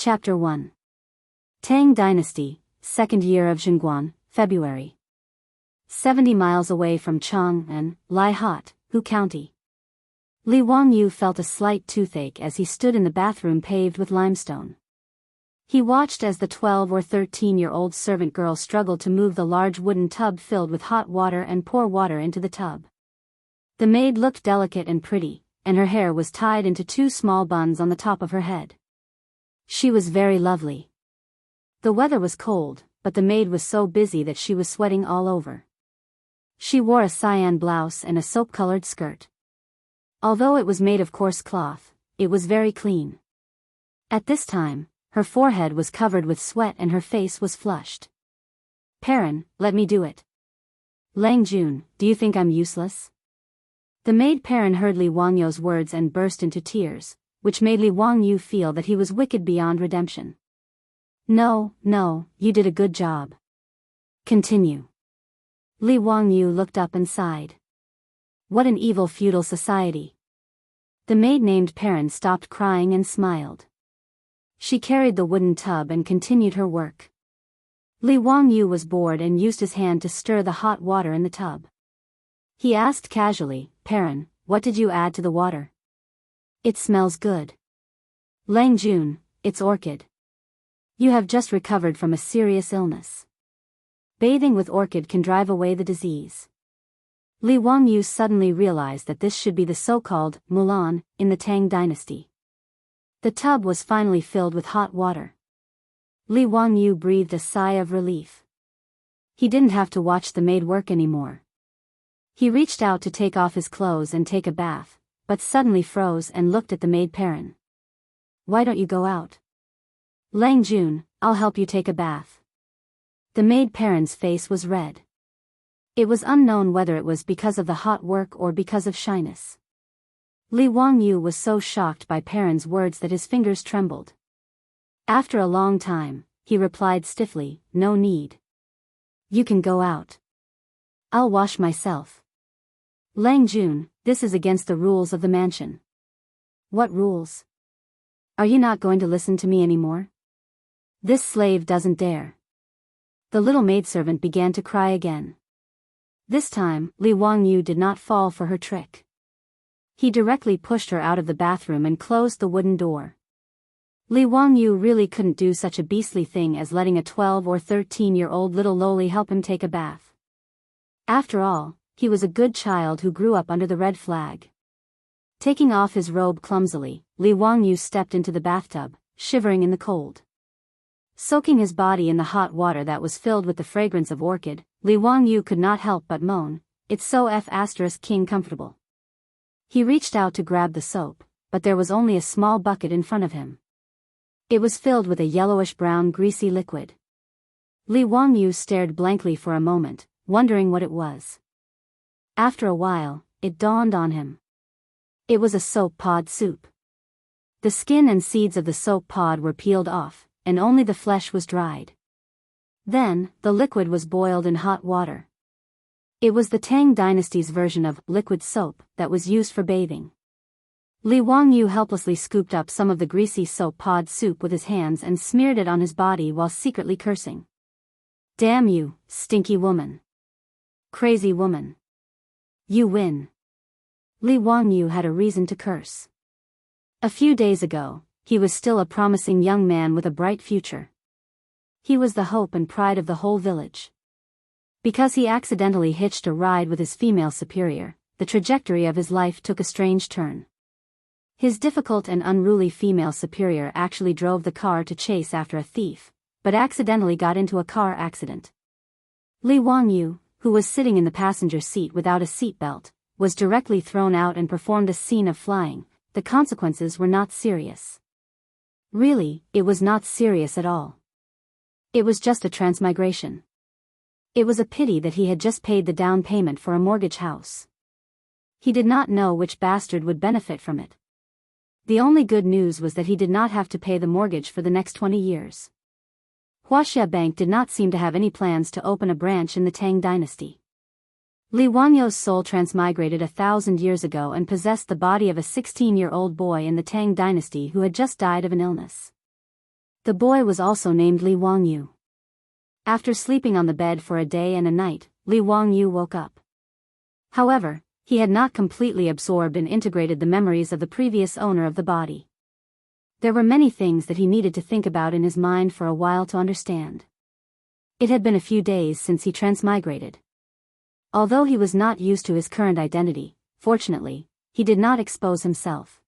Chapter 1. Tang Dynasty, Second Year of Jianghu, February. 70 miles away from Chang and Lai Hot, Hu County. Li Wangyu felt a slight toothache as he stood in the bathroom paved with limestone. He watched as the 12 or 13-year-old servant girl struggled to move the large wooden tub filled with hot water and pour water into the tub. The maid looked delicate and pretty, and her hair was tied into two small buns on the top of her head. She was very lovely. The weather was cold, but the maid was so busy that she was sweating all over. She wore a cyan blouse and a soap-colored skirt. Although it was made of coarse cloth, it was very clean. At this time, her forehead was covered with sweat and her face was flushed. "Perrin, let me do it." "Lang Jun, do you think I'm useless?" The maid Perrin heard Li Wangyu's words and burst into tears, which made Li Wangyu feel that he was wicked beyond redemption. No, you did a good job. Continue." Li Wangyu looked up and sighed. What an evil feudal society. The maid named Perrin stopped crying and smiled. She carried the wooden tub and continued her work. Li Wangyu was bored and used his hand to stir the hot water in the tub. He asked casually, "Perrin, what did you add to the water?" "It smells good." "Lang Jun, it's orchid. You have just recovered from a serious illness. Bathing with orchid can drive away the disease." Li Wangyu suddenly realized that this should be the so-called Mulan in the Tang dynasty. The tub was finally filled with hot water. Li Wangyu breathed a sigh of relief. He didn't have to watch the maid work anymore. He reached out to take off his clothes and take a bath, but suddenly froze and looked at the maid Perrin. "Why don't you go out?" "Lang Jun, I'll help you take a bath." The maid Perrin's face was red. It was unknown whether it was because of the hot work or because of shyness. Li Wangyu was so shocked by Perrin's words that his fingers trembled. After a long time, he replied stiffly, "No need. You can go out. I'll wash myself." "Lang Jun, this is against the rules of the mansion." "What rules? Are you not going to listen to me anymore?" "This slave doesn't dare." The little maidservant began to cry again. This time, Li Wangyu did not fall for her trick. He directly pushed her out of the bathroom and closed the wooden door. Li Wangyu really couldn't do such a beastly thing as letting a 12 or 13-year-old little loli help him take a bath. After all, he was a good child who grew up under the red flag. Taking off his robe clumsily, Li Wangyu stepped into the bathtub, shivering in the cold. Soaking his body in the hot water that was filled with the fragrance of orchid, Li Wangyu could not help but moan, "It's so king comfortable." He reached out to grab the soap, but there was only a small bucket in front of him. It was filled with a yellowish-brown greasy liquid. Li Wangyu stared blankly for a moment, wondering what it was. After a while, it dawned on him. It was a soap pod soup. The skin and seeds of the soap pod were peeled off, and only the flesh was dried. Then, the liquid was boiled in hot water. It was the Tang dynasty's version of liquid soap that was used for bathing. Li Wangyu helplessly scooped up some of the greasy soap pod soup with his hands and smeared it on his body while secretly cursing. "Damn you, stinky woman. Crazy woman. You win." Li Wangyu had a reason to curse. A few days ago, he was still a promising young man with a bright future. He was the hope and pride of the whole village. Because he accidentally hitched a ride with his female superior, the trajectory of his life took a strange turn. His difficult and unruly female superior actually drove the car to chase after a thief, but accidentally got into a car accident. Li Wangyu, who was sitting in the passenger seat without a seatbelt, was directly thrown out and performed a scene of flying. The consequences were not serious. Really, it was not serious at all. It was just a transmigration. It was a pity that he had just paid the down payment for a mortgage house. He did not know which bastard would benefit from it. The only good news was that he did not have to pay the mortgage for the next 20 years. Wuxia Bank did not seem to have any plans to open a branch in the Tang dynasty. Li Wanyu's soul transmigrated 1,000 years ago and possessed the body of a 16-year-old boy in the Tang dynasty who had just died of an illness. The boy was also named Li Wangyu. After sleeping on the bed for a day and a night, Li Wangyu woke up. However, he had not completely absorbed and integrated the memories of the previous owner of the body. There were many things that he needed to think about in his mind for a while to understand. It had been a few days since he transmigrated. Although he was not used to his current identity, fortunately, he did not expose himself.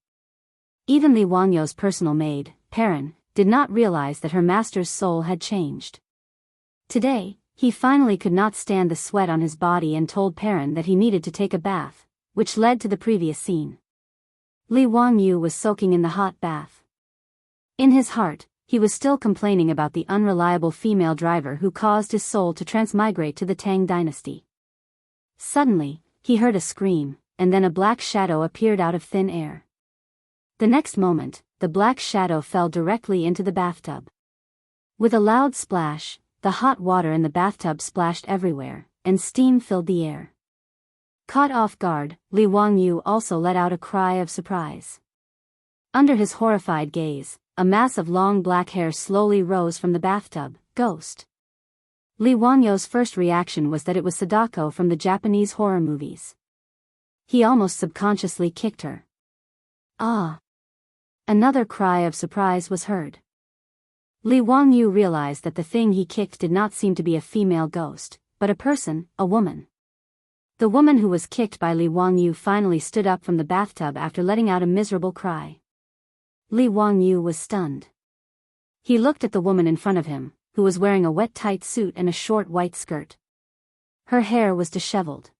Even Li Wangyu's personal maid, Perrin, did not realize that her master's soul had changed. Today, he finally could not stand the sweat on his body and told Perrin that he needed to take a bath, which led to the previous scene. Li Wangyu was soaking in the hot bath. In his heart, he was still complaining about the unreliable female driver who caused his soul to transmigrate to the Tang dynasty. Suddenly, he heard a scream, and then a black shadow appeared out of thin air. The next moment, the black shadow fell directly into the bathtub. With a loud splash, the hot water in the bathtub splashed everywhere, and steam filled the air. Caught off guard, Li Wangyu also let out a cry of surprise. Under his horrified gaze, a mass of long black hair slowly rose from the bathtub. Ghost. Li Wangyu's first reaction was that it was Sadako from the Japanese horror movies. He almost subconsciously kicked her. Ah! Another cry of surprise was heard. Li Wangyu realized that the thing he kicked did not seem to be a female ghost, but a person, a woman. The woman who was kicked by Li Wangyu finally stood up from the bathtub after letting out a miserable cry. Li Wangyu was stunned. He looked at the woman in front of him, who was wearing a wet tight suit and a short white skirt. Her hair was disheveled.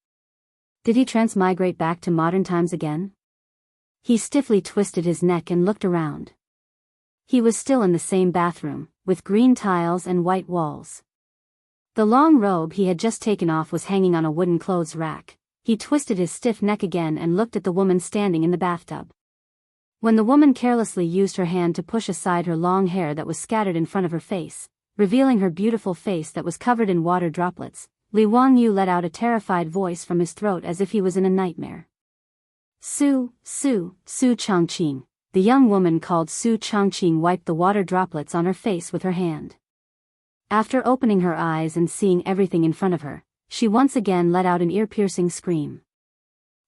Did he transmigrate back to modern times again? He stiffly twisted his neck and looked around. He was still in the same bathroom, with green tiles and white walls. The long robe he had just taken off was hanging on a wooden clothes rack. He twisted his stiff neck again and looked at the woman standing in the bathtub. When the woman carelessly used her hand to push aside her long hair that was scattered in front of her face, revealing her beautiful face that was covered in water droplets, Li Wangyu let out a terrified voice from his throat as if he was in a nightmare. Su Changqing. The young woman called Su Changqing wiped the water droplets on her face with her hand. After opening her eyes and seeing everything in front of her, she once again let out an ear-piercing scream.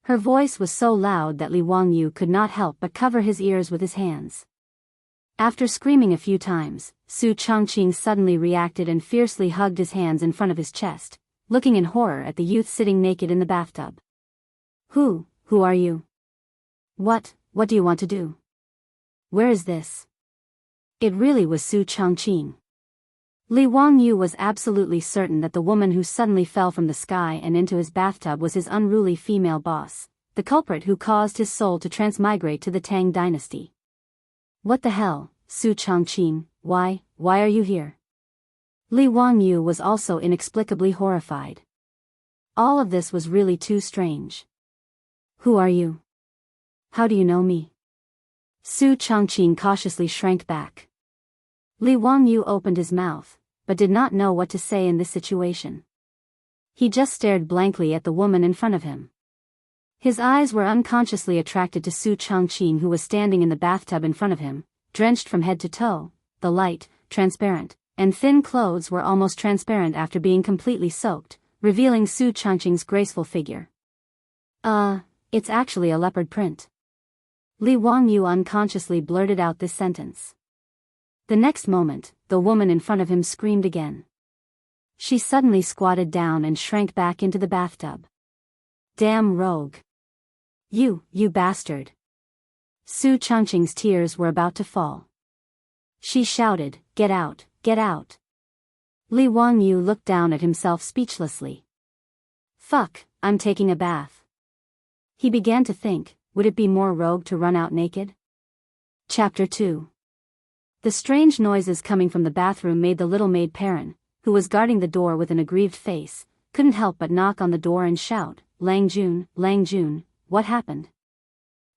Her voice was so loud that Li Wangyu could not help but cover his ears with his hands. After screaming a few times, Su Changqing suddenly reacted and fiercely hugged his hands in front of his chest, looking in horror at the youth sitting naked in the bathtub. Who are you? What do you want to do? Where is this? It really was Su Changqing. Li Wangyu was absolutely certain that the woman who suddenly fell from the sky and into his bathtub was his unruly female boss, the culprit who caused his soul to transmigrate to the Tang dynasty. What the hell, Su Changqing, why are you here? Li Wangyu was also inexplicably horrified. All of this was really too strange. Who are you? How do you know me? Su Changqing cautiously shrank back. Li Wangyu opened his mouth, but did not know what to say in this situation. He just stared blankly at the woman in front of him. His eyes were unconsciously attracted to Su Changqing, who was standing in the bathtub in front of him, drenched from head to toe. The light, transparent, and thin clothes were almost transparent after being completely soaked, revealing Su Changqing's graceful figure. It's actually a leopard print. Li Wangyu unconsciously blurted out this sentence. The next moment, the woman in front of him screamed again. She suddenly squatted down and shrank back into the bathtub. Damn rogue. You bastard. Su Changqing's tears were about to fall. She shouted, Get out, get out. Li Wangyu looked down at himself speechlessly. Fuck, I'm taking a bath. He began to think, would it be more rogue to run out naked? Chapter 2. The strange noises coming from the bathroom made the little maid Perrin, who was guarding the door with an aggrieved face, couldn't help but knock on the door and shout, Lang Jun, what happened?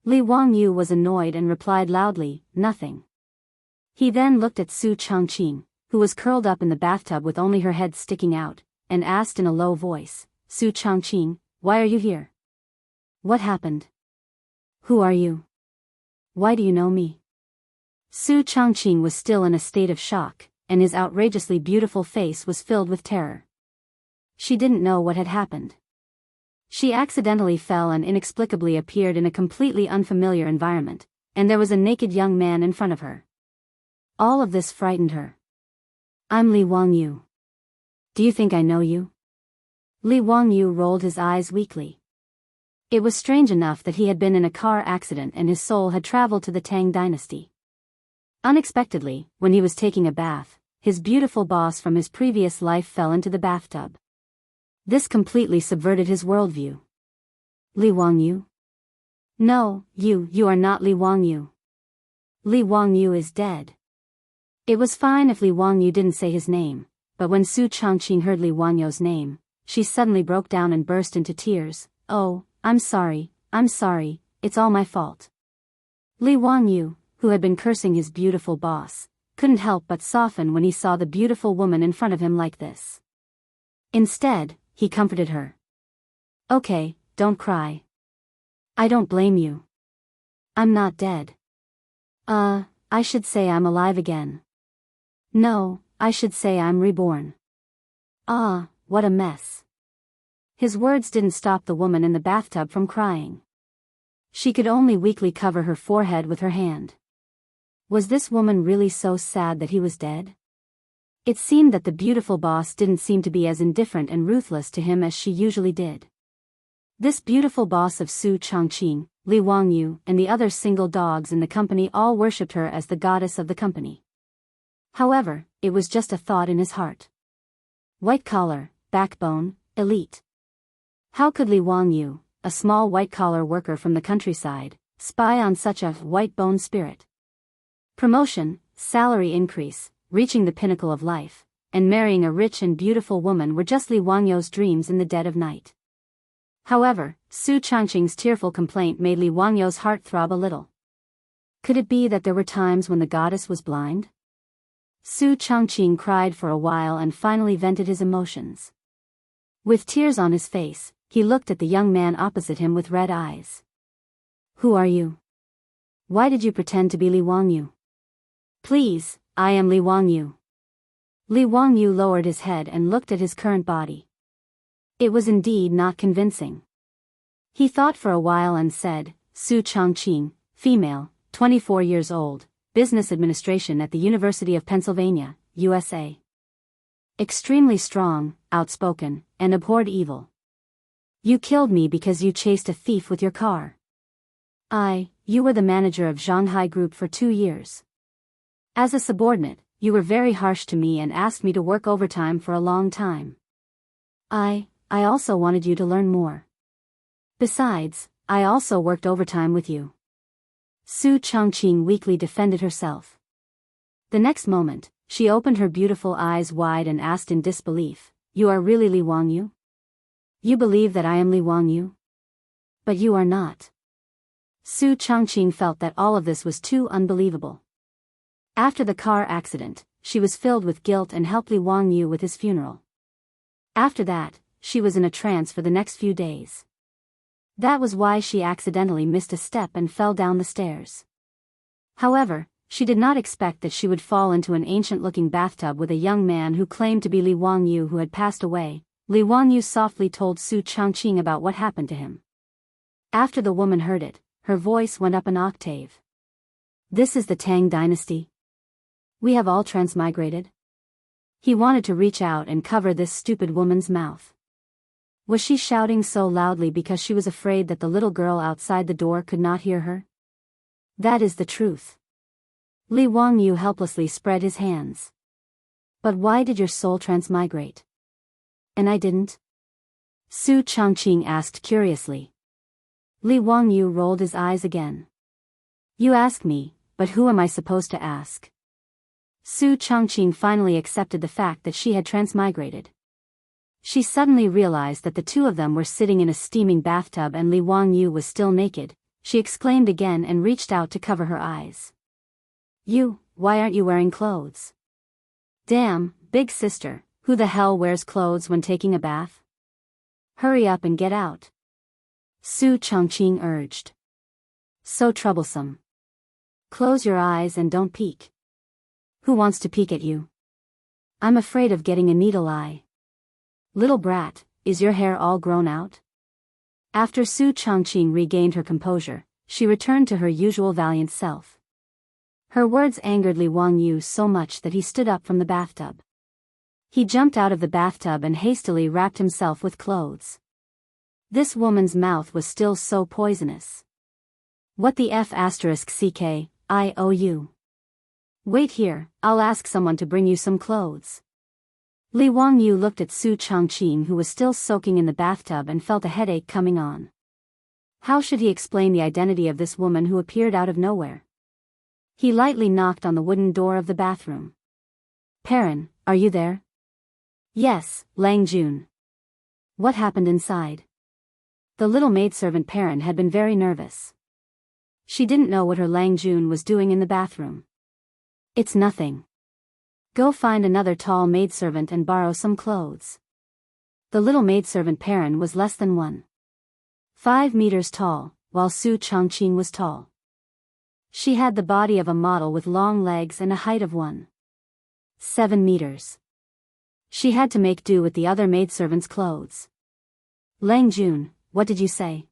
Li Wangyu was annoyed and replied loudly, nothing. He then looked at Su Changqing, who was curled up in the bathtub with only her head sticking out, and asked in a low voice, Su Changqing, why are you here? What happened? Who are you? Why do you know me? Su Changqing was still in a state of shock, and his outrageously beautiful face was filled with terror. She didn't know what had happened. She accidentally fell and inexplicably appeared in a completely unfamiliar environment, and there was a naked young man in front of her. All of this frightened her. "I'm Li Wangyu. Do you think I know you?" Li Wangyu rolled his eyes weakly. It was strange enough that he had been in a car accident and his soul had traveled to the Tang dynasty. Unexpectedly, when he was taking a bath, his beautiful boss from his previous life fell into the bathtub. This completely subverted his worldview. "Li Wangyu? No, you are not Li Wangyu. Li Wangyu is dead." It was fine if Li Wangyu didn't say his name, but when Su Changqing heard Li Wangyu's name, she suddenly broke down and burst into tears. "Oh, I'm sorry, it's all my fault." Li Wangyu, who had been cursing his beautiful boss, couldn't help but soften when he saw the beautiful woman in front of him like this. Instead, he comforted her. "Okay, don't cry. I don't blame you. I'm not dead. I should say I'm alive again. No, I should say I'm reborn. Ah, what a mess." His words didn't stop the woman in the bathtub from crying. She could only weakly cover her forehead with her hand. Was this woman really so sad that he was dead? It seemed that the beautiful boss didn't seem to be as indifferent and ruthless to him as she usually did. This beautiful boss of Su Changqing, Li Wangyu, and the other single dogs in the company all worshipped her as the goddess of the company. However, it was just a thought in his heart. White collar, backbone, elite. How could Li Wangyu, a small white-collar worker from the countryside, spy on such a white-bone spirit? Promotion, salary increase, reaching the pinnacle of life, and marrying a rich and beautiful woman were just Li Wangyu's dreams in the dead of night. However, Su Changqing's tearful complaint made Li Wangyu's heart throb a little. Could it be that there were times when the goddess was blind? Su Changqing cried for a while and finally vented his emotions. With tears on his face, he looked at the young man opposite him with red eyes. "Who are you? Why did you pretend to be Li Wangyu?" "Please, I am Li Wangyu." Li Wangyu lowered his head and looked at his current body. It was indeed not convincing. He thought for a while and said, "Su Changqing, female, 24 years old, business administration at the University of Pennsylvania, USA. Extremely strong, outspoken, and abhorred evil. You killed me because you chased a thief with your car. You were the manager of Jianghu Group for 2 years. As a subordinate, you were very harsh to me and asked me to work overtime for a long time. I also wanted you to learn more. Besides, I also worked overtime with you." Su Changqing weakly defended herself. The next moment, she opened her beautiful eyes wide and asked in disbelief, "You are really Li Wangyu? You believe that I am Li Wangyu? But you are not." Su Changqing felt that all of this was too unbelievable. After the car accident, she was filled with guilt and helped Li Wangyu with his funeral. After that, she was in a trance for the next few days. That was why she accidentally missed a step and fell down the stairs. However, she did not expect that she would fall into an ancient-looking bathtub with a young man who claimed to be Li Wangyu who had passed away. Li Wangyu softly told Su Changqing about what happened to him. After the woman heard it, her voice went up an octave. "This is the Tang dynasty. We have all transmigrated." He wanted to reach out and cover this stupid woman's mouth. Was she shouting so loudly because she was afraid that the little girl outside the door could not hear her? That is the truth. Li Wangyu helplessly spread his hands. "But why did your soul transmigrate? And I didn't?" Su Changqing asked curiously. Li Wangyu rolled his eyes again. "You ask me, but who am I supposed to ask?" Su Changqing finally accepted the fact that she had transmigrated. She suddenly realized that the two of them were sitting in a steaming bathtub and Li Wangyu was still naked. She exclaimed again and reached out to cover her eyes. Why aren't you wearing clothes?" "Damn, big sister, who the hell wears clothes when taking a bath? Hurry up and get out," Su Changqing urged. "So troublesome. Close your eyes and don't peek. Who wants to peek at you? I'm afraid of getting a needle eye. Little brat, is your hair all grown out? After Su Chongqing regained her composure, she returned to her usual valiant self. Her words angered Li Wangyu so much that he stood up from the bathtub. He jumped out of the bathtub and hastily wrapped himself with clothes. This woman's mouth was still so poisonous. What the f***ck-I-O-U? Wait here, I'll ask someone to bring you some clothes. Li Wangyu looked at Su Chongqing, who was still soaking in the bathtub, and felt a headache coming on. How should he explain the identity of this woman who appeared out of nowhere? He lightly knocked on the wooden door of the bathroom. Perrin, are you there? Yes, Lang Jun. What happened inside? The little maidservant Perrin had been very nervous. She didn't know what her Lang Jun was doing in the bathroom. It's nothing. Go find another tall maidservant and borrow some clothes. The little maidservant Perrin was less than 1.5 meters tall, while Su Chongqing was tall. She had the body of a model with long legs and a height of 1.7 meters. She had to make do with the other maidservant's clothes. Lang Jun, what did you say?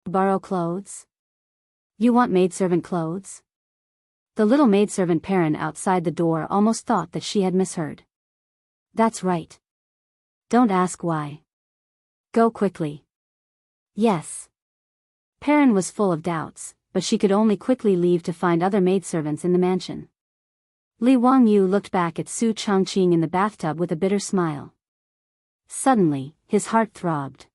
Borrow clothes? You want maidservant clothes? The little maidservant Perrin outside the door almost thought that she had misheard. That's right. Don't ask why. Go quickly. Yes. Perrin was full of doubts, but she could only quickly leave to find other maidservants in the mansion. Li Wangyu looked back at Su Chongqing in the bathtub with a bitter smile. Suddenly, his heart throbbed.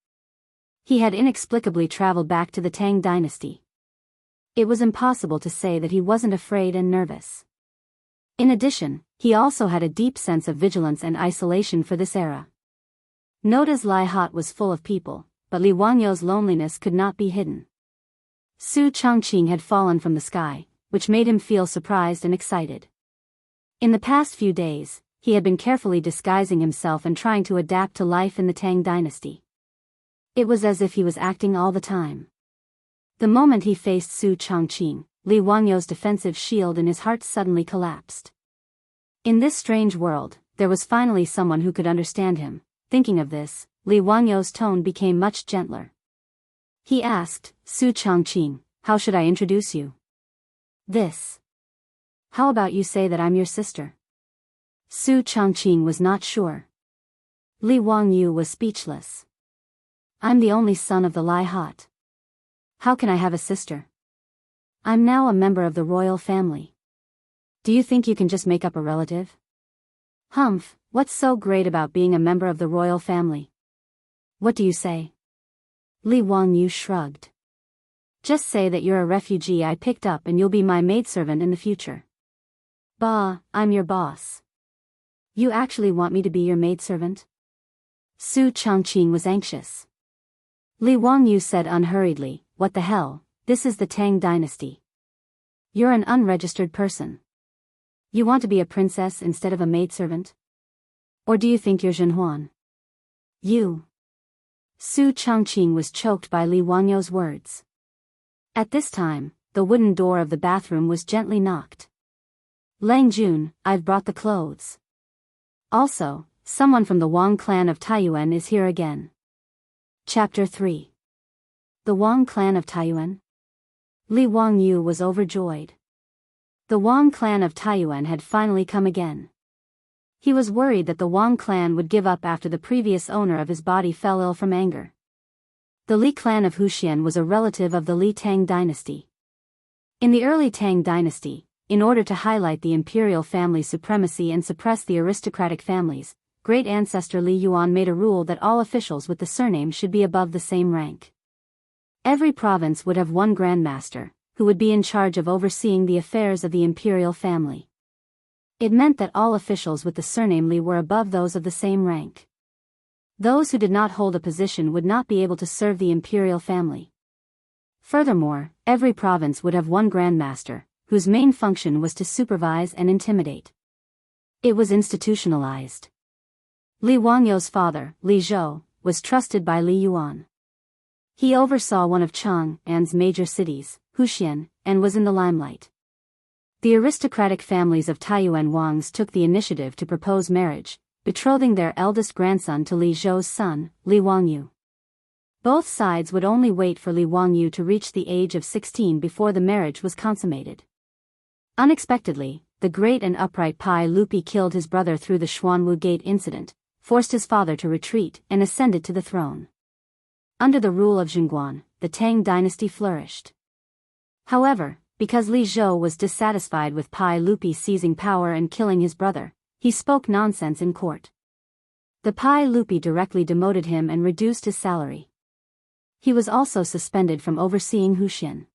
He had inexplicably traveled back to the Tang dynasty. It was impossible to say that he wasn't afraid and nervous. In addition, he also had a deep sense of vigilance and isolation for this era. Noda's Lai Hot was full of people, but Li Wangyu's loneliness could not be hidden. Su Chongqing had fallen from the sky, which made him feel surprised and excited. In the past few days, he had been carefully disguising himself and trying to adapt to life in the Tang dynasty. It was as if he was acting all the time. The moment he faced Su Chongqing, Li Wangyu's defensive shield in his heart suddenly collapsed. In this strange world, there was finally someone who could understand him. Thinking of this, Li Wangyu's tone became much gentler. He asked, Su Chongqing, how should I introduce you? This. How about you say that I'm your sister? Su Chongqing was not sure. Li Wangyu was speechless. I'm the only son of the Lai Hot. How can I have a sister? I'm now a member of the royal family. Do you think you can just make up a relative? Humph, what's so great about being a member of the royal family? What do you say? Li Wangyu shrugged. Just say that you're a refugee I picked up and you'll be my maidservant in the future. Bah, I'm your boss. You actually want me to be your maidservant? Su Chongqing was anxious. Li Wangyu said unhurriedly, what the hell, this is the Tang dynasty. You're an unregistered person. You want to be a princess instead of a maidservant? Or do you think you're Zhenhuan? You. Su Chongqing was choked by Li Wangyu's words. At this time, the wooden door of the bathroom was gently knocked. Lang Jun, I've brought the clothes. Also, someone from the Wang clan of Taiyuan is here again. Chapter 3. The Wang clan of Taiyuan? Li Wangyu was overjoyed. The Wang clan of Taiyuan had finally come again. He was worried that the Wang clan would give up after the previous owner of his body fell ill from anger. The Li clan of Huxian was a relative of the Li Tang dynasty. In the early Tang dynasty, in order to highlight the imperial family supremacy and suppress the aristocratic families, great ancestor Li Yuan made a rule that all officials with the surname should be above the same rank. Every province would have one grandmaster, who would be in charge of overseeing the affairs of the imperial family. It meant that all officials with the surname Li were above those of the same rank. Those who did not hold a position would not be able to serve the imperial family. Furthermore, every province would have one grandmaster, whose main function was to supervise and intimidate. It was institutionalized. Li Wangyu's father, Li Zhou, was trusted by Li Yuan. He oversaw one of Chang'an's major cities, Huxian, and was in the limelight. The aristocratic families of Taiyuan Wangs took the initiative to propose marriage, betrothing their eldest grandson to Li Zhou's son, Li Wangyu. Both sides would only wait for Li Wangyu to reach the age of 16 before the marriage was consummated. Unexpectedly, the great and upright Pai Lupi killed his brother through the Xuanwu Gate incident, forced his father to retreat, and ascended to the throne. Under the rule of Jianghu, the Tang dynasty flourished. However, because Li Zhou was dissatisfied with Pai Lupi seizing power and killing his brother, he spoke nonsense in court. The Pai Lupi directly demoted him and reduced his salary. He was also suspended from overseeing Huxin.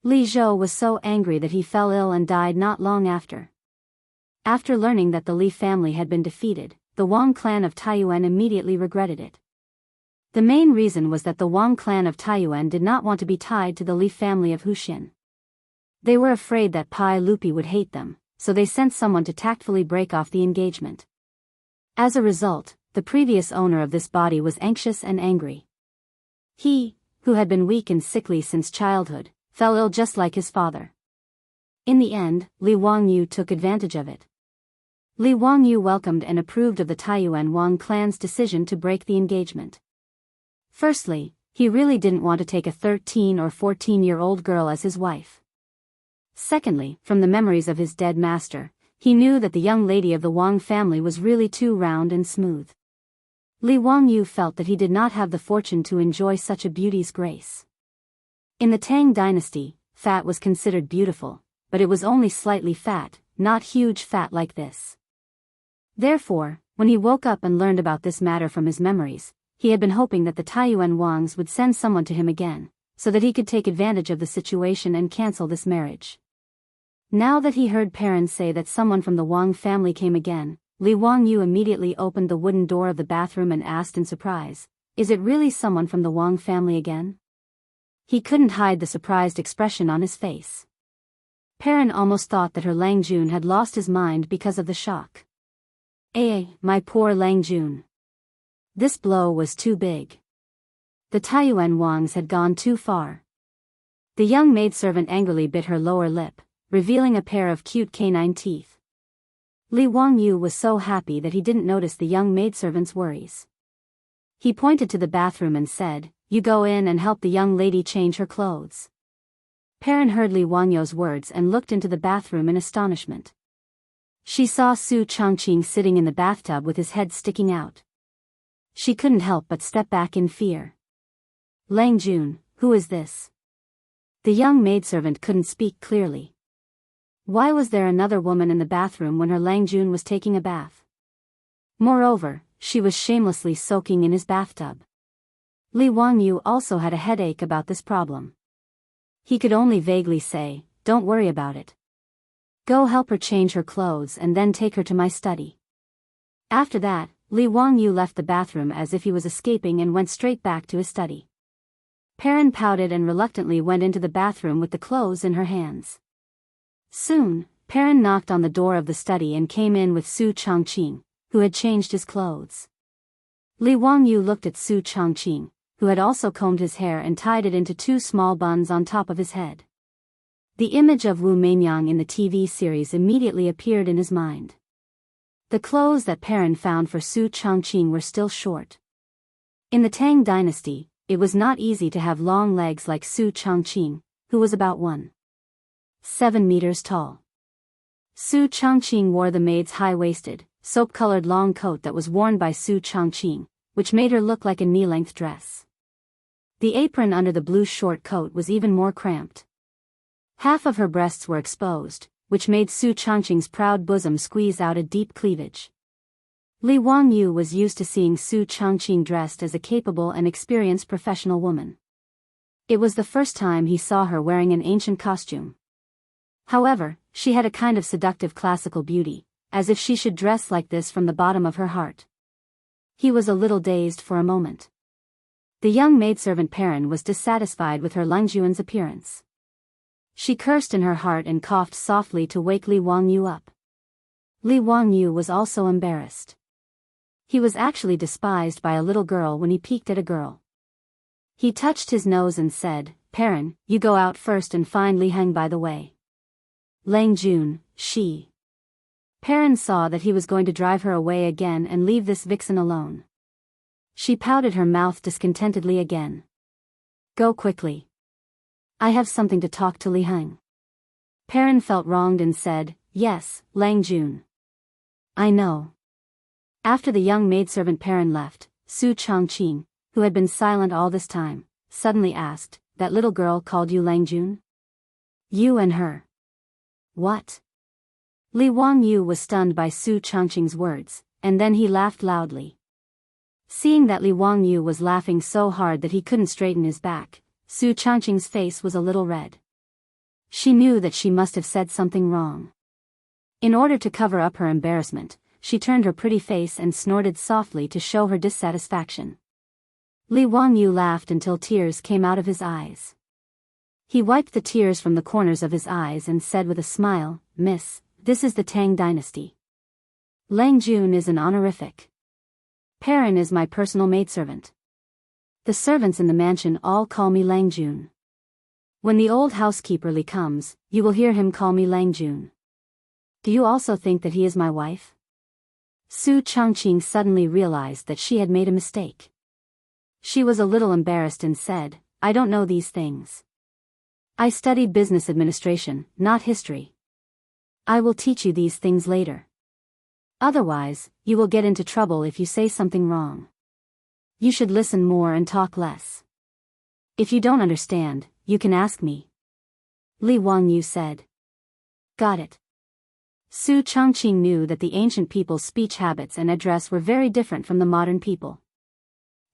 Li Zhou was so angry that he fell ill and died not long after. After learning that the Li family had been defeated, the Wang clan of Taiyuan immediately regretted it. The main reason was that the Wang clan of Taiyuan did not want to be tied to the Li family of Huxin. They were afraid that Pai Lupi would hate them, so they sent someone to tactfully break off the engagement. As a result, the previous owner of this body was anxious and angry. He, who had been weak and sickly since childhood, fell ill just like his father. In the end, Li Wangyu took advantage of it. Li Wangyu welcomed and approved of the Taiyuan Wang clan's decision to break the engagement. Firstly, he really didn't want to take a 13 or 14-year-old girl as his wife. Secondly, from the memories of his dead master, he knew that the young lady of the Wang family was really too round and smooth. Li Wangyu felt that he did not have the fortune to enjoy such a beauty's grace. In the Tang dynasty, fat was considered beautiful, but it was only slightly fat, not huge fat like this. Therefore, when he woke up and learned about this matter from his memories, he had been hoping that the Taiyuan Wangs would send someone to him again, so that he could take advantage of the situation and cancel this marriage. Now that he heard parents say that someone from the Wang family came again, Li Wangyu immediately opened the wooden door of the bathroom and asked in surprise, "Is it really someone from the Wang family again?" He couldn't hide the surprised expression on his face. Perrin almost thought that her Lang Jun had lost his mind because of the shock. My poor Lang Jun. This blow was too big. The Taiyuan Wangs had gone too far. The young maidservant angrily bit her lower lip, revealing a pair of cute canine teeth. Li Wangyu was so happy that he didn't notice the young maidservant's worries. He pointed to the bathroom and said, "You go in and help the young lady change her clothes." Perrin heard Li Wangyu's words and looked into the bathroom in astonishment. She saw Su Changqing sitting in the bathtub with his head sticking out. She couldn't help but step back in fear. "Lang Jun, who is this?" The young maidservant couldn't speak clearly. Why was there another woman in the bathroom when her Lang Jun was taking a bath? Moreover, she was shamelessly soaking in his bathtub. Li Wangyu also had a headache about this problem. He could only vaguely say, "Don't worry about it. Go help her change her clothes and then take her to my study." After that, Li Wangyu left the bathroom as if he was escaping and went straight back to his study. Perrin pouted and reluctantly went into the bathroom with the clothes in her hands. Soon, Perrin knocked on the door of the study and came in with Su Changqing, who had changed his clothes. Li Wangyu looked at Su Changqing, who had also combed his hair and tied it into two small buns on top of his head. The image of Wu Meinyang in the TV series immediately appeared in his mind. The clothes that Perrin found for Su Changqing were still short. In the Tang dynasty, it was not easy to have long legs like Su Changqing, who was about 1.7 meters tall. Su Changqing wore the maid's high-waisted, soap-colored long coat that was worn by Su Changqing, which made her look like a knee-length dress. The apron under the blue short coat was even more cramped. Half of her breasts were exposed, which made Su Changqing's proud bosom squeeze out a deep cleavage. Li Wangyu was used to seeing Su Changqing dressed as a capable and experienced professional woman. It was the first time he saw her wearing an ancient costume. However, she had a kind of seductive classical beauty, as if she should dress like this from the bottom of her heart. He was a little dazed for a moment. The young maidservant Perrin was dissatisfied with her Langjuan's appearance. She cursed in her heart and coughed softly to wake Li Wangyu up. Li Wangyu was also embarrassed. He was actually despised by a little girl when he peeked at a girl. He touched his nose and said, "Perrin, you go out first and find Li Heng by the way." Lang Jun, she. Perrin saw that he was going to drive her away again and leave this vixen alone. She pouted her mouth discontentedly again. Go quickly. I have something to talk to Li Heng. Perrin felt wronged and said, yes, Lang Jun. I know. After the young maidservant Perrin left, Su Changqing, who had been silent all this time, suddenly asked, that little girl called you Lang Jun? You and her. What? Li Wangyu was stunned by Su Changqing's words, and then he laughed loudly. Seeing that Li Wangyu was laughing so hard that he couldn't straighten his back, Su Changqing's face was a little red. She knew that she must have said something wrong. In order to cover up her embarrassment, she turned her pretty face and snorted softly to show her dissatisfaction. Li Wangyu laughed until tears came out of his eyes. He wiped the tears from the corners of his eyes and said with a smile, Miss, this is the Tang dynasty. Lang Jun is an honorific. Perrin is my personal maidservant. The servants in the mansion all call me Lang Jun. When the old housekeeper Li comes, you will hear him call me Lang Jun. Do you also think that he is my wife? Su Changqing suddenly realized that she had made a mistake. She was a little embarrassed and said, I don't know these things. I studied business administration, not history. I will teach you these things later. Otherwise, you will get into trouble if you say something wrong. You should listen more and talk less. If you don't understand, you can ask me. Li Wangyu said. Got it. Su Changqing knew that the ancient people's speech habits and address were very different from the modern people.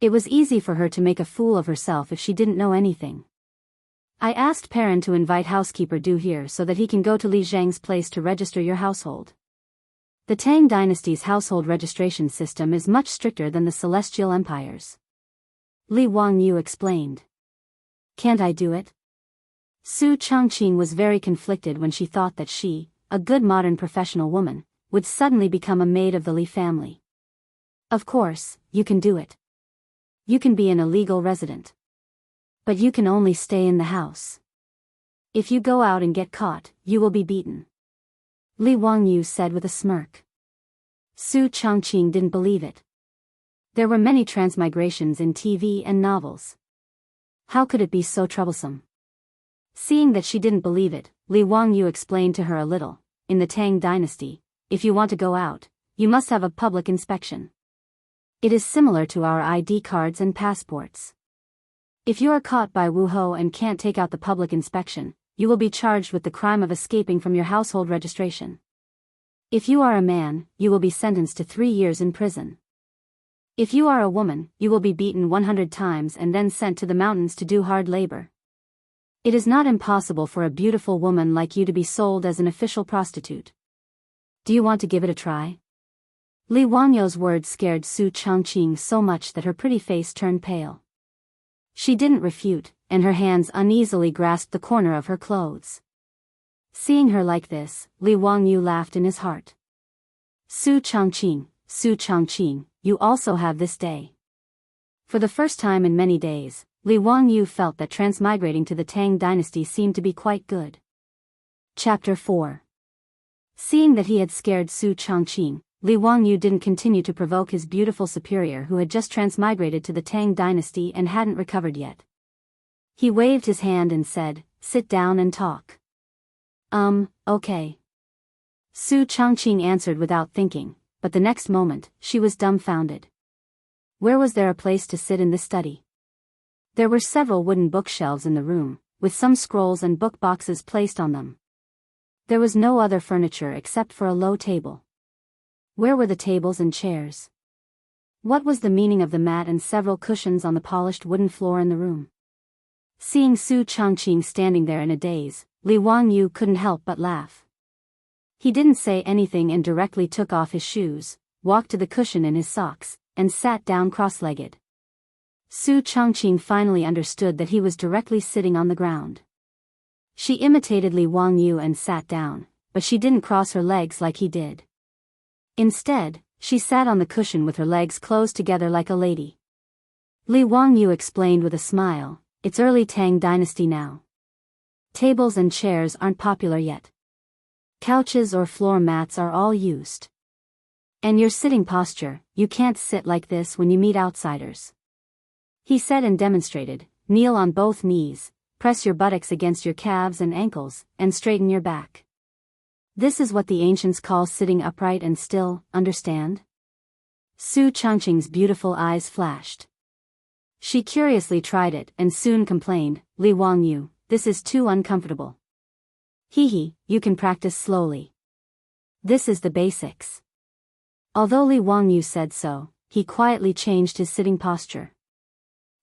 It was easy for her to make a fool of herself if she didn't know anything. I asked Perrin to invite housekeeper Du here so that he can go to Li Zhang's place to register your household. The Tang dynasty's household registration system is much stricter than the Celestial Empire's. Li Wangyu explained. Can't I do it? Su Changqing was very conflicted when she thought that she, a good modern professional woman, would suddenly become a maid of the Li family. Of course, you can do it. You can be an illegal resident. But you can only stay in the house. If you go out and get caught, you will be beaten. Li Wangyu said with a smirk. Su Changqing didn't believe it. There were many transmigrations in TV and novels. How could it be so troublesome? Seeing that she didn't believe it, Li Wangyu explained to her a little, in the Tang dynasty, if you want to go out, you must have a public inspection. It is similar to our ID cards and passports. If you are caught by Wu Ho and can't take out the public inspection, you will be charged with the crime of escaping from your household registration. If you are a man, you will be sentenced to 3 years in prison. If you are a woman, you will be beaten 100 times and then sent to the mountains to do hard labor. It is not impossible for a beautiful woman like you to be sold as an official prostitute. Do you want to give it a try? Li Wangyu's words scared Su Changqing so much that her pretty face turned pale. She didn't refute, and her hands uneasily grasped the corner of her clothes. Seeing her like this, Li Wangyu laughed in his heart. Su Changqing, you also have this day. For the first time in many days, Li Wangyu felt that transmigrating to the Tang dynasty seemed to be quite good. Chapter 4. Seeing that he had scared Su Changqing, Li Wangyu didn't continue to provoke his beautiful superior who had just transmigrated to the Tang dynasty and hadn't recovered yet. He waved his hand and said, sit down and talk. Okay. Su Changqing answered without thinking, but the next moment, she was dumbfounded. Where was there a place to sit in this study? There were several wooden bookshelves in the room, with some scrolls and book boxes placed on them. There was no other furniture except for a low table. Where were the tables and chairs? What was the meaning of the mat and several cushions on the polished wooden floor in the room? Seeing Su Changqing standing there in a daze, Li Wangyu couldn't help but laugh. He didn't say anything and directly took off his shoes, walked to the cushion in his socks, and sat down cross-legged. Su Changqing finally understood that he was directly sitting on the ground. She imitated Li Wangyu and sat down, but she didn't cross her legs like he did. Instead, she sat on the cushion with her legs closed together like a lady. Li Wangyu explained with a smile, it's early Tang dynasty now. Tables and chairs aren't popular yet. Couches or floor mats are all used. And your sitting posture, you can't sit like this when you meet outsiders. He said and demonstrated. Kneel on both knees, press your buttocks against your calves and ankles, and straighten your back. This is what the ancients call sitting upright and still, understand? Su Changqing's beautiful eyes flashed. She curiously tried it and soon complained, Li Wangyu, this is too uncomfortable. Hee, you can practice slowly. This is the basics. Although Li Wangyu said so, he quietly changed his sitting posture.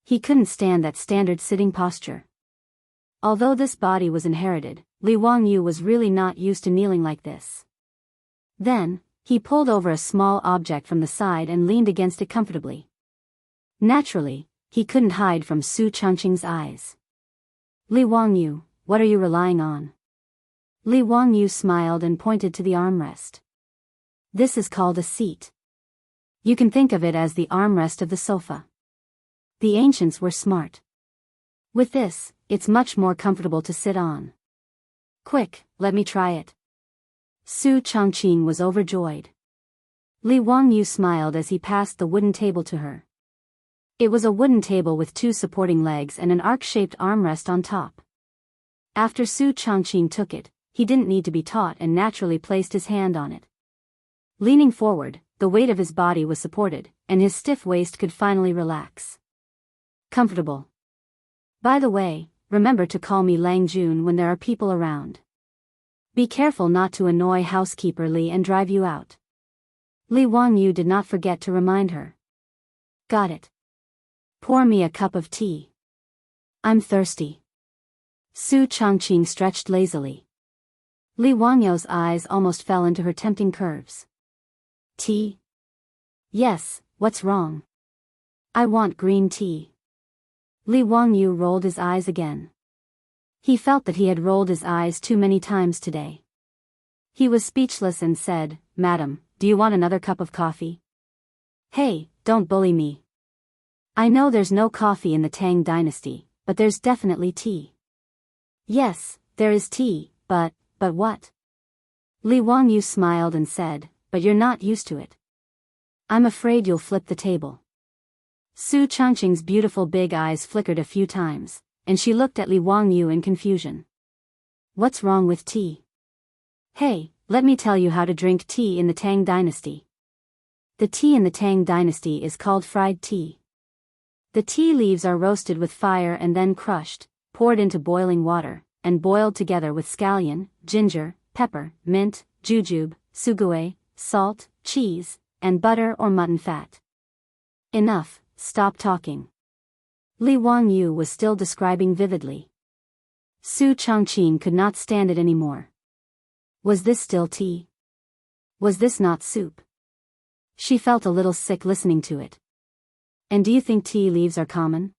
He couldn't stand that standard sitting posture. Although this body was inherited, Li Wangyu was really not used to kneeling like this. Then, he pulled over a small object from the side and leaned against it comfortably. Naturally, he couldn't hide from Su Changqing's eyes. Li Wangyu, what are you relying on? Li Wangyu smiled and pointed to the armrest. This is called a seat. You can think of it as the armrest of the sofa. The ancients were smart. With this, it's much more comfortable to sit on. Quick, let me try it. Su Changqing was overjoyed. Li Wangyu smiled as he passed the wooden table to her. It was a wooden table with two supporting legs and an arc-shaped armrest on top. After Su Changqing took it, he didn't need to be taught and naturally placed his hand on it. Leaning forward, the weight of his body was supported, and his stiff waist could finally relax. Comfortable. By the way, remember to call me Lang Jun when there are people around. Be careful not to annoy housekeeper Li and drive you out. Li Wangyu did not forget to remind her. Got it. Pour me a cup of tea. I'm thirsty. Su Changqing stretched lazily. Li Wangyu's eyes almost fell into her tempting curves. Tea? Yes, what's wrong? I want green tea. Li Wangyu rolled his eyes again. He felt that he had rolled his eyes too many times today. He was speechless and said, Madam, do you want another cup of coffee? Hey, don't bully me. I know there's no coffee in the Tang dynasty, but there's definitely tea. Yes, there is tea, but what? Li Wangyu smiled and said, but you're not used to it. I'm afraid you'll flip the table. Su Changqing's beautiful big eyes flickered a few times, and she looked at Li Wangyu in confusion. What's wrong with tea? Hey, let me tell you how to drink tea in the Tang dynasty. The tea in the Tang dynasty is called fried tea. The tea leaves are roasted with fire and then crushed, poured into boiling water, and boiled together with scallion, ginger, pepper, mint, jujube, sugue, salt, cheese, and butter or mutton fat. Enough, stop talking. Li Wangyu was still describing vividly. Su Changqing could not stand it anymore. Was this still tea? Was this not soup? She felt a little sick listening to it. And do you think tea leaves are common?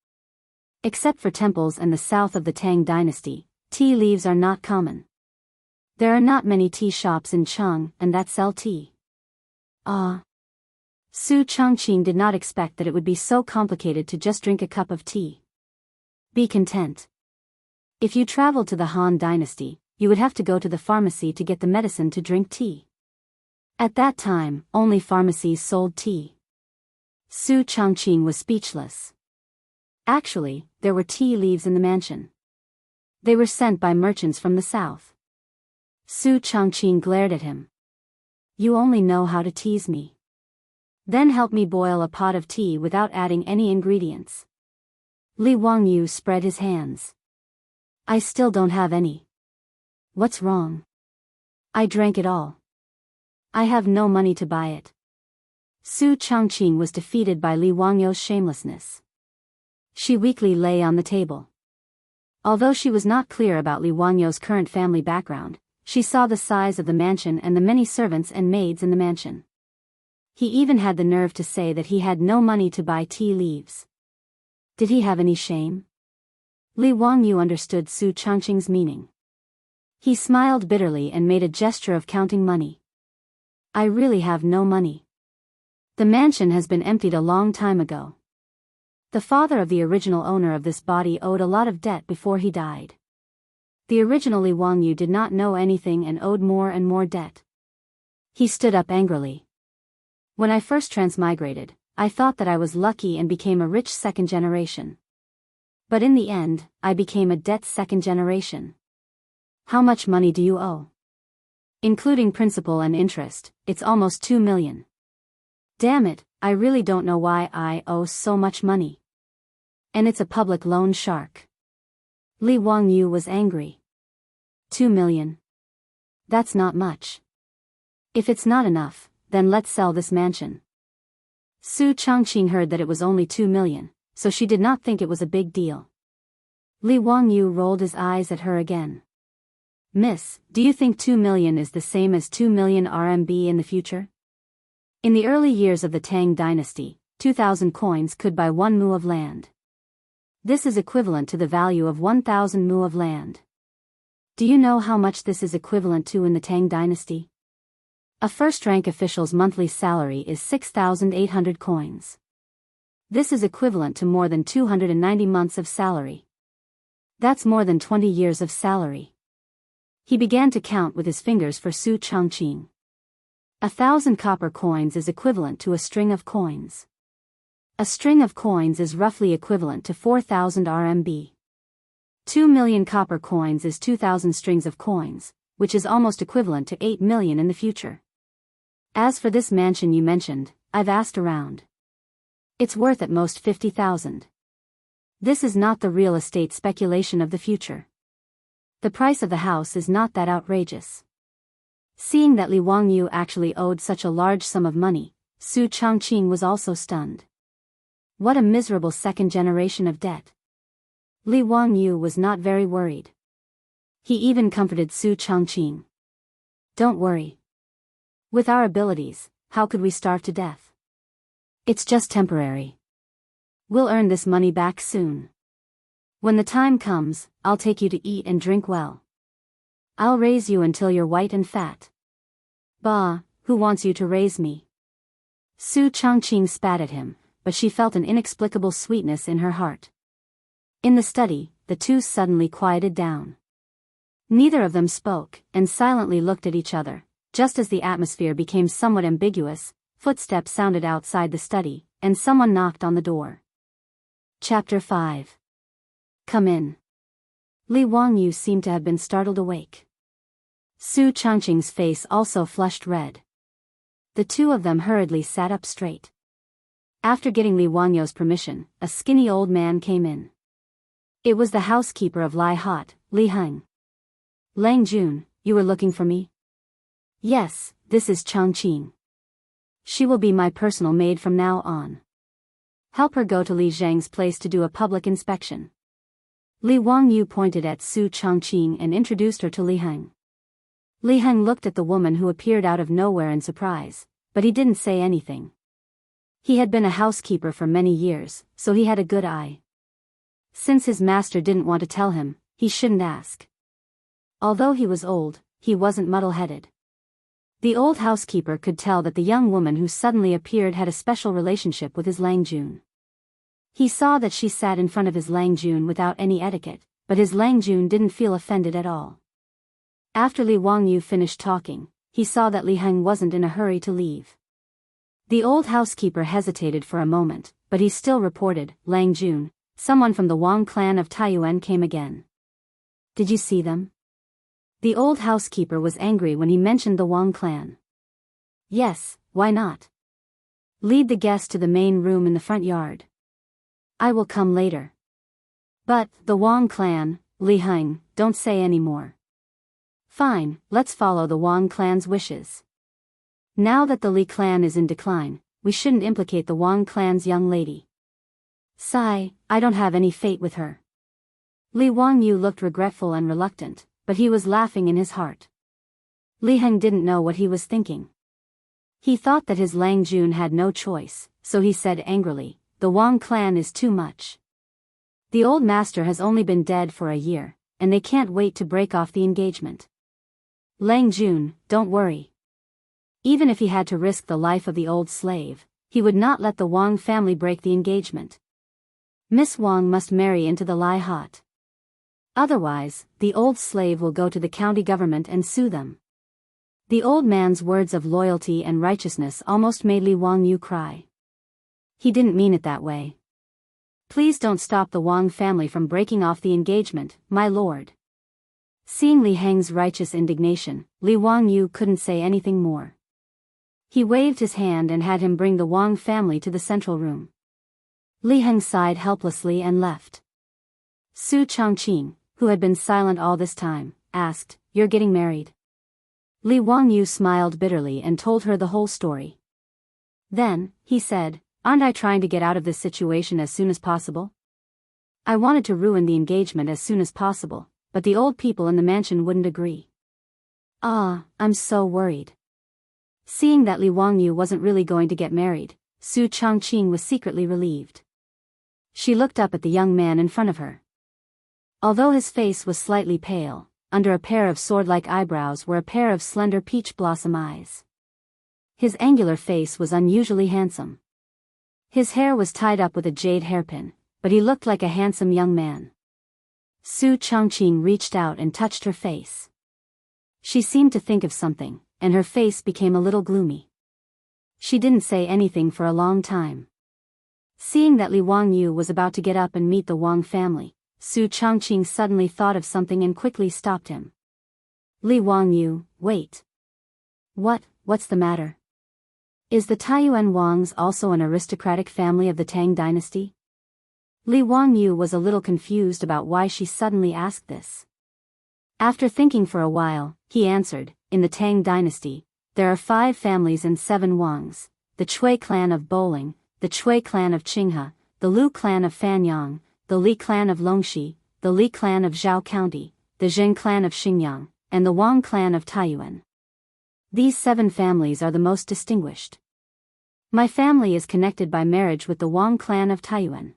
Except for temples and the south of the Tang dynasty, tea leaves are not common. There are not many tea shops in Chang and that sell tea. Su Changqing did not expect that it would be so complicated to just drink a cup of tea. Be content. If you traveled to the Han dynasty, you would have to go to the pharmacy to get the medicine to drink tea. At that time, only pharmacies sold tea. Su Changqing was speechless. Actually, there were tea leaves in the mansion. They were sent by merchants from the south. Su Changqing glared at him. You only know how to tease me. Then help me boil a pot of tea without adding any ingredients. Li Wangyu spread his hands. I still don't have any. What's wrong? I drank it all. I have no money to buy it. Su Changqing was defeated by Li Wangyu's shamelessness. She weakly lay on the table. Although she was not clear about Li Wangyu's current family background, she saw the size of the mansion and the many servants and maids in the mansion. He even had the nerve to say that he had no money to buy tea leaves. Did he have any shame? Li Wangyu understood Su Changqing's meaning. He smiled bitterly and made a gesture of counting money. I really have no money. The mansion has been emptied a long time ago. The father of the original owner of this body owed a lot of debt before he died. The original Li Wangyu did not know anything and owed more and more debt. He stood up angrily. When I first transmigrated, I thought that I was lucky and became a rich second generation. But in the end, I became a debt second generation. How much money do you owe? Including principal and interest, it's almost 2 million. Damn it, I really don't know why I owe so much money. And it's a public loan shark. Li Wangyu was angry. 2 million. That's not much. If it's not enough, then let's sell this mansion. Su Changqing heard that it was only 2 million, so she did not think it was a big deal. Li Wangyu rolled his eyes at her again. Miss, do you think 2 million is the same as 2 million RMB in the future? In the early years of the Tang dynasty, 2,000 coins could buy 1 mu of land. This is equivalent to the value of 1,000 mu of land. Do you know how much this is equivalent to in the Tang dynasty? A first-rank official's monthly salary is 6,800 coins. This is equivalent to more than 290 months of salary. That's more than 20 years of salary. He began to count with his fingers for Su Changqing. 1,000 copper coins is equivalent to a string of coins. A string of coins is roughly equivalent to 4,000 RMB. 2 million copper coins is 2,000 strings of coins, which is almost equivalent to 8 million in the future. As for this mansion you mentioned, I've asked around. It's worth at most 50,000. This is not the real estate speculation of the future. The price of the house is not that outrageous. Seeing that Li Wangyu actually owed such a large sum of money, Su Changqing was also stunned. What a miserable second generation of debt. Li Wangyu was not very worried. He even comforted Su Changqing. Don't worry. With our abilities, how could we starve to death? It's just temporary. We'll earn this money back soon. When the time comes, I'll take you to eat and drink well. I'll raise you until you're white and fat. Bah, who wants you to raise me? Su Changqing spat at him, but she felt an inexplicable sweetness in her heart. In the study, the two suddenly quieted down. Neither of them spoke, and silently looked at each other. Just as the atmosphere became somewhat ambiguous, footsteps sounded outside the study, and someone knocked on the door. Chapter 5. Come in. Li Wangyu seemed to have been startled awake. Su Changqing's face also flushed red. The two of them hurriedly sat up straight. After getting Li Wangyu's permission, a skinny old man came in. It was the housekeeper of Lai Hot, Li Heng. Lang Jun, you were looking for me? Yes, this is Changqing. She will be my personal maid from now on. Help her go to Li Zheng's place to do a public inspection. Li Wangyu pointed at Su Changqing and introduced her to Li Heng. Li Heng looked at the woman who appeared out of nowhere in surprise, but he didn't say anything. He had been a housekeeper for many years, so he had a good eye. Since his master didn't want to tell him, he shouldn't ask. Although he was old, he wasn't muddle-headed. The old housekeeper could tell that the young woman who suddenly appeared had a special relationship with his Lang Jun. He saw that she sat in front of his Lang Jun without any etiquette, but his Lang Jun didn't feel offended at all. After Li Wangyu finished talking, he saw that Li Heng wasn't in a hurry to leave. The old housekeeper hesitated for a moment, but he still reported, Lang Jun, someone from the Wang clan of Taiyuan came again. Did you see them? The old housekeeper was angry when he mentioned the Wang clan. Yes, why not? Lead the guest to the main room in the front yard. I will come later. But, the Wang clan, Li Heng, don't say any more. Fine, let's follow the Wang clan's wishes. Now that the Li clan is in decline, we shouldn't implicate the Wang clan's young lady. Sigh, I don't have any fate with her. Li Wangyu looked regretful and reluctant, but he was laughing in his heart. Li Heng didn't know what he was thinking. He thought that his Lang Jun had no choice, so he said angrily, the Wang clan is too much. The old master has only been dead for a year, and they can't wait to break off the engagement. Lang Jun, don't worry. Even if he had to risk the life of the old slave, he would not let the Wang family break the engagement. Miss Wang must marry into the Lai Hot. Otherwise, the old slave will go to the county government and sue them. The old man's words of loyalty and righteousness almost made Li Wangyu cry. He didn't mean it that way. Please don't stop the Wang family from breaking off the engagement, my lord. Seeing Li Heng's righteous indignation, Li Wangyu couldn't say anything more. He waved his hand and had him bring the Wang family to the central room. Li Heng sighed helplessly and left. Su Chongqing, who had been silent all this time, asked, "You're getting married?" Li Wangyu smiled bitterly and told her the whole story. Then, he said, "Aren't I trying to get out of this situation as soon as possible? I wanted to ruin the engagement as soon as possible, but the old people in the mansion wouldn't agree. Ah, I'm so worried." Seeing that Li Wangyu wasn't really going to get married, Su Chongqing was secretly relieved. She looked up at the young man in front of her. Although his face was slightly pale, under a pair of sword-like eyebrows were a pair of slender peach blossom eyes. His angular face was unusually handsome. His hair was tied up with a jade hairpin, but he looked like a handsome young man. Su Chongqing reached out and touched her face. She seemed to think of something, and her face became a little gloomy. She didn't say anything for a long time. Seeing that Li Wangyu was about to get up and meet the Wang family, Su Chongqing suddenly thought of something and quickly stopped him. "Li Wangyu, wait. What's the matter? Is the Taiyuan Wangs also an aristocratic family of the Tang dynasty?" Li Wangyu was a little confused about why she suddenly asked this. After thinking for a while, he answered, "In the Tang dynasty, there are 5 families and 7 Wangs, the Chui clan of Bowling, the Chui clan of Qinghe, the Lu clan of Fanyang, the Li clan of Longxi, the Li clan of Zhao County, the Zheng clan of Xinjiang, and the Wang clan of Taiyuan. These 7 families are the most distinguished. My family is connected by marriage with the Wang clan of Taiyuan."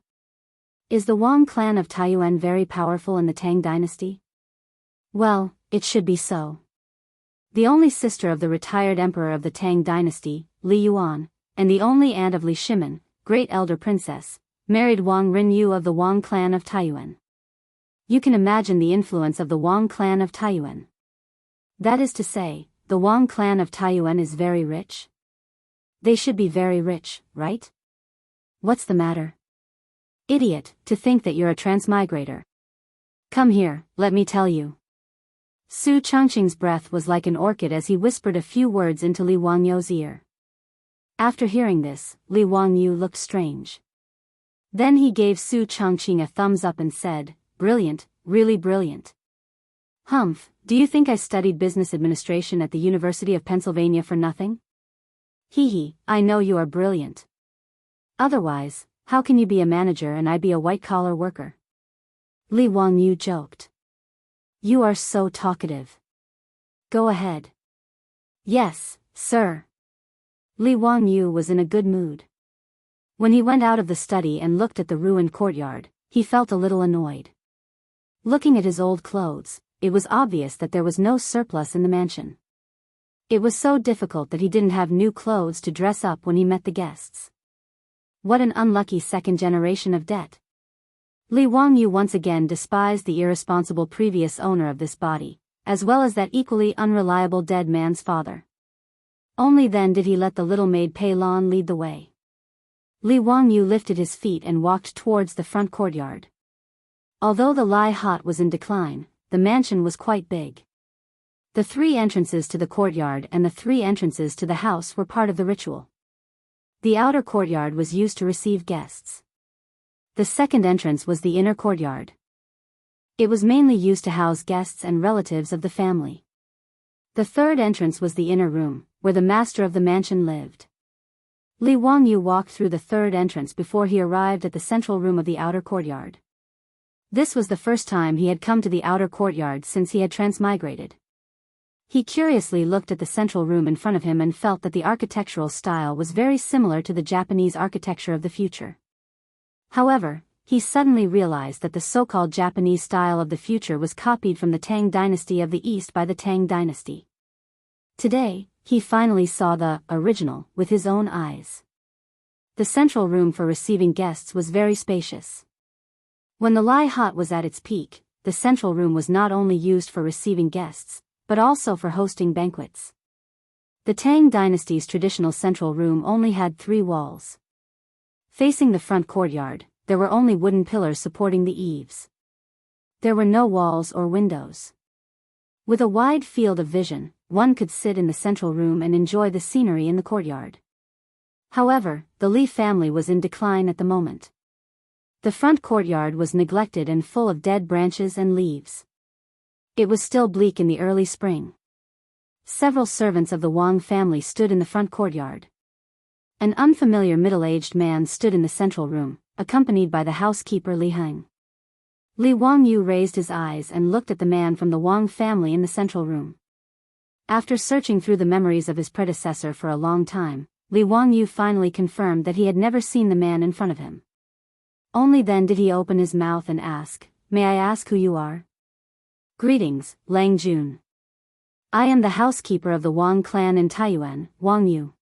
"Is the Wang clan of Taiyuan very powerful in the Tang dynasty?" "Well, it should be so. The only sister of the retired emperor of the Tang dynasty, Li Yuan, and the only aunt of Li Shimin, great elder princess, married Wang Rinyu of the Wang clan of Taiyuan. You can imagine the influence of the Wang clan of Taiyuan. That is to say, the Wang clan of Taiyuan is very rich? They should be very rich, right? What's the matter? Idiot, to think that you're a transmigrator. Come here, let me tell you." Su Chongqing's breath was like an orchid as he whispered a few words into Li Wangyu's ear. After hearing this, Li Wangyu looked strange. Then he gave Su Chongqing a thumbs up and said, "Brilliant, really brilliant. Humph, do you think I studied business administration at the University of Pennsylvania for nothing? Hee, I know you are brilliant. Otherwise, how can you be a manager and I be a white-collar worker?" Li Wangyu joked. "You are so talkative. Go ahead." "Yes, sir." Li Wangyu was in a good mood. When he went out of the study and looked at the ruined courtyard, he felt a little annoyed. Looking at his old clothes, it was obvious that there was no surplus in the mansion. It was so difficult that he didn't have new clothes to dress up when he met the guests. What an unlucky second generation of debt. Li Wangyu once again despised the irresponsible previous owner of this body, as well as that equally unreliable dead man's father. Only then did he let the little maid Pei Lan lead the way. Li Wangyu lifted his feet and walked towards the front courtyard. Although the Lai Hot was in decline, the mansion was quite big. The 3 entrances to the courtyard and the 3 entrances to the house were part of the ritual. The outer courtyard was used to receive guests. The second entrance was the inner courtyard. It was mainly used to house guests and relatives of the family. The third entrance was the inner room, where the master of the mansion lived. Li Wangyu walked through the third entrance before he arrived at the central room of the outer courtyard. This was the first time he had come to the outer courtyard since he had transmigrated. He curiously looked at the central room in front of him and felt that the architectural style was very similar to the Japanese architecture of the future. However, he suddenly realized that the so-called Japanese style of the future was copied from the Tang dynasty of the East by the Tang dynasty. Today, he finally saw the original with his own eyes. The central room for receiving guests was very spacious. When the Lai Hot was at its peak, the central room was not only used for receiving guests, but also for hosting banquets. The Tang dynasty's traditional central room only had 3 walls. Facing the front courtyard, there were only wooden pillars supporting the eaves. There were no walls or windows. With a wide field of vision, one could sit in the central room and enjoy the scenery in the courtyard. However, the Li family was in decline at the moment. The front courtyard was neglected and full of dead branches and leaves. It was still bleak in the early spring. Several servants of the Wang family stood in the front courtyard. An unfamiliar middle-aged man stood in the central room, accompanied by the housekeeper Li Heng. Li Wangyu raised his eyes and looked at the man from the Wang family in the central room. After searching through the memories of his predecessor for a long time, Li Wangyu finally confirmed that he had never seen the man in front of him. Only then did he open his mouth and ask, "May I ask who you are?" "Greetings, Lang Jun. I am the housekeeper of the Wang clan in Taiyuan, Wang Yu."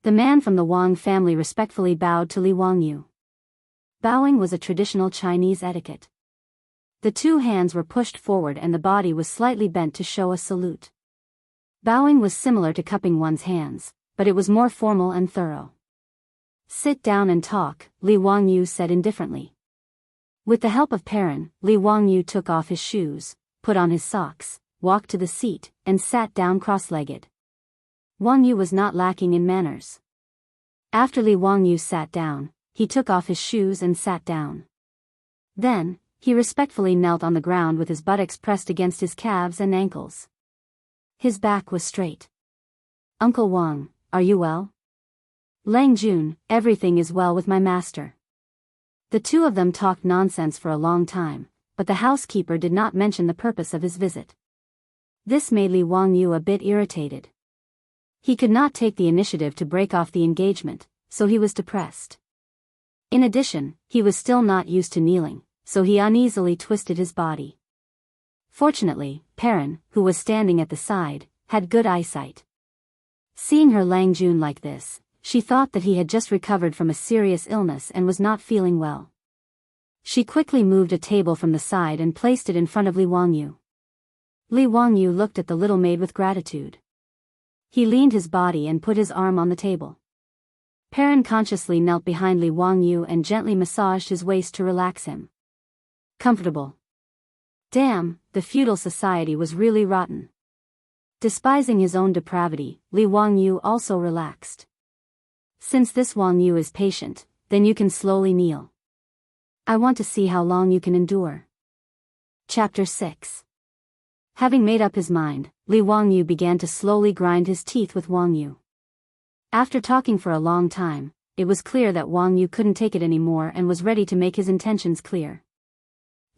The man from the Wang family respectfully bowed to Li Wangyu. Bowing was a traditional Chinese etiquette. The 2 hands were pushed forward and the body was slightly bent to show a salute. Bowing was similar to cupping one's hands, but it was more formal and thorough. "Sit down and talk," Li Wangyu said indifferently. With the help of Perrin, Li Wangyu took off his shoes, put on his socks, walked to the seat, and sat down cross-legged. Wangyu was not lacking in manners. After Li Wangyu sat down, he took off his shoes and sat down. Then, he respectfully knelt on the ground with his buttocks pressed against his calves and ankles. His back was straight. "Uncle Wang, are you well?" "Lang Jun, everything is well with my master." The 2 of them talked nonsense for a long time, but the housekeeper did not mention the purpose of his visit. This made Li Wangyu a bit irritated. He could not take the initiative to break off the engagement, so he was depressed. In addition, he was still not used to kneeling, so he uneasily twisted his body. Fortunately, Perrin, who was standing at the side, had good eyesight. Seeing her Lang Jun like this, she thought that he had just recovered from a serious illness and was not feeling well. She quickly moved a table from the side and placed it in front of Li Wangyu. Li Wangyu looked at the little maid with gratitude. He leaned his body and put his arm on the table. Perrin consciously knelt behind Li Wangyu and gently massaged his waist to relax him. Comfortable. Damn, the feudal society was really rotten. Despising his own depravity, Li Wangyu also relaxed. "Since this Wangyu is patient, then you can slowly kneel. I want to see how long you can endure." Chapter 6. Having made up his mind, Li Wangyu began to slowly grind his teeth with Wangyu. After talking for a long time, it was clear that Wangyu couldn't take it anymore and was ready to make his intentions clear.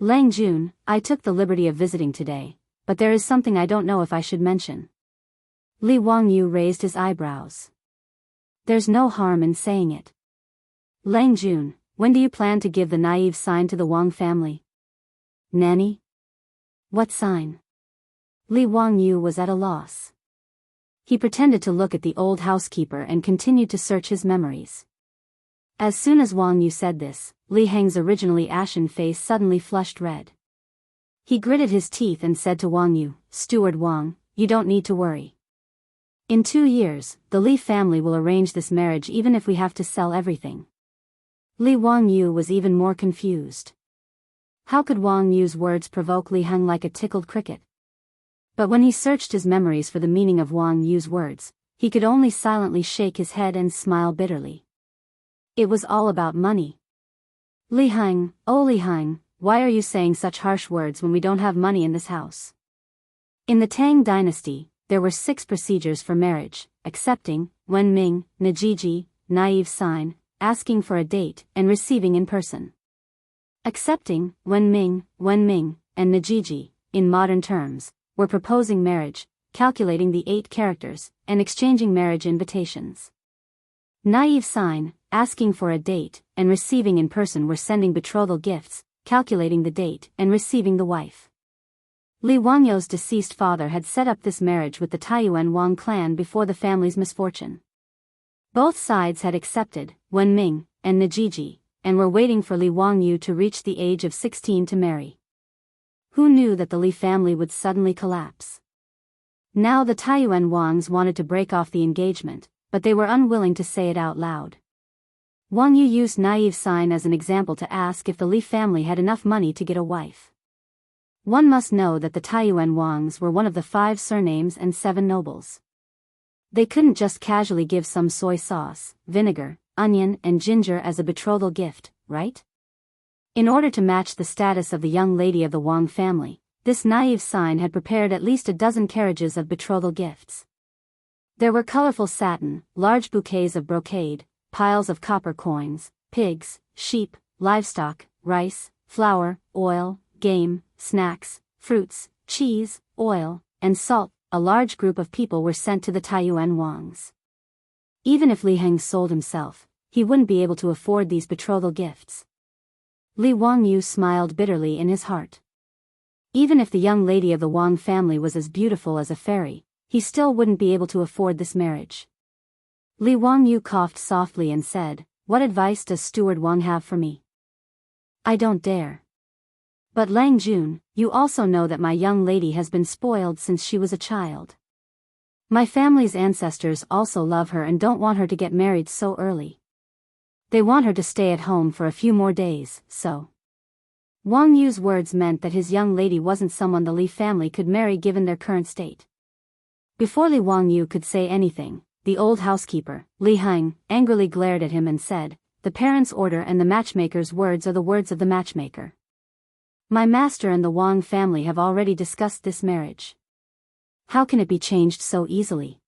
"Lang Jun, I took the liberty of visiting today, but there is something I don't know if I should mention." Li Wangyu raised his eyebrows. "There's no harm in saying it. Lang Jun, when do you plan to give the naive sign to the Wang family?" "Nanny? What sign?" Li Wangyu was at a loss. He pretended to look at the old housekeeper and continued to search his memories. As soon as Wangyu said this, Li Heng's originally ashen face suddenly flushed red. He gritted his teeth and said to Wangyu, "Steward Wang, you don't need to worry. In 2 years, the Li family will arrange this marriage even if we have to sell everything." Li Wangyu was even more confused. How could Wangyu's words provoke Li Heng like a tickled cricket? But when he searched his memories for the meaning of Wangyu's words, he could only silently shake his head and smile bitterly. It was all about money. "Li Heng, oh Li Heng, why are you saying such harsh words when we don't have money in this house?" In the Tang dynasty, there were 6 procedures for marriage: accepting, Wenming, Najiji, naive sign, asking for a date, and receiving in person. Accepting, Wenming, and Najiji, in modern terms, were proposing marriage, calculating the 8 characters, and exchanging marriage invitations. Naive sign, asking for a date, and receiving in person were sending betrothal gifts, calculating the date, and receiving the wife. Li Wangyu's deceased father had set up this marriage with the Taiyuan Wang clan before the family's misfortune. Both sides had accepted, Wenming, and Najiji, and were waiting for Li Wangyu to reach the age of 16 to marry. Who knew that the Li family would suddenly collapse? Now the Taiyuan Wangs wanted to break off the engagement, but they were unwilling to say it out loud. Wang Yu used naive sign as an example to ask if the Li family had enough money to get a wife. One must know that the Taiyuan Wangs were one of the 5 surnames and 7 nobles. They couldn't just casually give some soy sauce, vinegar, onion and ginger as a betrothal gift, right? In order to match the status of the young lady of the Wang family, this naive sign had prepared at least a dozen carriages of betrothal gifts. There were colorful satin, large bouquets of brocade, piles of copper coins, pigs, sheep, livestock, rice, flour, oil, game, snacks, fruits, cheese, oil, and salt. A large group of people were sent to the Taiyuan Wangs. Even if Li Heng sold himself, he wouldn't be able to afford these betrothal gifts. Li Wangyu smiled bitterly in his heart. Even if the young lady of the Wang family was as beautiful as a fairy, he still wouldn't be able to afford this marriage. Li Wangyu coughed softly and said, "What advice does Steward Wang have for me?" "I don't dare. But Lang Jun, you also know that my young lady has been spoiled since she was a child. My family's ancestors also love her and don't want her to get married so early. They want her to stay at home for a few more days, so." Wang Yu's words meant that his young lady wasn't someone the Li family could marry given their current state. Before Li Wangyu could say anything, the old housekeeper, Li Heng, angrily glared at him and said, "The parents' order and the matchmaker's words are the words of the matchmaker. My master and the Wang family have already discussed this marriage. How can it be changed so easily?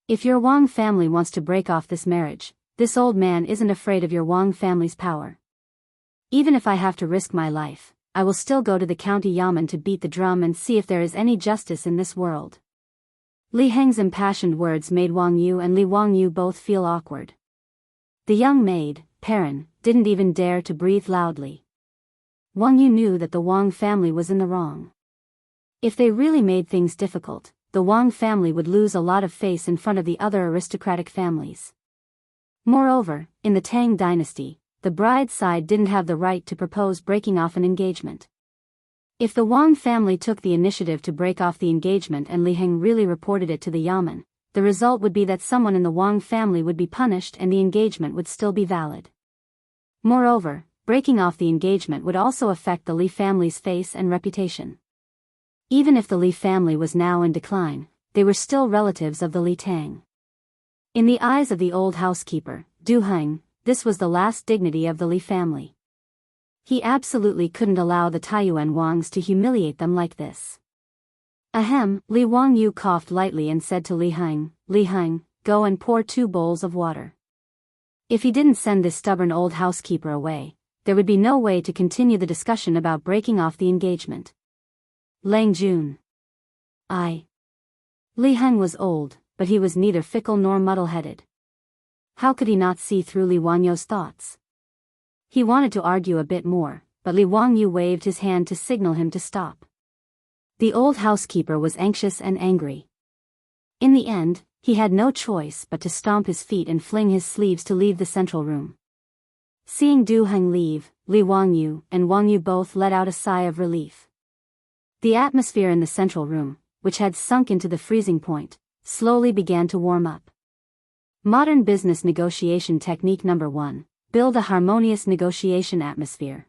If your Wang family wants to break off this marriage, this old man isn't afraid of your Wang family's power. Even if I have to risk my life, I will still go to the county yamen to beat the drum and see if there is any justice in this world." Li Heng's impassioned words made Wang Yu and Li Wangyu both feel awkward. The young maid, Perrin, didn't even dare to breathe loudly. Wang Yu knew that the Wang family was in the wrong. If they really made things difficult, the Wang family would lose a lot of face in front of the other aristocratic families. Moreover, in the Tang dynasty, the bride's side didn't have the right to propose breaking off an engagement. If the Wang family took the initiative to break off the engagement and Li Heng really reported it to the yamen, the result would be that someone in the Wang family would be punished and the engagement would still be valid. Moreover, breaking off the engagement would also affect the Li family's face and reputation. Even if the Li family was now in decline, they were still relatives of the Li Tang. In the eyes of the old housekeeper, Du Heng, this was the last dignity of the Li family. He absolutely couldn't allow the Taiyuan Wangs to humiliate them like this. Ahem, Li Wangyu coughed lightly and said to Li Heng, "Go and pour 2 bowls of water." If he didn't send this stubborn old housekeeper away, there would be no way to continue the discussion about breaking off the engagement. Lang Jun. Li Heng was old, but he was neither fickle nor muddle-headed. How could he not see through Li Wangyu's thoughts? He wanted to argue a bit more, but Li Wangyu waved his hand to signal him to stop. The old housekeeper was anxious and angry. In the end, he had no choice but to stomp his feet and fling his sleeves to leave the central room. Seeing Du Heng leave, Li Wangyu and Wang Yu both let out a sigh of relief. The atmosphere in the central room, which had sunk into the freezing point, slowly began to warm up. Modern business negotiation technique number 1, build a harmonious negotiation atmosphere.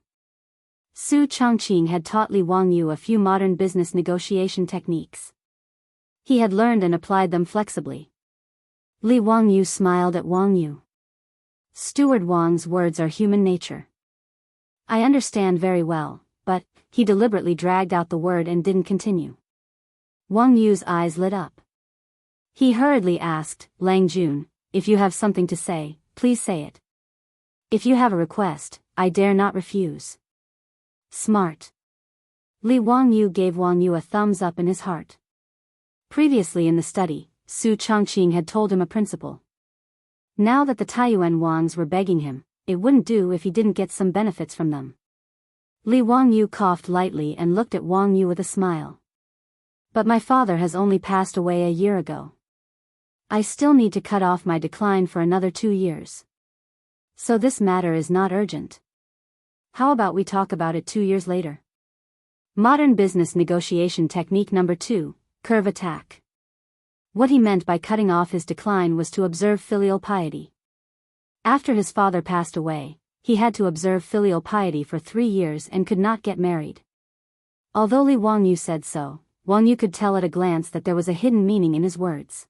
Su Chongqing had taught Li Wangyu a few modern business negotiation techniques. He had learned and applied them flexibly. Li Wangyu smiled at Wang Yu. Steward Wang's words are human nature. I understand very well, but, he deliberately dragged out the word and didn't continue. Wang Yu's eyes lit up. He hurriedly asked, Lang Jun, if you have something to say, please say it. If you have a request, I dare not refuse. Smart. Li Wangyu gave Wang Yu a thumbs up in his heart. Previously in the study, Su Chongqing had told him a principle. Now that the Taiyuan Wangs were begging him, it wouldn't do if he didn't get some benefits from them. Li Wangyu coughed lightly and looked at Wang Yu with a smile. But my father has only passed away a year ago. I still need to cut off my decline for another 2 years. So this matter is not urgent. How about we talk about it 2 years later? Modern business negotiation technique number 2, curve attack. What he meant by cutting off his decline was to observe filial piety. After his father passed away, he had to observe filial piety for 3 years and could not get married. Although Li Wangyu said so, Wangyu could tell at a glance that there was a hidden meaning in his words.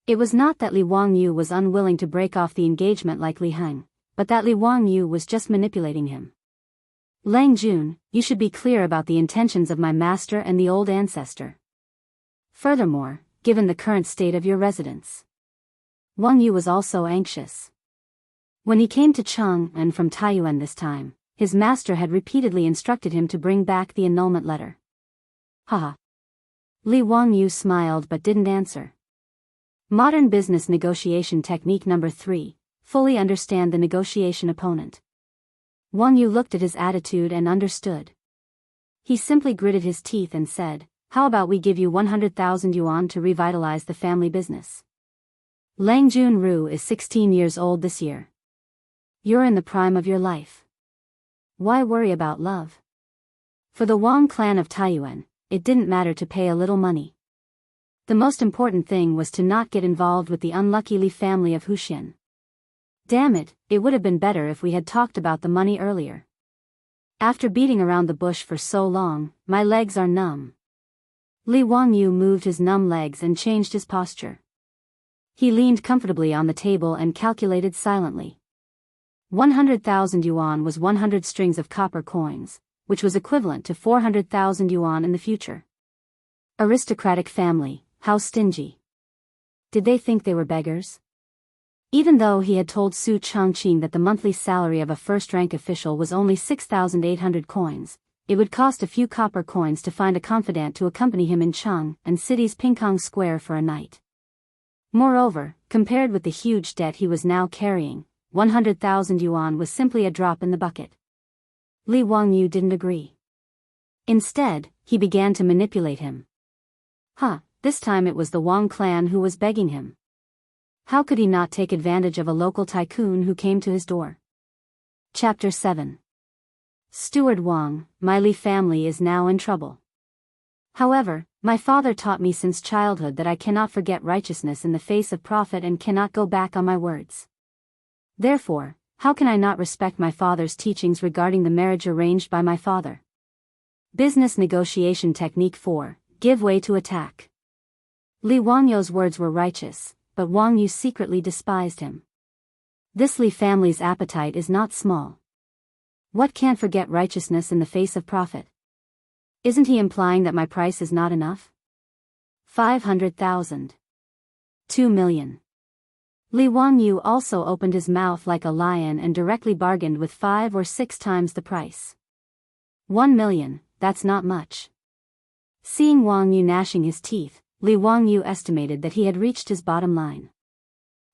It was not that Li Wangyu was unwilling to break off the engagement like Li Heng, but that Li Wangyu was just manipulating him. Lang Jun, you should be clear about the intentions of my master and the old ancestor. Furthermore, given the current state of your residence. Wangyu was also anxious. When he came to Cheng and from Taiyuan this time, his master had repeatedly instructed him to bring back the annulment letter. Haha. Li Wangyu smiled but didn't answer. Modern business negotiation technique number 3, fully understand the negotiation opponent. Wangyu looked at his attitude and understood. He simply gritted his teeth and said, how about we give you 100,000 yuan to revitalize the family business? Lang Junru is 16 years old this year. You're in the prime of your life. Why worry about love? For the Wang clan of Taiyuan, it didn't matter to pay a little money. The most important thing was to not get involved with the unlucky Li family of Huxian. Damn it, it would have been better if we had talked about the money earlier. After beating around the bush for so long, my legs are numb. Li Wangyu moved his numb legs and changed his posture. He leaned comfortably on the table and calculated silently. 100,000 yuan was 100 strings of copper coins, which was equivalent to 400,000 yuan in the future. Aristocratic family, how stingy. Did they think they were beggars? Even though he had told Su Changqing that the monthly salary of a first-rank official was only 6,800 coins, it would cost a few copper coins to find a confidant to accompany him in Cheng and city's Pingkong Square for a night. Moreover, compared with the huge debt he was now carrying, 100,000 yuan was simply a drop in the bucket. Li Wangyu didn't agree. Instead, he began to manipulate him. This time it was the Wang clan who was begging him. How could he not take advantage of a local tycoon who came to his door? Chapter 7. Steward Wang, my Li family is now in trouble. However, my father taught me since childhood that I cannot forget righteousness in the face of profit and cannot go back on my words. Therefore, how can I not respect my father's teachings regarding the marriage arranged by my father? Business negotiation technique 4, give way to attack. Li Wangyu's words were righteous, but Wangyu secretly despised him. This Li family's appetite is not small. What can't forget righteousness in the face of profit? Isn't he implying that my price is not enough? 500,000. 2 million. Li Wangyu also opened his mouth like a lion and directly bargained with 5 or 6 times the price. 1 million, that's not much. Seeing Wangyu gnashing his teeth, Li Wangyu estimated that he had reached his bottom line.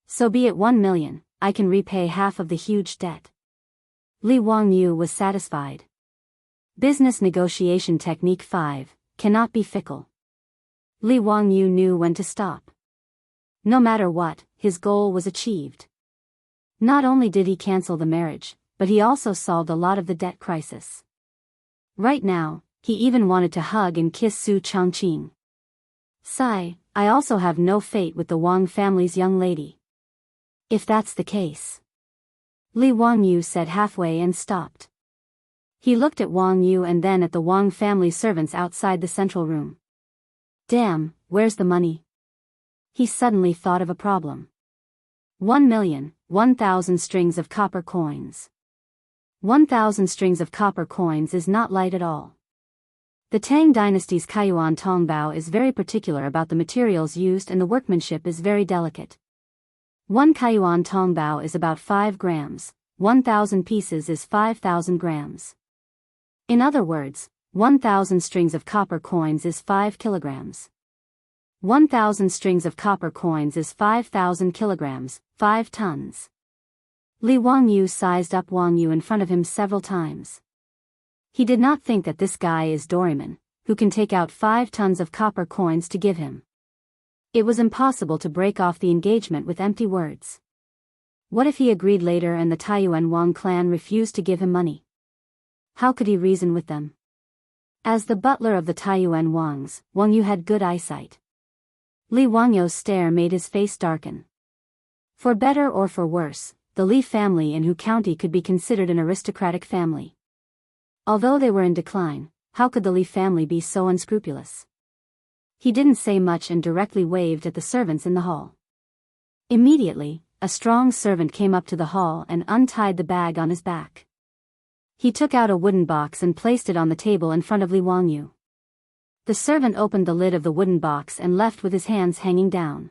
So be it 1 million, I can repay half of the huge debt. Li Wangyu was satisfied. Business negotiation technique 5, cannot be fickle. Li Wangyu knew when to stop. No matter what, his goal was achieved. Not only did he cancel the marriage, but he also solved a lot of the debt crisis. Right now, he even wanted to hug and kiss Su Changqing. Sigh, I also have no fate with the Wang family's young lady. If that's the case. Li Wangyu said halfway and stopped. He looked at Wangyu and then at the Wang family servants outside the central room. Damn, where's the money? He suddenly thought of a problem. 1,000,000 strings of copper coins. 1,000 strings of copper coins is not light at all. The Tang dynasty's Kaiyuan Tongbao is very particular about the materials used and the workmanship is very delicate. 1 Kaiyuan Tongbao is about 5 grams, 1,000 pieces is 5,000 grams. In other words, 1,000 strings of copper coins is 5 kilograms. 1,000 strings of copper coins is 5,000 kilograms, 5 tons. Li Wangyu sized up Wangyu in front of him several times. He did not think that this guy is Doraemon, who can take out 5 tons of copper coins to give him. It was impossible to break off the engagement with empty words. What if he agreed later and the Taiyuan Wang clan refused to give him money? How could he reason with them? As the butler of the Taiyuan Wangs, Wang Yu had good eyesight. Li Wangyou's stare made his face darken. For better or for worse, the Li family in Hu County could be considered an aristocratic family. Although they were in decline, how could the Li family be so unscrupulous? He didn't say much and directly waved at the servants in the hall. Immediately, a strong servant came up to the hall and untied the bag on his back. He took out a wooden box and placed it on the table in front of Li Wangyu. The servant opened the lid of the wooden box and left with his hands hanging down.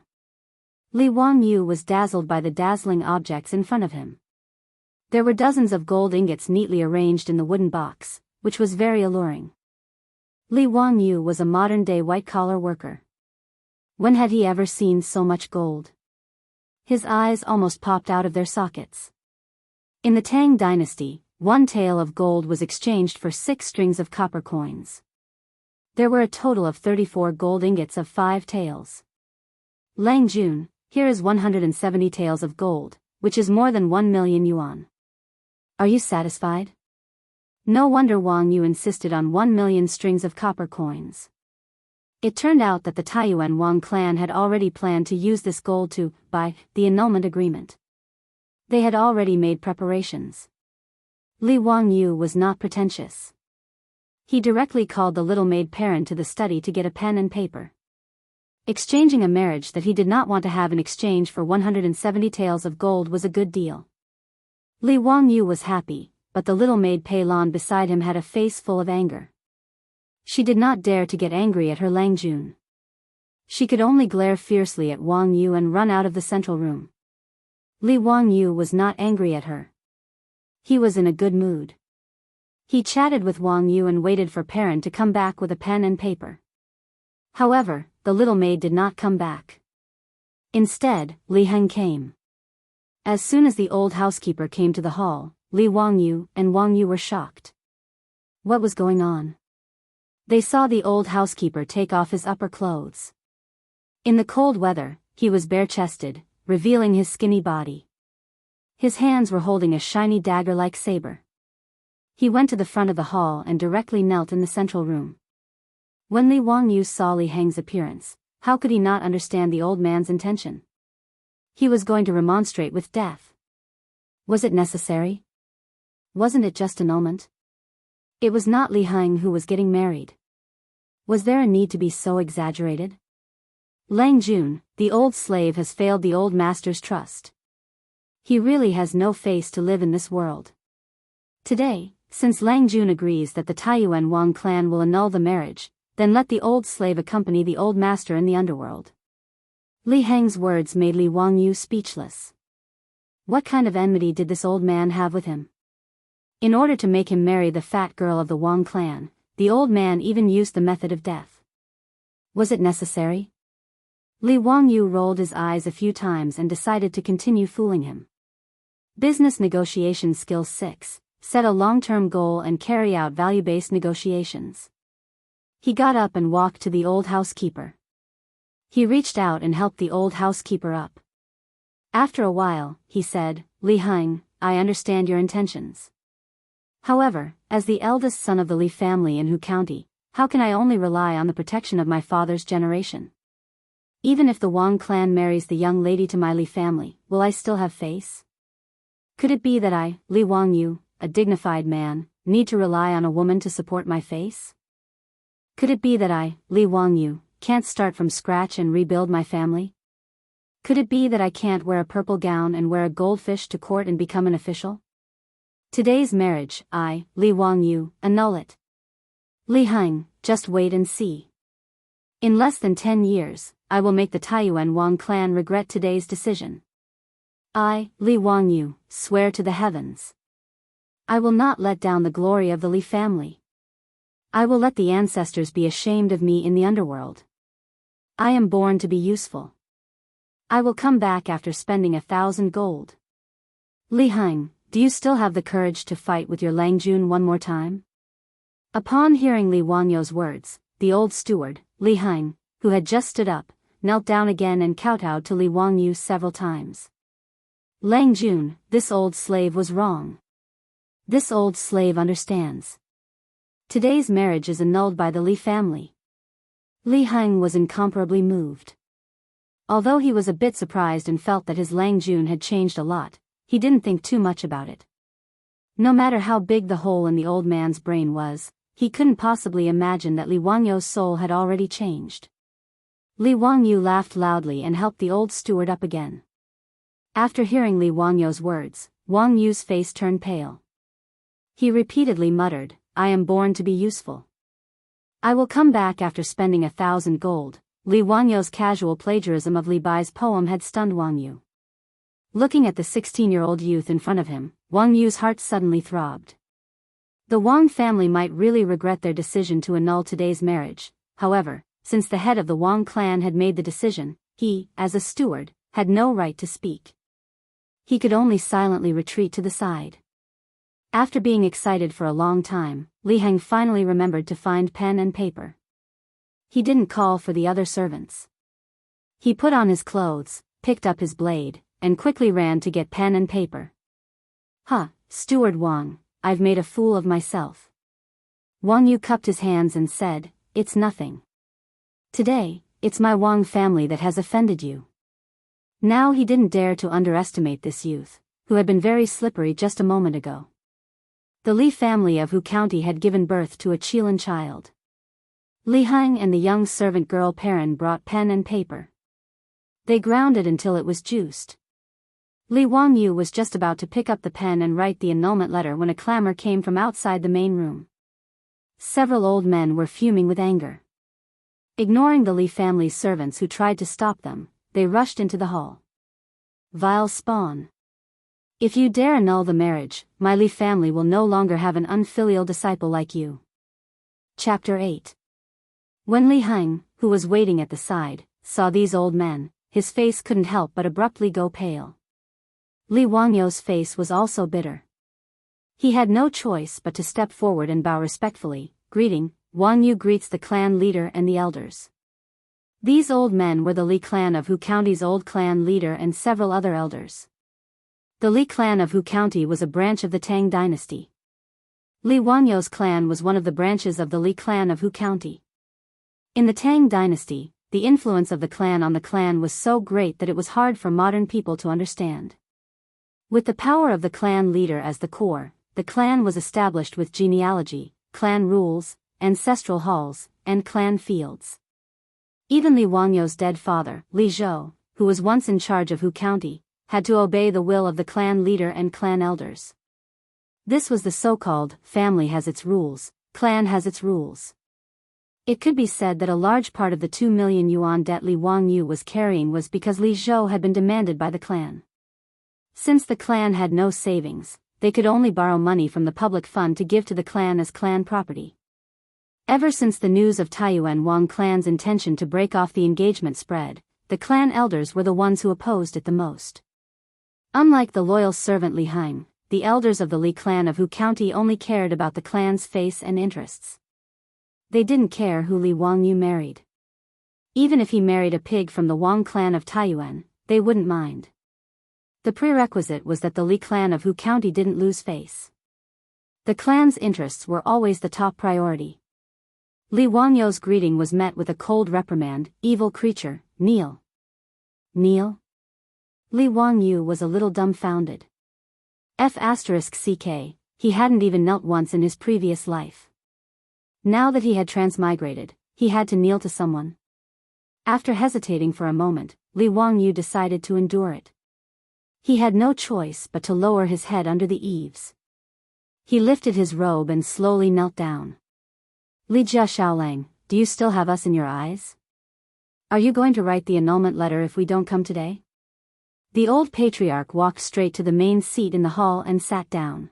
Li Wangyu was dazzled by the dazzling objects in front of him. There were dozens of gold ingots neatly arranged in the wooden box, which was very alluring. Li Wangyu was a modern-day white-collar worker. When had he ever seen so much gold? His eyes almost popped out of their sockets. In the Tang dynasty, one tael of gold was exchanged for 6 strings of copper coins. There were a total of 34 gold ingots of 5 taels. Lang Jun, here is 170 taels of gold, which is more than 1 million yuan. Are you satisfied? No wonder Wang Yu insisted on 1 million strings of copper coins. It turned out that the Taiyuan Wang clan had already planned to use this gold to buy the annulment agreement. They had already made preparations. Li Wangyu was not pretentious. He directly called the little maid parent to the study to get a pen and paper. Exchanging a marriage that he did not want to have in exchange for 170 taels of gold was a good deal. Li Wangyu was happy, but the little maid Pei Lan beside him had a face full of anger. She did not dare to get angry at her Lang Jun. She could only glare fiercely at Wang Yu and run out of the central room. Li Wangyu was not angry at her. He was in a good mood. He chatted with Wang Yu and waited for parent to come back with a pen and paper. However, the little maid did not come back. Instead, Li Heng came. As soon as the old housekeeper came to the hall, Li Wangyu and Wang Yu were shocked. What was going on? They saw the old housekeeper take off his upper clothes. In the cold weather, he was bare-chested, revealing his skinny body. His hands were holding a shiny dagger-like saber. He went to the front of the hall and directly knelt in the central room. When Li Wangyu saw Li Heng's appearance, how could he not understand the old man's intention? He was going to remonstrate with death. Was it necessary? Wasn't it just annulment? It was not Li Heng who was getting married. Was there a need to be so exaggerated? Lang Jun, the old slave, has failed the old master's trust. He really has no face to live in this world. Today, since Lang Jun agrees that the Taiyuan Wang clan will annul the marriage, then let the old slave accompany the old master in the underworld. Li Heng's words made Li Wangyu speechless. What kind of enmity did this old man have with him? In order to make him marry the fat girl of the Wang clan, the old man even used the method of death. Was it necessary? Li Wangyu rolled his eyes a few times and decided to continue fooling him. Business negotiation skill 6, set a long-term goal and carry out value-based negotiations. He got up and walked to the old housekeeper. He reached out and helped the old housekeeper up. After a while, he said, Li Heng, I understand your intentions. However, as the eldest son of the Li family in Hu County, how can I only rely on the protection of my father's generation? Even if the Wang clan marries the young lady to my Li family, will I still have face? Could it be that I, Li Wangyu, a dignified man, need to rely on a woman to support my face? Could it be that I, Li Wangyu, can't start from scratch and rebuild my family? Could it be that I can't wear a purple gown and wear a goldfish to court and become an official? Today's marriage, I, Li Wangyu, annul it. Li Heng, just wait and see. In less than 10 years, I will make the Taiyuan Wang clan regret today's decision. I, Li Wangyu, swear to the heavens. I will not let down the glory of the Li family. I will let the ancestors be ashamed of me in the underworld. I am born to be useful. I will come back after spending 1,000 gold. Li Heng, do you still have the courage to fight with your Lang Jun one more time? Upon hearing Li Wangyou's words, the old steward, Li Heng, who had just stood up, knelt down again and kowtowed to Li Wangyu several times. Lang Jun, this old slave was wrong. This old slave understands. Today's marriage is annulled by the Li family. Li Heng was incomparably moved. Although he was a bit surprised and felt that his Lang Jun had changed a lot, he didn't think too much about it. No matter how big the hole in the old man's brain was, he couldn't possibly imagine that Li Wangyu's soul had already changed. Li Wangyu laughed loudly and helped the old steward up again. After hearing Li Wangyu's words, Wang Yu's face turned pale. He repeatedly muttered, "I am born to be useful. I will come back after spending 1,000 gold." Li Wangyu's casual plagiarism of Li Bai's poem had stunned Wang Yu. Looking at the 16-year-old youth in front of him, Wang Yu's heart suddenly throbbed. The Wang family might really regret their decision to annul today's marriage. However, since the head of the Wang clan had made the decision, he, as a steward, had no right to speak. He could only silently retreat to the side. After being excited for a long time, Li Heng finally remembered to find pen and paper. He didn't call for the other servants. He put on his clothes, picked up his blade, and quickly ran to get pen and paper. Steward Wang, I've made a fool of myself." Wang Yu cupped his hands and said, "It's nothing. Today, it's my Wang family that has offended you." Now he didn't dare to underestimate this youth, who had been very slippery just a moment ago. The Li family of Hu County had given birth to a Chilan child. Li Heng and the young servant girl Perrin brought pen and paper. They ground it until it was juiced. Li Wangyu was just about to pick up the pen and write the annulment letter when a clamor came from outside the main room. Several old men were fuming with anger. Ignoring the Li family's servants who tried to stop them, they rushed into the hall. "Vile spawn. If you dare annul the marriage, my Li family will no longer have an unfilial disciple like you." Chapter 8. When Li Heng, who was waiting at the side, saw these old men, his face couldn't help but abruptly go pale. Li Wangyu's face was also bitter. He had no choice but to step forward and bow respectfully. "Greeting, Wang Yu greets the clan leader and the elders." These old men were the Li clan of Hu County's old clan leader and several other elders. The Li clan of Hu County was a branch of the Tang dynasty. Li Wangyu's clan was one of the branches of the Li clan of Hu County. In the Tang dynasty, the influence of the clan on the clan was so great that it was hard for modern people to understand. With the power of the clan leader as the core, the clan was established with genealogy, clan rules, ancestral halls, and clan fields. Even Li Wangyu's dead father, Li Zhou, who was once in charge of Hu County, had to obey the will of the clan leader and clan elders. This was the so-called family has its rules, clan has its rules. It could be said that a large part of the 2 million yuan debt Li Wangyu was carrying was because Li Zhou had been demanded by the clan. Since the clan had no savings, they could only borrow money from the public fund to give to the clan as clan property. Ever since the news of Taiyuan Wang clan's intention to break off the engagement spread, the clan elders were the ones who opposed it the most. Unlike the loyal servant Li Heng, the elders of the Li clan of Hu County only cared about the clan's face and interests. They didn't care who Li Wangyu married. Even if he married a pig from the Wang clan of Taiyuan, they wouldn't mind. The prerequisite was that the Li clan of Hu County didn't lose face. The clan's interests were always the top priority. Li Wangyu's greeting was met with a cold reprimand. "Evil creature, kneel." Kneel? Li Wangyu was a little dumbfounded. *CK, he hadn't even knelt once in his previous life. Now that he had transmigrated, he had to kneel to someone. After hesitating for a moment, Li Wangyu decided to endure it. He had no choice but to lower his head under the eaves. He lifted his robe and slowly knelt down. "Li Jia Xiaolang, do you still have us in your eyes? Are you going to write the annulment letter if we don't come today?" The old patriarch walked straight to the main seat in the hall and sat down.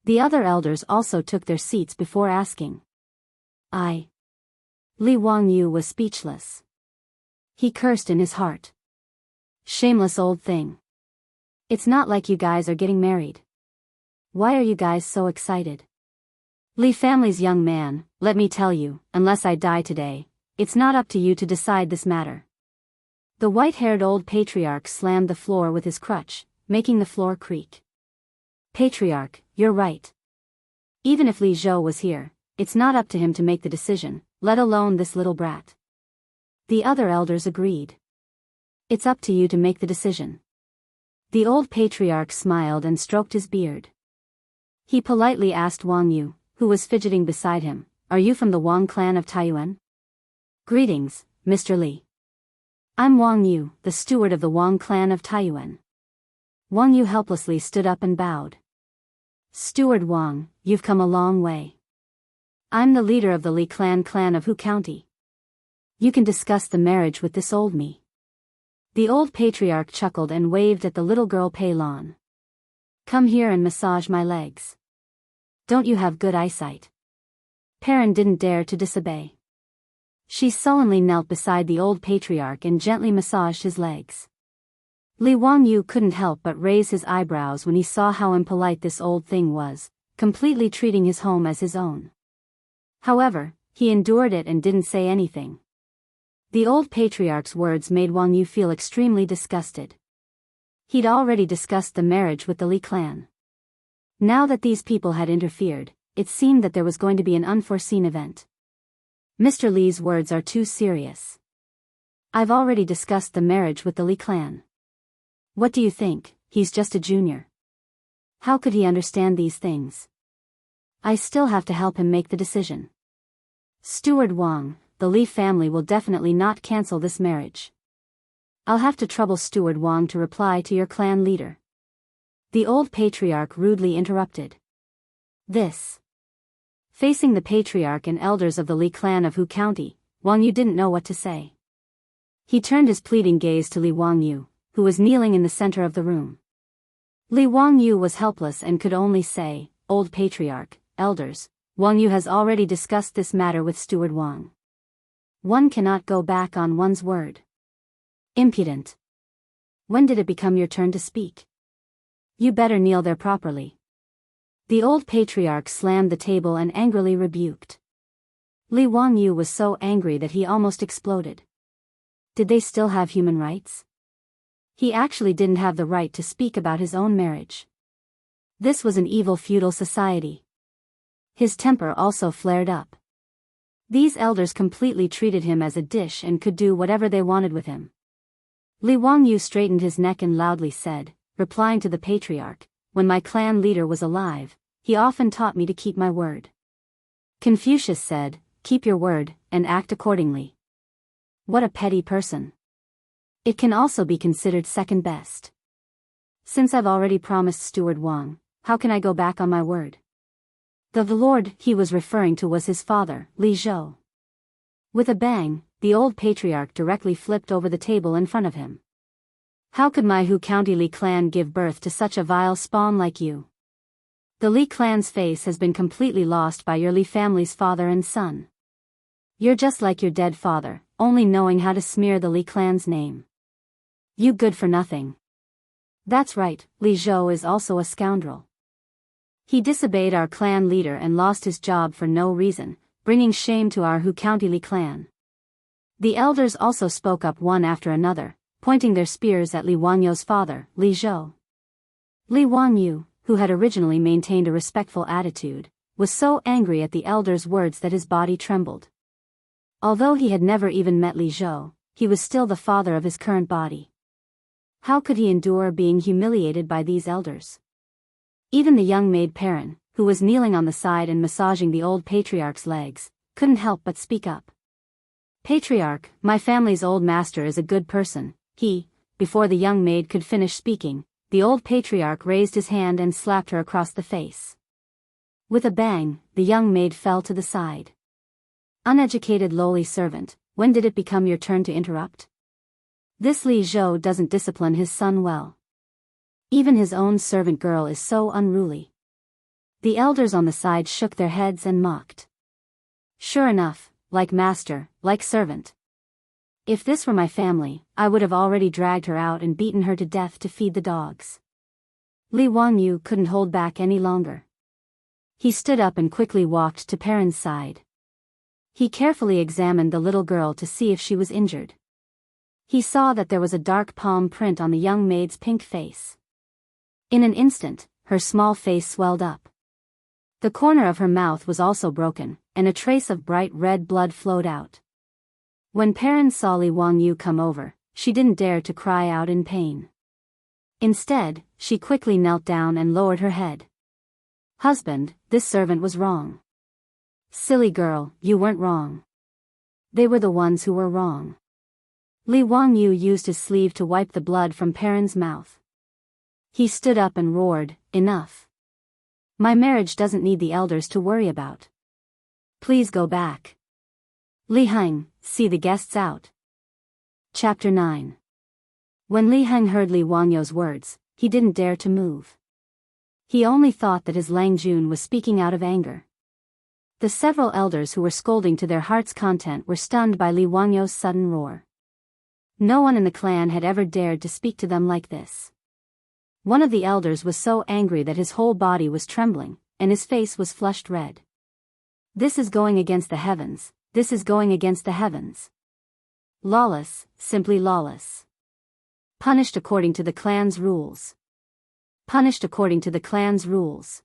The other elders also took their seats before asking. Li Wangyu was speechless. He cursed in his heart. "Shameless old thing. It's not like you guys are getting married. Why are you guys so excited? Li family's young man, let me tell you, unless I die today, it's not up to you to decide this matter." The white-haired old patriarch slammed the floor with his crutch, making the floor creak. "Patriarch, you're right. Even if Li Zhou was here, it's not up to him to make the decision, let alone this little brat. The other elders agreed. It's up to you to make the decision. The old patriarch smiled and stroked his beard. He politely asked Wang Yu, who was fidgeting beside him, "Are you from the Wang clan of Taiyuan?" "Greetings, Mr. Li. I'm Wang Yu, the steward of the Wang clan of Taiyuan." Wang Yu helplessly stood up and bowed. "Steward Wang, you've come a long way. I'm the leader of the Li clan of Hu County. You can discuss the marriage with this old me." The old patriarch chuckled and waved at the little girl Pei Lan. "Come here and massage my legs. Don't you have good eyesight?" Perrin didn't dare to disobey. She sullenly knelt beside the old patriarch and gently massaged his legs. Li Wangyu couldn't help but raise his eyebrows when he saw how impolite this old thing was, completely treating his home as his own. However, he endured it and didn't say anything. The old patriarch's words made Wang Yu feel extremely disgusted. He'd already discussed the marriage with the Li clan. Now that these people had interfered, it seemed that there was going to be an unforeseen event. Mr. Li's words are too serious. I've already discussed the marriage with the Li clan. What do you think? He's just a junior. How could he understand these things? I still have to help him make the decision. Steward Wang, the Li family will definitely not cancel this marriage. I'll have to trouble Steward Wang to reply to your clan leader. The old patriarch rudely interrupted. Facing the patriarch and elders of the Li clan of Hu County, Wang Yu didn't know what to say. He turned his pleading gaze to Li Wangyu, who was kneeling in the center of the room. Li Wangyu was helpless and could only say, "Old patriarch, elders, Wang Yu has already discussed this matter with Steward Wang. One cannot go back on one's word." Impudent. When did it become your turn to speak? You better kneel there properly. The old patriarch slammed the table and angrily rebuked. Li Wangyu was so angry that he almost exploded. Did they still have human rights? He actually didn't have the right to speak about his own marriage. This was an evil feudal society. His temper also flared up. These elders completely treated him as a dish and could do whatever they wanted with him. Li Wangyu straightened his neck and loudly said, replying to the patriarch, "When my clan leader was alive, he often taught me to keep my word. Confucius said, 'Keep your word, and act accordingly.' What a petty person. It can also be considered second best. Since I've already promised Steward Wang, how can I go back on my word?" The lord he was referring to was his father, Li Zhou. With a bang, the old patriarch directly flipped over the table in front of him. "How could my Hu County Li clan give birth to such a vile spawn like you? The Li clan's face has been completely lost by your Li family's father and son. You're just like your dead father, only knowing how to smear the Li clan's name. You good for nothing." That's right, Li Zhou is also a scoundrel. He disobeyed our clan leader and lost his job for no reason, bringing shame to our Hu County Li clan. The elders also spoke up one after another, pointing their spears at Li Wangyu's father, Li Zhou. Li Wangyu, who had originally maintained a respectful attitude, was so angry at the elders' words that his body trembled. Although he had never even met Li Zhou, he was still the father of his current body. How could he endure being humiliated by these elders? Even the young maid Perrin, who was kneeling on the side and massaging the old patriarch's legs, couldn't help but speak up. "Patriarch, my family's old master is a good person." Before the young maid could finish speaking, the old patriarch raised his hand and slapped her across the face. With a bang, the young maid fell to the side. "Uneducated lowly servant, when did it become your turn to interrupt? This Li Zhou doesn't discipline his son well. Even his own servant girl is so unruly." The elders on the side shook their heads and mocked. "Sure enough, like master, like servant. If this were my family, I would have already dragged her out and beaten her to death to feed the dogs." Li Wangyu couldn't hold back any longer. He stood up and quickly walked to Perrin's side. He carefully examined the little girl to see if she was injured. He saw that there was a dark palm print on the young maid's pink face. In an instant, her small face swelled up. The corner of her mouth was also broken, and a trace of bright red blood flowed out. When Perrin saw Li Wangyu come over, she didn't dare to cry out in pain. Instead, she quickly knelt down and lowered her head. "Husband, this servant was wrong." "Silly girl, you weren't wrong. They were the ones who were wrong." Li Wangyu used his sleeve to wipe the blood from Perrin's mouth. He stood up and roared, "Enough. My marriage doesn't need the elders to worry about. Please go back. Li Heng, see the guests out." Chapter 9. When Li Heng heard Li Wangyu's words, he didn't dare to move. He only thought that his Lang Jun was speaking out of anger. The several elders who were scolding to their heart's content were stunned by Li Wangyu's sudden roar. No one in the clan had ever dared to speak to them like this. One of the elders was so angry that his whole body was trembling, and his face was flushed red. "This is going against the heavens, this is going against the heavens. Lawless, simply lawless. Punished according to the clan's rules. Punished according to the clan's rules."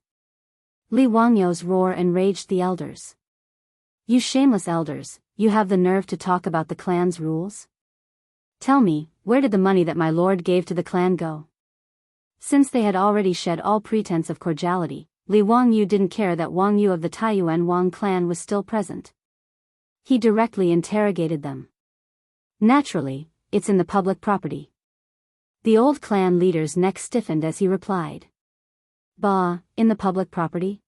Li Wangyu's roar enraged the elders. "You shameless elders, you have the nerve to talk about the clan's rules? Tell me, where did the money that my lord gave to the clan go?" Since they had already shed all pretense of cordiality, Li Wangyu didn't care that Wang Yu of the Taiyuan Wang clan was still present. He directly interrogated them. "Naturally, it's in the public property." The old clan leader's neck stiffened as he replied. "Bah, in the public property?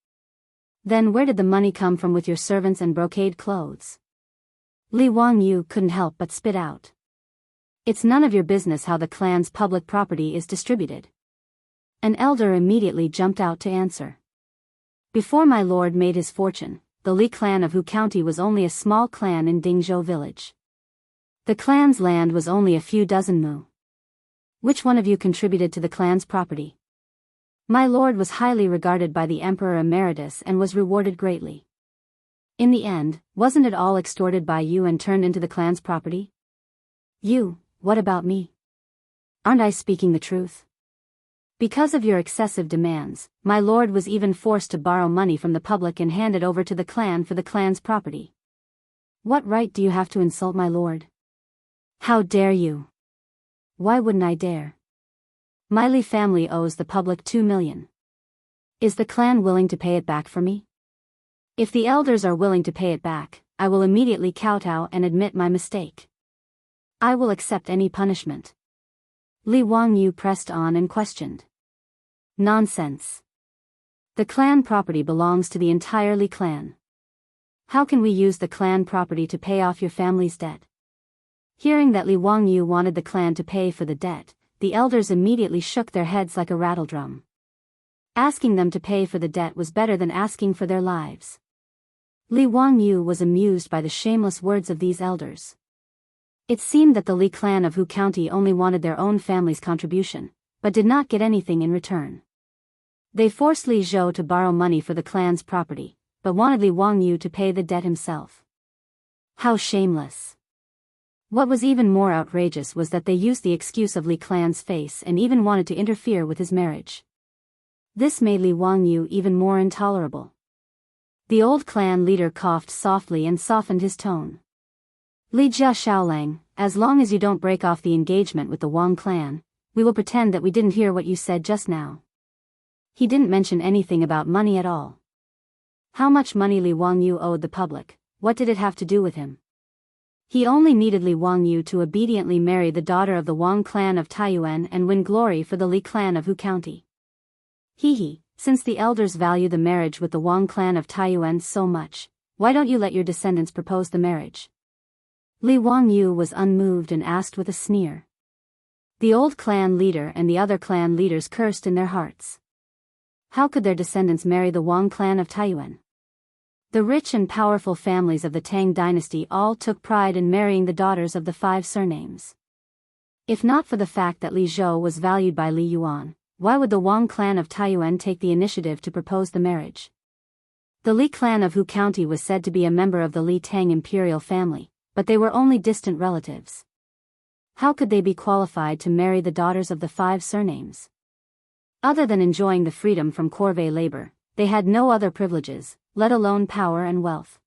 Then where did the money come from with your servants and brocade clothes?" Li Wangyu couldn't help but spit out. "It's none of your business how the clan's public property is distributed." An elder immediately jumped out to answer. "Before my lord made his fortune, the Li clan of Hu County was only a small clan in Dingzhou village. The clan's land was only a few dozen mu. Which one of you contributed to the clan's property? My lord was highly regarded by the Emperor Emeritus and was rewarded greatly. In the end, wasn't it all extorted by you and turned into the clan's property? You, what about me? Aren't I speaking the truth? Because of your excessive demands, my lord was even forced to borrow money from the public and hand it over to the clan for the clan's property. What right do you have to insult my lord? How dare you? Why wouldn't I dare? My Li family owes the public 2 million. Is the clan willing to pay it back for me? If the elders are willing to pay it back, I will immediately kowtow and admit my mistake. I will accept any punishment." Li Wangyu pressed on and questioned. "Nonsense. The clan property belongs to the entire Li clan. How can we use the clan property to pay off your family's debt?" Hearing that Li Wangyu wanted the clan to pay for the debt, the elders immediately shook their heads like a rattledrum. Asking them to pay for the debt was better than asking for their lives. Li Wangyu was amused by the shameless words of these elders. It seemed that the Li clan of Hu County only wanted their own family's contribution, but did not get anything in return. They forced Li Zhou to borrow money for the clan's property, but wanted Li Wangyu to pay the debt himself. How shameless! What was even more outrageous was that they used the excuse of Li clan's face and even wanted to interfere with his marriage. This made Li Wangyu even more intolerable. The old clan leader coughed softly and softened his tone. "Li Jia Xiaolang, as long as you don't break off the engagement with the Wang clan, we will pretend that we didn't hear what you said just now." He didn't mention anything about money at all. How much money Li Wangyu owed the public, what did it have to do with him? He only needed Li Wangyu to obediently marry the daughter of the Wang clan of Taiyuan and win glory for the Li clan of Hu County. Since the elders value the marriage with the Wang clan of Taiyuan so much, why don't you let your descendants propose the marriage? Li Wangyu was unmoved and asked with a sneer. The old clan leader and the other clan leaders cursed in their hearts. How could their descendants marry the Wang clan of Taiyuan? The rich and powerful families of the Tang dynasty all took pride in marrying the daughters of the 5 surnames. If not for the fact that Li Zhou was valued by Li Yuan, why would the Wang clan of Taiyuan take the initiative to propose the marriage? The Li clan of Hu County was said to be a member of the Li Tang imperial family, but they were only distant relatives. How could they be qualified to marry the daughters of the 5 surnames? Other than enjoying the freedom from corvée labor, they had no other privileges, let alone power and wealth.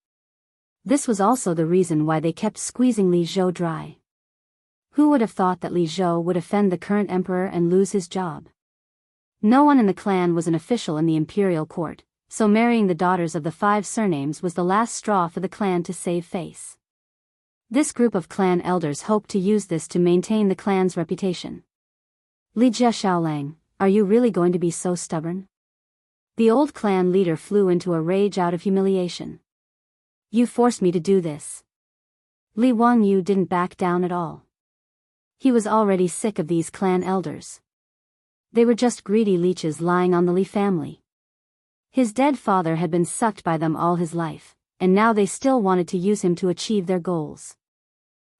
This was also the reason why they kept squeezing Li Zhou dry. Who would have thought that Li Zhou would offend the current emperor and lose his job? No one in the clan was an official in the imperial court, so marrying the daughters of the 5 surnames was the last straw for the clan to save face. This group of clan elders hoped to use this to maintain the clan's reputation. Li Jia Xiaolang, are you really going to be so stubborn? The old clan leader flew into a rage out of humiliation. You forced me to do this. Li Wangyu didn't back down at all. He was already sick of these clan elders. They were just greedy leeches lying on the Li family. His dead father had been sucked by them all his life, and now they still wanted to use him to achieve their goals.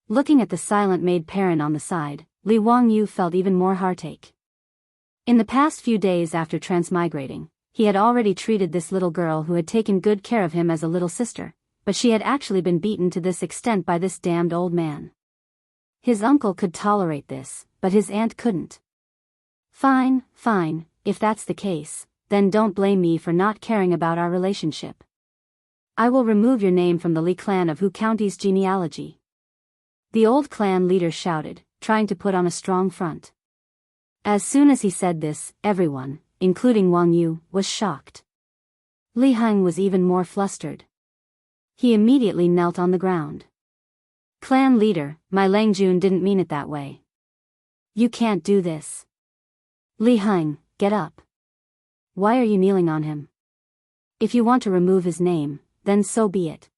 Looking at the silent maid Perrin on the side, Li Wangyu felt even more heartache. In the past few days after transmigrating, he had already treated this little girl who had taken good care of him as a little sister, but she had actually been beaten to this extent by this damned old man. His uncle could tolerate this, but his aunt couldn't. Fine, if that's the case, then don't blame me for not caring about our relationship. I will remove your name from the Li clan of Hu County's genealogy. The old clan leader shouted, trying to put on a strong front. As soon as he said this, everyone, including Wang Yu, was shocked. Li Heng was even more flustered. He immediately knelt on the ground. Clan leader, my Langjun didn't mean it that way. You can't do this. Li Heng, get up. Why are you kneeling on him? If you want to remove his name, then so be it.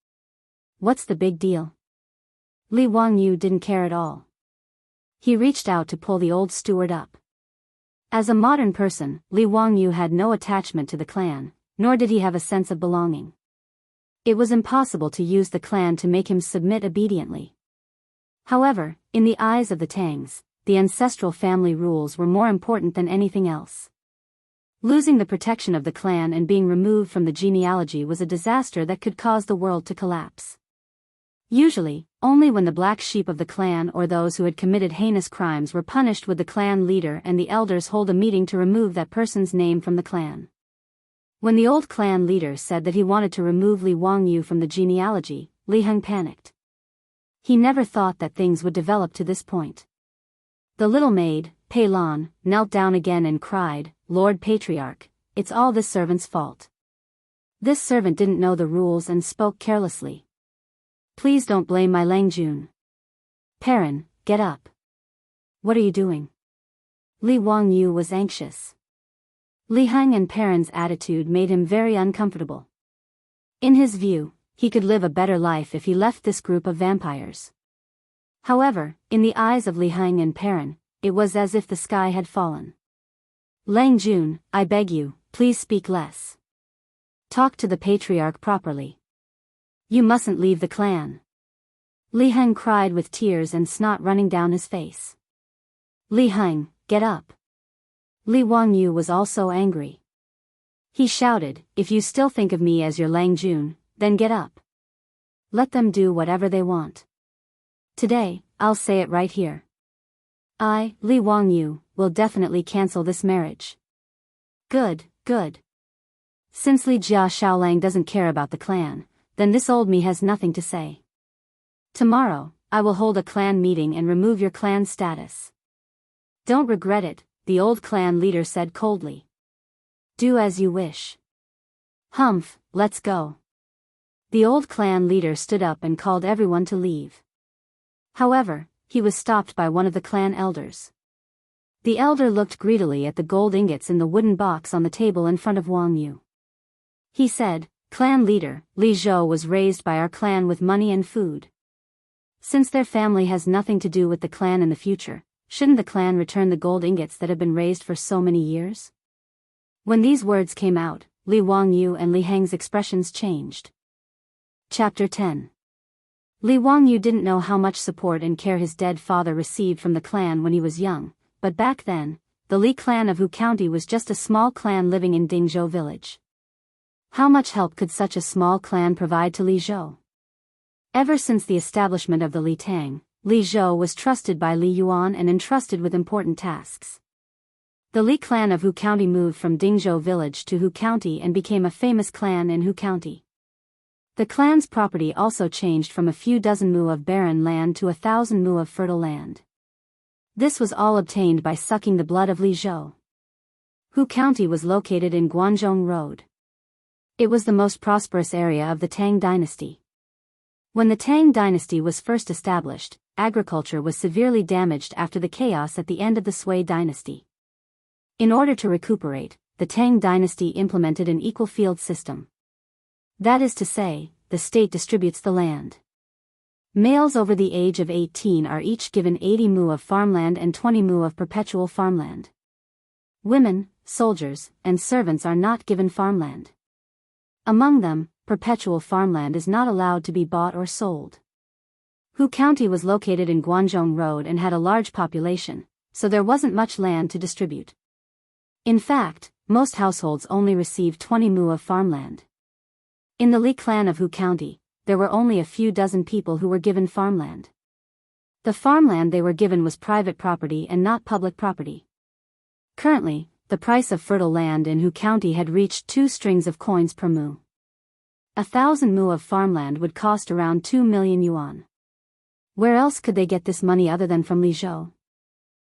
What's the big deal? Li Wangyu didn't care at all. He reached out to pull the old steward up. As a modern person, Li Wangyu had no attachment to the clan, nor did he have a sense of belonging. It was impossible to use the clan to make him submit obediently. However, in the eyes of the Tangs, the ancestral family rules were more important than anything else. Losing the protection of the clan and being removed from the genealogy was a disaster that could cause the world to collapse. Usually, only when the black sheep of the clan or those who had committed heinous crimes were punished would the clan leader and the elders hold a meeting to remove that person's name from the clan. When the old clan leader said that he wanted to remove Li Wangyu from the genealogy, Li Heng panicked. He never thought that things would develop to this point. The little maid, Pei Lan, knelt down again and cried, Lord Patriarch, it's all this servant's fault. This servant didn't know the rules and spoke carelessly. Please don't blame my Langjun. Perrin, get up. What are you doing? Li Wangyu was anxious. Li Heng and Perrin's attitude made him very uncomfortable. In his view, he could live a better life if he left this group of vampires. However, in the eyes of Li Heng and Perrin, it was as if the sky had fallen. Langjun, I beg you, please speak less. Talk to the patriarch properly. You mustn't leave the clan. Li Heng cried with tears and snot running down his face. Li Heng, get up. Li Wangyu was also angry. He shouted, if you still think of me as your Langjun, then get up. Let them do whatever they want. Today, I'll say it right here. I, Li Wangyu, will definitely cancel this marriage. Good. Since Li Jia Xiaolang doesn't care about the clan, then this old me has nothing to say. Tomorrow, I will hold a clan meeting and remove your clan status. Don't regret it, the old clan leader said coldly. Do as you wish. Humph, let's go. The old clan leader stood up and called everyone to leave. However, he was stopped by one of the clan elders. The elder looked greedily at the gold ingots in the wooden box on the table in front of Wang Yu. He said, Clan leader, Li Zhou was raised by our clan with money and food. Since their family has nothing to do with the clan in the future, shouldn't the clan return the gold ingots that have been raised for so many years? When these words came out, Li Wangyu and Li Heng's expressions changed. Chapter 10. Li Wangyu didn't know how much support and care his dead father received from the clan when he was young, but back then, the Li clan of Hu County was just a small clan living in Dingzhou village. How much help could such a small clan provide to Li Zhou? Ever since the establishment of the Li Tang, Li Zhou was trusted by Li Yuan and entrusted with important tasks. The Li clan of Hu County moved from Dingzhou village to Hu County and became a famous clan in Hu County. The clan's property also changed from a few dozen mu of barren land to 1,000 mu of fertile land. This was all obtained by sucking the blood of Li Zhou. Hu County was located in Guanzhong Road. It was the most prosperous area of the Tang dynasty. When the Tang dynasty was first established, agriculture was severely damaged after the chaos at the end of the Sui dynasty. In order to recuperate, the Tang dynasty implemented an equal field system. That is to say, the state distributes the land. Males over the age of 18 are each given 80 mu of farmland and 20 mu of perpetual farmland. Women, soldiers, and servants are not given farmland. Among them, perpetual farmland is not allowed to be bought or sold. Hu County was located in Guanzhong Road and had a large population, so there wasn't much land to distribute. In fact, most households only received 20 mu of farmland. In the Li clan of Hu County, there were only a few dozen people who were given farmland. The farmland they were given was private property and not public property. Currently, the price of fertile land in Hu County had reached 2 strings of coins per mu. 1,000 mu of farmland would cost around 2 million yuan. Where else could they get this money other than from Li Zhou?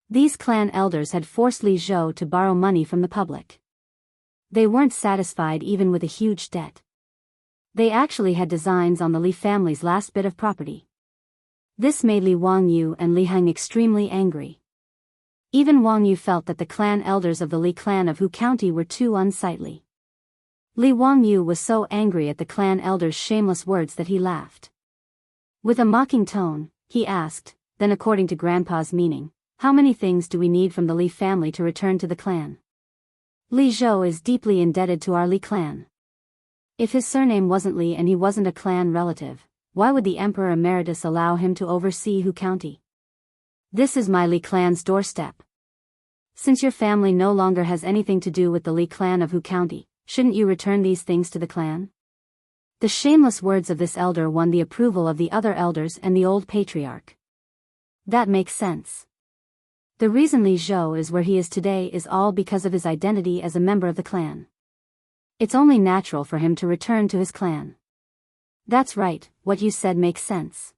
These clan elders had forced Li Zhou to borrow money from the public. They weren't satisfied even with a huge debt. They actually had designs on the Li family's last bit of property. This made Li Wangyu and Li Heng extremely angry. Even Wangyu felt that the clan elders of the Li clan of Hu County were too unsightly. Li Wangyu was so angry at the clan elders' shameless words that he laughed. With a mocking tone, he asked, then according to Grandpa's meaning, how many things do we need from the Li family to return to the clan? Li Zhou is deeply indebted to our Li clan. If his surname wasn't Li and he wasn't a clan relative, why would the Emperor Emeritus allow him to oversee Hu County? This is my Li clan's doorstep. Since your family no longer has anything to do with the Li clan of Hu County, shouldn't you return these things to the clan? The shameless words of this elder won the approval of the other elders and the old patriarch. That makes sense. The reason Li Zhou is where he is today is all because of his identity as a member of the clan. It's only natural for him to return to his clan. That's right, what you said makes sense.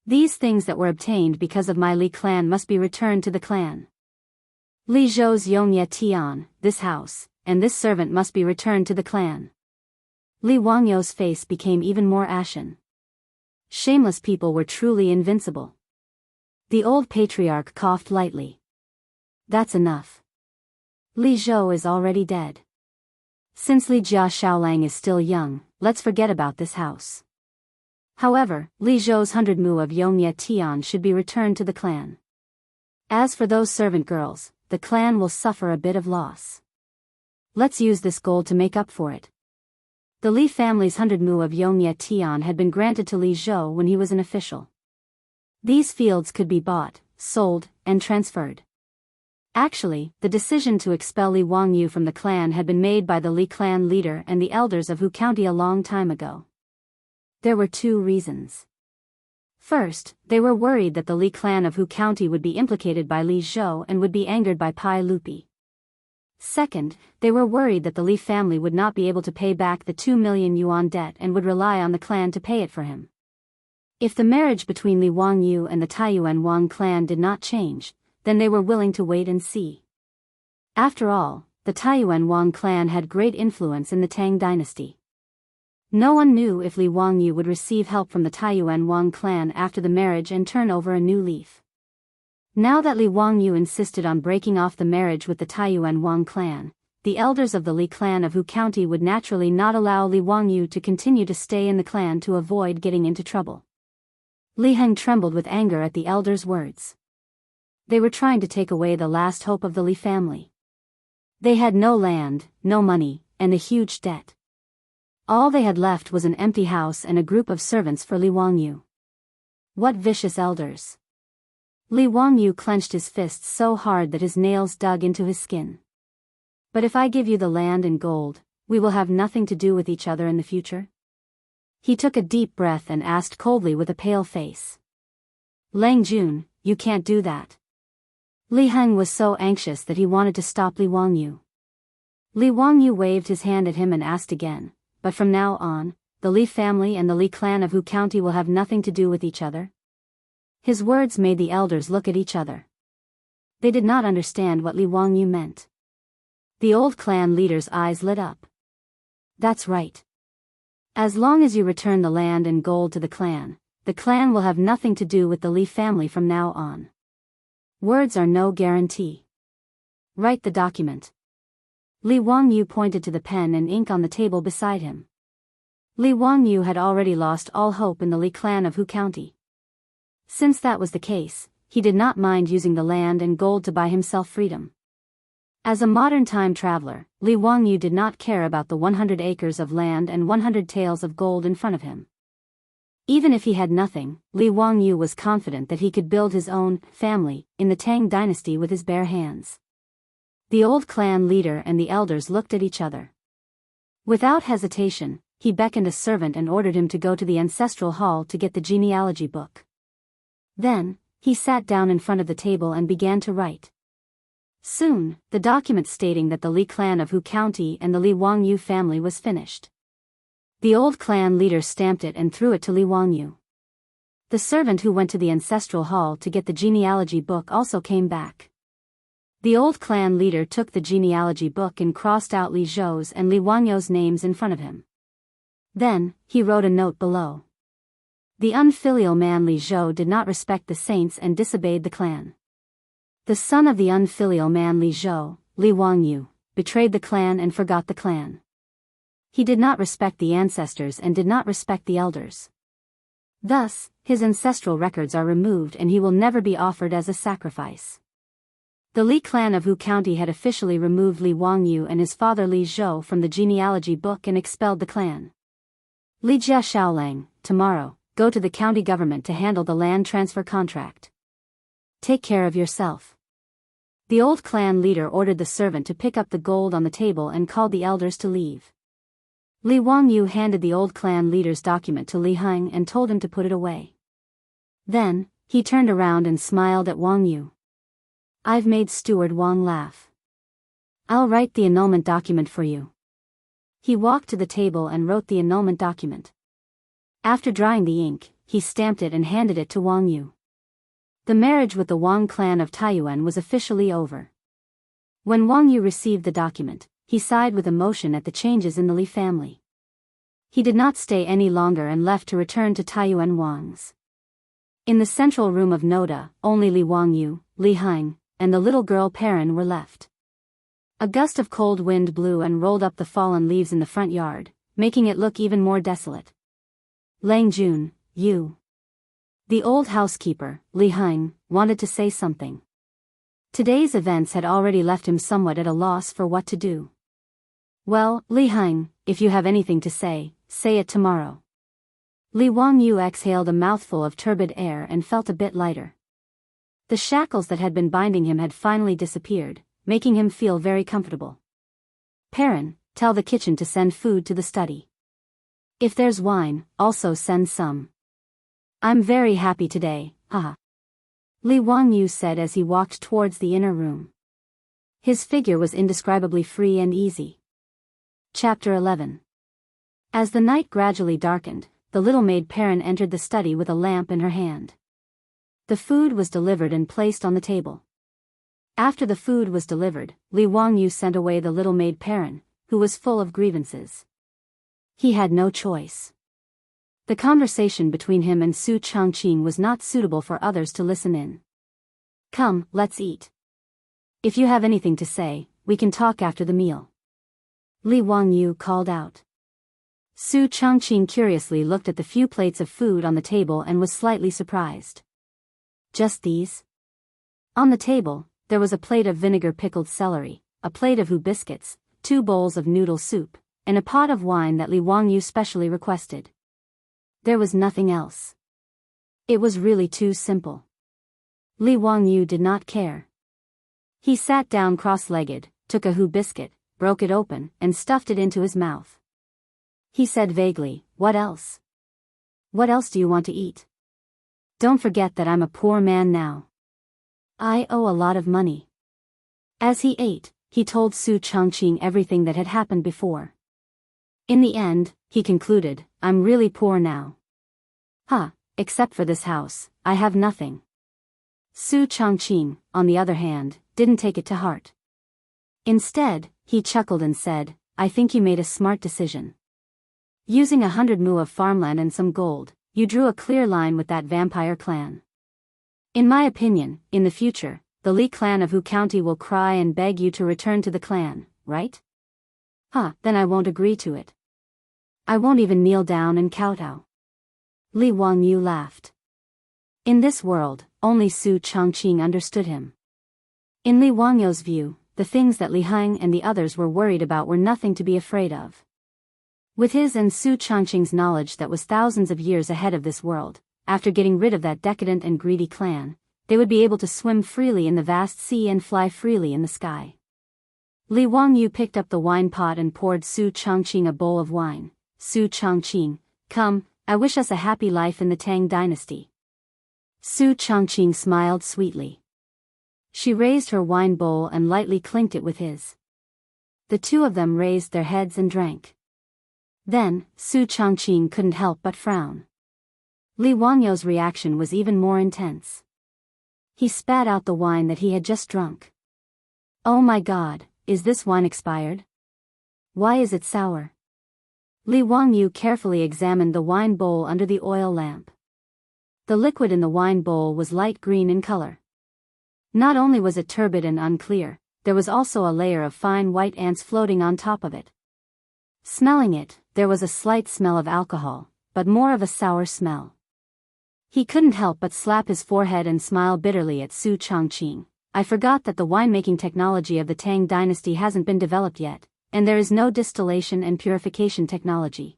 These things that were obtained because of my Li clan must be returned to the clan. Li Zhou's Yongye Tian, this house, and this servant must be returned to the clan. Li Wangyou's face became even more ashen. Shameless people were truly invincible. The old patriarch coughed lightly. That's enough. Li Zhou is already dead. Since Li Jia Shaolang is still young, let's forget about this house. However, Li Zhou's 100 mu of Yongye Tian should be returned to the clan. As for those servant girls, the clan will suffer a bit of loss. Let's use this gold to make up for it. The Li family's 100 mu of Yongye Tian had been granted to Li Zhou when he was an official. These fields could be bought, sold, and transferred. Actually, the decision to expel Li Wangyu from the clan had been made by the Li clan leader and the elders of Hu County a long time ago. There were 2 reasons. First, they were worried that the Li clan of Hu County would be implicated by Li Zhou and would be angered by Pai Lupi. Second, they were worried that the Li family would not be able to pay back the 2 million yuan debt and would rely on the clan to pay it for him. If the marriage between Li Wangyu and the Taiyuan Wang clan did not change, then they were willing to wait and see. After all, the Taiyuan Wang clan had great influence in the Tang dynasty. No one knew if Li Wangyu would receive help from the Taiyuan Wang clan after the marriage and turn over a new leaf. Now that Li Wangyu insisted on breaking off the marriage with the Taiyuan Wang clan, the elders of the Li clan of Hu County would naturally not allow Li Wangyu to continue to stay in the clan to avoid getting into trouble. Li Heng trembled with anger at the elders' words. They were trying to take away the last hope of the Li family. They had no land, no money, and a huge debt. All they had left was an empty house and a group of servants for Li Wangyu. What vicious elders! Li Wangyu clenched his fists so hard that his nails dug into his skin. But if I give you the land and gold, we will have nothing to do with each other in the future? He took a deep breath and asked coldly with a pale face. Lang Jun, you can't do that. Li Heng was so anxious that he wanted to stop Li Wangyu. Li Wangyu waved his hand at him and asked again, but from now on, the Li family and the Li clan of Hu County will have nothing to do with each other? His words made the elders look at each other. They did not understand what Li Wangyu meant. The old clan leader's eyes lit up. That's right. As long as you return the land and gold to the clan will have nothing to do with the Li family from now on. Words are no guarantee. Write the document. Li Wangyu pointed to the pen and ink on the table beside him. Li Wangyu had already lost all hope in the Li clan of Hu County. Since that was the case, he did not mind using the land and gold to buy himself freedom. As a modern time traveler, Li Wangyu did not care about the 100 acres of land and 100 taels of gold in front of him. Even if he had nothing, Li Wangyu was confident that he could build his own family in the Tang dynasty with his bare hands. The old clan leader and the elders looked at each other. Without hesitation, he beckoned a servant and ordered him to go to the ancestral hall to get the genealogy book. Then, he sat down in front of the table and began to write. Soon, the document stating that the Li clan of Hu County and the Li Wangyu family was finished. The old clan leader stamped it and threw it to Li Wangyu. The servant who went to the ancestral hall to get the genealogy book also came back. The old clan leader took the genealogy book and crossed out Li Zhou's and Li Wangyu's names in front of him. Then, he wrote a note below. The unfilial man Li Zhou did not respect the saints and disobeyed the clan. The son of the unfilial man Li Zhou, Li Wangyu, betrayed the clan and forgot the clan. He did not respect the ancestors and did not respect the elders. Thus, his ancestral records are removed and he will never be offered as a sacrifice. The Li clan of Hu County had officially removed Li Wangyu and his father Li Zhou from the genealogy book and expelled the clan. Li Jia Shaolang, tomorrow, go to the county government to handle the land transfer contract. Take care of yourself. The old clan leader ordered the servant to pick up the gold on the table and called the elders to leave. Li Wangyu handed the old clan leader's document to Li Heng and told him to put it away. Then, he turned around and smiled at Wangyu. I've made Steward Wang laugh. I'll write the annulment document for you. He walked to the table and wrote the annulment document. After drying the ink, he stamped it and handed it to Wangyu. The marriage with the Wang clan of Taiyuan was officially over. When Wangyu received the document, he sighed with emotion at the changes in the Li family. He did not stay any longer and left to return to Taiyuan Wang's. In the central room of Noda, only Li Wangyu, Li Heng, and the little girl Perrin were left. A gust of cold wind blew and rolled up the fallen leaves in the front yard, making it look even more desolate. Lang Jun, you. The old housekeeper, Li Heng, wanted to say something. Today's events had already left him somewhat at a loss for what to do. Well, Li Heng, if you have anything to say it tomorrow. Li Wangyu exhaled a mouthful of turbid air and felt a bit lighter. The shackles that had been binding him had finally disappeared, making him feel very comfortable. Perrin, tell the kitchen to send food to the study. If there's wine, also send some. I'm very happy today, haha. Li Wangyu said as he walked towards the inner room. His figure was indescribably free and easy. Chapter 11. As the night gradually darkened, the little maid Perrin entered the study with a lamp in her hand. The food was delivered and placed on the table. After the food was delivered, Li Wangyu sent away the little maid Perrin, who was full of grievances. He had no choice. The conversation between him and Su Changqing was not suitable for others to listen in. Come, let's eat. If you have anything to say, we can talk after the meal. Li Wangyu called out. Su Changqing curiously looked at the few plates of food on the table and was slightly surprised. Just these? On the table, there was a plate of vinegar pickled celery, a plate of hu biscuits, 2 bowls of noodle soup, and a pot of wine that Li Wangyu specially requested. There was nothing else. It was really too simple. Li Wangyu did not care. He sat down cross-legged, took a hu biscuit, broke it open, and stuffed it into his mouth. He said vaguely, "What else? What else do you want to eat? Don't forget that I'm a poor man now. I owe a lot of money." As he ate, he told Su Changqing everything that had happened before. In the end, he concluded, I'm really poor now. Except for this house, I have nothing. Su Chongqing, on the other hand, didn't take it to heart. Instead, he chuckled and said, I think you made a smart decision. Using 100 mu of farmland and some gold, you drew a clear line with that vampire clan. In my opinion, in the future, the Li clan of Hu County will cry and beg you to return to the clan, right? Then I won't agree to it. I won't even kneel down and kowtow. Li Wangyu laughed. In this world, only Su Chongqing understood him. In Li Wangyu's view, the things that Li Heng and the others were worried about were nothing to be afraid of. With his and Su Chongqing's knowledge that was thousands of years ahead of this world, after getting rid of that decadent and greedy clan, they would be able to swim freely in the vast sea and fly freely in the sky. Li Wangyu picked up the wine pot and poured Su Chongqing a bowl of wine. Su Chongqing, come, I wish us a happy life in the Tang dynasty. Su Chongqing smiled sweetly. She raised her wine bowl and lightly clinked it with his. The two of them raised their heads and drank. Then, Su Chongqing couldn't help but frown. Li Wangyu's reaction was even more intense. He spat out the wine that he had just drunk. Oh my God, is this wine expired? Why is it sour? Li Wangyu carefully examined the wine bowl under the oil lamp. The liquid in the wine bowl was light green in color. Not only was it turbid and unclear, there was also a layer of fine white ants floating on top of it. Smelling it, there was a slight smell of alcohol, but more of a sour smell. He couldn't help but slap his forehead and smile bitterly at Su Chongqing. I forgot that the winemaking technology of the Tang dynasty hasn't been developed yet, and there is no distillation and purification technology.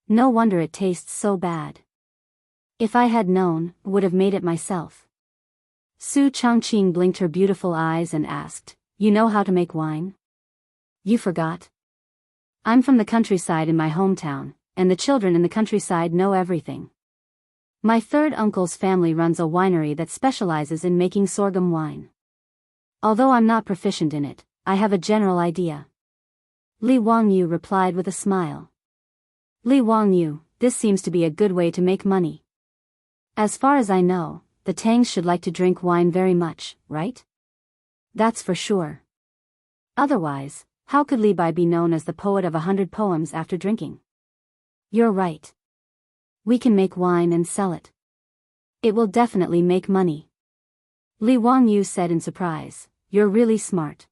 No wonder it tastes so bad. If I had known, would have made it myself. Su Chongqing blinked her beautiful eyes and asked, you know how to make wine? You forgot? I'm from the countryside in my hometown, and the children in the countryside know everything. My third uncle's family runs a winery that specializes in making sorghum wine. Although I'm not proficient in it, I have a general idea. Li Wangyu replied with a smile. Li Wangyu, this seems to be a good way to make money. As far as I know, the Tangs should like to drink wine very much, right? That's for sure. Otherwise, how could Li Bai be known as the poet of 100 poems after drinking? You're right. We can make wine and sell it. It will definitely make money. Li Wangyu said in surprise, you're really smart.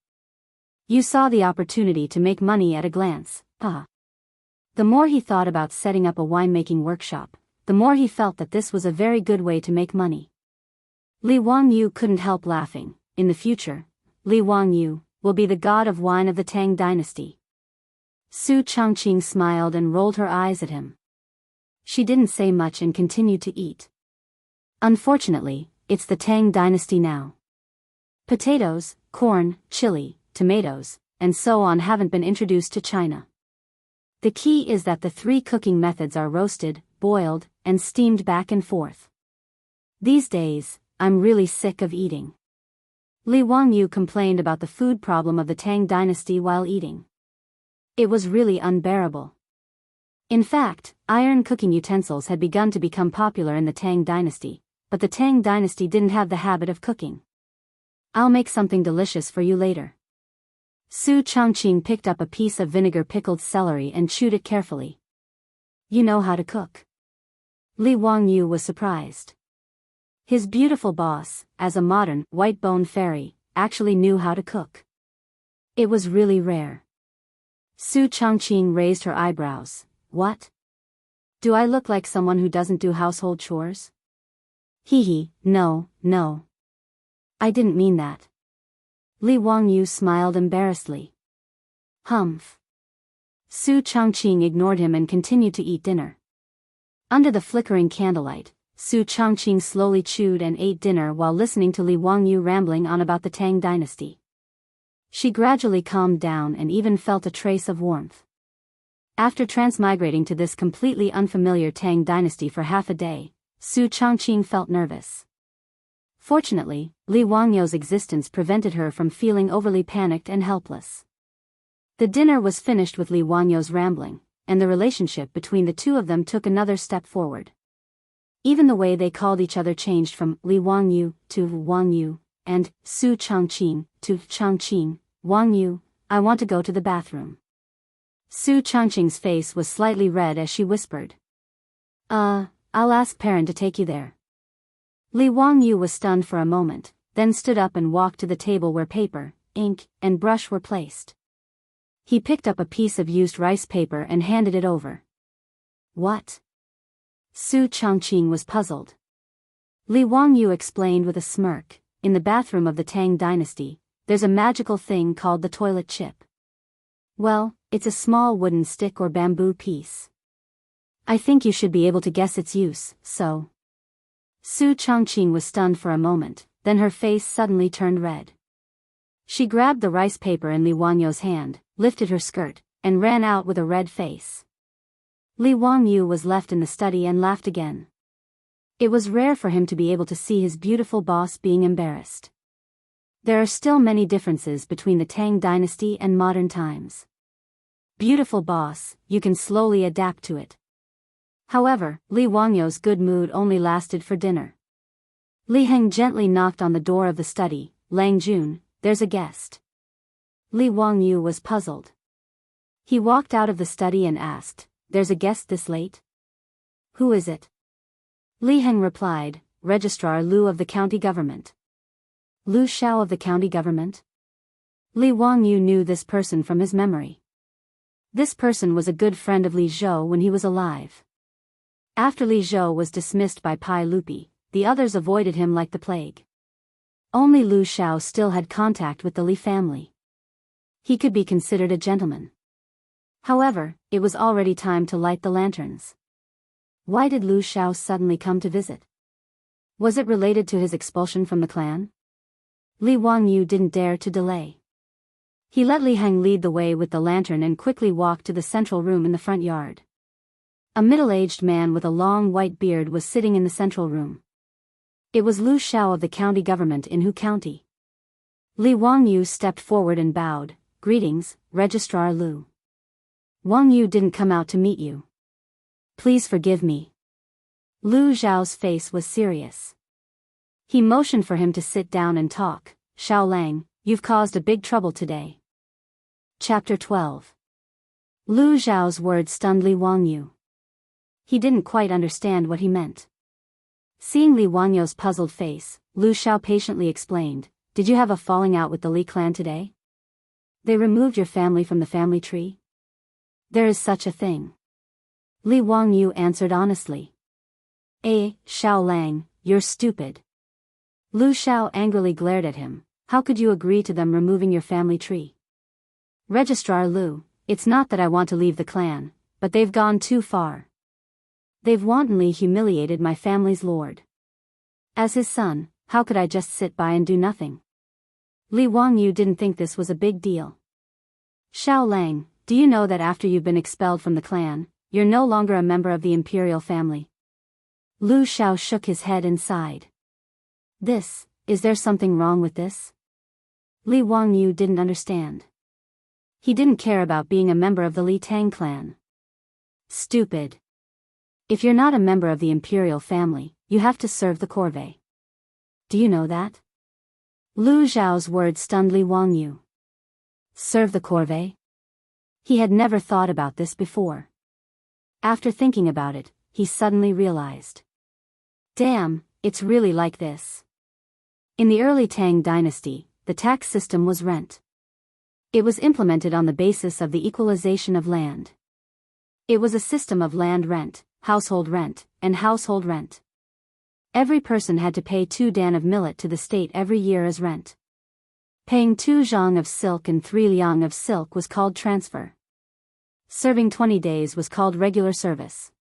You saw the opportunity to make money at a glance, The more he thought about setting up a winemaking workshop, the more he felt that this was a very good way to make money. Li Wangyu couldn't help laughing. In the future, Li Wangyu will be the god of wine of the Tang dynasty. Su Chongqing smiled and rolled her eyes at him. She didn't say much and continued to eat. Unfortunately, it's the Tang dynasty now. Potatoes, corn, chili, tomatoes, and so on haven't been introduced to China. The key is that the three cooking methods are roasted, boiled, and steamed back and forth. These days, I'm really sick of eating. Li Wangyu complained about the food problem of the Tang dynasty while eating. It was really unbearable. In fact, iron cooking utensils had begun to become popular in the Tang dynasty, but the Tang dynasty didn't have the habit of cooking. I'll make something delicious for you later. Su Chongqing picked up a piece of vinegar-pickled celery and chewed it carefully. You know how to cook. Li Wangyu was surprised. His beautiful boss, as a modern, white-bone fairy, actually knew how to cook. It was really rare. Su Chongqing raised her eyebrows. What? Do I look like someone who doesn't do household chores? No. I didn't mean that. Li Wangyu smiled embarrassedly. Humph. Su Chongqing ignored him and continued to eat dinner. Under the flickering candlelight, Su Chongqing slowly chewed and ate dinner while listening to Li Wangyu rambling on about the Tang dynasty. She gradually calmed down and even felt a trace of warmth. After transmigrating to this completely unfamiliar Tang dynasty for half a day, Su Chongqing felt nervous. Fortunately, Li Wangyu's existence prevented her from feeling overly panicked and helpless. The dinner was finished with Li Wangyou's rambling, and the relationship between the two of them took another step forward. Even the way they called each other changed from Li Wangyou to Wangyou, and Su Changqing to Changqing. Wangyou, I want to go to the bathroom. Su Changqing's face was slightly red as she whispered. I'll ask Perrin to take you there. Li Wangyou was stunned for a moment, then stood up and walked to the table where paper, ink, and brush were placed. He picked up a piece of used rice paper and handed it over. What? Su Changqing was puzzled. Li Wangyou explained with a smirk, in the bathroom of the Tang dynasty, there's a magical thing called the toilet chip. Well, it's a small wooden stick or bamboo piece. I think you should be able to guess its use, so. Su Changqing was stunned for a moment, then her face suddenly turned red. She grabbed the rice paper in Li Wangyou's hand, lifted her skirt, and ran out with a red face. Li Wangyou was left in the study and laughed again. It was rare for him to be able to see his beautiful boss being embarrassed. There are still many differences between the Tang dynasty and modern times. Beautiful boss, you can slowly adapt to it. However, Li Wangyou's good mood only lasted for dinner. Li Heng gently knocked on the door of the study. Lang Jun, there's a guest. Li Wangyou was puzzled. He walked out of the study and asked, there's a guest this late? Who is it? Li Heng replied, Registrar Lu of the county government. Lu Xiao of the county government? Li Wangyou knew this person from his memory. This person was a good friend of Li Zhou when he was alive. After Li Zhou was dismissed by Pai Lupi, the others avoided him like the plague. Only Lu Xiao still had contact with the Li family. He could be considered a gentleman. However, it was already time to light the lanterns. Why did Lu Xiao suddenly come to visit? Was it related to his expulsion from the clan? Li Wangyou didn't dare to delay. He let Li Heng lead the way with the lantern and quickly walked to the central room in the front yard. A middle-aged man with a long white beard was sitting in the central room. It was Lu Xiao of the county government in Hu County. Li Wangyou stepped forward and bowed. Greetings, Registrar Lu. Wangyou didn't come out to meet you. Please forgive me. Lu Zhao's face was serious. He motioned for him to sit down and talk. Xiao Lang, you've caused a big trouble today. Chapter 12. Lu Zhao's words stunned Li Wangyou. He didn't quite understand what he meant. Seeing Li Wangyou's puzzled face, Lu Xiao patiently explained, did you have a falling out with the Li clan today? They removed your family from the family tree? There is such a thing. Li Wangyou answered honestly. Xiao Lang, you're stupid. Lu Xiao angrily glared at him. How could you agree to them removing your family tree? Registrar Lu, it's not that I want to leave the clan, but they've gone too far. They've wantonly humiliated my family's lord. As his son, how could I just sit by and do nothing? Li Wangyou didn't think this was a big deal. Xiao Lang, do you know that after you've been expelled from the clan, you're no longer a member of the imperial family? Lu Xiao shook his head and sighed. Is there something wrong with this? Li Wangyou didn't understand. He didn't care about being a member of the Li Tang clan. Stupid. If you're not a member of the imperial family, you have to serve the corvée. Do you know that? Lu Zhao's words stunned Li Wangyou. Serve the corvée? He had never thought about this before. After thinking about it, he suddenly realized. Damn, it's really like this. In the early Tang dynasty, the tax system was rent. It was implemented on the basis of the equalization of land. It was a system of land rent, household rent, and household rent. Every person had to pay 2 dan of millet to the state every year as rent. Paying 2 zhang of silk and 3 liang of silk was called transfer. Serving 20 days was called regular service.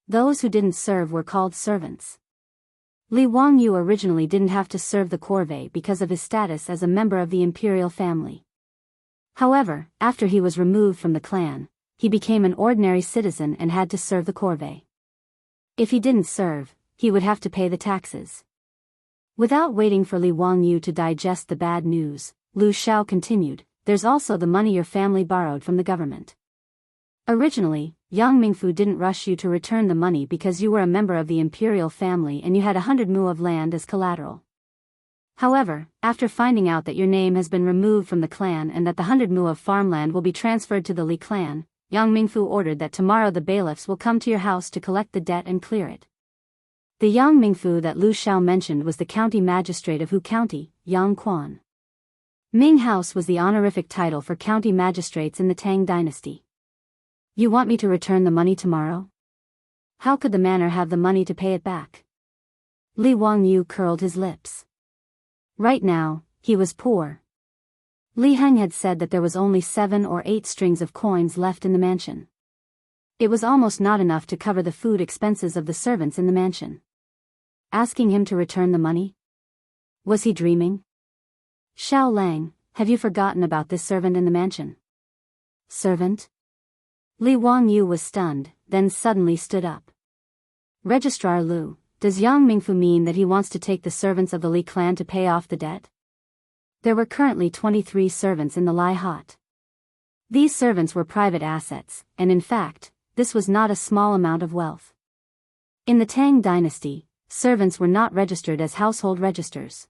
Those who didn't serve were called servants. Li Wangyou originally didn't have to serve the corvée because of his status as a member of the imperial family. However, after he was removed from the clan, he became an ordinary citizen and had to serve the corvée. If he didn't serve, he would have to pay the taxes. Without waiting for Li Wangyou to digest the bad news, Lu Xiao continued, there's also the money your family borrowed from the government. Originally, Yang Mingfu didn't rush you to return the money because you were a member of the imperial family and you had 100 mu of land as collateral. However, after finding out that your name has been removed from the clan and that the 100 mu of farmland will be transferred to the Li clan, Yang Mingfu ordered that tomorrow the bailiffs will come to your house to collect the debt and clear it. The Yang Mingfu that Lu Xiao mentioned was the county magistrate of Hu County, Yang Quan. Ming House was the honorific title for county magistrates in the Tang dynasty. You want me to return the money tomorrow? How could the manor have the money to pay it back? Li Wangyu curled his lips. Right now, he was poor. Li Heng had said that there was only 7 or 8 strings of coins left in the mansion. It was almost not enough to cover the food expenses of the servants in the mansion. Asking him to return the money? Was he dreaming? Xiao Lang, have you forgotten about this servant in the mansion? Servant? Li Wangyu was stunned, then suddenly stood up. Registrar Lu, does Yang Mingfu mean that he wants to take the servants of the Li clan to pay off the debt? There were currently 23 servants in the Lai Hot. These servants were private assets, and in fact, this was not a small amount of wealth. In the Tang dynasty, servants were not registered as household registers.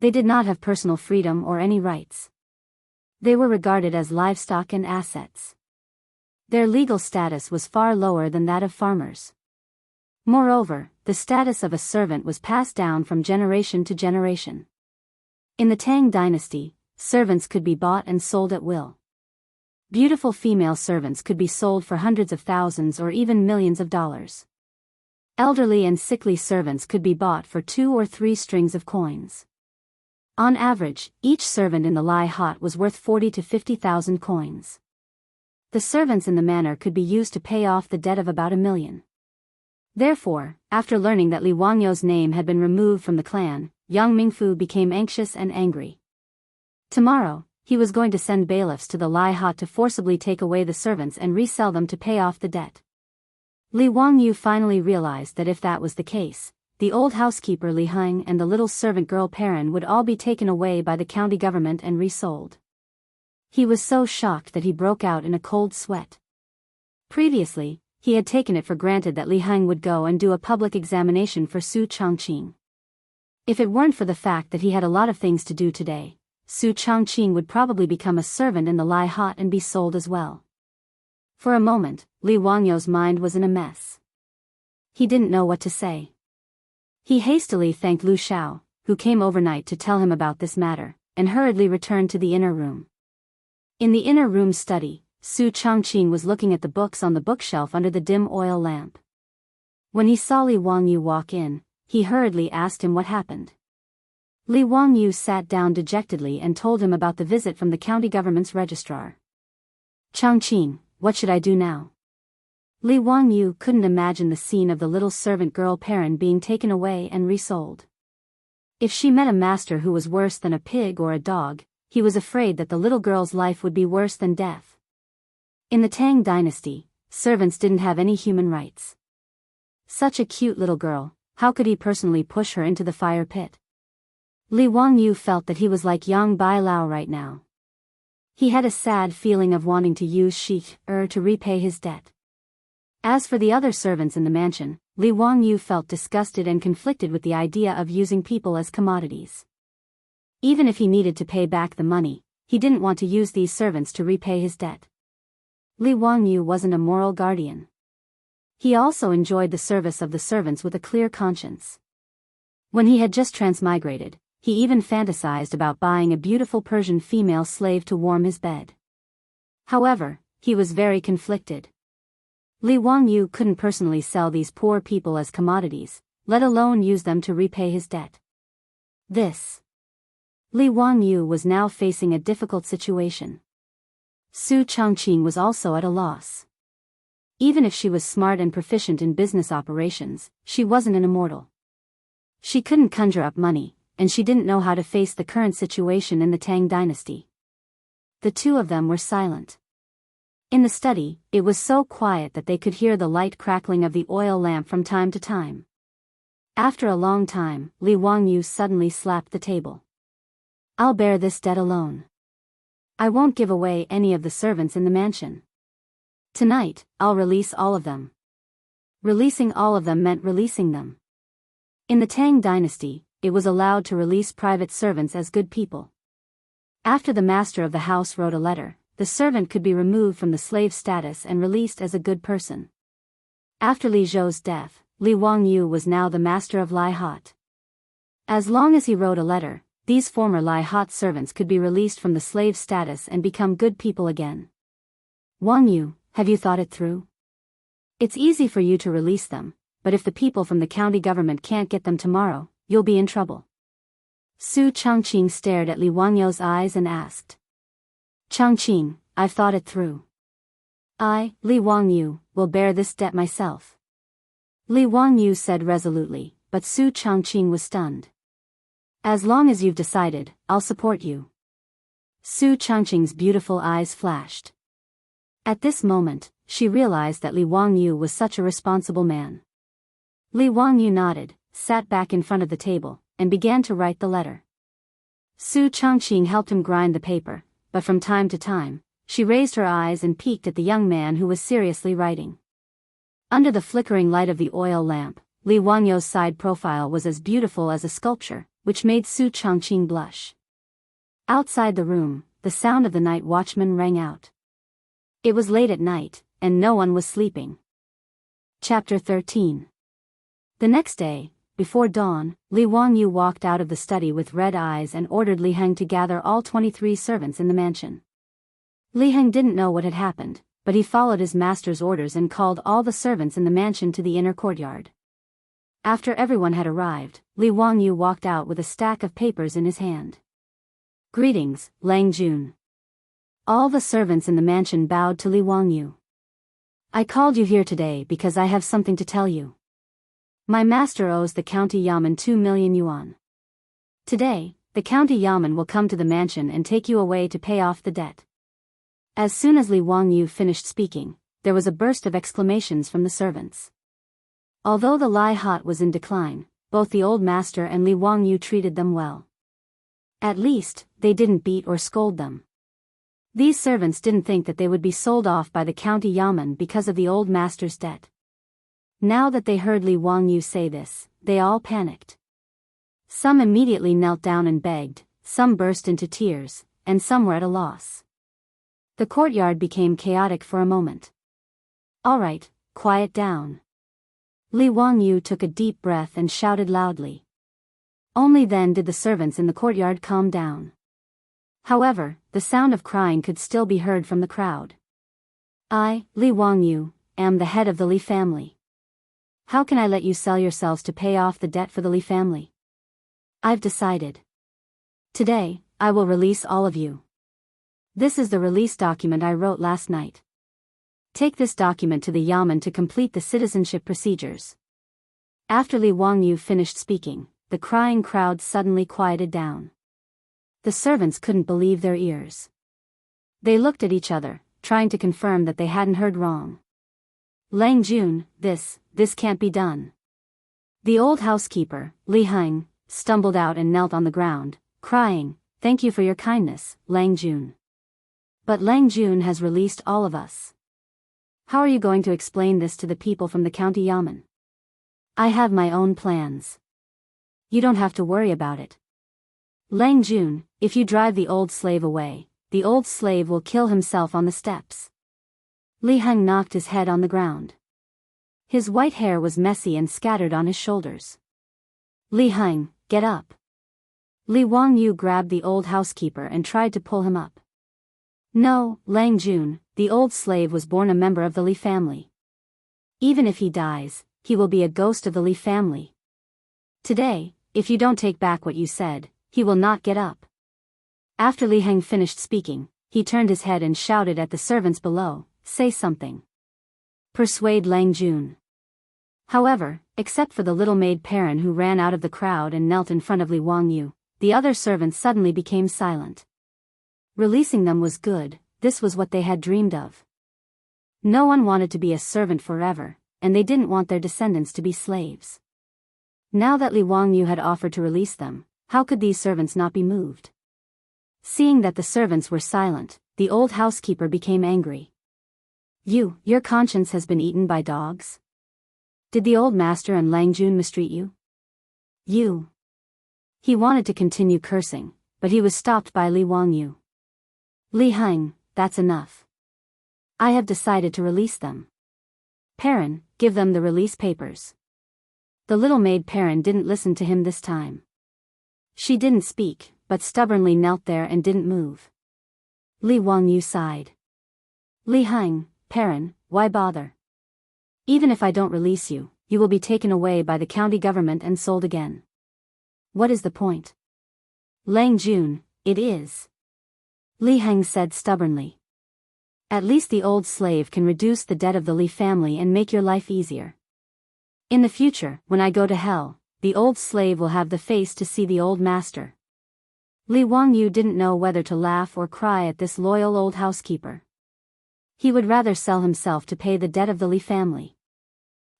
They did not have personal freedom or any rights. They were regarded as livestock and assets. Their legal status was far lower than that of farmers. Moreover, the status of a servant was passed down from generation to generation. In the Tang dynasty, servants could be bought and sold at will. Beautiful female servants could be sold for hundreds of thousands or even millions of dollars. Elderly and sickly servants could be bought for 2 or 3 strings of coins. On average, each servant in the Lai Hot was worth 40 to 50,000 coins. The servants in the manor could be used to pay off the debt of about 1 million. Therefore, after learning that Li Wangyu's name had been removed from the clan, Yang Mingfu became anxious and angry. Tomorrow, he was going to send bailiffs to the Lai Hot to forcibly take away the servants and resell them to pay off the debt. Li Wangyu finally realized that if that was the case, the old housekeeper Li Heng and the little servant girl Perrin would all be taken away by the county government and resold. He was so shocked that he broke out in a cold sweat. Previously, he had taken it for granted that Li Heng would go and do a public examination for Su Chongqing. If it weren't for the fact that he had a lot of things to do today, Su Chongqing would probably become a servant in the Lai Hot and be sold as well. For a moment, Li Wangyu's mind was in a mess. He didn't know what to say. He hastily thanked Lu Xiao, who came overnight to tell him about this matter, and hurriedly returned to the inner room. In the inner room study, Su Chongqing was looking at the books on the bookshelf under the dim oil lamp. When he saw Li Wangyu walk in, he hurriedly asked him what happened. Li Wangyu sat down dejectedly and told him about the visit from the county government's registrar. Chongqing, what should I do now? Li Wangyu couldn't imagine the scene of the little servant girl Perrin being taken away and resold. If she met a master who was worse than a pig or a dog, he was afraid that the little girl's life would be worse than death. In the Tang dynasty, servants didn't have any human rights. Such a cute little girl, how could he personally push her into the fire pit? Li Wangyu felt that he was like Yang Bailao right now. He had a sad feeling of wanting to use Sheikh to repay his debt. As for the other servants in the mansion, Li Wangyu felt disgusted and conflicted with the idea of using people as commodities. Even if he needed to pay back the money, he didn't want to use these servants to repay his debt. Li Wangyu wasn't a moral guardian. He also enjoyed the service of the servants with a clear conscience. When he had just transmigrated, he even fantasized about buying a beautiful Persian female slave to warm his bed. However, he was very conflicted. Li Wangyu couldn't personally sell these poor people as commodities, let alone use them to repay his debt. Li Wangyu was now facing a difficult situation. Su Chongqing was also at a loss. Even if she was smart and proficient in business operations, she wasn't an immortal. She couldn't conjure up money, and she didn't know how to face the current situation in the Tang dynasty. The two of them were silent. In the study, it was so quiet that they could hear the light crackling of the oil lamp from time to time. After a long time, Li Wangyu suddenly slapped the table. I'll bear this debt alone. I won't give away any of the servants in the mansion. Tonight, I'll release all of them. Releasing all of them meant releasing them. In the Tang dynasty, it was allowed to release private servants as good people. After the master of the house wrote a letter, the servant could be removed from the slave status and released as a good person. After Li Zhou's death, Li Wangyu was now the master of Lai Hot. As long as he wrote a letter, these former Lai Hot servants could be released from the slave status and become good people again. Wangyu, have you thought it through? It's easy for you to release them, but if the people from the county government can't get them tomorrow, you'll be in trouble. Su Changqing stared at Li Wangyu's eyes and asked. Changqing, I've thought it through. I, Li Wangyu, will bear this debt myself. Li Wangyu said resolutely, but Su Changqing was stunned. As long as you've decided, I'll support you. Su Changqing's beautiful eyes flashed. At this moment, she realized that Li Wangyu was such a responsible man. Li Wangyu nodded, sat back in front of the table, and began to write the letter. Su Changqing helped him grind the paper, but from time to time, she raised her eyes and peeked at the young man who was seriously writing. Under the flickering light of the oil lamp, Li Wangyu's side profile was as beautiful as a sculpture, which made Su Changqing blush. Outside the room, the sound of the night watchman rang out. It was late at night, and no one was sleeping. Chapter 13. The next day, before dawn, Li Wangyu walked out of the study with red eyes and ordered Li Heng to gather all 23 servants in the mansion. Li Heng didn't know what had happened, but he followed his master's orders and called all the servants in the mansion to the inner courtyard. After everyone had arrived, Li Wangyu walked out with a stack of papers in his hand. Greetings, Lang Jun. All the servants in the mansion bowed to Li Wangyu. I called you here today because I have something to tell you. My master owes the county yamen 2 million yuan. Today, the county yamen will come to the mansion and take you away to pay off the debt. As soon as Li Wangyu finished speaking, there was a burst of exclamations from the servants. Although the Lai Hot was in decline, both the old master and Li Wangyu treated them well. At least, they didn't beat or scold them. These servants didn't think that they would be sold off by the county yamen because of the old master's debt. Now that they heard Li Wangyu say this, they all panicked. Some immediately knelt down and begged, some burst into tears, and some were at a loss. The courtyard became chaotic for a moment. All right, quiet down. Li Wangyu took a deep breath and shouted loudly. Only then did the servants in the courtyard calm down. However, the sound of crying could still be heard from the crowd. I, Li Wangyu, am the head of the Li family. How can I let you sell yourselves to pay off the debt for the Li family? I've decided. Today, I will release all of you. This is the release document I wrote last night. Take this document to the yamen to complete the citizenship procedures. After Li Wangyu finished speaking, the crying crowd suddenly quieted down. The servants couldn't believe their ears. They looked at each other, trying to confirm that they hadn't heard wrong. Lang Jun, this can't be done. The old housekeeper, Li Heng, stumbled out and knelt on the ground, crying, Thank you for your kindness, Lang Jun. But Lang Jun has released all of us. How are you going to explain this to the people from the county yamen? I have my own plans. You don't have to worry about it. Lang Jun, if you drive the old slave away, the old slave will kill himself on the steps. Li Heng knocked his head on the ground. His white hair was messy and scattered on his shoulders. Li Heng, get up. Li Wangyu grabbed the old housekeeper and tried to pull him up. No, Lang Jun, the old slave was born a member of the Li family. Even if he dies, he will be a ghost of the Li family. Today, if you don't take back what you said, he will not get up. After Li Heng finished speaking, he turned his head and shouted at the servants below, Say something. Persuade Lang Jun. However, except for the little maid Perrin who ran out of the crowd and knelt in front of Li Wangyu, the other servants suddenly became silent. Releasing them was good, this was what they had dreamed of. No one wanted to be a servant forever, and they didn't want their descendants to be slaves. Now that Li Wangyu had offered to release them, how could these servants not be moved? Seeing that the servants were silent, the old housekeeper became angry. Your conscience has been eaten by dogs? Did the old master and Lang Jun mistreat you? He wanted to continue cursing, but he was stopped by Li Wangyu. Li Heng, that's enough. I have decided to release them. Perrin, give them the release papers. The little maid Perrin didn't listen to him this time. She didn't speak, but stubbornly knelt there and didn't move. Li Wangyu sighed. Li Heng, Perrin, why bother? Even if I don't release you, you will be taken away by the county government and sold again. What is the point? Lang Jun, it is. Li Heng said stubbornly. At least the old slave can reduce the debt of the Li family and make your life easier. In the future, when I go to hell, the old slave will have the face to see the old master. Li Wangyu didn't know whether to laugh or cry at this loyal old housekeeper. He would rather sell himself to pay the debt of the Li family.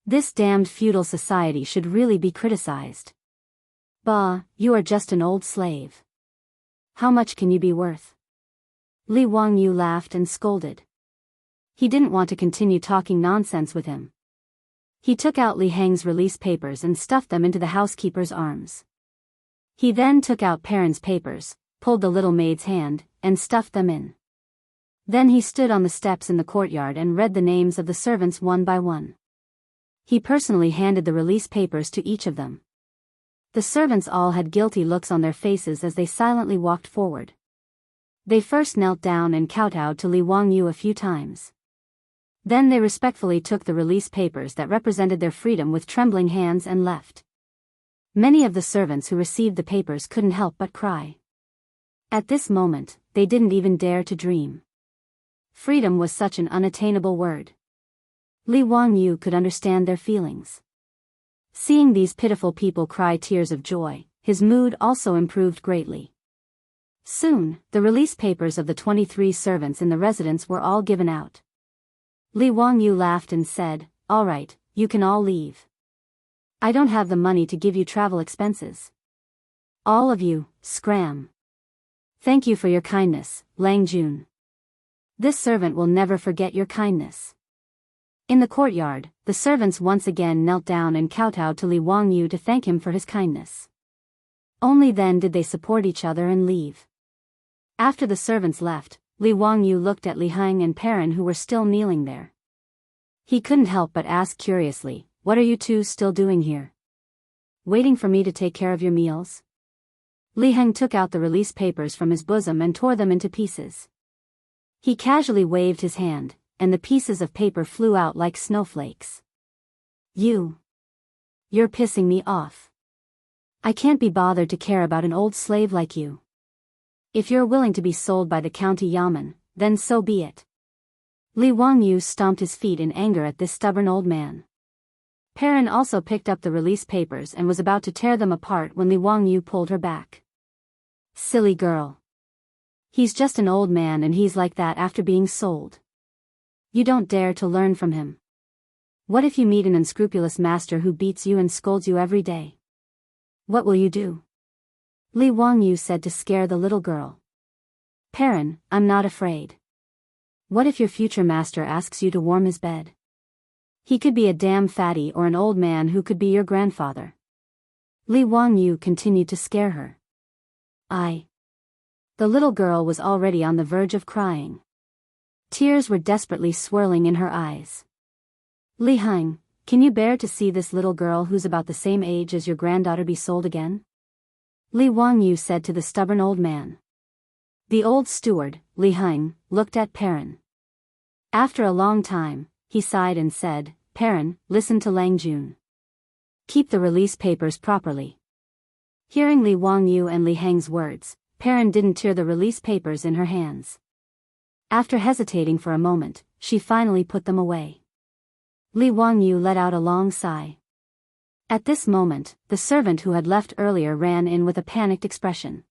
This damned feudal society should really be criticized. Bah, you are just an old slave. How much can you be worth? Li Wangyu laughed and scolded. He didn't want to continue talking nonsense with him. He took out Li Heng's release papers and stuffed them into the housekeeper's arms. He then took out Perrin's papers, pulled the little maid's hand, and stuffed them in. Then he stood on the steps in the courtyard and read the names of the servants one by one. He personally handed the release papers to each of them. The servants all had guilty looks on their faces as they silently walked forward. They first knelt down and kowtowed to Li Wangyu a few times. Then they respectfully took the release papers that represented their freedom with trembling hands and left. Many of the servants who received the papers couldn't help but cry. At this moment, they didn't even dare to dream. Freedom was such an unattainable word. Li Wangyu could understand their feelings. Seeing these pitiful people cry tears of joy, his mood also improved greatly. Soon, the release papers of the 23 servants in the residence were all given out. Li Wangyu laughed and said, "All right, you can all leave. I don't have the money to give you travel expenses. All of you, scram. Thank you for your kindness, Lang Jun. This servant will never forget your kindness." In the courtyard, the servants once again knelt down and kowtowed to Li Wangyu to thank him for his kindness. Only then did they support each other and leave. After the servants left, Li Wangyu looked at Li Heng and Perrin who were still kneeling there. He couldn't help but ask curiously, "What are you two still doing here? Waiting for me to take care of your meals?" Li Heng took out the release papers from his bosom and tore them into pieces. He casually waved his hand, and the pieces of paper flew out like snowflakes. You're pissing me off. I can't be bothered to care about an old slave like you. If you're willing to be sold by the county yamen, then so be it. Li Wangyu stomped his feet in anger at this stubborn old man. Perrin also picked up the release papers and was about to tear them apart when Li Wangyu pulled her back. Silly girl. He's just an old man and he's like that after being sold. You don't dare to learn from him. What if you meet an unscrupulous master who beats you and scolds you every day? What will you do? Li Wangyu said to scare the little girl. Perrin, I'm not afraid. What if your future master asks you to warm his bed? He could be a damn fatty or an old man who could be your grandfather. Li Wangyu continued to scare her. The little girl was already on the verge of crying. Tears were desperately swirling in her eyes. Li Heng, can you bear to see this little girl who's about the same age as your granddaughter be sold again? Li Wangyu said to the stubborn old man. The old steward, Li Heng, looked at Perrin. After a long time, he sighed and said, Perrin, listen to Lang Jun. Keep the release papers properly. Hearing Li Wangyu and Li Heng's words, Perrin didn't tear the release papers in her hands. After hesitating for a moment, she finally put them away. Li Wangyu let out a long sigh. At this moment, the servant who had left earlier ran in with a panicked expression.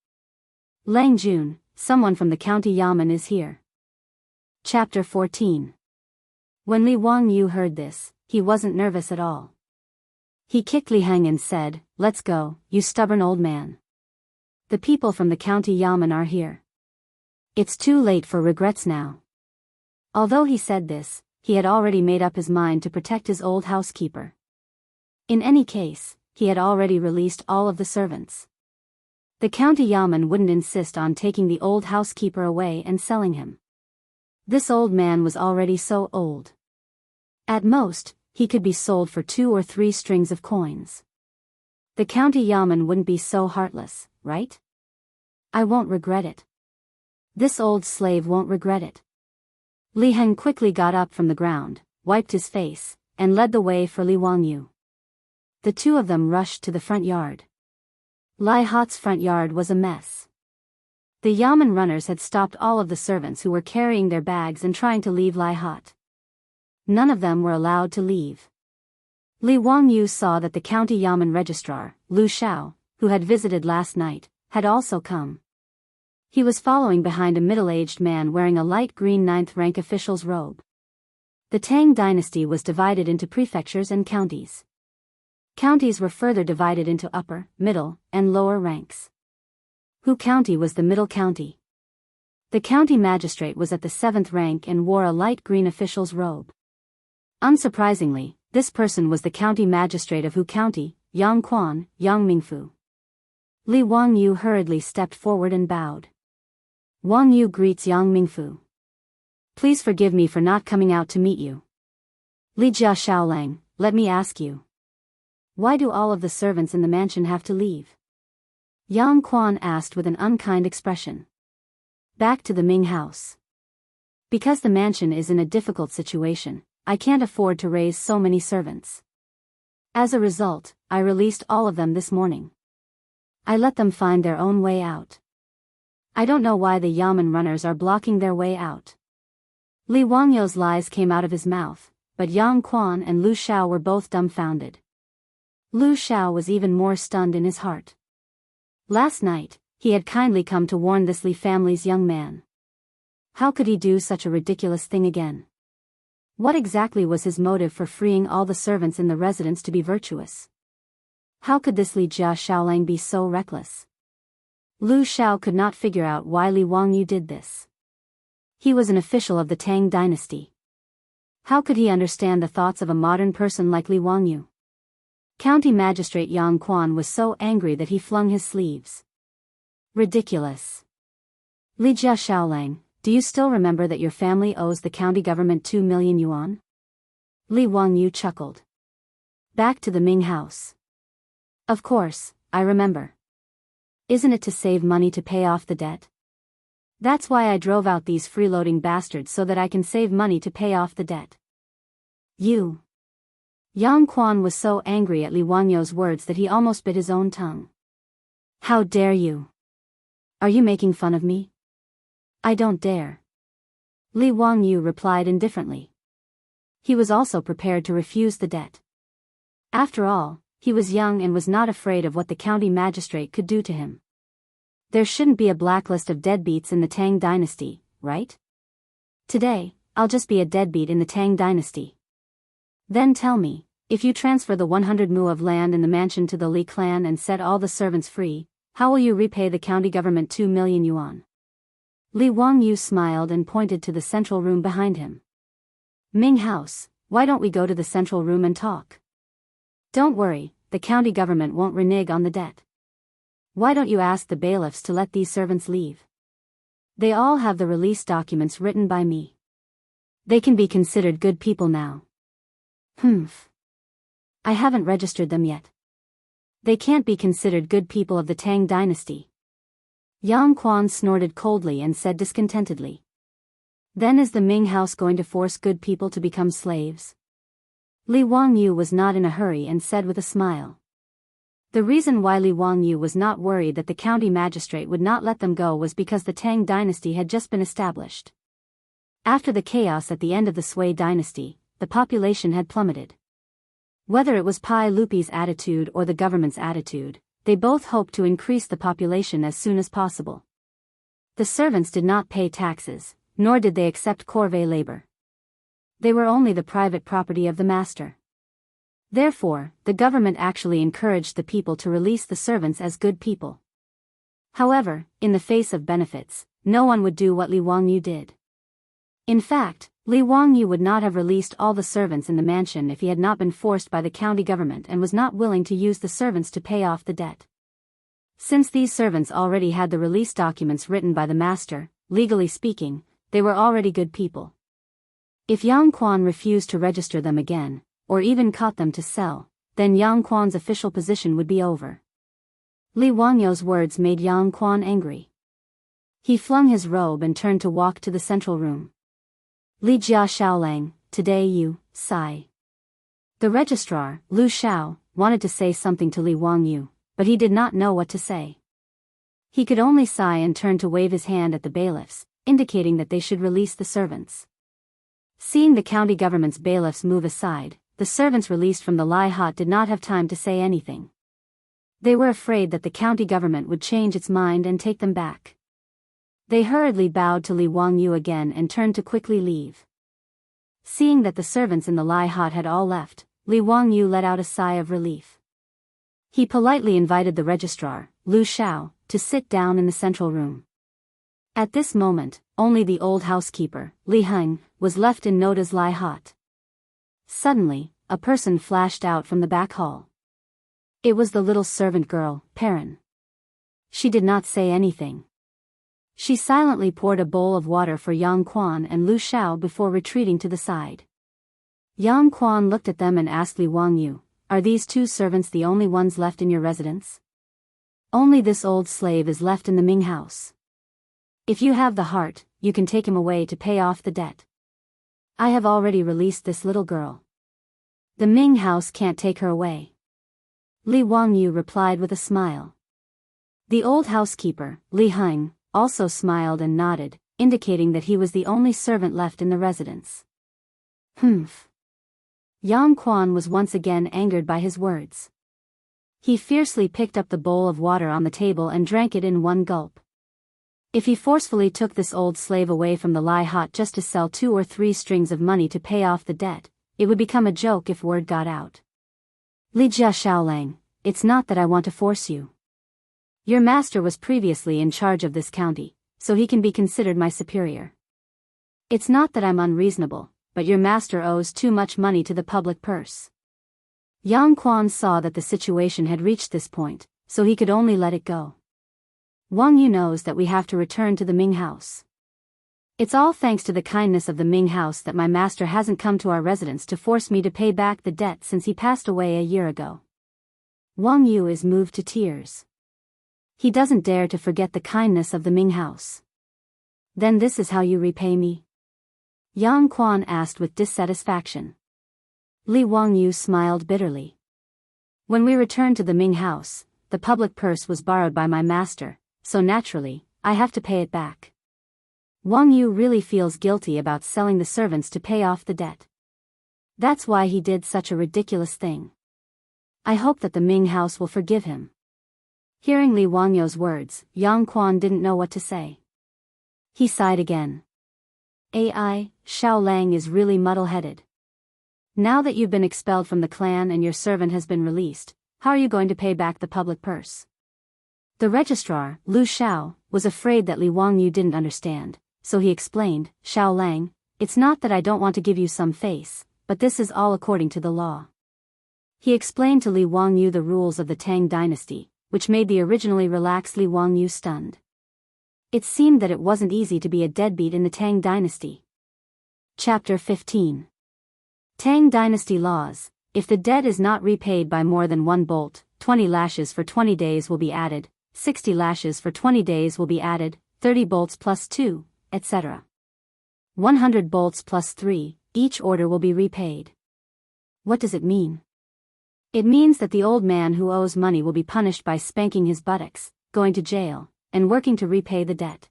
Lang Jun, someone from the county yamen is here. Chapter 14. When Li Wangyu heard this, he wasn't nervous at all. He kicked Li Heng and said, Let's go, you stubborn old man. The people from the county yamen are here. It's too late for regrets now. Although he said this, he had already made up his mind to protect his old housekeeper. In any case, he had already released all of the servants. The county yamen wouldn't insist on taking the old housekeeper away and selling him. This old man was already so old. At most, he could be sold for 2 or 3 strings of coins. The county yamen wouldn't be so heartless, right? I won't regret it. This old slave won't regret it. Li Heng quickly got up from the ground, wiped his face, and led the way for Li Wangyu. The two of them rushed to the front yard. Lai Hot's front yard was a mess. The yamen runners had stopped all of the servants who were carrying their bags and trying to leave Lai Hot. None of them were allowed to leave. Li Wangyu saw that the county yamen registrar, Lu Xiao, who had visited last night, had also come. He was following behind a middle-aged man wearing a light green 9th-rank official's robe. The Tang dynasty was divided into prefectures and counties. Counties were further divided into upper, middle, and lower ranks. Hu County was the middle county. The county magistrate was at the 7th rank and wore a light green official's robe. Unsurprisingly, this person was the county magistrate of Hu County, Yang Quan, Yang Mingfu. Li Wangyu hurriedly stepped forward and bowed. Wangyu greets Yang Mingfu. Please forgive me for not coming out to meet you. Li Jia Xiaolang, let me ask you. Why do all of the servants in the mansion have to leave? Yang Quan asked with an unkind expression. Back to the Ming house. Because the mansion is in a difficult situation, I can't afford to raise so many servants. As a result, I released all of them this morning. I let them find their own way out. I don't know why the yamen runners are blocking their way out. Li Wangyu's lies came out of his mouth, but Yang Quan and Lu Xiao were both dumbfounded. Lu Xiao was even more stunned in his heart. Last night, he had kindly come to warn this Li family's young man. How could he do such a ridiculous thing again? What exactly was his motive for freeing all the servants in the residence to be virtuous? How could this Li Jia Xiaolang be so reckless? Lu Xiao could not figure out why Li Wangyu did this. He was an official of the Tang dynasty. How could he understand the thoughts of a modern person like Li Wangyu? County Magistrate Yang Quan was so angry that he flung his sleeves. Ridiculous. Li Jia Xiaolang, do you still remember that your family owes the county government 2 million yuan? Li Wangyu chuckled. Back to the Ming house. Of course, I remember. Isn't it to save money to pay off the debt? That's why I drove out these freeloading bastards so that I can save money to pay off the debt. You. Yang Quan was so angry at Li Wangyu's words that he almost bit his own tongue. How dare you? Are you making fun of me? I don't dare. Li Wangyu replied indifferently. He was also prepared to refuse the debt. After all, he was young and was not afraid of what the county magistrate could do to him. There shouldn't be a blacklist of deadbeats in the Tang dynasty, right? Today, I'll just be a deadbeat in the Tang dynasty. Then tell me, if you transfer the 100 mu of land in the mansion to the Li clan and set all the servants free, how will you repay the county government 2 million yuan? Li Wangyu smiled and pointed to the central room behind him. Ming house, why don't we go to the central room and talk? Don't worry, the county government won't renege on the debt. Why don't you ask the bailiffs to let these servants leave? They all have the release documents written by me. They can be considered good people now. I haven't registered them yet. They can't be considered good people of the Tang dynasty. Yang Quan snorted coldly and said discontentedly. Then is the Ming house going to force good people to become slaves? Li Wangyu was not in a hurry and said with a smile. The reason why Li Wangyu was not worried that the county magistrate would not let them go was because the Tang dynasty had just been established. After the chaos at the end of the Sui dynasty, the population had plummeted. Whether it was Pai Lupi's attitude or the government's attitude, they both hoped to increase the population as soon as possible. The servants did not pay taxes, nor did they accept corvée labor. They were only the private property of the master. Therefore, the government actually encouraged the people to release the servants as good people. However, in the face of benefits, no one would do what Li Wangyu did. In fact, Li Wangyu would not have released all the servants in the mansion if he had not been forced by the county government and was not willing to use the servants to pay off the debt. Since these servants already had the release documents written by the master, legally speaking, they were already good people. If Yang Quan refused to register them again, or even caught them to sell, then Yang Quan's official position would be over. Li Wangyu's words made Yang Quan angry. He flung his robe and turned to walk to the central room. Li Jia Xiaolang, today you, sigh. The registrar, Lu Xiao, wanted to say something to Li Wangyu, but he did not know what to say. He could only sigh and turn to wave his hand at the bailiffs, indicating that they should release the servants. Seeing the county government's bailiffs move aside, the servants released from the Lai Hot did not have time to say anything. They were afraid that the county government would change its mind and take them back. They hurriedly bowed to Li Wangyu again and turned to quickly leave. Seeing that the servants in the Lai Hot had all left, Li Wangyu let out a sigh of relief. He politely invited the registrar, Lu Xiao, to sit down in the central room. At this moment, only the old housekeeper, Li Heng, was left in Noda's Lai Hot. Suddenly, a person flashed out from the back hall. It was the little servant girl, Perrin. She did not say anything. She silently poured a bowl of water for Yang Quan and Lu Xiao before retreating to the side. Yang Quan looked at them and asked Li Wangyu, "Are these two servants the only ones left in your residence?" "Only this old slave is left in the Ming house. If you have the heart, you can take him away to pay off the debt. I have already released this little girl. The Ming house can't take her away." Li Wangyu replied with a smile. The old housekeeper, Li Heng, also smiled and nodded, indicating that he was the only servant left in the residence. Humph. Yang Quan was once again angered by his words. He fiercely picked up the bowl of water on the table and drank it in one gulp. If he forcefully took this old slave away from the Lai Hot just to sell 2 or 3 strings of money to pay off the debt, it would become a joke if word got out. "Li Jia Xiaolang, it's not that I want to force you. Your master was previously in charge of this county, so he can be considered my superior. It's not that I'm unreasonable, but your master owes too much money to the public purse." Yang Quan saw that the situation had reached this point, so he could only let it go. "Wangyu knows that we have to return to the Ming house. It's all thanks to the kindness of the Ming house that my master hasn't come to our residence to force me to pay back the debt since he passed away a year ago." Wangyu is moved to tears. He doesn't dare to forget the kindness of the Ming house. "Then this is how you repay me?" Yang Quan asked with dissatisfaction. Li Wangyu smiled bitterly. "When we returned to the Ming house, the public purse was borrowed by my master, so naturally, I have to pay it back. Wangyu really feels guilty about selling the servants to pay off the debt. That's why he did such a ridiculous thing. I hope that the Ming house will forgive him." Hearing Li Wangyu's words, Yang Quan didn't know what to say. He sighed again. "AI, Xiaolang is really muddle-headed. Now that you've been expelled from the clan and your servant has been released, how are you going to pay back the public purse?" The registrar, Lu Xiao, was afraid that Li Wangyu didn't understand, so he explained, "Xiaolang, it's not that I don't want to give you some face, but this is all according to the law." He explained to Li Wangyu the rules of the Tang dynasty, which made the originally relaxed Li Wangyu stunned. It seemed that it wasn't easy to be a deadbeat in the Tang dynasty. Chapter 15. Tang dynasty laws. If the debt is not repaid by more than 1 bolt, 20 lashes for 20 days will be added, 60 lashes for 20 days will be added, 30 bolts plus 2, etc. 100 bolts plus 3, each order will be repaid. What does it mean? It means that the old man who owes money will be punished by spanking his buttocks, going to jail, and working to repay the debt.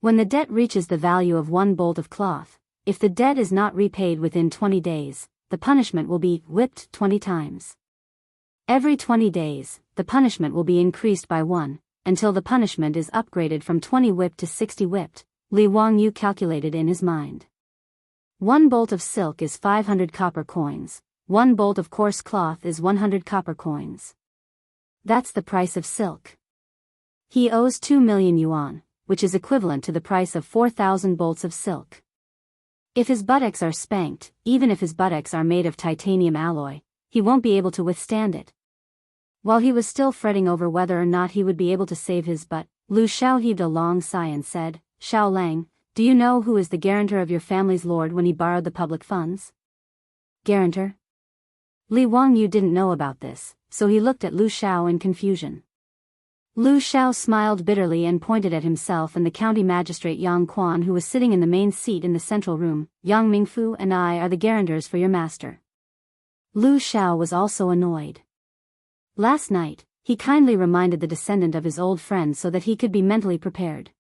When the debt reaches the value of 1 bolt of cloth, if the debt is not repaid within 20 days, the punishment will be whipped 20 times. Every 20 days, the punishment will be increased by 1, until the punishment is upgraded from 20 whipped to 60 whipped, Li Wangyu calculated in his mind. 1 bolt of silk is 500 copper coins. 1 bolt of coarse cloth is 100 copper coins. That's the price of silk. He owes 2 million yuan, which is equivalent to the price of 4,000 bolts of silk. If his buttocks are spanked, even if his buttocks are made of titanium alloy, he won't be able to withstand it. While he was still fretting over whether or not he would be able to save his butt, Lu Xiao heaved a long sigh and said, "Xiao Lang, do you know who is the guarantor of your family's lord when he borrowed the public funds?" Guarantor? Li Wangyu didn't know about this, so he looked at Lu Xiao in confusion. Lu Xiao smiled bitterly and pointed at himself and the county magistrate Yang Quan, who was sitting in the main seat in the central room. "Yang Mingfu and I are the guarantors for your master." Lu Xiao was also annoyed. Last night, he kindly reminded the descendant of his old friend so that he could be mentally prepared.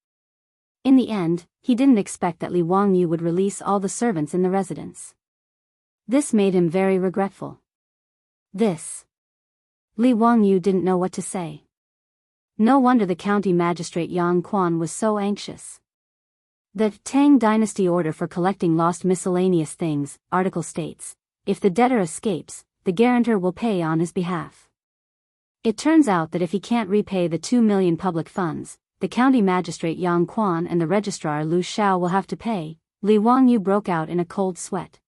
In the end, he didn't expect that Li Wangyu would release all the servants in the residence. This made him very regretful. Li Wangyu didn't know what to say. No wonder the county magistrate Yang Quan was so anxious. The Tang dynasty order for collecting lost miscellaneous things article states, if the debtor escapes, the guarantor will pay on his behalf. It turns out that if he can't repay the 2 million public funds, the county magistrate Yang Quan and the registrar Lu Xiao will have to pay. Li Wangyu broke out in a cold sweat.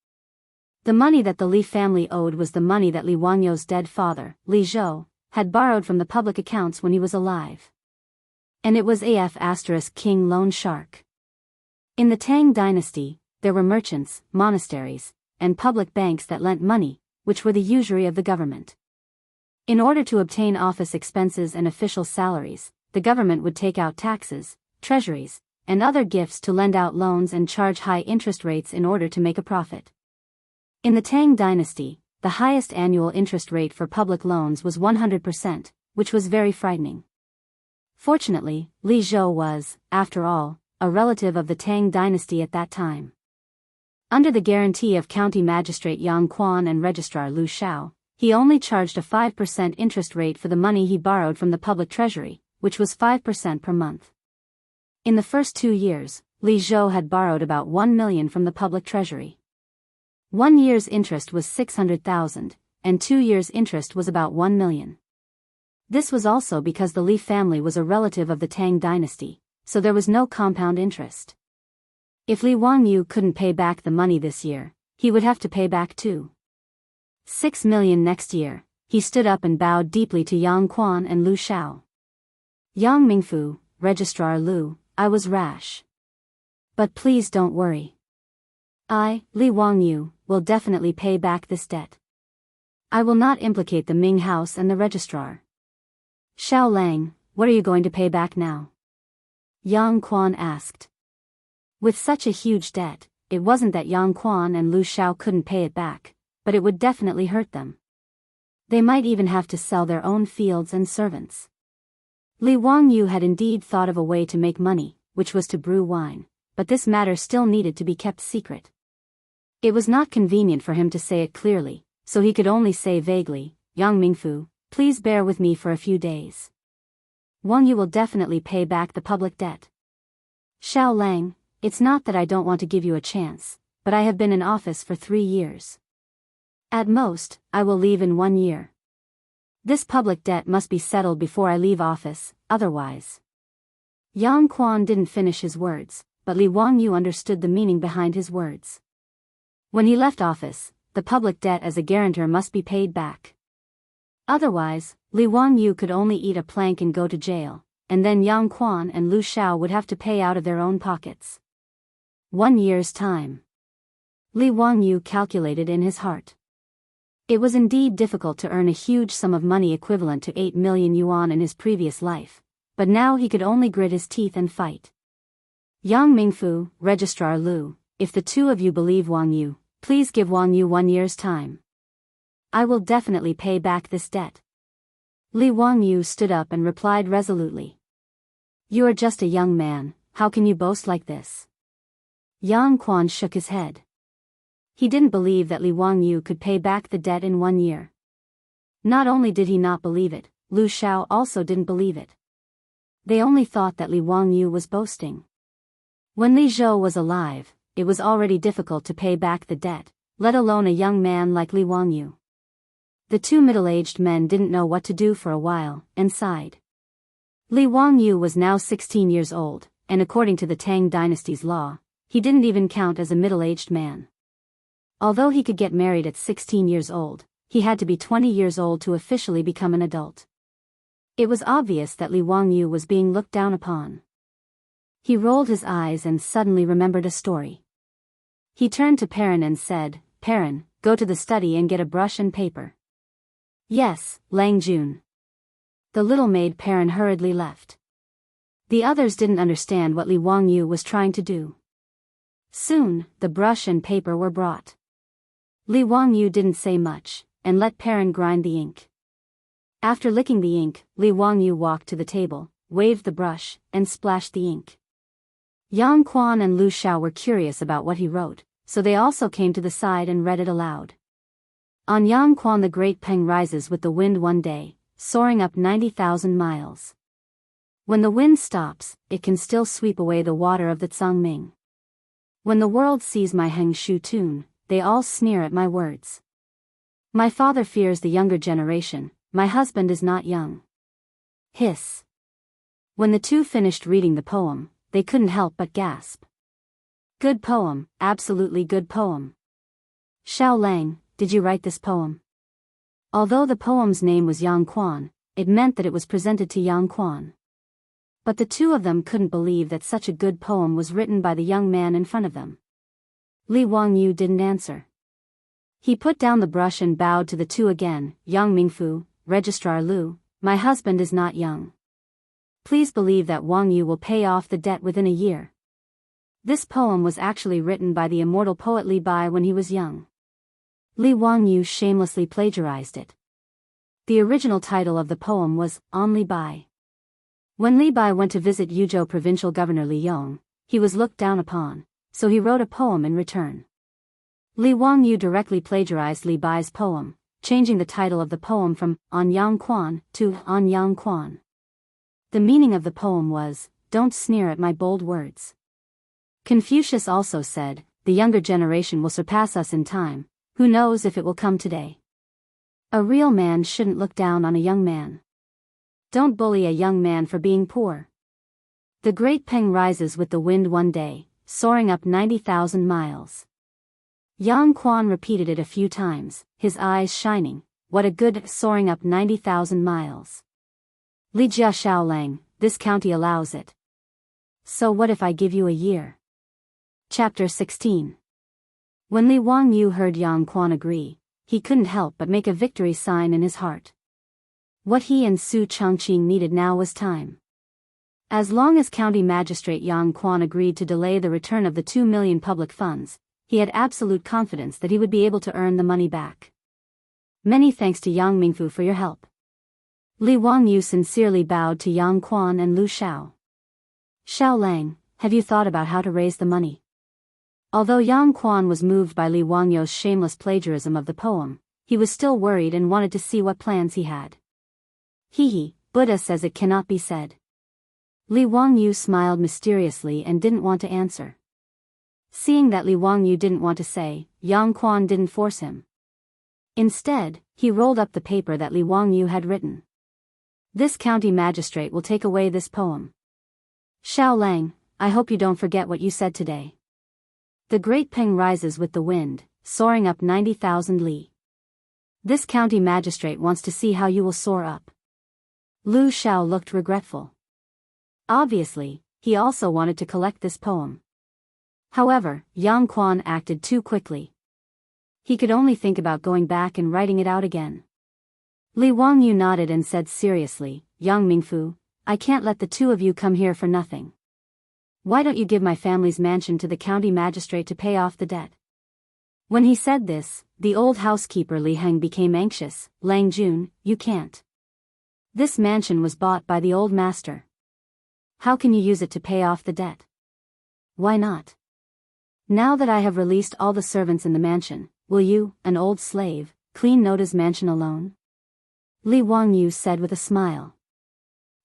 The money that the Li family owed was the money that Li Wangyu's dead father, Li Zhou, had borrowed from the public accounts when he was alive. And it was King Loan Shark. In the Tang dynasty, there were merchants, monasteries, and public banks that lent money, which were the usury of the government. In order to obtain office expenses and official salaries, the government would take out taxes, treasuries, and other gifts to lend out loans and charge high interest rates in order to make a profit. In the Tang dynasty, the highest annual interest rate for public loans was 100%, which was very frightening. Fortunately, Li Zhou was, after all, a relative of the Tang dynasty at that time. Under the guarantee of county magistrate Yang Quan and registrar Lu Xiao, he only charged a 5% interest rate for the money he borrowed from the public treasury, which was 5% per month. In the first 2 years, Li Zhou had borrowed about 1 million from the public treasury. 1 year's interest was 600,000, and 2 years' interest was about 1 million. This was also because the Li family was a relative of the Tang dynasty, so there was no compound interest. If Li Wangyu couldn't pay back the money this year, he would have to pay back 6 million next year. He stood up and bowed deeply to Yang Quan and Lu Xiao. "Yang Mingfu, Registrar Lu, I was rash. But please don't worry. I, Li Wangyu, will definitely pay back this debt. I will not implicate the Ming house and the registrar." "Xiao Lang, what are you going to pay back now?" Yang Quan asked. With such a huge debt, it wasn't that Yang Quan and Lu Xiao couldn't pay it back, but it would definitely hurt them. They might even have to sell their own fields and servants. Li Wangyu had indeed thought of a way to make money, which was to brew wine, but this matter still needed to be kept secret. It was not convenient for him to say it clearly, so he could only say vaguely, "Yang Mingfu, please bear with me for a few days. Wangyu will definitely pay back the public debt." "Xiao Lang, it's not that I don't want to give you a chance, but I have been in office for 3 years. At most, I will leave in 1 year. This public debt must be settled before I leave office, otherwise." Yang Quan didn't finish his words, but Li Wangyu understood the meaning behind his words. When he left office, the public debt as a guarantor must be paid back. Otherwise, Li Wangyu could only eat a plank and go to jail, and then Yang Quan and Lu Xiao would have to pay out of their own pockets. 1 year's time. Li Wangyu calculated in his heart. It was indeed difficult to earn a huge sum of money equivalent to 8 million yuan in his previous life, but now he could only grit his teeth and fight. "Yang Mingfu, Registrar Lu, if the two of you believe Wangyu, please give Wangyu 1 year's time. I will definitely pay back this debt." Li Wangyu stood up and replied resolutely. "You are just a young man, how can you boast like this?" Yang Quan shook his head. He didn't believe that Li Wangyu could pay back the debt in 1 year. Not only did he not believe it, Lu Xiao also didn't believe it. They only thought that Li Wangyu was boasting. When Li Zhou was alive, it was already difficult to pay back the debt, let alone a young man like Li Wangyu. The two middle-aged men didn't know what to do for a while, and sighed. Li Wangyu was now 16 years old, and according to the Tang dynasty's law, he didn't even count as a middle-aged man. Although he could get married at 16 years old, he had to be 20 years old to officially become an adult. It was obvious that Li Wangyu was being looked down upon. He rolled his eyes and suddenly remembered a story. He turned to Perrin and said, "Perrin, go to the study and get a brush and paper." "Yes, Lang Jun." The little maid Perrin hurriedly left. The others didn't understand what Li Wangyu was trying to do. Soon, the brush and paper were brought. Li Wangyu didn't say much, and let Perrin grind the ink. After licking the ink, Li Wangyu walked to the table, waved the brush, and splashed the ink. Yang Quan and Lu Xiao were curious about what he wrote, so they also came to the side and read it aloud. On Yang Quan, the great Peng rises with the wind one day, soaring up 90,000 miles. When the wind stops, it can still sweep away the water of the Tsangming. When the world sees my Heng Shu tune, they all sneer at my words. My father fears the younger generation, my husband is not young. Hiss. When the two finished reading the poem, they couldn't help but gasp. Good poem, absolutely good poem. Xiao Lang, did you write this poem? Although the poem's name was Yang Quan, it meant that it was presented to Yang Quan. But the two of them couldn't believe that such a good poem was written by the young man in front of them. Li Wangyu didn't answer. He put down the brush and bowed to the two again. Yang Mingfu, Registrar Lu, my husband is not young. Please believe that Wangyu will pay off the debt within a year. This poem was actually written by the immortal poet Li Bai when he was young. Li Wangyu shamelessly plagiarized it. The original title of the poem was On Li Bai. When Li Bai went to visit Yuzhou provincial governor Li Yong, he was looked down upon, so he wrote a poem in return. Li Wangyu directly plagiarized Li Bai's poem, changing the title of the poem from On Yang Quan to On Yang Quan. The meaning of the poem was, "Don't sneer at my bold words." Confucius also said, "The younger generation will surpass us in time, who knows if it will come today." A real man shouldn't look down on a young man. Don't bully a young man for being poor. The great Peng rises with the wind one day, soaring up 90,000 miles. Yang Quan repeated it a few times, his eyes shining. What a good soaring up 90,000 miles. Li Jia Xiao Lang, this county allows it. So what if I give you a year? Chapter 16. When Li Wangyu heard Yang Quan agree, he couldn't help but make a victory sign in his heart. What he and Su Chongqing needed now was time. As long as County Magistrate Yang Quan agreed to delay the return of the 2 million public funds, he had absolute confidence that he would be able to earn the money back. Many thanks to Yang Mingfu for your help. Li Wangyu sincerely bowed to Yang Quan and Lu Xiao. Xiao Lang, have you thought about how to raise the money? Although Yang Quan was moved by Li Wangyu's shameless plagiarism of the poem, he was still worried and wanted to see what plans he had. Hee, Buddha says it cannot be said. Li Wangyu smiled mysteriously and didn't want to answer. Seeing that Li Wangyu didn't want to say, Yang Quan didn't force him. Instead, he rolled up the paper that Li Wangyu had written. This county magistrate will take away this poem. Xiao Lang, I hope you don't forget what you said today. The great Peng rises with the wind, soaring up 90,000 li. This county magistrate wants to see how you will soar up. Lu Xiao looked regretful. Obviously, he also wanted to collect this poem. However, Yang Quan acted too quickly. He could only think about going back and writing it out again. Li Wangyu nodded and said seriously, Yang Mingfu, I can't let the two of you come here for nothing. Why don't you give my family's mansion to the county magistrate to pay off the debt? When he said this, the old housekeeper Li Heng became anxious. Lang Jun, you can't. This mansion was bought by the old master. How can you use it to pay off the debt? Why not? Now that I have released all the servants in the mansion, will you, an old slave, clean Noda's mansion alone? Li Wangyu said with a smile.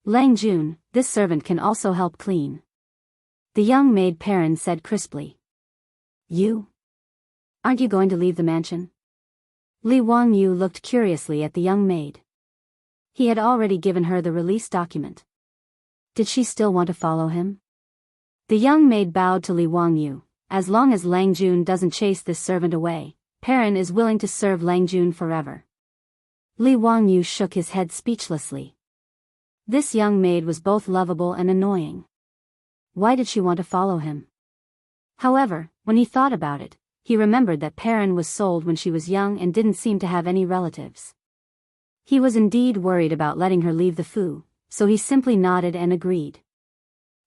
Lang Jun, this servant can also help clean. The young maid Perrin said crisply. You? Aren't you going to leave the mansion? Li Wangyu looked curiously at the young maid. He had already given her the release document. Did she still want to follow him? The young maid bowed to Li Wangyu. As long as Lang Jun doesn't chase this servant away, Perrin is willing to serve Lang Jun forever. Li Wangyu shook his head speechlessly. This young maid was both lovable and annoying. Why did she want to follow him? However, when he thought about it, he remembered that Perrin was sold when she was young and didn't seem to have any relatives. He was indeed worried about letting her leave the Fu, so he simply nodded and agreed.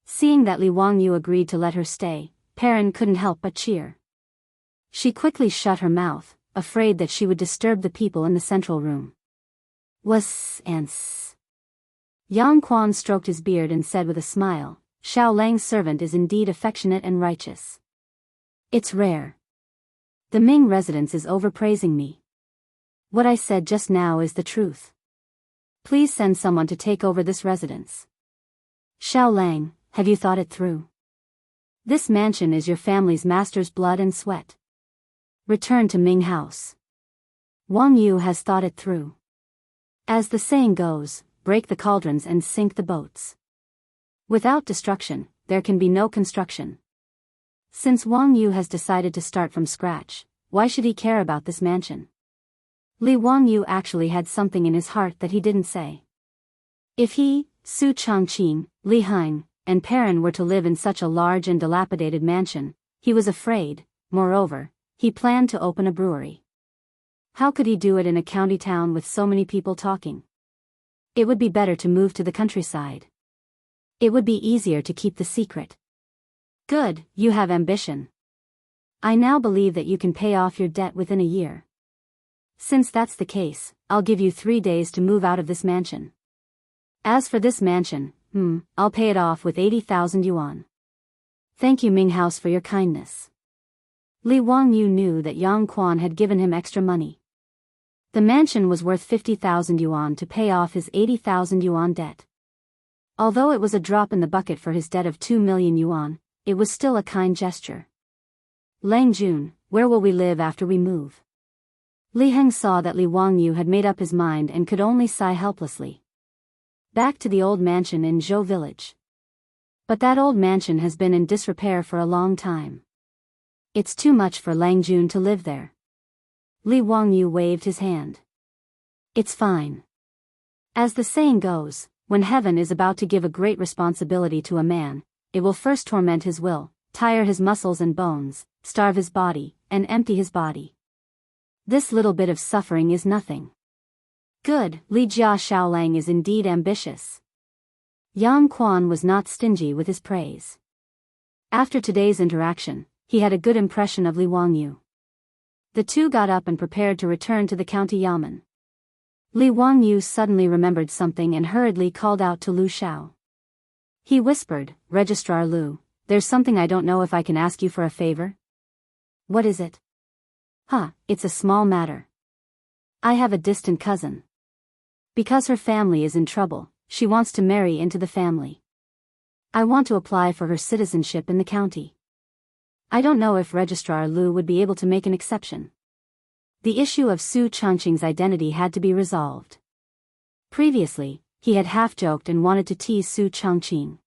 Seeing that Li Wangyu agreed to let her stay, Perrin couldn't help but cheer. She quickly shut her mouth, afraid that she would disturb the people in the central room. Was and s. Yang Quan stroked his beard and said with a smile, Xiao Lang's servant is indeed affectionate and righteous. It's rare. The Ming residence is overpraising me. What I said just now is the truth. Please send someone to take over this residence. Xiao Lang, have you thought it through? This mansion is your family's master's blood and sweat. Return to Ming House. Wang Yu has thought it through. As the saying goes, break the cauldrons and sink the boats. Without destruction, there can be no construction. Since Wang Yu has decided to start from scratch, why should he care about this mansion? Li Wangyu actually had something in his heart that he didn't say. If he, Su Changqing, Li Heng, and Perrin were to live in such a large and dilapidated mansion, he was afraid. Moreover, he planned to open a brewery. How could he do it in a county town with so many people talking? It would be better to move to the countryside. It would be easier to keep the secret. Good, you have ambition. I now believe that you can pay off your debt within a year. Since that's the case, I'll give you 3 days to move out of this mansion. As for this mansion, I'll pay it off with 80,000 yuan. Thank you Ming House for your kindness. Li Wangyu knew that Yang Quan had given him extra money. The mansion was worth 50,000 yuan to pay off his 80,000 yuan debt. Although it was a drop in the bucket for his debt of 2 million yuan, it was still a kind gesture. Lang Jun, where will we live after we move? Li Heng saw that Li Wangyu had made up his mind and could only sigh helplessly. Back to the old mansion in Zhou village. But that old mansion has been in disrepair for a long time. It's too much for Lang Jun to live there. Li Wangyu waved his hand. It's fine. As the saying goes, when heaven is about to give a great responsibility to a man, it will first torment his will, tire his muscles and bones, starve his body, and empty his body. This little bit of suffering is nothing. Good, Li Jia Xiaolang is indeed ambitious. Yang Quan was not stingy with his praise. After today's interaction, he had a good impression of Li Wangyu. The two got up and prepared to return to the county yamen. Li Wangyu suddenly remembered something and hurriedly called out to Lu Xiao. He whispered, Registrar Lu, there's something I don't know if I can ask you for a favor? What is it? It's a small matter. I have a distant cousin. Because her family is in trouble, she wants to marry into the family. I want to apply for her citizenship in the county. I don't know if Registrar Lu would be able to make an exception. The issue of Su Changqing's identity had to be resolved. Previously, he had half-joked and wanted to tease Su Changqing.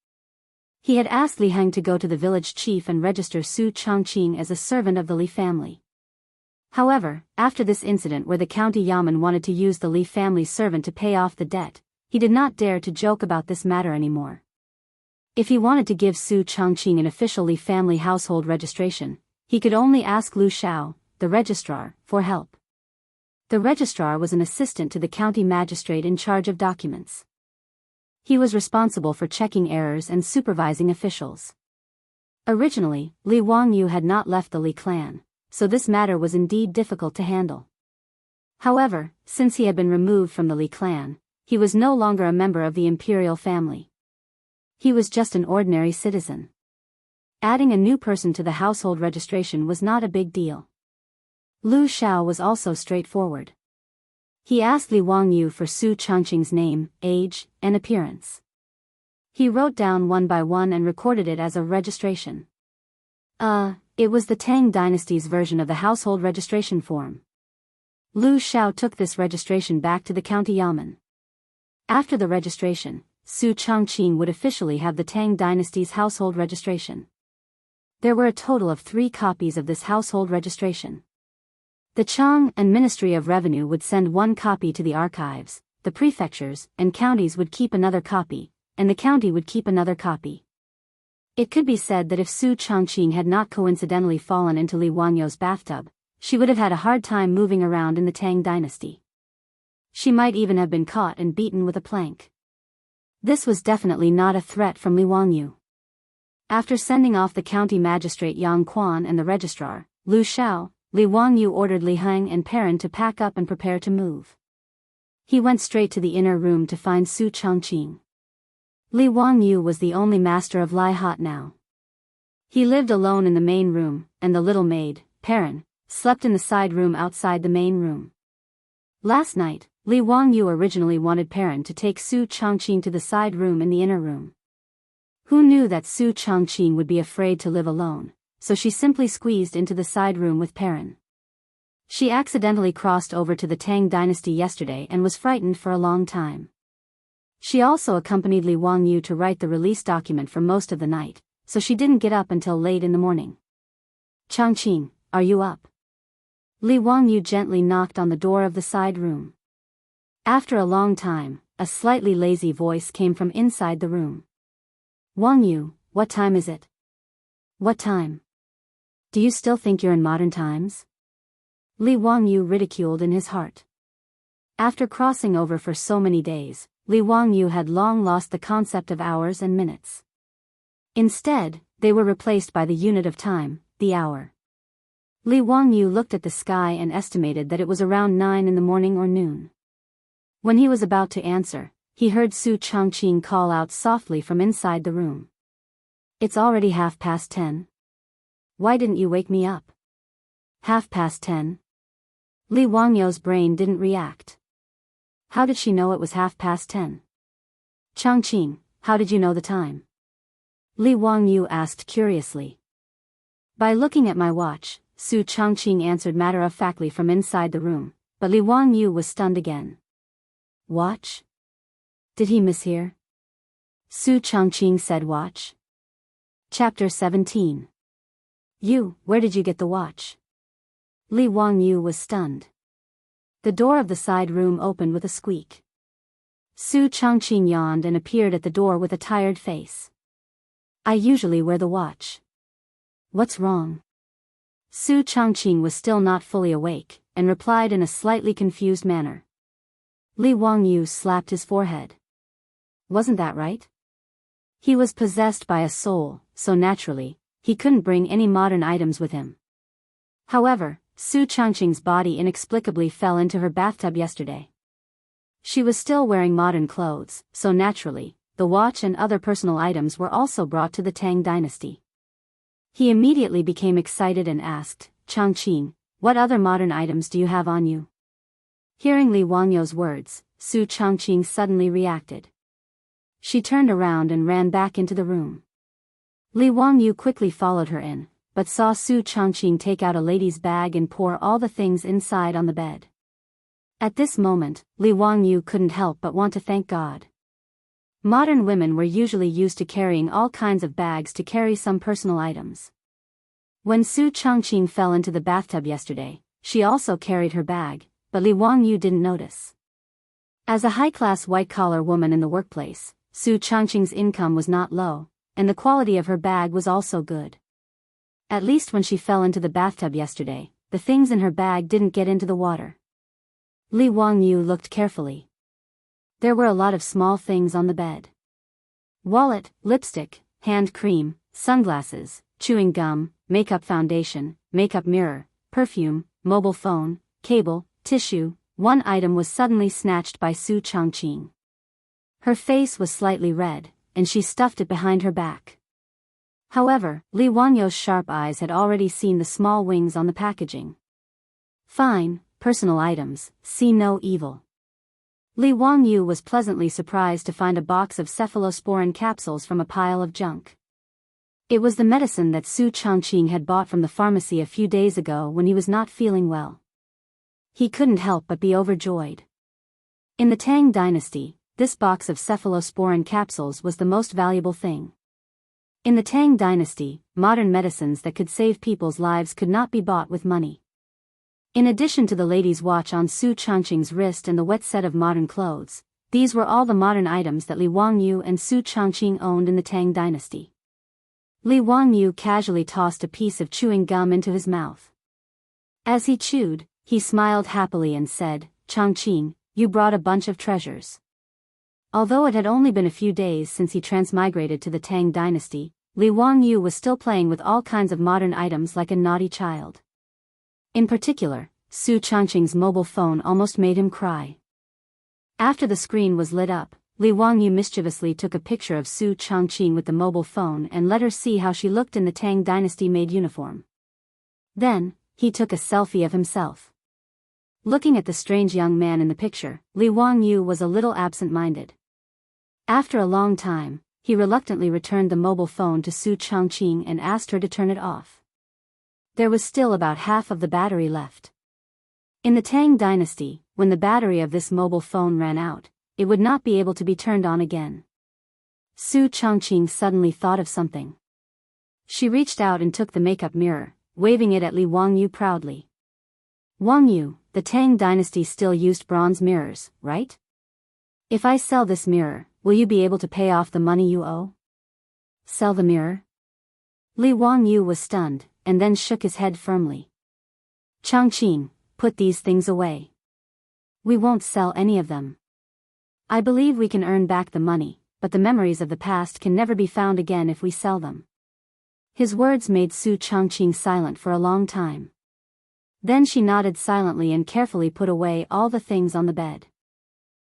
He had asked Li Heng to go to the village chief and register Su Changqing as a servant of the Li family. However, after this incident where the county yamen wanted to use the Li family's servant to pay off the debt, he did not dare to joke about this matter anymore. If he wanted to give Su Changqing an official Li family household registration, he could only ask Lu Xiao, the registrar, for help. The registrar was an assistant to the county magistrate in charge of documents. He was responsible for checking errors and supervising officials. Originally, Li Wangyu had not left the Li clan, so this matter was indeed difficult to handle. However, since he had been removed from the Li clan, he was no longer a member of the imperial family. He was just an ordinary citizen. Adding a new person to the household registration was not a big deal. Lu Xiao was also straightforward. He asked Li Wangyu for Su Changqing's name, age, and appearance. He wrote down one by one and recorded it as a registration. It was the Tang dynasty's version of the household registration form. Lu Xiao took this registration back to the county yamen. After the registration, Su Changqing would officially have the Tang dynasty's household registration. There were a total of 3 copies of this household registration. The Chang and Ministry of Revenue would send 1 copy to the archives, the prefectures and counties would keep another copy, and the county would keep another copy. It could be said that if Su Changqing had not coincidentally fallen into Li Wangyou's bathtub, she would have had a hard time moving around in the Tang dynasty. She might even have been caught and beaten with a plank. This was definitely not a threat from Li Wangyou. After sending off the county magistrate Yang Quan and the registrar, Lu Xiao, Li Wangyou ordered Li Heng and Perrin to pack up and prepare to move. He went straight to the inner room to find Su Changqing. Li Wangyou was the only master of Lai Hot now. He lived alone in the main room, and the little maid, Perrin, slept in the side room outside the main room. Last night, Li Wangyou originally wanted Perrin to take Su Changqing to the side room in the inner room. Who knew that Su Changqing would be afraid to live alone, so she simply squeezed into the side room with Perrin. She accidentally crossed over to the Tang dynasty yesterday and was frightened for a long time. She also accompanied Li Wangyou to write the release document for most of the night, so she didn't get up until late in the morning. Changqing, are you up? Li Wangyou gently knocked on the door of the side room. After a long time, a slightly lazy voice came from inside the room. Wangyou, what time is it? What time? Do you still think you're in modern times? Li Wangyou ridiculed in his heart. After crossing over for so many days, Li Wangyou had long lost the concept of hours and minutes. Instead, they were replaced by the unit of time, the hour. Li Wangyou looked at the sky and estimated that it was around 9 in the morning or noon. When he was about to answer, he heard Su Changqing call out softly from inside the room. It's already 10:30. Why didn't you wake me up? 10:30. Li Wangyou's brain didn't react. How did she know it was 10:30? Changqing, how did you know the time? Li Wangyou asked curiously. By looking at my watch, Su Changqing answered matter-of-factly from inside the room, but Li Wangyou was stunned again. Watch? Did he mishear? Su Changqing said watch. Chapter 17. Where did you get the watch? Li Wangyou was stunned. The door of the side room opened with a squeak. Su Changqing yawned and appeared at the door with a tired face. I usually wear the watch. What's wrong? Su Changqing was still not fully awake, and replied in a slightly confused manner. Li Wangyou slapped his forehead. Wasn't that right? He was possessed by a soul, so naturally, he couldn't bring any modern items with him. However, Su Changqing's body inexplicably fell into her bathtub yesterday. She was still wearing modern clothes, so naturally, the watch and other personal items were also brought to the Tang dynasty. He immediately became excited and asked, Changqing, what other modern items do you have on you? Hearing Li Wangyou's words, Su Changqing suddenly reacted. She turned around and ran back into the room. Li Wangyou quickly followed her in, but saw Su Changqing take out a lady's bag and pour all the things inside on the bed. At this moment, Li Wangyou couldn't help but want to thank God. Modern women were usually used to carrying all kinds of bags to carry some personal items. When Su Changqing fell into the bathtub yesterday, she also carried her bag, but Li Wangyou didn't notice. As a high-class white-collar woman in the workplace, Su Changqing's income was not low, and the quality of her bag was also good. At least when she fell into the bathtub yesterday, the things in her bag didn't get into the water. Li Wangyou looked carefully. There were a lot of small things on the bed. Wallet, lipstick, hand cream, sunglasses, chewing gum, makeup foundation, makeup mirror, perfume, mobile phone, cable, tissue. One item was suddenly snatched by Su Changqing. Her face was slightly red, and she stuffed it behind her back. However, Li Wangyou's sharp eyes had already seen the small wings on the packaging. Fine, personal items, see no evil. Li Wangyou was pleasantly surprised to find a box of cephalosporin capsules from a pile of junk. It was the medicine that Su Changqing had bought from the pharmacy a few days ago when he was not feeling well. He couldn't help but be overjoyed. In the Tang dynasty, this box of cephalosporin capsules was the most valuable thing. In the Tang dynasty, modern medicines that could save people's lives could not be bought with money. In addition to the lady's watch on Su Changqing's wrist and the wet set of modern clothes, these were all the modern items that Li Wangyu and Su Changqing owned in the Tang dynasty. Li Wangyu casually tossed a piece of chewing gum into his mouth. As he chewed, he smiled happily and said, "Changqing, you brought a bunch of treasures." Although it had only been a few days since he transmigrated to the Tang dynasty, Li Wangyu was still playing with all kinds of modern items like a naughty child. In particular, Su Changqing's mobile phone almost made him cry. After the screen was lit up, Li Wangyu mischievously took a picture of Su Changqing with the mobile phone and let her see how she looked in the Tang dynasty-made uniform. Then, he took a selfie of himself. Looking at the strange young man in the picture, Li Wangyu was a little absent-minded. After a long time, he reluctantly returned the mobile phone to Su Changqing and asked her to turn it off. There was still about half of the battery left. In the Tang dynasty, when the battery of this mobile phone ran out, it would not be able to be turned on again. Su Changqing suddenly thought of something. She reached out and took the makeup mirror, waving it at Li Wangyu proudly. "Wangyu, the Tang dynasty still used bronze mirrors, right? If I sell this mirror, will you be able to pay off the money you owe?" "Sell the mirror?" Li Wangyu was stunned, and then shook his head firmly. "Changqing, put these things away. We won't sell any of them. I believe we can earn back the money, but the memories of the past can never be found again if we sell them." His words made Su Changqing silent for a long time. Then she nodded silently and carefully put away all the things on the bed.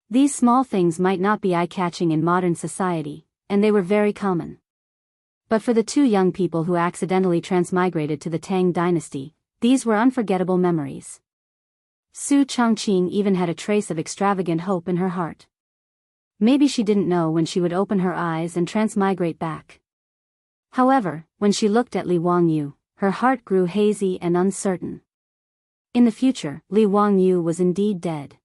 These small things might not be eye-catching in modern society, and they were very common. But for the two young people who accidentally transmigrated to the Tang dynasty, these were unforgettable memories. Su Changqing even had a trace of extravagant hope in her heart. Maybe she didn't know when she would open her eyes and transmigrate back. However, when she looked at Li Wangyu, her heart grew hazy and uncertain. In the future, Li Wangyu was indeed dead.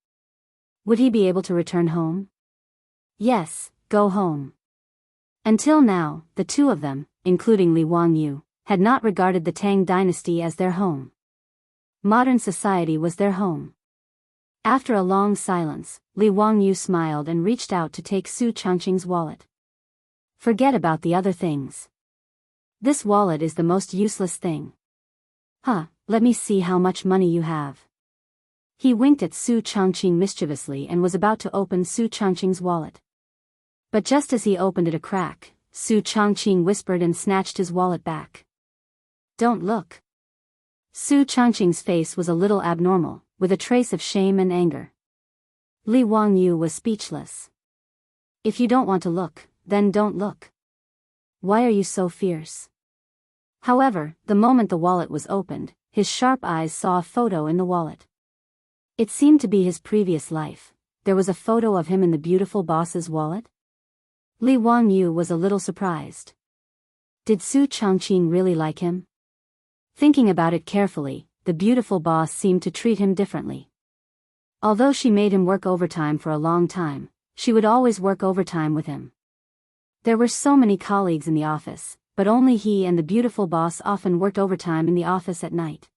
Would he be able to return home? Yes, go home. Until now, the two of them, including Li Wangyu, had not regarded the Tang dynasty as their home. Modern society was their home. After a long silence, Li Wangyu smiled and reached out to take Su Changqing's wallet. "Forget about the other things. This wallet is the most useless thing. Let me see how much money you have." He winked at Su Changqing mischievously and was about to open Su Changqing's wallet. But just as he opened it a crack, Su Changqing whispered and snatched his wallet back. "Don't look." Su Changqing's face was a little abnormal, with a trace of shame and anger. Li Wangyu was speechless. "If you don't want to look, then don't look. Why are you so fierce?" However, the moment the wallet was opened, his sharp eyes saw a photo in the wallet. It seemed to be his previous life. There was a photo of him in the beautiful boss's wallet. Li Wangyu was a little surprised. Did Su Changqing really like him? Thinking about it carefully, the beautiful boss seemed to treat him differently. Although she made him work overtime for a long time, she would always work overtime with him. There were so many colleagues in the office, but only he and the beautiful boss often worked overtime in the office at night.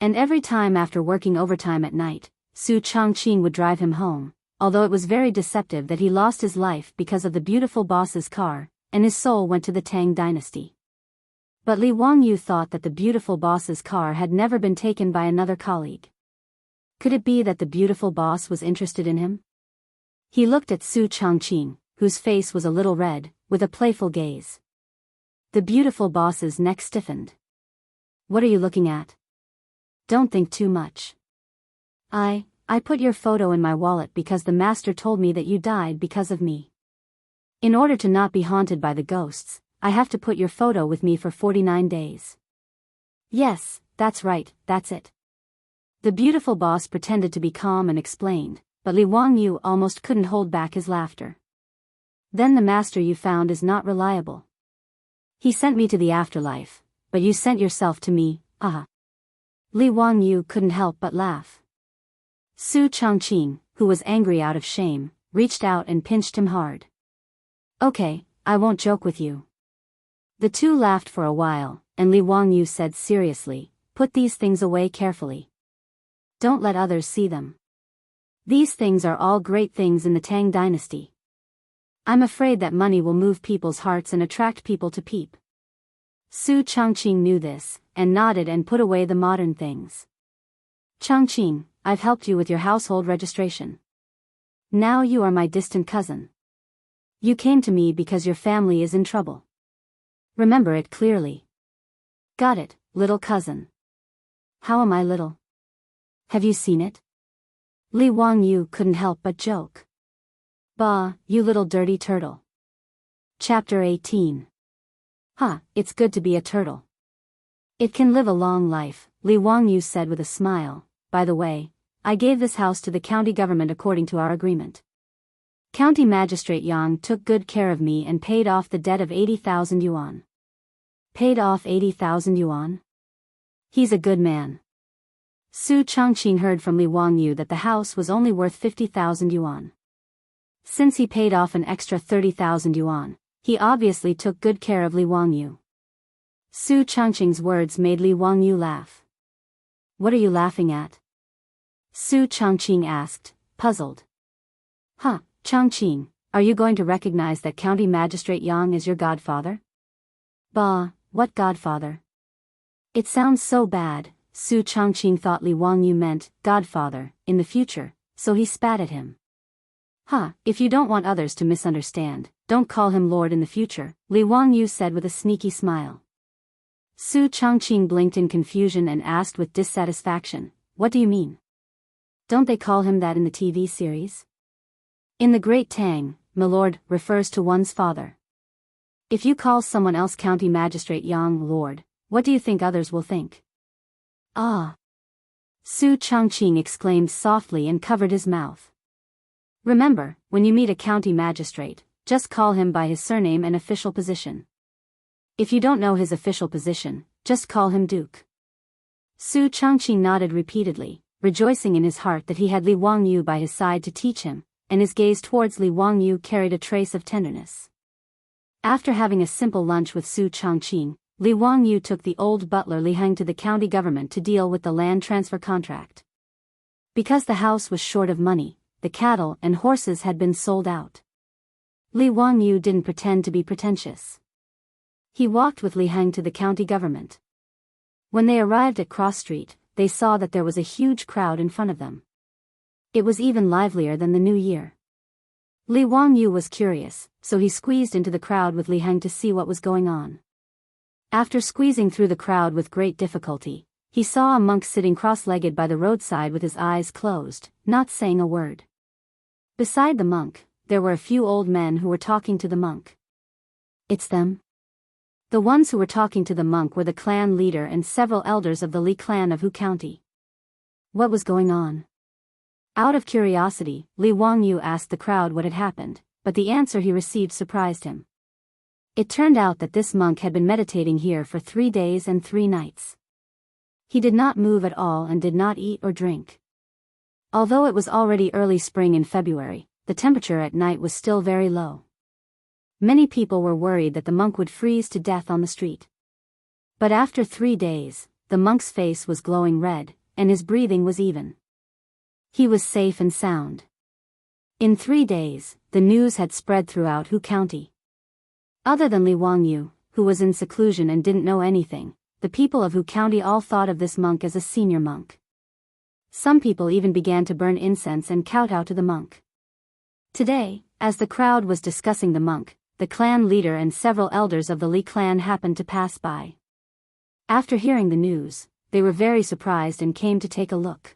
And every time after working overtime at night, Su Changqing would drive him home, although it was very deceptive that he lost his life because of the beautiful boss's car, and his soul went to the Tang dynasty. But Li Wangyu thought that the beautiful boss's car had never been taken by another colleague. Could it be that the beautiful boss was interested in him? He looked at Su Changqing, whose face was a little red, with a playful gaze. The beautiful boss's neck stiffened. "What are you looking at? Don't think too much. I put your photo in my wallet because the master told me that you died because of me. In order to not be haunted by the ghosts, I have to put your photo with me for 49 days. Yes, that's right, that's it." The beautiful boss pretended to be calm and explained, but Li Wangyu almost couldn't hold back his laughter. "Then the master you found is not reliable. He sent me to the afterlife, but you sent yourself to me, ah." Li Wangyu couldn't help but laugh. Su Changqing, who was angry out of shame, reached out and pinched him hard. Okay, I won't joke with you. The two laughed for a while, and Li Wangyu said seriously, put these things away carefully. Don't let others see them. These things are all great things in the Tang dynasty. I'm afraid that money will move people's hearts and attract people to peep. Su Changqing knew this, and nodded and put away the modern things. Changqing, I've helped you with your household registration. Now you are my distant cousin. You came to me because your family is in trouble. Remember it clearly. Got it, little cousin. How am I little? Have you seen it? Li Wangyu couldn't help but joke. Bah, you little dirty turtle. Chapter 18. It's good to be a turtle. It can live a long life, Li Wangyu said with a smile. By the way, I gave this house to the county government according to our agreement. County Magistrate Yang took good care of me and paid off the debt of 80,000 yuan. Paid off 80,000 yuan? He's a good man. Su Changqing heard from Li Wangyu that the house was only worth 50,000 yuan. Since he paid off an extra 30,000 yuan, he obviously took good care of Li Wangyu. Su Changqing's words made Li Wangyu laugh. What are you laughing at? Su Changqing asked, puzzled. Changqing, are you going to recognize that County Magistrate Yang as your godfather? Bah, what godfather? It sounds so bad, Su Changqing thought Li Wangyu meant godfather in the future, so he spat at him. If you don't want others to misunderstand, don't call him Lord in the future, Li Wangyu said with a sneaky smile. Su Changqing blinked in confusion and asked with dissatisfaction, what do you mean? Don't they call him that in the TV series? In the Great Tang, Milord refers to one's father. If you call someone else County Magistrate Yang Lord, what do you think others will think? Ah! Su Changqing exclaimed softly and covered his mouth. Remember, when you meet a county magistrate, just call him by his surname and official position. If you don't know his official position, just call him Duke. Su Changqing nodded repeatedly, rejoicing in his heart that he had Li Wangyu by his side to teach him, and his gaze towards Li Wangyu carried a trace of tenderness. After having a simple lunch with Su Changqing, Li Wangyu took the old butler Li Heng to the county government to deal with the land transfer contract. Because the house was short of money, the cattle and horses had been sold out. Li Wangyu didn't pretend to be pretentious. He walked with Li Heng to the county government. When they arrived at Cross Street, they saw that there was a huge crowd in front of them. It was even livelier than the New Year. Li Wangyu was curious, so he squeezed into the crowd with Li Heng to see what was going on. After squeezing through the crowd with great difficulty, he saw a monk sitting cross-legged by the roadside with his eyes closed, not saying a word. Beside the monk, there were a few old men who were talking to the monk. It's them? The ones who were talking to the monk were the clan leader and several elders of the Li clan of Hu County. What was going on? Out of curiosity, Li Wangyu asked the crowd what had happened, but the answer he received surprised him. It turned out that this monk had been meditating here for 3 days and 3 nights. He did not move at all and did not eat or drink. Although it was already early spring in February, the temperature at night was still very low. Many people were worried that the monk would freeze to death on the street. But after 3 days, the monk's face was glowing red, and his breathing was even. He was safe and sound. In 3 days, the news had spread throughout Hu County. Other than Li Wangyu, who was in seclusion and didn't know anything, the people of Hu County all thought of this monk as a senior monk. Some people even began to burn incense and kowtow to the monk. Today, as the crowd was discussing the monk, the clan leader and several elders of the Li clan happened to pass by. After hearing the news, they were very surprised and came to take a look.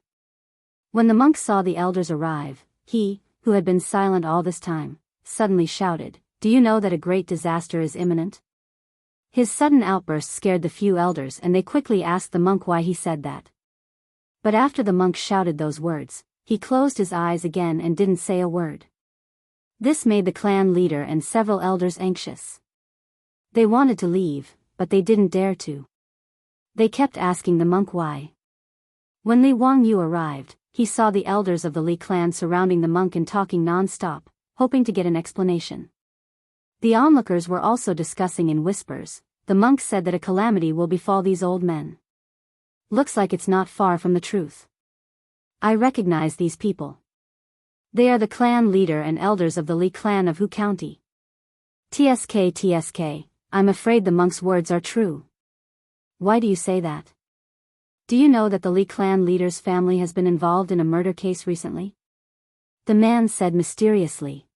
When the monk saw the elders arrive, he, who had been silent all this time, suddenly shouted, "Do you know that a great disaster is imminent?" His sudden outburst scared the few elders and they quickly asked the monk why he said that. But after the monk shouted those words, he closed his eyes again and didn't say a word. This made the clan leader and several elders anxious. They wanted to leave, but they didn't dare to. They kept asking the monk why. When Li Wangyu arrived, he saw the elders of the Li clan surrounding the monk and talking non-stop, hoping to get an explanation. The onlookers were also discussing in whispers. The monk said that a calamity will befall these old men. Looks like it's not far from the truth. I recognize these people. They are the clan leader and elders of the Li clan of Hu County. TSK, I'm afraid the monk's words are true. Why do you say that? Do you know that the Li clan leader's family has been involved in a murder case recently? The man said mysteriously.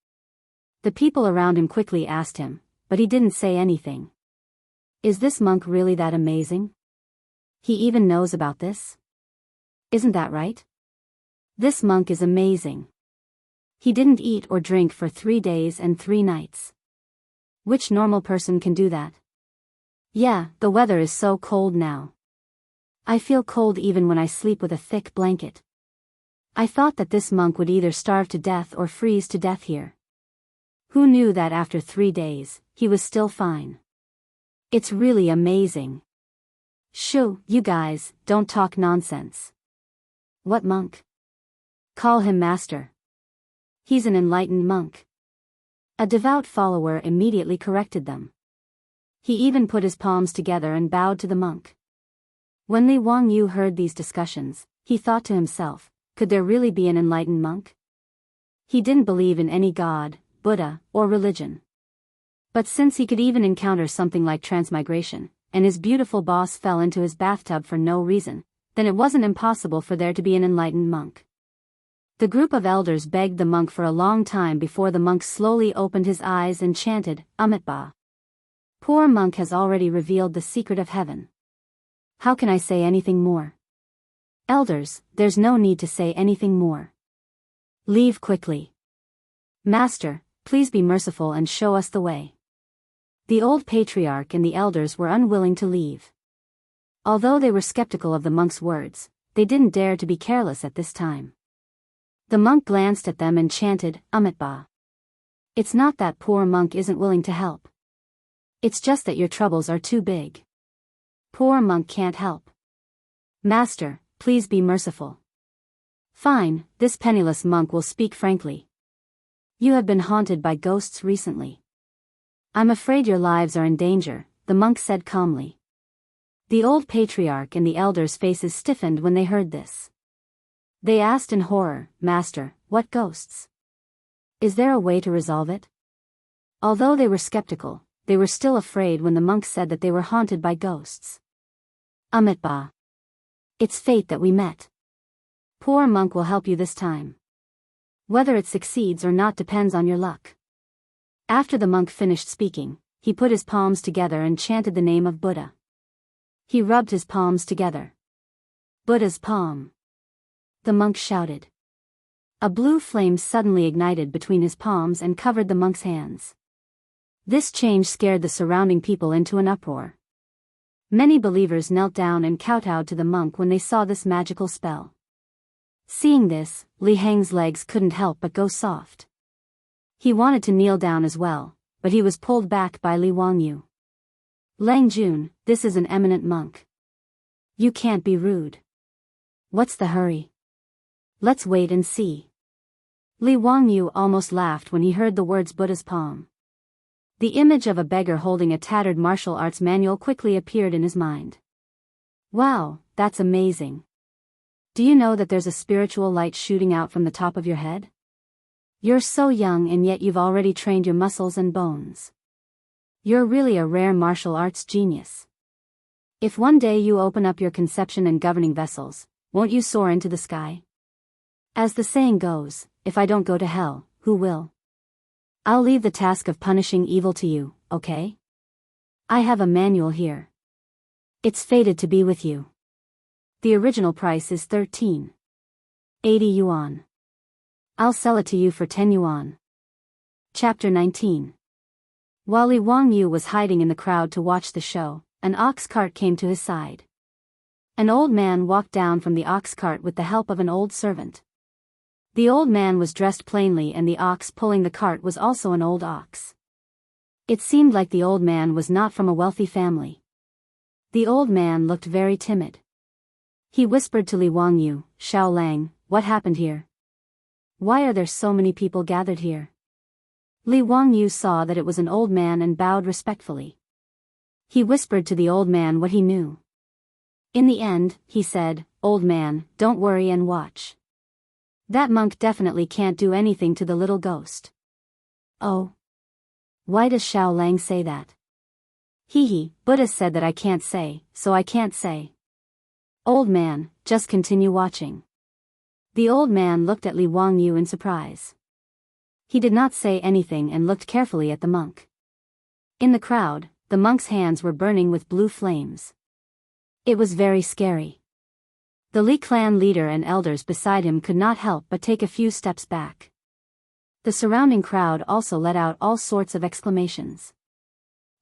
The people around him quickly asked him, but he didn't say anything. Is this monk really that amazing? He even knows about this? Isn't that right? This monk is amazing. He didn't eat or drink for 3 days and 3 nights. Which normal person can do that? Yeah, the weather is so cold now. I feel cold even when I sleep with a thick blanket. I thought that this monk would either starve to death or freeze to death here. Who knew that after 3 days, he was still fine? It's really amazing. Shoo, you guys, don't talk nonsense. What monk? Call him master. He's an enlightened monk. A devout follower immediately corrected them. He even put his palms together and bowed to the monk. When Li Wangyu heard these discussions, he thought to himself, could there really be an enlightened monk? He didn't believe in any god, Buddha, or religion. But since he could even encounter something like transmigration, and his beautiful boss fell into his bathtub for no reason, then it wasn't impossible for there to be an enlightened monk. The group of elders begged the monk for a long time before the monk slowly opened his eyes and chanted, Amitabha. Poor monk has already revealed the secret of heaven. How can I say anything more? Elders, there's no need to say anything more. Leave quickly. Master, please be merciful and show us the way. The old patriarch and the elders were unwilling to leave. Although they were skeptical of the monk's words, they didn't dare to be careless at this time. The monk glanced at them and chanted, Amitabha. It's not that poor monk isn't willing to help. It's just that your troubles are too big. Poor monk can't help. Master, please be merciful. Fine, this penniless monk will speak frankly. You have been haunted by ghosts recently. I'm afraid your lives are in danger, the monk said calmly. The old patriarch and the elders' faces stiffened when they heard this. They asked in horror, Master, what ghosts? Is there a way to resolve it? Although they were skeptical, they were still afraid when the monk said that they were haunted by ghosts. Amitabha. It's fate that we met. Poor monk will help you this time. Whether it succeeds or not depends on your luck. After the monk finished speaking, he put his palms together and chanted the name of Buddha. He rubbed his palms together. Buddha's palm. The monk shouted. A blue flame suddenly ignited between his palms and covered the monk's hands. This change scared the surrounding people into an uproar. Many believers knelt down and kowtowed to the monk when they saw this magical spell. Seeing this, Li Heng's legs couldn't help but go soft. He wanted to kneel down as well, but he was pulled back by Li Wangyu. Lang Jun, this is an eminent monk. You can't be rude. What's the hurry? Let's wait and see. Li Wangyu almost laughed when he heard the words Buddha's palm. The image of a beggar holding a tattered martial arts manual quickly appeared in his mind. Wow, that's amazing. Do you know that there's a spiritual light shooting out from the top of your head? You're so young and yet you've already trained your muscles and bones. You're really a rare martial arts genius. If one day you open up your conception and governing vessels, won't you soar into the sky? As the saying goes, if I don't go to hell, who will? I'll leave the task of punishing evil to you, okay? I have a manual here. It's fated to be with you. The original price is 1380 yuan. I'll sell it to you for 10 yuan. Chapter 19. While Li Wangyu was hiding in the crowd to watch the show, an ox cart came to his side. An old man walked down from the ox cart with the help of an old servant. The old man was dressed plainly and the ox pulling the cart was also an old ox. It seemed like the old man was not from a wealthy family. The old man looked very timid. He whispered to Li Wangyu, Xiao Lang, what happened here? Why are there so many people gathered here? Li Wangyu saw that it was an old man and bowed respectfully. He whispered to the old man what he knew. In the end, he said, "Old man, don't worry and watch. That monk definitely can't do anything to the little ghost." "Oh? Why does Xiao Lang say that?" "Hee, Buddha said that I can't say, so I can't say." "Old man, just continue watching." The old man looked at Li Wangyu in surprise. He did not say anything and looked carefully at the monk. In the crowd, the monk's hands were burning with blue flames. It was very scary. The Li clan leader and elders beside him could not help but take a few steps back. The surrounding crowd also let out all sorts of exclamations.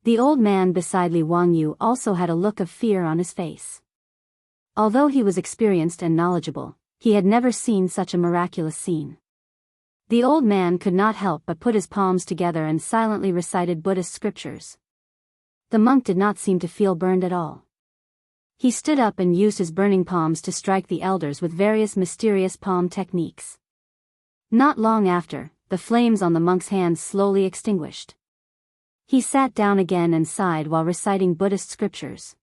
The old man beside Li Wangyu also had a look of fear on his face. Although he was experienced and knowledgeable, he had never seen such a miraculous scene. The old man could not help but put his palms together and silently recited Buddhist scriptures. The monk did not seem to feel burned at all. He stood up and used his burning palms to strike the elders with various mysterious palm techniques. Not long after, the flames on the monk's hands slowly extinguished. He sat down again and sighed while reciting Buddhist scriptures.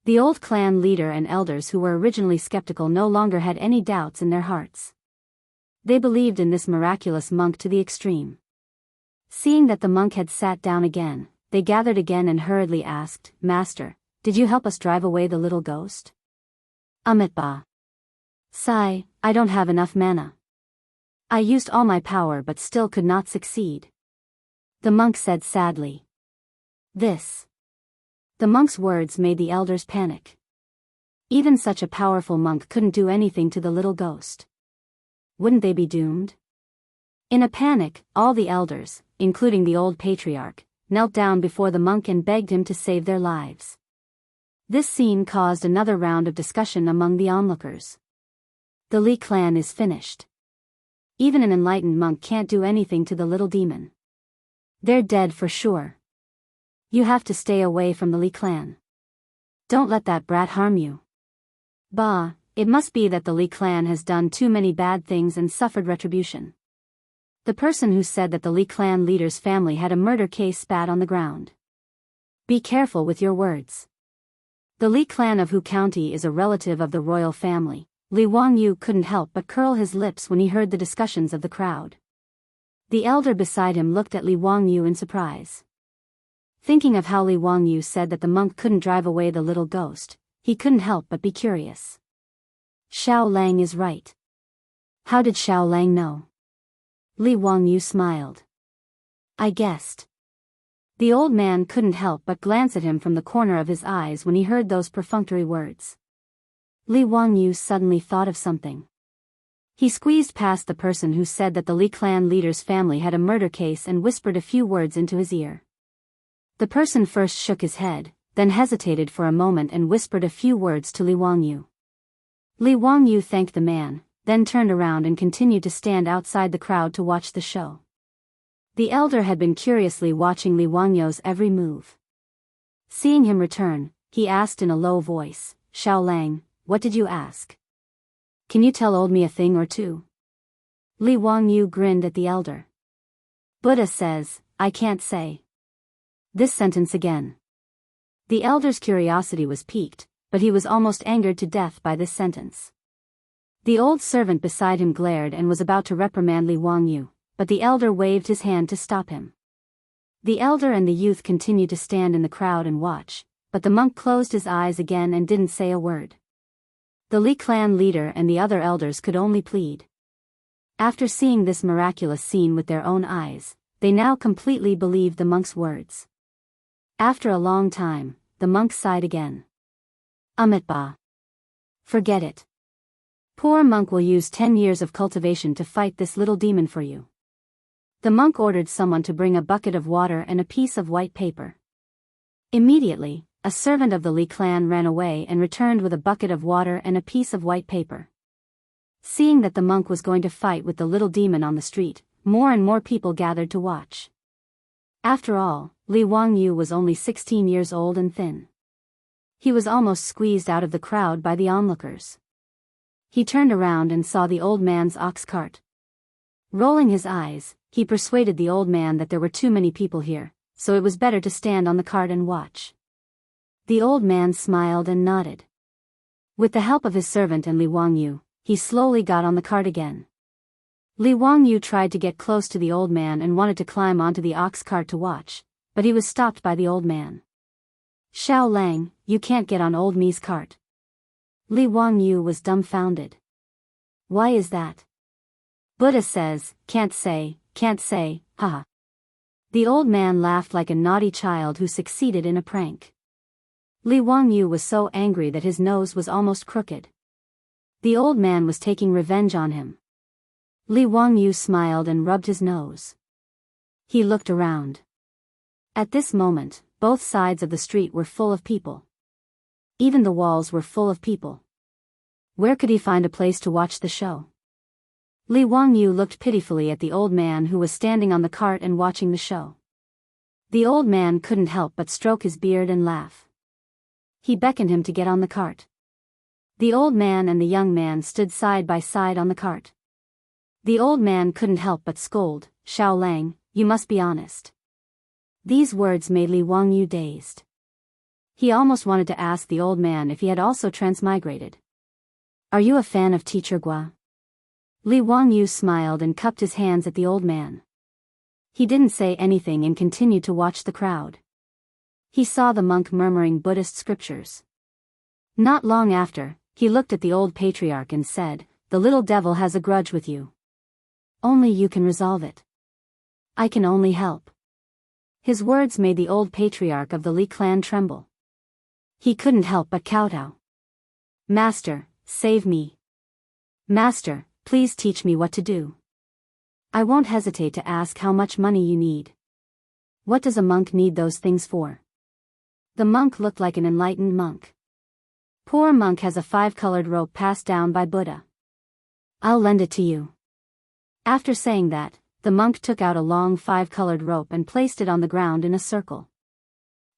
The old clan leader and elders who were originally skeptical no longer had any doubts in their hearts. They believed in this miraculous monk to the extreme. Seeing that the monk had sat down again, they gathered again and hurriedly asked, "Master, did you help us drive away the little ghost?" "Amitabha. Sai, I don't have enough mana. I used all my power but still could not succeed," the monk said sadly. The monk's words made the elders panic. Even such a powerful monk couldn't do anything to the little ghost. Wouldn't they be doomed? In a panic, all the elders, including the old patriarch, knelt down before the monk and begged him to save their lives. This scene caused another round of discussion among the onlookers. The Li clan is finished. Even an enlightened monk can't do anything to the little demon. They're dead for sure. You have to stay away from the Li clan. Don't let that brat harm you. Bah, it must be that the Li clan has done too many bad things and suffered retribution. The person who said that the Li clan leader's family had a murder case spat on the ground. Be careful with your words. The Li clan of Hu County is a relative of the royal family. Li Wangyu couldn't help but curl his lips when he heard the discussions of the crowd. The elder beside him looked at Li Wangyu in surprise. Thinking of how Li Wangyu said that the monk couldn't drive away the little ghost, he couldn't help but be curious. Xiao Lang is right. How did Xiao Lang know? Li Wangyu smiled. I guessed. The old man couldn't help but glance at him from the corner of his eyes when he heard those perfunctory words. Li Wangyu suddenly thought of something. He squeezed past the person who said that the Li clan leader's family had a murder case and whispered a few words into his ear. The person first shook his head, then hesitated for a moment and whispered a few words to Li Wangyu. Li Wangyu thanked the man, then turned around and continued to stand outside the crowd to watch the show. The elder had been curiously watching Li Wangyu's every move. Seeing him return, he asked in a low voice, "Xiao Lang, what did you ask? Can you tell old me a thing or two?" Li Wangyu grinned at the elder. Buddha says, I can't say. This sentence again. The elder's curiosity was piqued, but he was almost angered to death by this sentence. The old servant beside him glared and was about to reprimand Li Wangyu, but the elder waved his hand to stop him. The elder and the youth continued to stand in the crowd and watch, but the monk closed his eyes again and didn't say a word. The Li clan leader and the other elders could only plead. After seeing this miraculous scene with their own eyes, they now completely believed the monk's words. After a long time, the monk sighed again. Amitabha. Forget it. Poor monk will use 10 years of cultivation to fight this little demon for you. The monk ordered someone to bring a bucket of water and a piece of white paper. Immediately, a servant of the Li clan ran away and returned with a bucket of water and a piece of white paper. Seeing that the monk was going to fight with the little demon on the street, more and more people gathered to watch. After all, Li Wangyu was only 16 years old and thin. He was almost squeezed out of the crowd by the onlookers. He turned around and saw the old man's ox cart. Rolling his eyes, he persuaded the old man that there were too many people here, so it was better to stand on the cart and watch. The old man smiled and nodded. With the help of his servant and Li Wangyu, he slowly got on the cart again. Li Wangyu tried to get close to the old man and wanted to climb onto the ox cart to watch, but he was stopped by the old man. "Xiao Lang, you can't get on old me's cart." Li Wangyu was dumbfounded. "Why is that?" "Buddha says, can't say, haha." The old man laughed like a naughty child who succeeded in a prank. Li Wangyu was so angry that his nose was almost crooked. The old man was taking revenge on him. Li Wangyu smiled and rubbed his nose. He looked around. At this moment, both sides of the street were full of people. Even the walls were full of people. Where could he find a place to watch the show? Li Wangyu looked pitifully at the old man who was standing on the cart and watching the show. The old man couldn't help but stroke his beard and laugh. He beckoned him to get on the cart. The old man and the young man stood side by side on the cart. The old man couldn't help but scold, "Xiao Lang, you must be honest." These words made Li Wangyu dazed. He almost wanted to ask the old man if he had also transmigrated. "Are you a fan of Teacher Gua?" Li Wangyu smiled and cupped his hands at the old man. He didn't say anything and continued to watch the crowd. He saw the monk murmuring Buddhist scriptures. Not long after, he looked at the old patriarch and said, "The little devil has a grudge with you. Only you can resolve it. I can only help." His words made the old patriarch of the Li clan tremble. He couldn't help but kowtow. "Master, save me. Master, please teach me what to do. I won't hesitate to ask how much money you need." "What does a monk need those things for?" The monk looked like an enlightened monk. "Poor monk has a 5-colored rope passed down by Buddha. I'll lend it to you." After saying that, the monk took out a long 5-colored rope and placed it on the ground in a circle.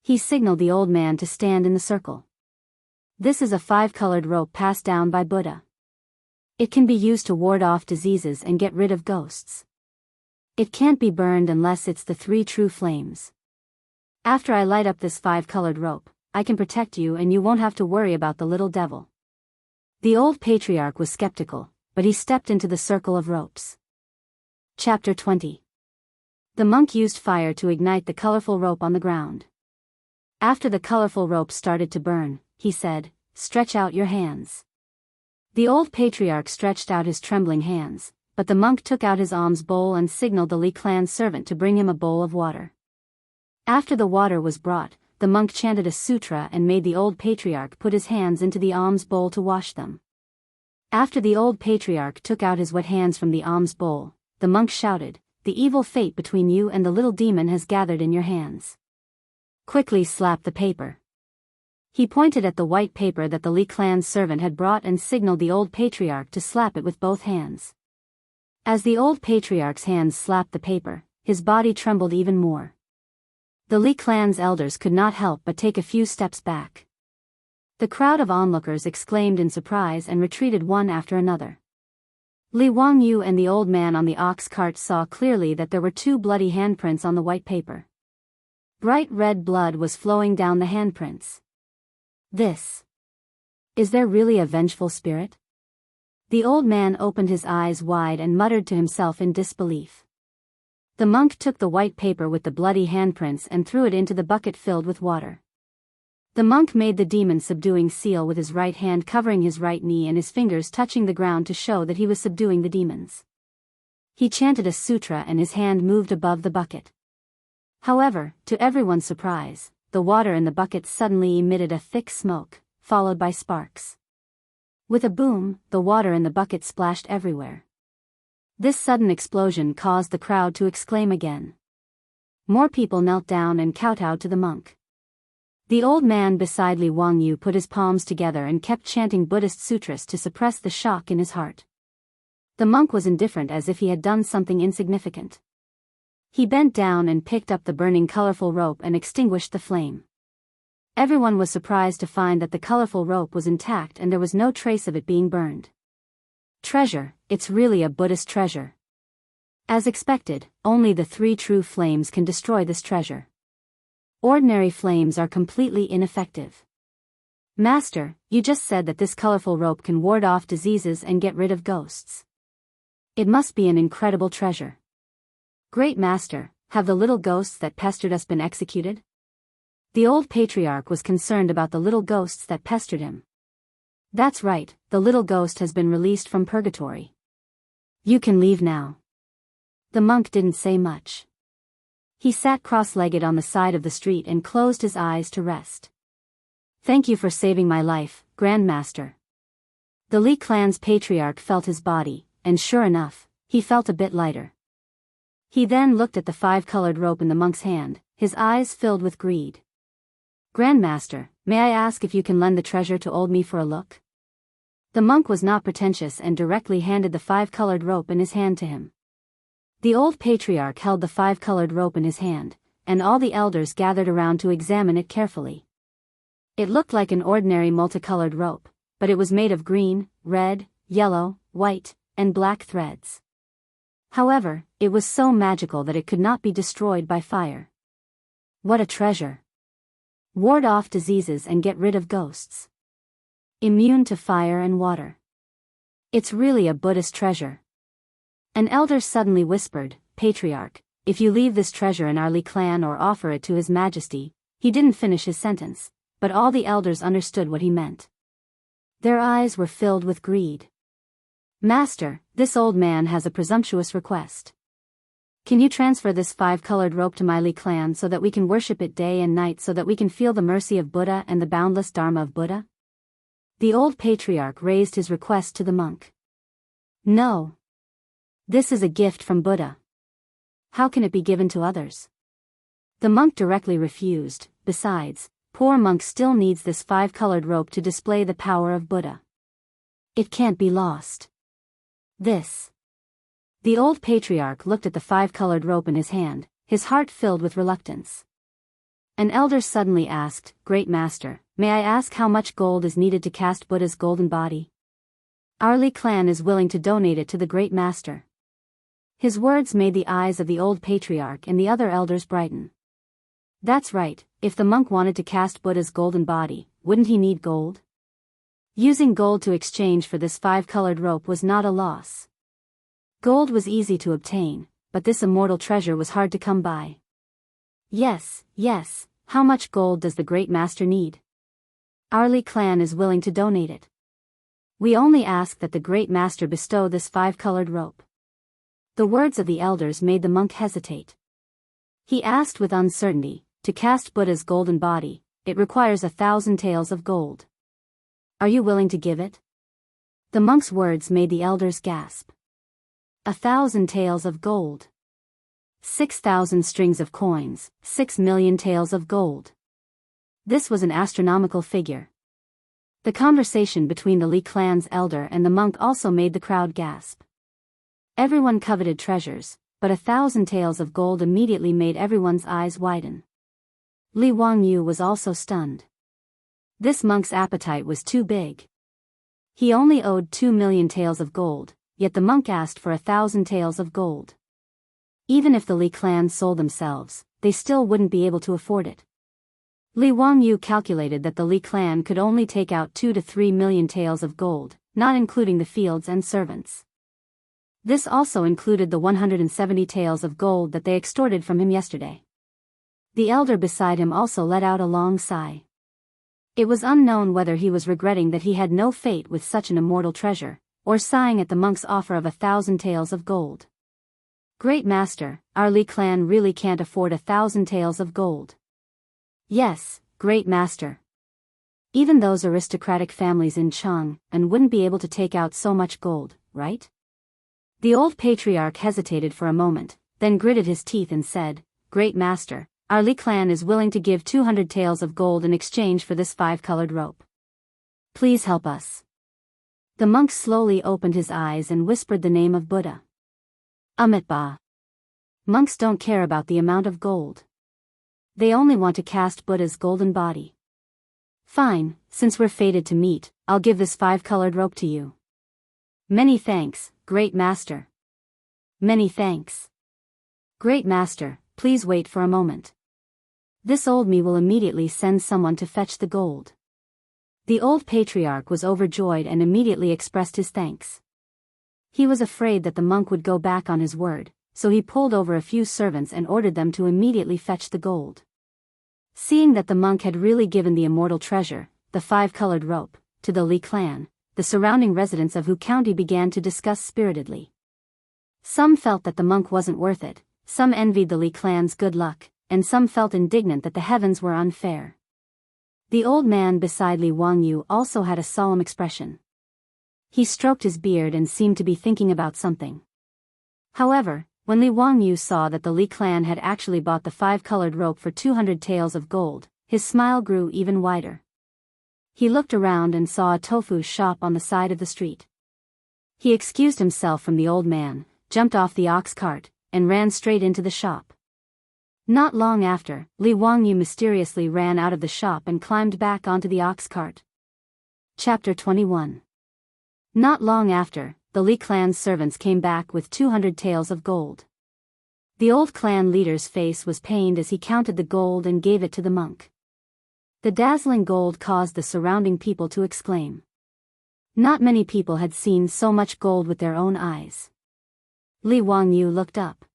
He signaled the old man to stand in the circle. "This is a 5-colored rope passed down by Buddha. It can be used to ward off diseases and get rid of ghosts. It can't be burned unless it's the 3 true flames. After I light up this 5-colored rope, I can protect you and you won't have to worry about the little devil." The old patriarch was skeptical, but he stepped into the circle of ropes. Chapter 20. The monk used fire to ignite the colorful rope on the ground. After the colorful rope started to burn, he said, "Stretch out your hands." The old patriarch stretched out his trembling hands, but the monk took out his alms bowl and signaled the Li clan servant to bring him a bowl of water. After the water was brought, the monk chanted a sutra and made the old patriarch put his hands into the alms bowl to wash them. After the old patriarch took out his wet hands from the alms bowl, the monk shouted, "The evil fate between you and the little demon has gathered in your hands. Quickly slap the paper." He pointed at the white paper that the Li clan servant had brought and signaled the old patriarch to slap it with both hands. As the old patriarch's hands slapped the paper, his body trembled even more. The Li clan's elders could not help but take a few steps back. The crowd of onlookers exclaimed in surprise and retreated one after another. Li Wangyu and the old man on the ox cart saw clearly that there were 2 bloody handprints on the white paper. Bright red blood was flowing down the handprints. Is there really a vengeful spirit? The old man opened his eyes wide and muttered to himself in disbelief. The monk took the white paper with the bloody handprints and threw it into the bucket filled with water. The monk made the demon subduing seal with his right hand covering his right knee and his fingers touching the ground to show that he was subduing the demons. He chanted a sutra and his hand moved above the bucket. However, to everyone's surprise, the water in the bucket suddenly emitted a thick smoke, followed by sparks. With a boom, the water in the bucket splashed everywhere. This sudden explosion caused the crowd to exclaim again. More people knelt down and kowtowed to the monk. The old man beside Li Wangyu put his palms together and kept chanting Buddhist sutras to suppress the shock in his heart. The monk was indifferent as if he had done something insignificant. He bent down and picked up the burning colorful rope and extinguished the flame. Everyone was surprised to find that the colorful rope was intact and there was no trace of it being burned. Treasure, it's really a Buddhist treasure. As expected, only the 3 true flames can destroy this treasure. Ordinary flames are completely ineffective. Master, you just said that this colorful rope can ward off diseases and get rid of ghosts. It must be an incredible treasure. Great Master, have the little ghosts that pestered us been executed? The old patriarch was concerned about the little ghosts that pestered him. That's right, the little ghost has been released from purgatory. You can leave now. The monk didn't say much. He sat cross-legged on the side of the street and closed his eyes to rest. Thank you for saving my life, Grand Master. The Li clan's patriarch felt his body, and sure enough, he felt a bit lighter. He then looked at the 5-colored rope in the monk's hand, his eyes filled with greed. Grand Master, may I ask if you can lend the treasure to old me for a look? The monk was not pretentious and directly handed the 5-colored rope in his hand to him. The old patriarch held the 5-colored rope in his hand, and all the elders gathered around to examine it carefully. It looked like an ordinary multicolored rope, but it was made of green, red, yellow, white, and black threads. However, it was so magical that it could not be destroyed by fire. What a treasure! Ward off diseases and get rid of ghosts. Immune to fire and water. It's really a Buddhist treasure. An elder suddenly whispered, Patriarch, if you leave this treasure in our Li clan or offer it to His Majesty. He didn't finish his sentence, but all the elders understood what he meant. Their eyes were filled with greed. Master, this old man has a presumptuous request. Can you transfer this 5-colored rope to my Li clan so that we can worship it day and night so that we can feel the mercy of Buddha and the boundless Dharma of Buddha? The old patriarch raised his request to the monk. No. This is a gift from Buddha. How can it be given to others? The monk directly refused. Besides, poor monk still needs this 5-colored rope to display the power of Buddha. It can't be lost. This. The old patriarch looked at the 5-colored rope in his hand, his heart filled with reluctance. An elder suddenly asked, Great Master, may I ask how much gold is needed to cast Buddha's golden body? Our Li clan is willing to donate it to the Great Master. His words made the eyes of the old patriarch and the other elders brighten. That's right, if the monk wanted to cast Buddha's golden body, wouldn't he need gold? Using gold to exchange for this 5-colored rope was not a loss. Gold was easy to obtain, but this immortal treasure was hard to come by. Yes, how much gold does the Great Master need? Our Li clan is willing to donate it. We only ask that the Great Master bestow this 5-colored rope. The words of the elders made the monk hesitate. He asked with uncertainty, to cast Buddha's golden body, it requires 1,000 taels of gold. Are you willing to give it? The monk's words made the elders gasp. 1,000 taels of gold. 6,000 strings of coins, 6 million taels of gold. This was an astronomical figure. The conversation between the Li clan's elder and the monk also made the crowd gasp. Everyone coveted treasures, but 1,000 taels of gold immediately made everyone's eyes widen. Li Wangyu was also stunned. This monk's appetite was too big. He only owed 2 million taels of gold, yet the monk asked for 1,000 taels of gold. Even if the Li clan sold themselves, they still wouldn't be able to afford it. Li Wangyu calculated that the Li clan could only take out 2 to 3 million taels of gold, not including the fields and servants. This also included the 170 taels of gold that they extorted from him yesterday. The elder beside him also let out a long sigh. It was unknown whether he was regretting that he had no fate with such an immortal treasure, or sighing at the monk's offer of 1,000 taels of gold. Great Master, our Li clan really can't afford 1,000 taels of gold. Yes, Great Master. Even those aristocratic families in Chang and wouldn't be able to take out so much gold, right? The old patriarch hesitated for a moment, then gritted his teeth and said, Great Master, our Li clan is willing to give 200 taels of gold in exchange for this 5-colored rope. Please help us. The monk slowly opened his eyes and whispered the name of Buddha. Amitabha. Monks don't care about the amount of gold. They only want to cast Buddha's golden body. Fine, since we're fated to meet, I'll give this 5-colored rope to you. Many thanks, Great Master. Many thanks. Great Master, please wait for a moment. This old me will immediately send someone to fetch the gold. The old patriarch was overjoyed and immediately expressed his thanks. He was afraid that the monk would go back on his word, so he pulled over a few servants and ordered them to immediately fetch the gold. Seeing that the monk had really given the immortal treasure, the 5-colored rope, to the Li clan, the surrounding residents of Hu County began to discuss spiritedly. Some felt that the monk wasn't worth it, some envied the Li clan's good luck, and some felt indignant that the heavens were unfair. The old man beside Li Wangyu also had a solemn expression. He stroked his beard and seemed to be thinking about something. However, when Li Wangyu saw that the Li clan had actually bought the 5-colored rope for 200 taels of gold, his smile grew even wider. He looked around and saw a tofu shop on the side of the street. He excused himself from the old man, jumped off the ox cart, and ran straight into the shop. Not long after, Li Wangyu mysteriously ran out of the shop and climbed back onto the ox cart. Chapter 21. Not long after, the Li clan's servants came back with 200 taels of gold. The old clan leader's face was pained as he counted the gold and gave it to the monk. The dazzling gold caused the surrounding people to exclaim. Not many people had seen so much gold with their own eyes. Li Wangyu looked up.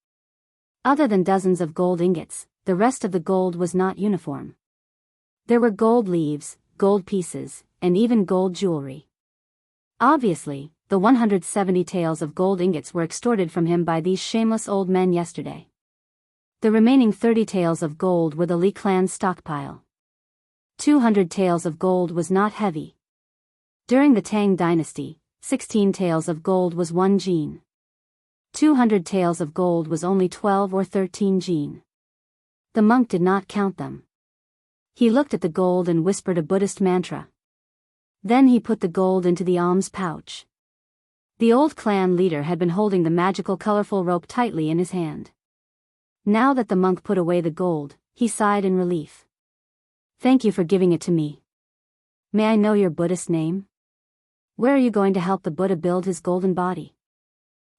Other than dozens of gold ingots, the rest of the gold was not uniform. There were gold leaves, gold pieces, and even gold jewelry. Obviously, the 170 taels of gold ingots were extorted from him by these shameless old men yesterday. The remaining 30 taels of gold were the Li clan's stockpile. 200 taels of gold was not heavy. During the Tang dynasty, 16 taels of gold was 1 jin. 200 taels of gold was only 12 or 13 jin. The monk did not count them. He looked at the gold and whispered a Buddhist mantra. Then he put the gold into the alms pouch. The old clan leader had been holding the magical colorful rope tightly in his hand. Now that the monk put away the gold, he sighed in relief. Thank you for giving it to me. May I know your Buddhist name? Where are you going to help the Buddha build his golden body?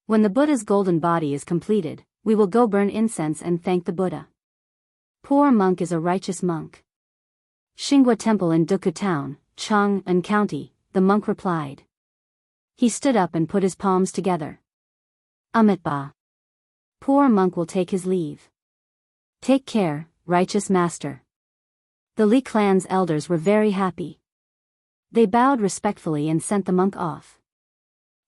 When the Buddha's golden body is completed, we will go burn incense and thank the Buddha. Poor monk is a righteous monk. Xinghua Temple in Duku Town, Jianghu County, the monk replied. He stood up and put his palms together. Amitabha. Poor monk will take his leave. Take care, righteous master. The Li clan's elders were very happy. They bowed respectfully and sent the monk off.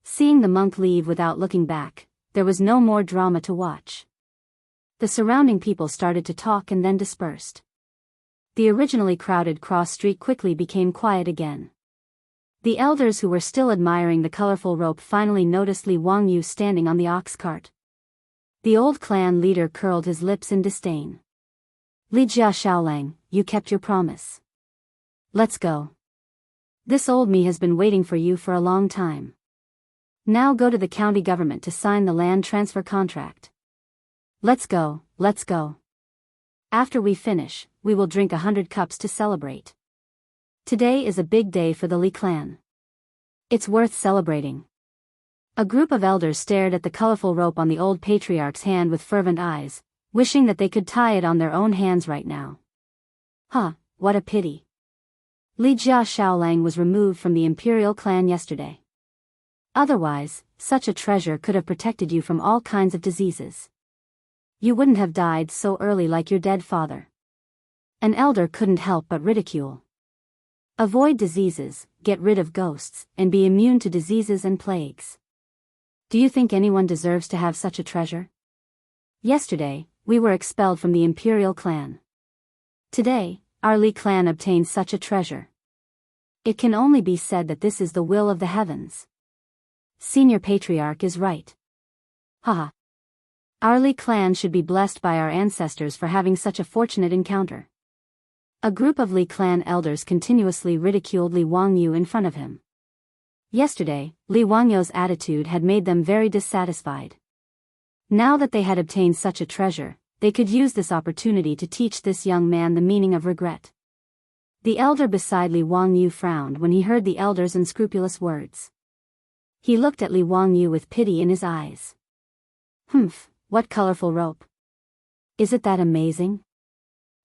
Seeing the monk leave without looking back, there was no more drama to watch. The surrounding people started to talk and then dispersed. The originally crowded cross street quickly became quiet again. The elders who were still admiring the colorful rope finally noticed Li Wangyu standing on the ox cart. The old clan leader curled his lips in disdain. Li Jia Shaolang, you kept your promise. Let's go. This old me has been waiting for you for a long time. Now go to the county government to sign the land transfer contract. Let's go, let's go. After we finish, we will drink 100 cups to celebrate. Today is a big day for the Li clan. It's worth celebrating. A group of elders stared at the colorful rope on the old patriarch's hand with fervent eyes, wishing that they could tie it on their own hands right now. Huh, what a pity. Li Jia Shaolang was removed from the imperial clan yesterday. Otherwise, such a treasure could have protected you from all kinds of diseases. You wouldn't have died so early like your dead father. An elder couldn't help but ridicule. Avoid diseases, get rid of ghosts, and be immune to diseases and plagues. Do you think anyone deserves to have such a treasure? Yesterday, we were expelled from the imperial clan. Today, our Li clan obtained such a treasure. It can only be said that this is the will of the heavens. Senior Patriarch is right. Haha. Our Li clan should be blessed by our ancestors for having such a fortunate encounter. A group of Li clan elders continuously ridiculed Li Wangyu in front of him. Yesterday, Li Wangyu's attitude had made them very dissatisfied. Now that they had obtained such a treasure, they could use this opportunity to teach this young man the meaning of regret. The elder beside Li Wangyu frowned when he heard the elder's unscrupulous words. He looked at Li Wangyu with pity in his eyes. Humph, what colorful rope. Is it that amazing?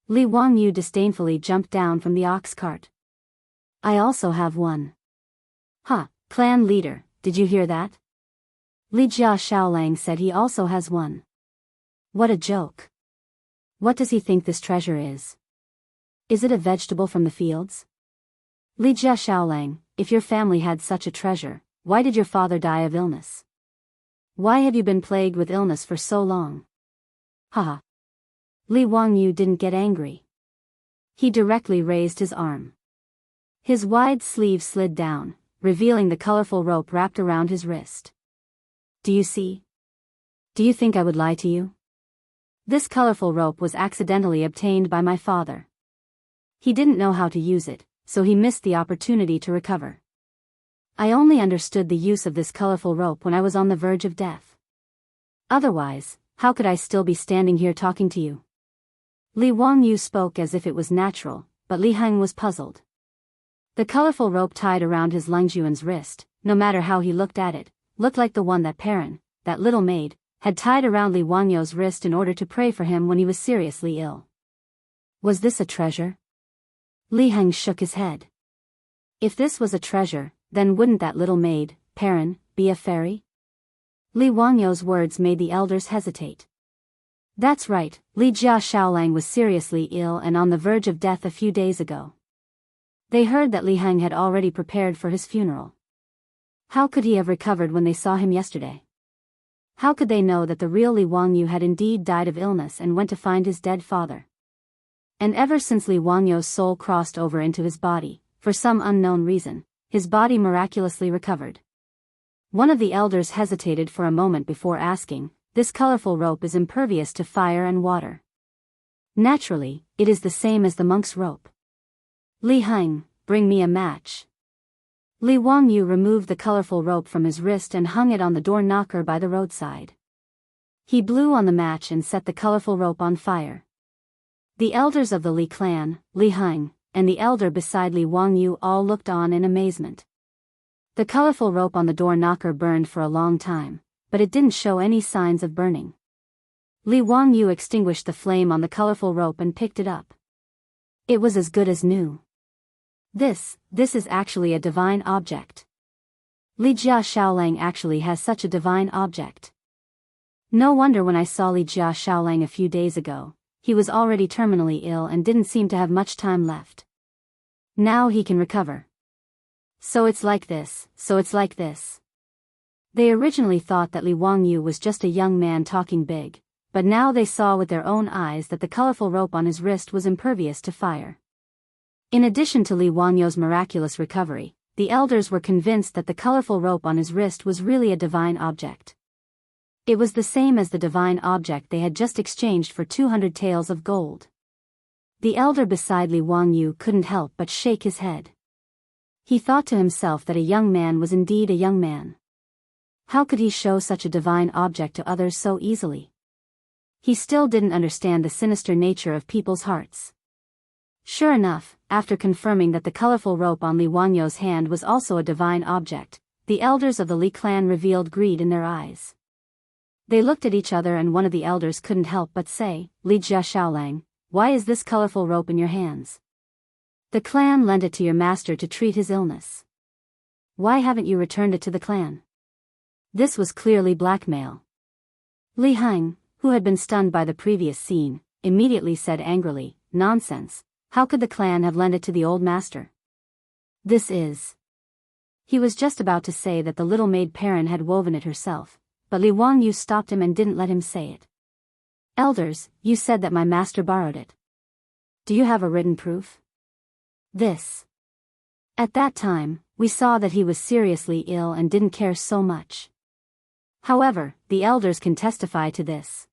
Li Wangyu disdainfully jumped down from the ox cart. I also have one. Ha, clan leader, did you hear that? Li Jia Shaolang said he also has one. What a joke. What does he think this treasure is? Is it a vegetable from the fields? Li Jia Shaolang, if your family had such a treasure, why did your father die of illness? Why have you been plagued with illness for so long? Haha. Li Wangyu didn't get angry. He directly raised his arm. His wide sleeve slid down, revealing the colorful rope wrapped around his wrist. Do you see? Do you think I would lie to you? This colorful rope was accidentally obtained by my father. He didn't know how to use it, so he missed the opportunity to recover. I only understood the use of this colorful rope when I was on the verge of death. Otherwise, how could I still be standing here talking to you? Li Wangyu spoke as if it was natural, but Li Heng was puzzled. The colorful rope tied around his Lingjuan's wrist, no matter how he looked at it, looked like the one that Perrin, that little maid, had tied around Li Wangyu's wrist in order to pray for him when he was seriously ill. Was this a treasure? Li Heng shook his head. If this was a treasure, then wouldn't that little maid, Perrin, be a fairy? Li Wangyu's words made the elders hesitate. That's right, Li Jia Shaolang was seriously ill and on the verge of death a few days ago. They heard that Li Heng had already prepared for his funeral. How could he have recovered when they saw him yesterday? How could they know that the real Li Wangyu had indeed died of illness and went to find his dead father? And ever since Li Wangyu's soul crossed over into his body, for some unknown reason, his body miraculously recovered. One of the elders hesitated for a moment before asking, this colorful rope is impervious to fire and water. Naturally, it is the same as the monk's rope. Li Heng, bring me a match. Li Wangyu removed the colorful rope from his wrist and hung it on the door knocker by the roadside. He blew on the match and set the colorful rope on fire. The elders of the Li clan, Li Heng, and the elder beside Li Wangyu all looked on in amazement. The colorful rope on the door knocker burned for a long time, but it didn't show any signs of burning. Li Wangyu extinguished the flame on the colorful rope and picked it up. It was as good as new. This is actually a divine object. Li Jia Shaolang actually has such a divine object. No wonder when I saw Li Jia Shaolang a few days ago, he was already terminally ill and didn't seem to have much time left. Now he can recover. So it's like this. They originally thought that Li Wangyu was just a young man talking big, but now they saw with their own eyes that the colorful rope on his wrist was impervious to fire. In addition to Li Wangyu's miraculous recovery, the elders were convinced that the colorful rope on his wrist was really a divine object. It was the same as the divine object they had just exchanged for 200 taels of gold. The elder beside Li Wangyu couldn't help but shake his head. He thought to himself that a young man was indeed a young man. How could he show such a divine object to others so easily? He still didn't understand the sinister nature of people's hearts. Sure enough, after confirming that the colorful rope on Li Wangyu's hand was also a divine object, the elders of the Li clan revealed greed in their eyes. They looked at each other and one of the elders couldn't help but say, Li Jia Shaolang, why is this colorful rope in your hands? The clan lent it to your master to treat his illness. Why haven't you returned it to the clan? This was clearly blackmail. Li Heng, who had been stunned by the previous scene, immediately said angrily, nonsense, how could the clan have lent it to the old master? This is... He was just about to say that the little maid Perrin had woven it herself, but Li Wangyu stopped him and didn't let him say it. Elders, you said that my master borrowed it. Do you have a written proof? This. At that time, we saw that he was seriously ill and didn't care so much. However, the elders can testify to this.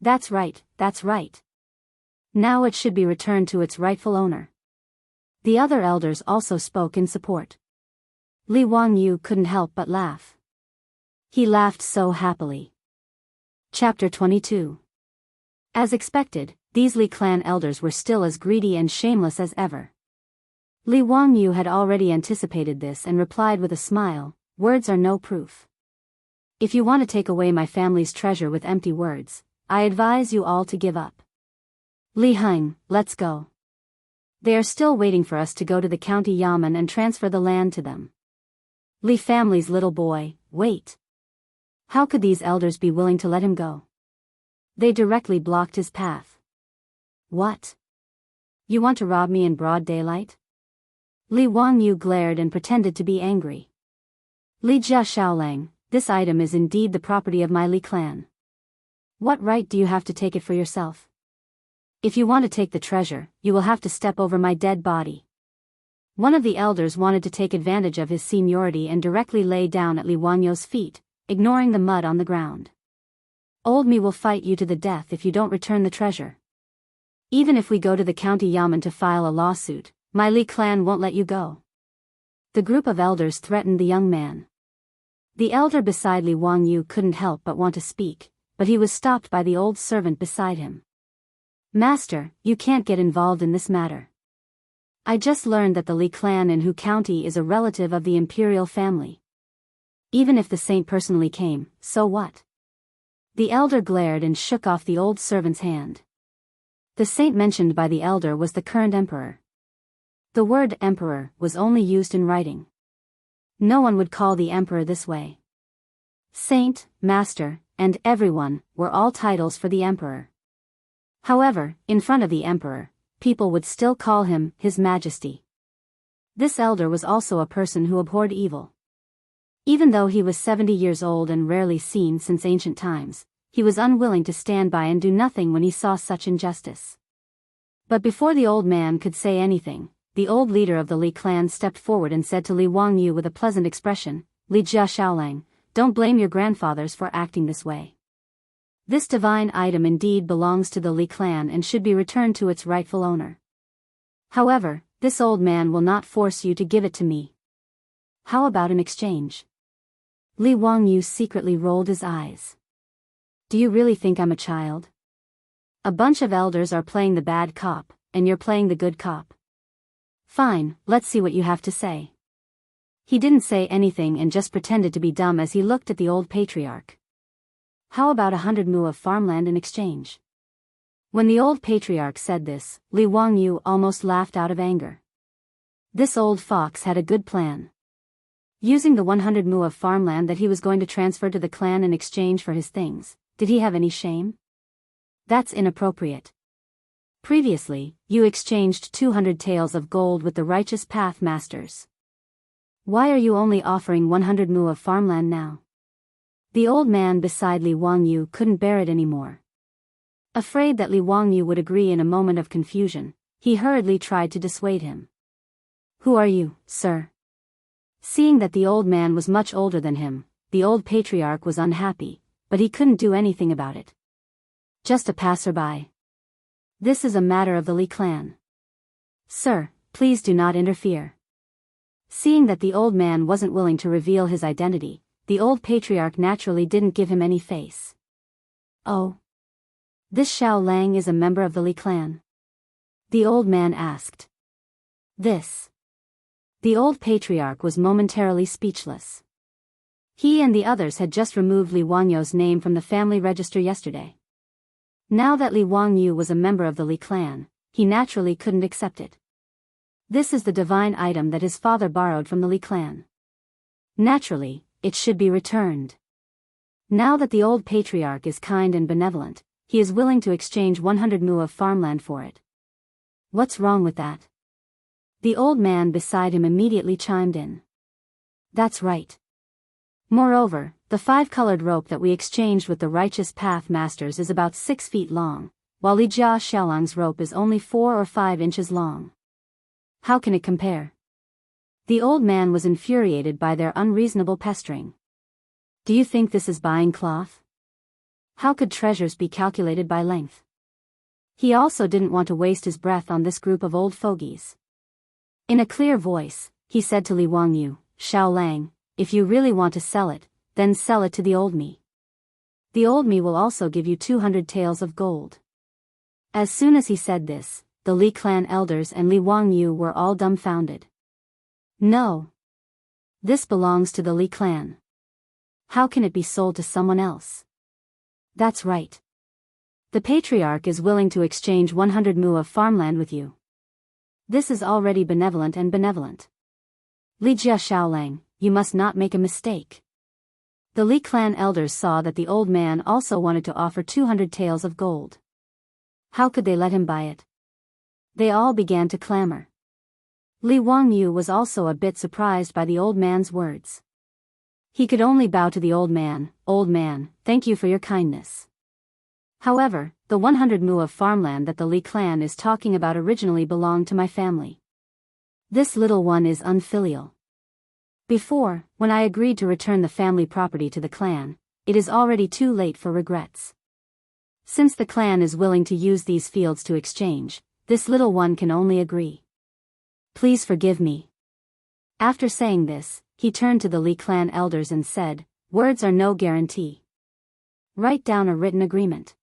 That's right. Now it should be returned to its rightful owner. The other elders also spoke in support. Li Wangyu couldn't help but laugh. He laughed so happily. Chapter 22. As expected, these Li clan elders were still as greedy and shameless as ever. Li Wangyu had already anticipated this and replied with a smile, words are no proof. If you want to take away my family's treasure with empty words, I advise you all to give up. Li Heng, let's go. They are still waiting for us to go to the county yamen and transfer the land to them. Li family's little boy, wait. How could these elders be willing to let him go? They directly blocked his path. What? You want to rob me in broad daylight? Li Wangyu glared and pretended to be angry. Li Jia Xiaolang, this item is indeed the property of my Li clan. What right do you have to take it for yourself? If you want to take the treasure, you will have to step over my dead body. One of the elders wanted to take advantage of his seniority and directly lay down at Li Wangyu's feet, ignoring the mud on the ground. Old me will fight you to the death if you don't return the treasure. Even if we go to the county yamen to file a lawsuit, my Li clan won't let you go. The group of elders threatened the young man. The elder beside Li Wangyu couldn't help but want to speak, but he was stopped by the old servant beside him. Master, you can't get involved in this matter. I just learned that the Li clan in Hu County is a relative of the imperial family. Even if the saint personally came, so what? The elder glared and shook off the old servant's hand. The saint mentioned by the elder was the current emperor. The word emperor was only used in writing. No one would call the emperor this way. Saint, master, and everyone were all titles for the emperor. However, in front of the emperor, people would still call him His Majesty. This elder was also a person who abhorred evil. Even though he was 70 years old and rarely seen since ancient times, he was unwilling to stand by and do nothing when he saw such injustice. But before the old man could say anything, the old leader of the Li clan stepped forward and said to Li Wangyu with a pleasant expression, Li Jia Xiaolang, don't blame your grandfathers for acting this way. This divine item indeed belongs to the Li clan and should be returned to its rightful owner. However, this old man will not force you to give it to me. How about an exchange? Li Wangyu secretly rolled his eyes. Do you really think I'm a child? A bunch of elders are playing the bad cop, and you're playing the good cop. Fine, let's see what you have to say. He didn't say anything and just pretended to be dumb as he looked at the old patriarch. How about 100 mu of farmland in exchange? When the old patriarch said this, Li Wangyu almost laughed out of anger. This old fox had a good plan. Using the 100 mu of farmland that he was going to transfer to the clan in exchange for his things, did he have any shame? That's inappropriate. Previously, you exchanged 200 taels of gold with the righteous path masters. Why are you only offering 100 mu of farmland now? The old man beside Li Wangyu couldn't bear it anymore. Afraid that Li Wangyu would agree in a moment of confusion, he hurriedly tried to dissuade him. Who are you, sir? Seeing that the old man was much older than him, the old patriarch was unhappy, but he couldn't do anything about it. Just a passerby. This is a matter of the Li clan. Sir, please do not interfere. Seeing that the old man wasn't willing to reveal his identity, the old patriarch naturally didn't give him any face. Oh. This Xiao Lang is a member of the Li clan? The old man asked. This. The old patriarch was momentarily speechless. He and the others had just removed Li Wangyu's name from the family register yesterday. Now that Li Wangyu was a member of the Li clan, he naturally couldn't accept it. This is the divine item that his father borrowed from the Li clan. Naturally, it should be returned. Now that the old patriarch is kind and benevolent, he is willing to exchange 100 mu of farmland for it. What's wrong with that? The old man beside him immediately chimed in. That's right. Moreover, the 5-colored rope that we exchanged with the righteous path masters is about 6 feet long, while Li Jia Xiaolang's rope is only 4 or 5 inches long. How can it compare? The old man was infuriated by their unreasonable pestering. Do you think this is buying cloth? How could treasures be calculated by length? He also didn't want to waste his breath on this group of old fogies. In a clear voice, he said to Li Wangyu, Xiao Lang, if you really want to sell it, then sell it to the old me. The old me will also give you 200 taels of gold. As soon as he said this, the Li clan elders and Li Wangyu were all dumbfounded. No. This belongs to the Li clan. How can it be sold to someone else? That's right. The patriarch is willing to exchange 100 mu of farmland with you. This is already benevolent and benevolent. Li Jia Xiaolang, you must not make a mistake. The Li clan elders saw that the old man also wanted to offer 200 taels of gold. How could they let him buy it? They all began to clamor. Li Wangyu was also a bit surprised by the old man's words. He could only bow to the old man, thank you for your kindness. However, the 100 mu of farmland that the Li clan is talking about originally belonged to my family. This little one is unfilial. Before, when I agreed to return the family property to the clan, it is already too late for regrets. Since the clan is willing to use these fields to exchange, this little one can only agree. Please forgive me. After saying this, he turned to the Li clan elders and said, words are no guarantee. Write down a written agreement.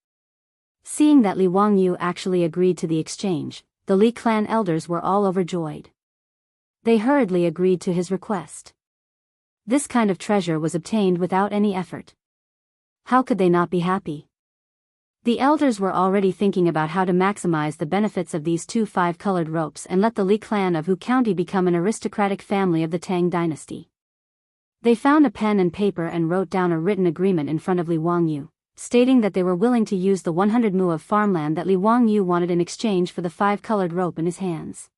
Seeing that Li Wangyu actually agreed to the exchange, the Li clan elders were all overjoyed. They hurriedly agreed to his request. This kind of treasure was obtained without any effort. How could they not be happy? The elders were already thinking about how to maximize the benefits of these two 5-colored ropes and let the Li clan of Hu County become an aristocratic family of the Tang dynasty. They found a pen and paper and wrote down a written agreement in front of Li Wangyu, stating that they were willing to use the 100 mu of farmland that Li Wangyu wanted in exchange for the 5-colored rope in his hands.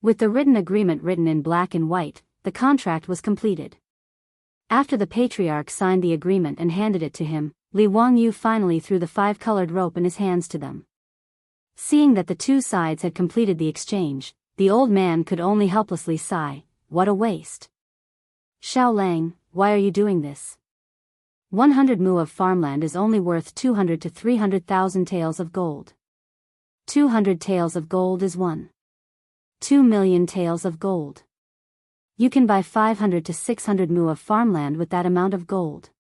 With the written agreement written in black and white, the contract was completed. After the patriarch signed the agreement and handed it to him, Li Wangyu finally threw the 5-colored rope in his hands to them. Seeing that the two sides had completed the exchange, the old man could only helplessly sigh, what a waste. Xiaolang, why are you doing this? 100 mu of farmland is only worth 200 to 300,000 taels of gold. 200 taels of gold is 2 million taels of gold. You can buy 500 to 600 mu of farmland with that amount of gold.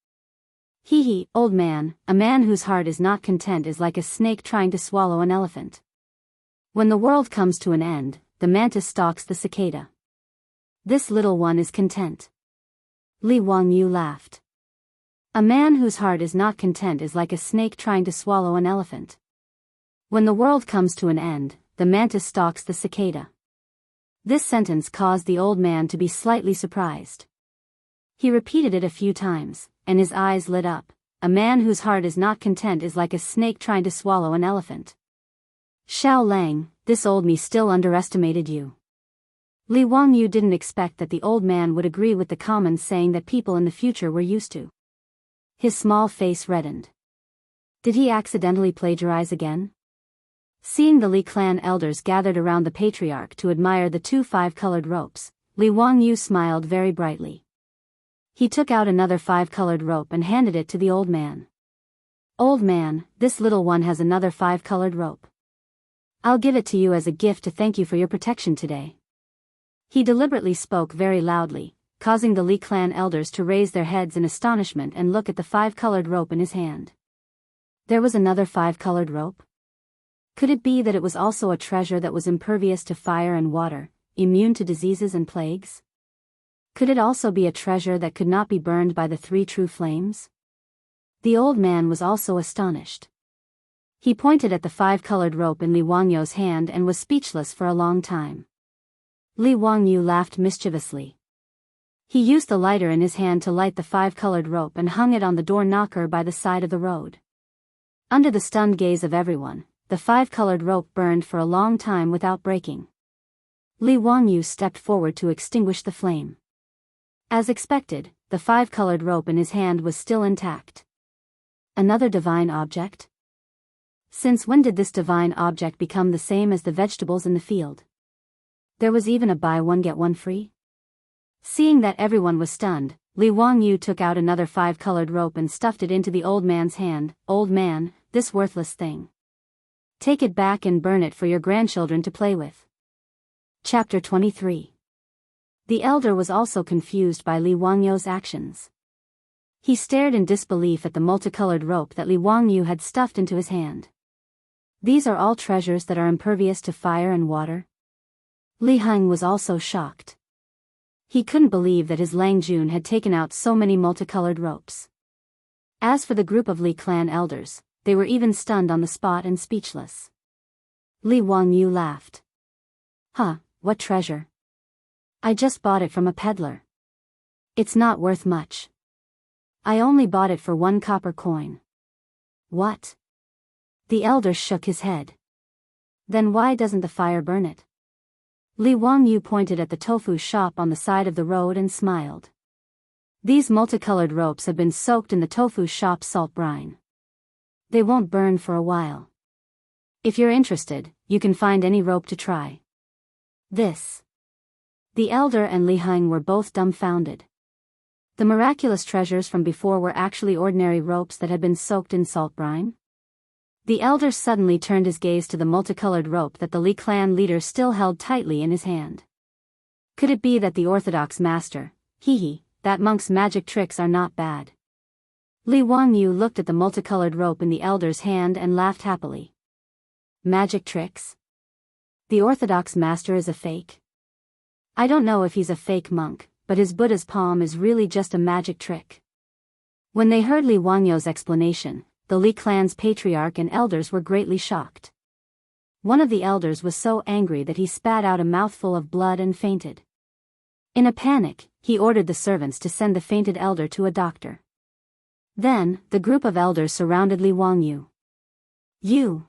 Hee, old man, a man whose heart is not content is like a snake trying to swallow an elephant. When the world comes to an end, the mantis stalks the cicada. This little one is content. Li Wangyu laughed. A man whose heart is not content is like a snake trying to swallow an elephant. When the world comes to an end, the mantis stalks the cicada. This sentence caused the old man to be slightly surprised. He repeated it a few times, and his eyes lit up. A man whose heart is not content is like a snake trying to swallow an elephant. Xiaolang, this old me still underestimated you. Li Wangyu didn't expect that the old man would agree with the common saying that people in the future were used to. His small face reddened. Did he accidentally plagiarize again? Seeing the Li clan elders gathered around the patriarch to admire the two 5-colored ropes, Li Wangyu smiled very brightly. He took out another 5-colored rope and handed it to the old man. Old man, this little one has another 5-colored rope. I'll give it to you as a gift to thank you for your protection today. He deliberately spoke very loudly, causing the Li clan elders to raise their heads in astonishment and look at the 5-colored rope in his hand. There was another 5-colored rope? Could it be that it was also a treasure that was impervious to fire and water, immune to diseases and plagues? Could it also be a treasure that could not be burned by the 3 true flames? The old man was also astonished. He pointed at the 5-colored rope in Li Wangyu's hand and was speechless for a long time. Li Wangyu laughed mischievously. He used the lighter in his hand to light the 5-colored rope and hung it on the door knocker by the side of the road. Under the stunned gaze of everyone, the 5-colored rope burned for a long time without breaking. Li Wangyu stepped forward to extinguish the flame. As expected, the 5-colored rope in his hand was still intact. Another divine object? Since when did this divine object become the same as the vegetables in the field? There was even a buy one get one free? Seeing that everyone was stunned, Li Wangyu took out another 5-colored rope and stuffed it into the old man's hand. Old man, this worthless thing. Take it back and burn it for your grandchildren to play with. Chapter 23. The elder was also confused by Li Wangyu's actions. He stared in disbelief at the multicolored rope that Li Wangyu had stuffed into his hand. These are all treasures that are impervious to fire and water? Li Heng was also shocked. He couldn't believe that his Lang Jun had taken out so many multicolored ropes. As for the group of Li clan elders, they were even stunned on the spot and speechless. Li Wangyu laughed. Huh, what treasure? I just bought it from a peddler. It's not worth much. I only bought it for 1 copper coin. What? The elder shook his head. Then why doesn't the fire burn it? Li Wangyu pointed at the tofu shop on the side of the road and smiled. These multicolored ropes have been soaked in the tofu shop's salt brine. They won't burn for a while. If you're interested, you can find any rope to try. This. The elder and Li Heng were both dumbfounded. The miraculous treasures from before were actually ordinary ropes that had been soaked in salt brine? The elder suddenly turned his gaze to the multicolored rope that the Li clan leader still held tightly in his hand. Could it be that the orthodox master, that monk's magic tricks are not bad? Li Wangyu looked at the multicolored rope in the elder's hand and laughed happily. Magic tricks? The orthodox master is a fake? I don't know if he's a fake monk, but his Buddha's palm is really just a magic trick. When they heard Li Wangyu's explanation, the Li clan's patriarch and elders were greatly shocked. One of the elders was so angry that he spat out a mouthful of blood and fainted. In a panic, he ordered the servants to send the fainted elder to a doctor. Then, the group of elders surrounded Li Wangyu. You!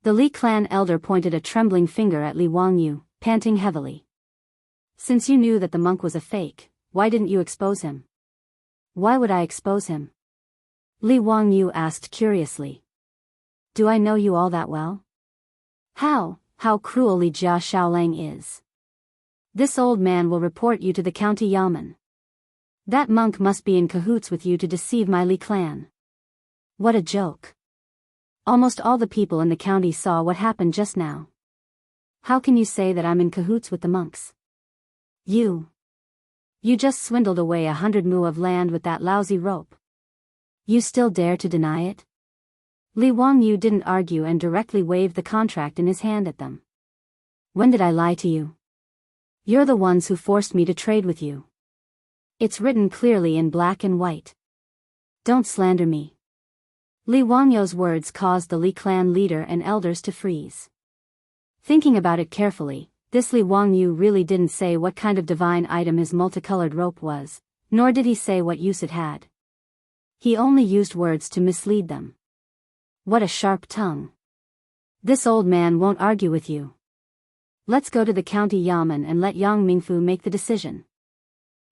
The Li clan elder pointed a trembling finger at Li Wangyu, panting heavily. Since you knew that the monk was a fake, why didn't you expose him? Why would I expose him? Li Wangyu asked curiously. Do I know you all that well? How cruel Li Jia Shaolang is. This old man will report you to the county yamen. That monk must be in cahoots with you to deceive my Li clan. What a joke. Almost all the people in the county saw what happened just now. How can you say that I'm in cahoots with the monks? You just swindled away 100 mu of land with that lousy rope. You still dare to deny it? Li Wangyu didn't argue and directly waved the contract in his hand at them. When did I lie to you? You're the ones who forced me to trade with you. It's written clearly in black and white. Don't slander me. Li Wangyu's words caused the Li clan leader and elders to freeze. Thinking about it carefully, this Li Wangyu really didn't say what kind of divine item his multicolored rope was, nor did he say what use it had. He only used words to mislead them. What a sharp tongue. This old man won't argue with you. Let's go to the county yamen and let Yang Mingfu make the decision.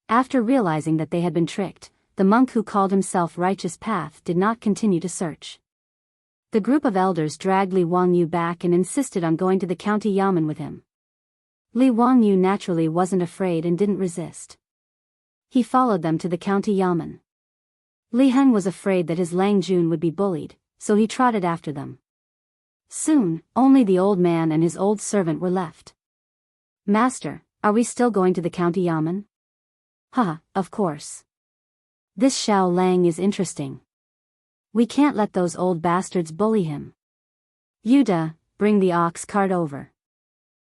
After realizing that they had been tricked, the monk who called himself Righteous Path did not continue to search. The group of elders dragged Li Wangyu back and insisted on going to the county yamen with him. Li Wangyu naturally wasn't afraid and didn't resist. He followed them to the county yamen. Li Heng was afraid that his Lang Jun would be bullied, so he trotted after them. Soon, only the old man and his old servant were left. Master, are we still going to the county yamen? Of course. This Xiao Lang is interesting. We can't let those old bastards bully him. Yuda, bring the ox cart over.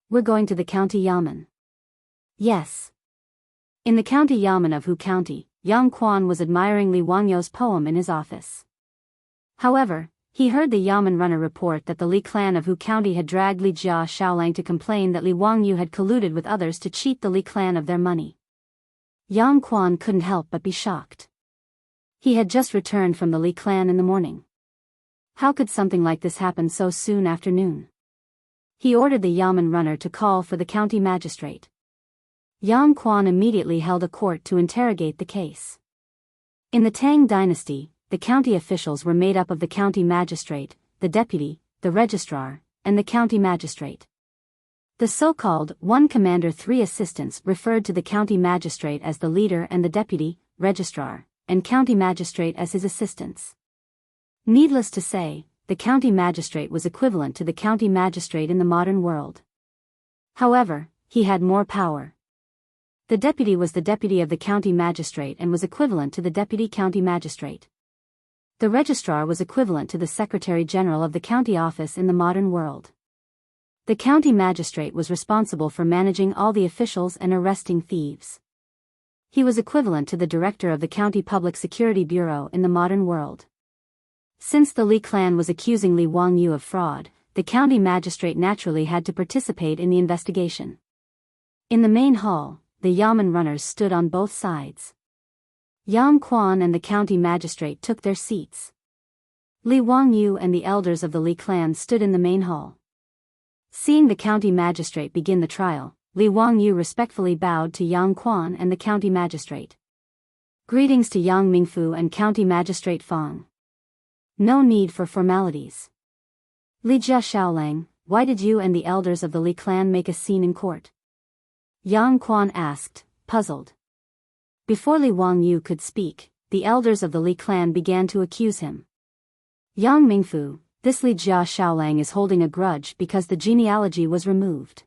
We're going to the county yamen. Yes. In the county yamen of Hu County, Yang Quan was admiring Li Wangyu's poem in his office. However, he heard the yamen runner report that the Li clan of Hu County had dragged Li Jia Shaolang to complain that Li Wangyu had colluded with others to cheat the Li clan of their money. Yang Quan couldn't help but be shocked. He had just returned from the Li clan in the morning. How could something like this happen so soon after noon? He ordered the yamen runner to call for the county magistrate. Yang Quan immediately held a court to interrogate the case. In the Tang dynasty, the county officials were made up of the county magistrate, the deputy, the registrar, and the county magistrate. The so-called one commander, three assistants referred to the county magistrate as the leader and the deputy, registrar, and county magistrate as his assistants. Needless to say, the county magistrate was equivalent to the county magistrate in the modern world. However, he had more power. The deputy was the deputy of the county magistrate and was equivalent to the deputy county magistrate. The registrar was equivalent to the secretary general of the county office in the modern world. The county magistrate was responsible for managing all the officials and arresting thieves. He was equivalent to the director of the county public security bureau in the modern world. Since the Li clan was accusing Li Wangyu of fraud, the county magistrate naturally had to participate in the investigation. In the main hall, the yamen runners stood on both sides. Yang Quan and the county magistrate took their seats. Li Wangyu and the elders of the Li clan stood in the main hall. Seeing the county magistrate begin the trial, Li Wangyu respectfully bowed to Yang Quan and the county magistrate. Greetings to Yang Mingfu and county magistrate Fang. No need for formalities. Li Jia Shaolang, why did you and the elders of the Li clan make a scene in court? Yang Quan asked, puzzled. Before Li Wangyu could speak, the elders of the Li clan began to accuse him. Yang Mingfu, this Li Jia Shaolang is holding a grudge because the genealogy was removed.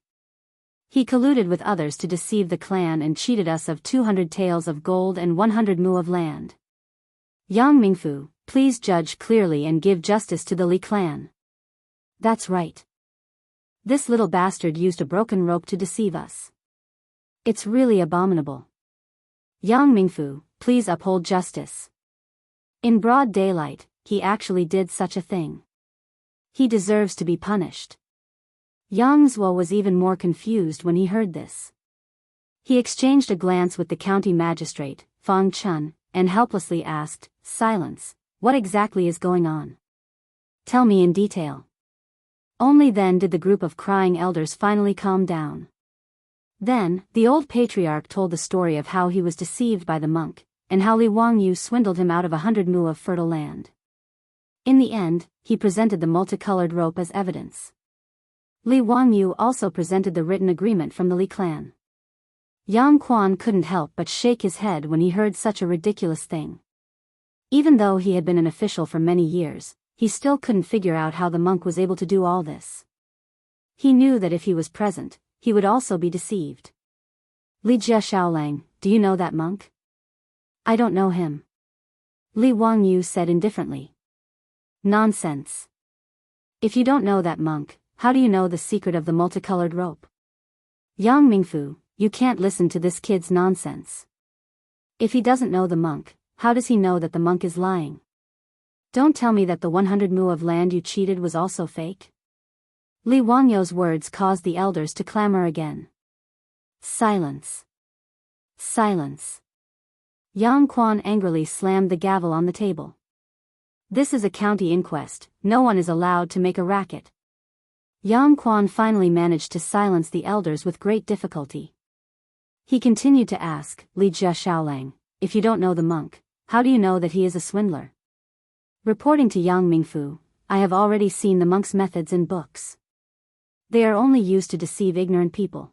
He colluded with others to deceive the clan and cheated us of 200 taels of gold and 100 mu of land. Yang Mingfu, please judge clearly and give justice to the Li clan. That's right. This little bastard used a broken rope to deceive us. It's really abominable. Yang Mingfu, please uphold justice. In broad daylight, he actually did such a thing. He deserves to be punished. Yang Zhuo was even more confused when he heard this. He exchanged a glance with the county magistrate, Fang Chun, and helplessly asked, silence, what exactly is going on? Tell me in detail. Only then did the group of crying elders finally calm down. Then, the old patriarch told the story of how he was deceived by the monk, and how Li Wangyu swindled him out of 100 mu of fertile land. In the end, he presented the multicolored rope as evidence. Li Wangyu also presented the written agreement from the Li clan. Yang Quan couldn't help but shake his head when he heard such a ridiculous thing. Even though he had been an official for many years, he still couldn't figure out how the monk was able to do all this. He knew that if he was present, he would also be deceived. Li Jia Shaolang, do you know that monk? I don't know him. Li Wangyu said indifferently. Nonsense. If you don't know that monk, how do you know the secret of the multicolored rope? Yang Mingfu, you can't listen to this kid's nonsense. If he doesn't know the monk, how does he know that the monk is lying? Don't tell me that the 100 mu of land you cheated was also fake. Li Wangyu's words caused the elders to clamor again. Silence. Silence. Yang Quan angrily slammed the gavel on the table. This is a county inquest, no one is allowed to make a racket. Yang Quan finally managed to silence the elders with great difficulty. He continued to ask, Li Jia Shaolang, if you don't know the monk, how do you know that he is a swindler? Reporting to Yang Mingfu, I have already seen the monk's methods in books. They are only used to deceive ignorant people.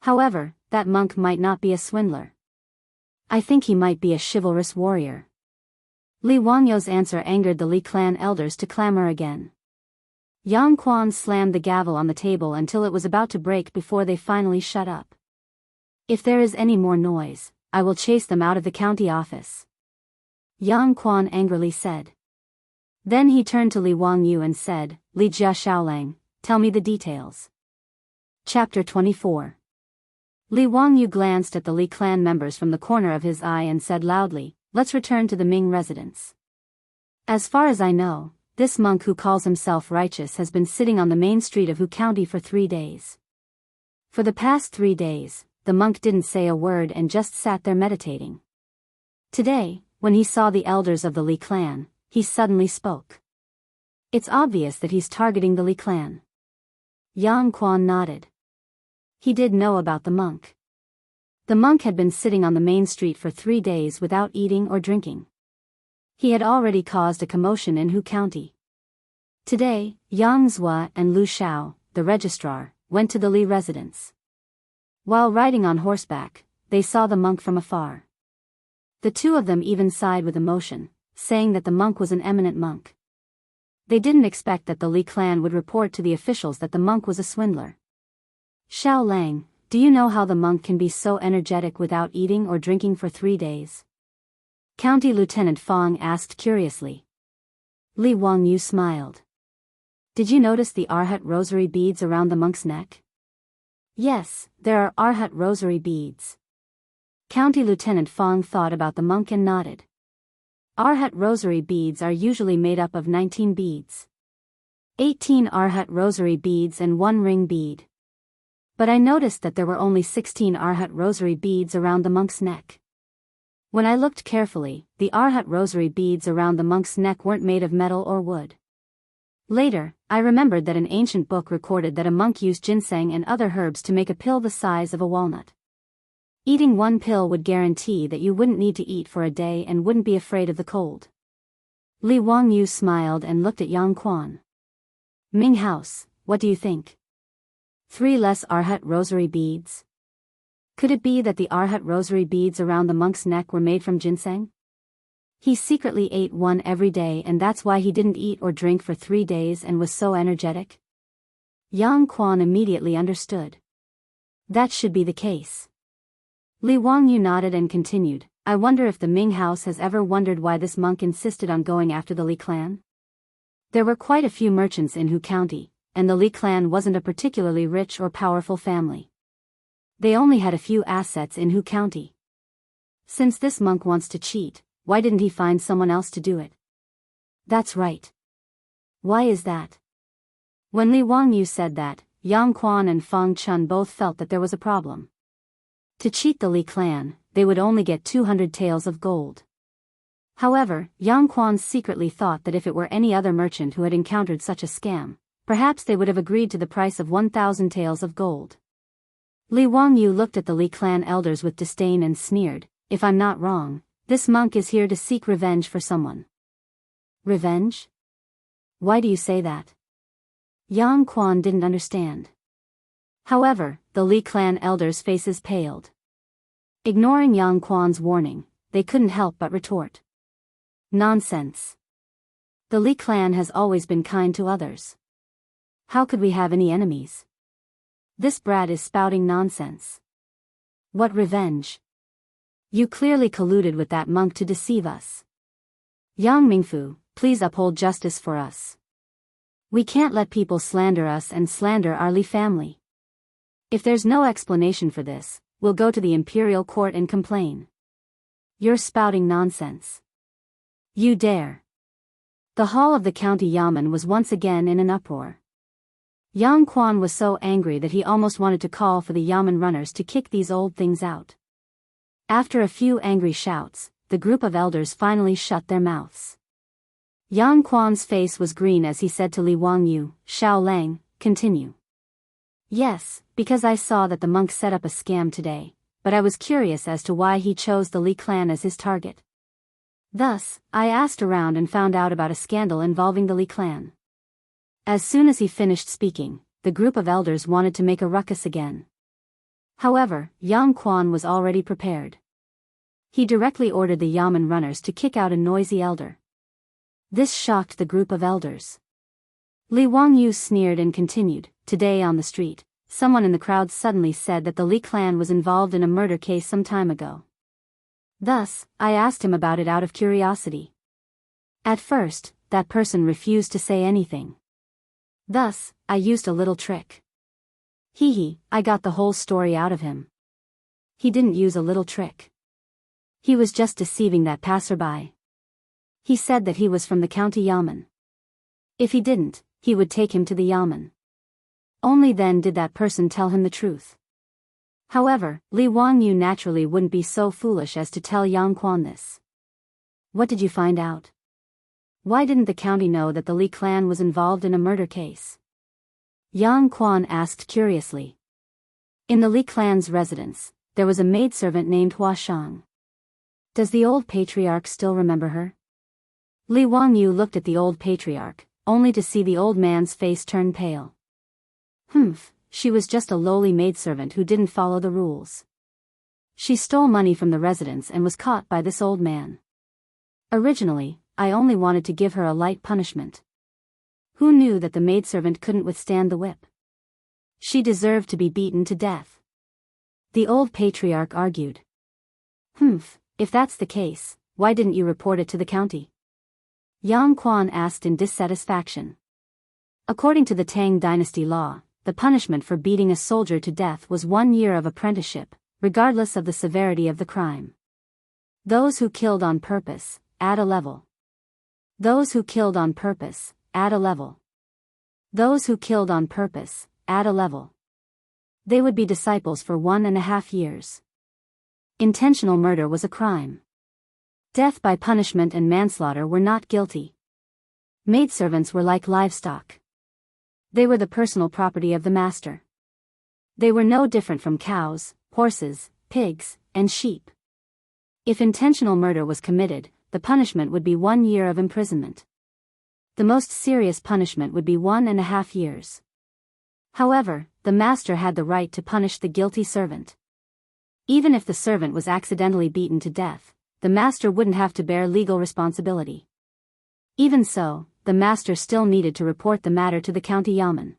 However, that monk might not be a swindler. I think he might be a chivalrous warrior. Li Wangyu's answer angered the Li clan elders to clamor again. Yang Quan slammed the gavel on the table until it was about to break before they finally shut up. If there is any more noise, I will chase them out of the county office. Yang Quan angrily said. Then he turned to Li Wangyu and said, Li Jia Shaolang, tell me the details. Chapter 24. Li Wangyu glanced at the Li clan members from the corner of his eye and said loudly, let's return to the Ming residence. As far as I know, this monk who calls himself righteous has been sitting on the main street of Hu County for 3 days. For the past 3 days, the monk didn't say a word and just sat there meditating. Today, when he saw the elders of the Li clan, he suddenly spoke. It's obvious that he's targeting the Li clan. Yang Quan nodded. He did know about the monk. The monk had been sitting on the main street for 3 days without eating or drinking. He had already caused a commotion in Hu County. Today, Yang Zhuo and Lu Shao, the registrar, went to the Li residence. While riding on horseback, they saw the monk from afar. The two of them even sighed with emotion, saying that the monk was an eminent monk. They didn't expect that the Li clan would report to the officials that the monk was a swindler. Xiao Lang, do you know how the monk can be so energetic without eating or drinking for 3 days? County Lieutenant Fang asked curiously. Li Wangyu smiled. Did you notice the Arhat rosary beads around the monk's neck? Yes, there are Arhat rosary beads. County Lieutenant Fong thought about the monk and nodded. Arhat rosary beads are usually made up of 19 beads. 18 Arhat rosary beads and 1 ring bead. But I noticed that there were only 16 Arhat rosary beads around the monk's neck. When I looked carefully, the Arhat rosary beads around the monk's neck weren't made of metal or wood. Later, I remembered that an ancient book recorded that a monk used ginseng and other herbs to make a pill the size of a walnut. Eating 1 pill would guarantee that you wouldn't need to eat for a day and wouldn't be afraid of the cold. Li Wangyu smiled and looked at Yang Quan. Ming House, what do you think? 3 less Arhat rosary beads? Could it be that the Arhat rosary beads around the monk's neck were made from ginseng? He secretly ate 1 every day and that's why he didn't eat or drink for 3 days and was so energetic? Yang Quan immediately understood. That should be the case. Li Wangyu nodded and continued, I wonder if the Ming house has ever wondered why this monk insisted on going after the Li clan? There were quite a few merchants in Hu County, and the Li clan wasn't a particularly rich or powerful family. They only had a few assets in Hu County. Since this monk wants to cheat, why didn't he find someone else to do it? That's right. Why is that? When Li Wangyu said that, Yang Quan and Feng Chun both felt that there was a problem. To cheat the Li clan, they would only get 200 taels of gold. However, Yang Quan secretly thought that if it were any other merchant who had encountered such a scam, perhaps they would have agreed to the price of 1,000 taels of gold. Li Wangyu looked at the Li clan elders with disdain and sneered, if I'm not wrong, this monk is here to seek revenge for someone. Revenge? Why do you say that? Yang Quan didn't understand. However, the Li clan elders' faces paled. Ignoring Yang Quan's warning, they couldn't help but retort. Nonsense. The Li clan has always been kind to others. How could we have any enemies? This brat is spouting nonsense. What revenge? You clearly colluded with that monk to deceive us. Yang Mingfu, please uphold justice for us. We can't let people slander us and slander our Li family. If there's no explanation for this, we'll go to the imperial court and complain. You're spouting nonsense. You dare. The hall of the county yamen was once again in an uproar. Yang Quan was so angry that he almost wanted to call for the yamen runners to kick these old things out. After a few angry shouts, the group of elders finally shut their mouths. Yang Quan's face was green as he said to Li Wangyu, Xiao Lang, continue. Yes, because I saw that the monk set up a scam today, but I was curious as to why he chose the Li clan as his target. Thus, I asked around and found out about a scandal involving the Li clan. As soon as he finished speaking, the group of elders wanted to make a ruckus again. However, Yang Quan was already prepared. He directly ordered the yamen runners to kick out a noisy elder. This shocked the group of elders. Li Wangyu sneered and continued, Today on the street, someone in the crowd suddenly said that the Li clan was involved in a murder case some time ago. Thus, I asked him about it out of curiosity. At first, that person refused to say anything. Thus, I used a little trick. I got the whole story out of him. He didn't use a little trick. He was just deceiving that passerby. He said that he was from the county yamen. If he didn't, he would take him to the yamen. Only then did that person tell him the truth. However, Li Wangyu naturally wouldn't be so foolish as to tell Yang Quan this. What did you find out? Why didn't the county know that the Li clan was involved in a murder case? Yang Quan asked curiously. In the Li clan's residence, there was a maidservant named Hua Shang. Does the old patriarch still remember her? Li Wangyu looked at the old patriarch, only to see the old man's face turn pale. She was just a lowly maidservant who didn't follow the rules. She stole money from the residence and was caught by this old man. Originally, I only wanted to give her a light punishment. Who knew that the maidservant couldn't withstand the whip? She deserved to be beaten to death. The old patriarch argued. If that's the case, why didn't you report it to the county? Yang Quan asked in dissatisfaction. According to the Tang dynasty law, the punishment for beating a soldier to death was 1 year of apprenticeship, regardless of the severity of the crime. Those who killed on purpose, add a level. Those who killed on purpose, add a level. Those who killed on purpose, add a level. They would be disciples for 1.5 years. Intentional murder was a crime. Death by punishment and manslaughter were not guilty. Maidservants were like livestock. They were the personal property of the master. They were no different from cows, horses, pigs, and sheep. If intentional murder was committed, the punishment would be 1 year of imprisonment. The most serious punishment would be 1.5 years. However, the master had the right to punish the guilty servant. Even if the servant was accidentally beaten to death, the master wouldn't have to bear legal responsibility. Even so, the master still needed to report the matter to the county yamen.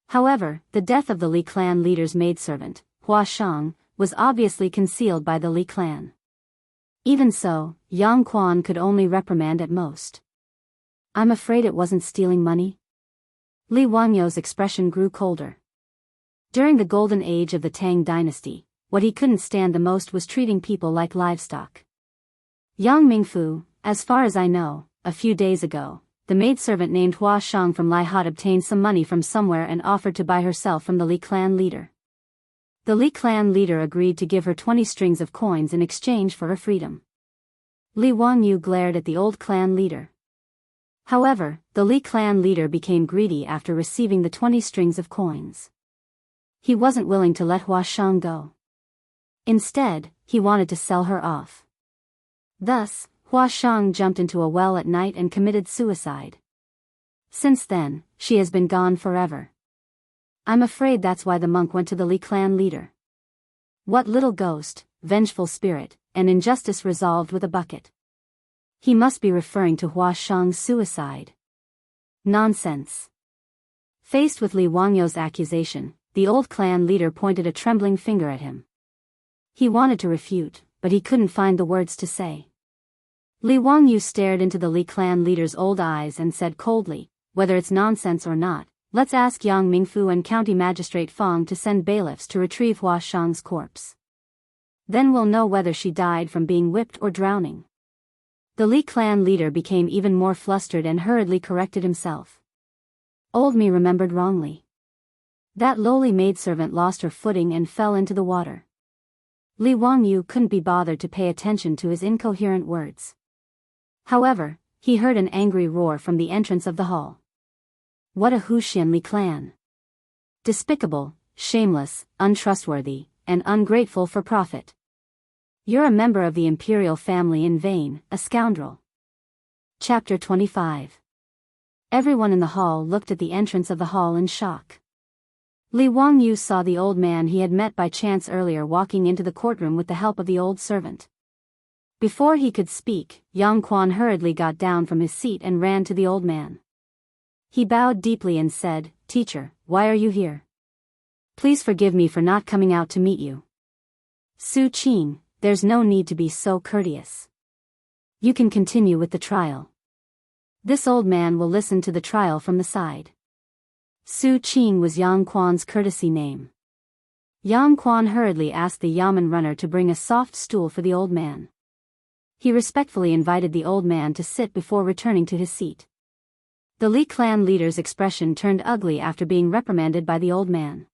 However, the death of the Li clan leader's maidservant, Hua Shang, was obviously concealed by the Li clan. Even so, Yang Quan could only reprimand at most. "I'm afraid it wasn't stealing money." Li Wangyou's expression grew colder. During the golden age of the Tang dynasty, what he couldn't stand the most was treating people like livestock. "Yang Mingfu, as far as I know, a few days ago, the maidservant named Hua Shang from Lai Hot obtained some money from somewhere and offered to buy herself from the Li clan leader. The Li clan leader agreed to give her 20 strings of coins in exchange for her freedom." Li Wangyou glared at the old clan leader. However, the Li clan leader became greedy after receiving the 20 strings of coins. He wasn't willing to let Hua Shang go. Instead, he wanted to sell her off. Thus, Hua Shang jumped into a well at night and committed suicide. Since then, she has been gone forever. I'm afraid that's why the monk went to the Li clan leader. What little ghost, vengeful spirit, and injustice resolved with a bucket. He must be referring to Hua Shang's suicide. Nonsense. Faced with Li Wangyou's accusation, the old clan leader pointed a trembling finger at him. He wanted to refute, but he couldn't find the words to say. Li Wangyou stared into the Li clan leader's old eyes and said coldly, "Whether it's nonsense or not, let's ask Yang Mingfu and County Magistrate Fang to send bailiffs to retrieve Hua Shang's corpse. Then we'll know whether she died from being whipped or drowning." The Li clan leader became even more flustered and hurriedly corrected himself. "Old me remembered wrongly. That lowly maidservant lost her footing and fell into the water." Li Wangyou couldn't be bothered to pay attention to his incoherent words. However, he heard an angry roar from the entrance of the hall. What a Huxian Li clan! Despicable, shameless, untrustworthy, and ungrateful for profit. You're a member of the imperial family in vain, a scoundrel. Chapter 25. Everyone in the hall looked at the entrance of the hall in shock. Li Wangyou saw the old man he had met by chance earlier walking into the courtroom with the help of the old servant. Before he could speak, Yang Quan hurriedly got down from his seat and ran to the old man. He bowed deeply and said, "Teacher, why are you here? Please forgive me for not coming out to meet you." "Su Qing, there's no need to be so courteous. You can continue with the trial. This old man will listen to the trial from the side." Su Qing was Yang Quan's courtesy name. Yang Quan hurriedly asked the yamen runner to bring a soft stool for the old man. He respectfully invited the old man to sit before returning to his seat. The Li clan leader's expression turned ugly after being reprimanded by the old man.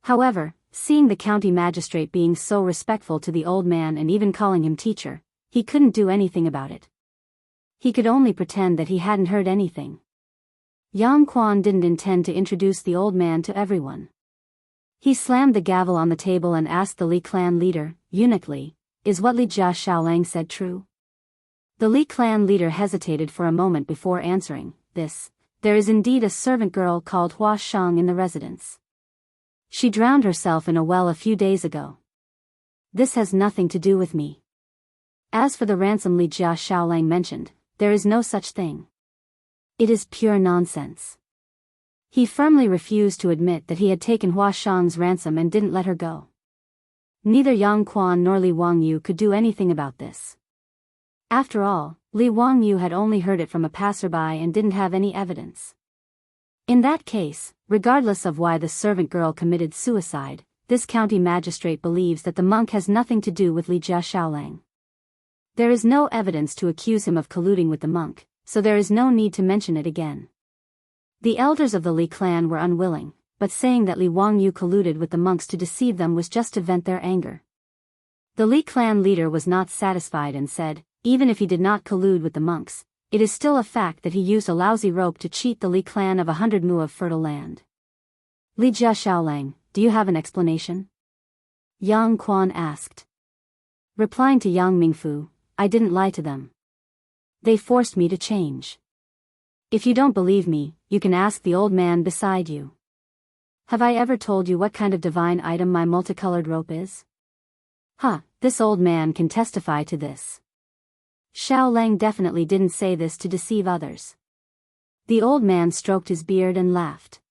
However, seeing the county magistrate being so respectful to the old man and even calling him teacher, he couldn't do anything about it. He could only pretend that he hadn't heard anything. Yang Quan didn't intend to introduce the old man to everyone. He slammed the gavel on the table and asked the Li clan leader, eunuchly, "Is what Li Jia Xiaolang said true?" The Li clan leader hesitated for a moment before answering, There is indeed a servant girl called Hua Shang in the residence. She drowned herself in a well a few days ago. This has nothing to do with me. As for the ransom Li Jia Xiaolang mentioned, there is no such thing. It is pure nonsense." He firmly refused to admit that he had taken Hua Shang's ransom and didn't let her go. Neither Yang Quan nor Li Wangyou could do anything about this. After all, Li Wangyou had only heard it from a passerby and didn't have any evidence. In that case, regardless of why the servant girl committed suicide, this county magistrate believes that the monk has nothing to do with Li Jia Shaolang. There is no evidence to accuse him of colluding with the monk, so there is no need to mention it again. The elders of the Li clan were unwilling, but saying that Li Wangyu colluded with the monks to deceive them was just to vent their anger. The Li clan leader was not satisfied and said, even if he did not collude with the monks, it is still a fact that he used a lousy rope to cheat the Li clan of 100 mu of fertile land. Li Jia Shaolang, do you have an explanation? Yang Quan asked. Replying to Yang Mingfu, I didn't lie to them. They forced me to change. If you don't believe me, you can ask the old man beside you. Have I ever told you what kind of divine item my multicolored rope is? This old man can testify to this. Shaolang definitely didn't say this to deceive others. The old man stroked his beard and laughed.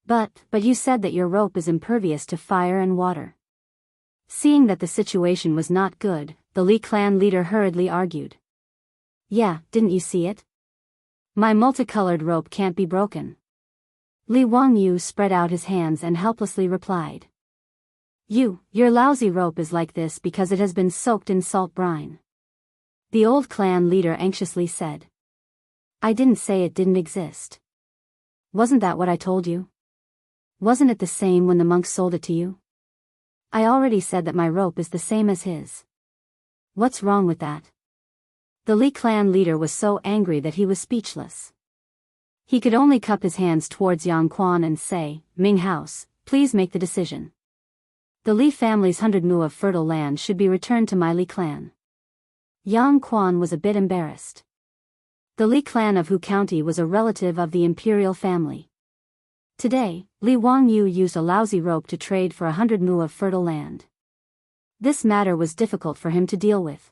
But you said that your rope is impervious to fire and water. Seeing that the situation was not good, the Li clan leader hurriedly argued. Yeah, didn't you see it? My multicolored rope can't be broken. Li Wangyu spread out his hands and helplessly replied. Your lousy rope is like this because it has been soaked in salt brine. The old clan leader anxiously said. I didn't say it didn't exist. Wasn't that what I told you? Wasn't it the same when the monk sold it to you? I already said that my rope is the same as his. What's wrong with that? The Li clan leader was so angry that he was speechless. He could only cup his hands towards Yang Quan and say, Ming House, please make the decision. The Li family's 100 mu of fertile land should be returned to my Li clan. Yang Quan was a bit embarrassed. The Li clan of Hu County was a relative of the imperial family. Today, Li Wangyu used a lousy rope to trade for 100 mu of fertile land. This matter was difficult for him to deal with.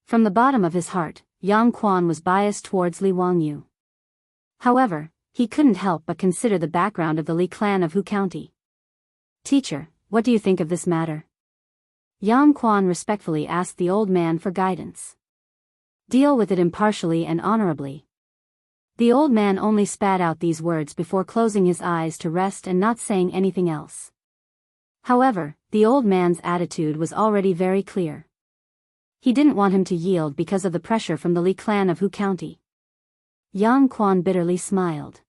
From the bottom of his heart, Yang Quan was biased towards Li Wangyu. However, he couldn't help but consider the background of the Li clan of Hu County. Teacher, what do you think of this matter? Yang Quan respectfully asked the old man for guidance. Deal with it impartially and honorably. The old man only spat out these words before closing his eyes to rest and not saying anything else. However, the old man's attitude was already very clear. He didn't want him to yield because of the pressure from the Li clan of Hu County. Yang Quan bitterly smiled.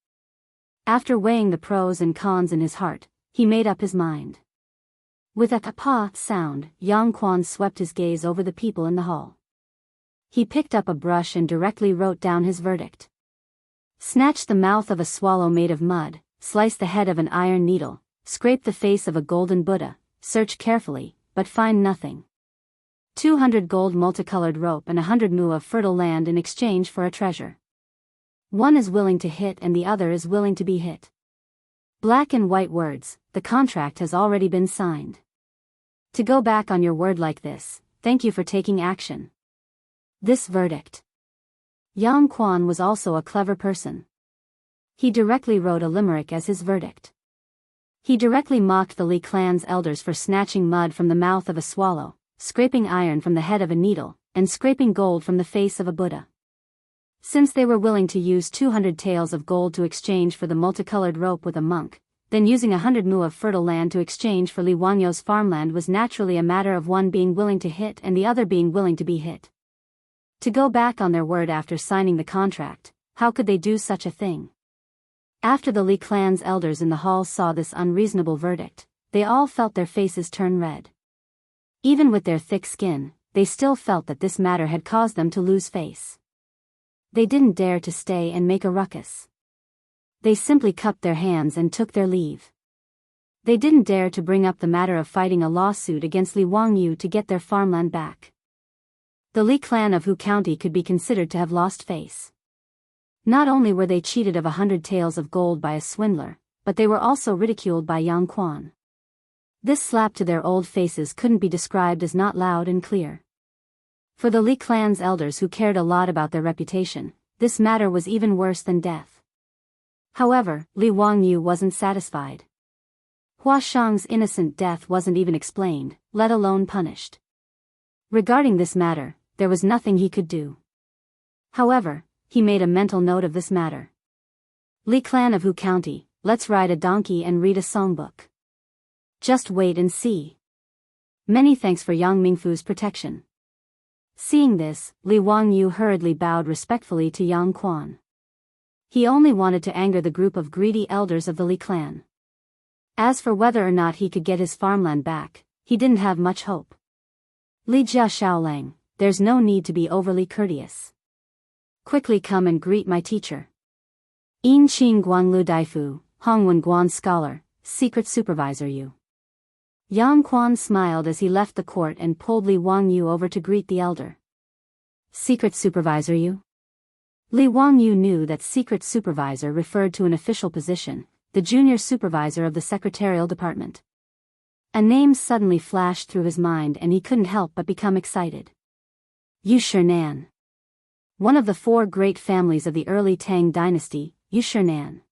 After weighing the pros and cons in his heart, he made up his mind. With a pa sound, Yang Quan swept his gaze over the people in the hall. He picked up a brush and directly wrote down his verdict. Snatch the mouth of a swallow made of mud, slice the head of an iron needle, scrape the face of a golden Buddha, search carefully, but find nothing. 200 gold multicolored rope and 100 mu of fertile land in exchange for a treasure. One is willing to hit and the other is willing to be hit. Black and white words, the contract has already been signed. To go back on your word like this, thank you for taking action. This verdict. Yang Quan was also a clever person. He directly wrote a limerick as his verdict. He directly mocked the Li clan's elders for snatching mud from the mouth of a swallow, scraping iron from the head of a needle, and scraping gold from the face of a Buddha. Since they were willing to use 200 taels of gold to exchange for the multicolored rope with a monk, then using 100 mu of fertile land to exchange for Li Wangyu's farmland was naturally a matter of one being willing to hit and the other being willing to be hit. To go back on their word after signing the contract, how could they do such a thing? After the Li clan's elders in the hall saw this unreasonable verdict, they all felt their faces turn red. Even with their thick skin, they still felt that this matter had caused them to lose face. They didn't dare to stay and make a ruckus. They simply cupped their hands and took their leave. They didn't dare to bring up the matter of fighting a lawsuit against Li Wangyu to get their farmland back. The Li clan of Hu County could be considered to have lost face. Not only were they cheated of 100 taels of gold by a swindler, but they were also ridiculed by Yang Quan. This slap to their old faces couldn't be described as not loud and clear. For the Li clan's elders who cared a lot about their reputation, this matter was even worse than death. However, Li Wangyu wasn't satisfied. Hua Shang's innocent death wasn't even explained, let alone punished. Regarding this matter, there was nothing he could do. However, he made a mental note of this matter. Li clan of Hu County, let's ride a donkey and read a songbook. Just wait and see. Many thanks for Yang Mingfu's protection. Seeing this, Li Wangyu hurriedly bowed respectfully to Yang Quan. He only wanted to anger the group of greedy elders of the Li clan. As for whether or not he could get his farmland back, he didn't have much hope. Li Jia Xiaolang, there's no need to be overly courteous. Quickly come and greet my teacher. Yin Qing Guan Lu Daifu, Hongwen Guan Scholar, Secret Supervisor Yu. Yang Quan smiled as he left the court and pulled Li Wangyu over to greet the elder. Secret Supervisor Yu? Li Wangyu knew that Secret Supervisor referred to an official position, the junior supervisor of the secretarial department. A name suddenly flashed through his mind and he couldn't help but become excited. Yu Shinan. One of the four great families of the early Tang dynasty, Yu Shinan.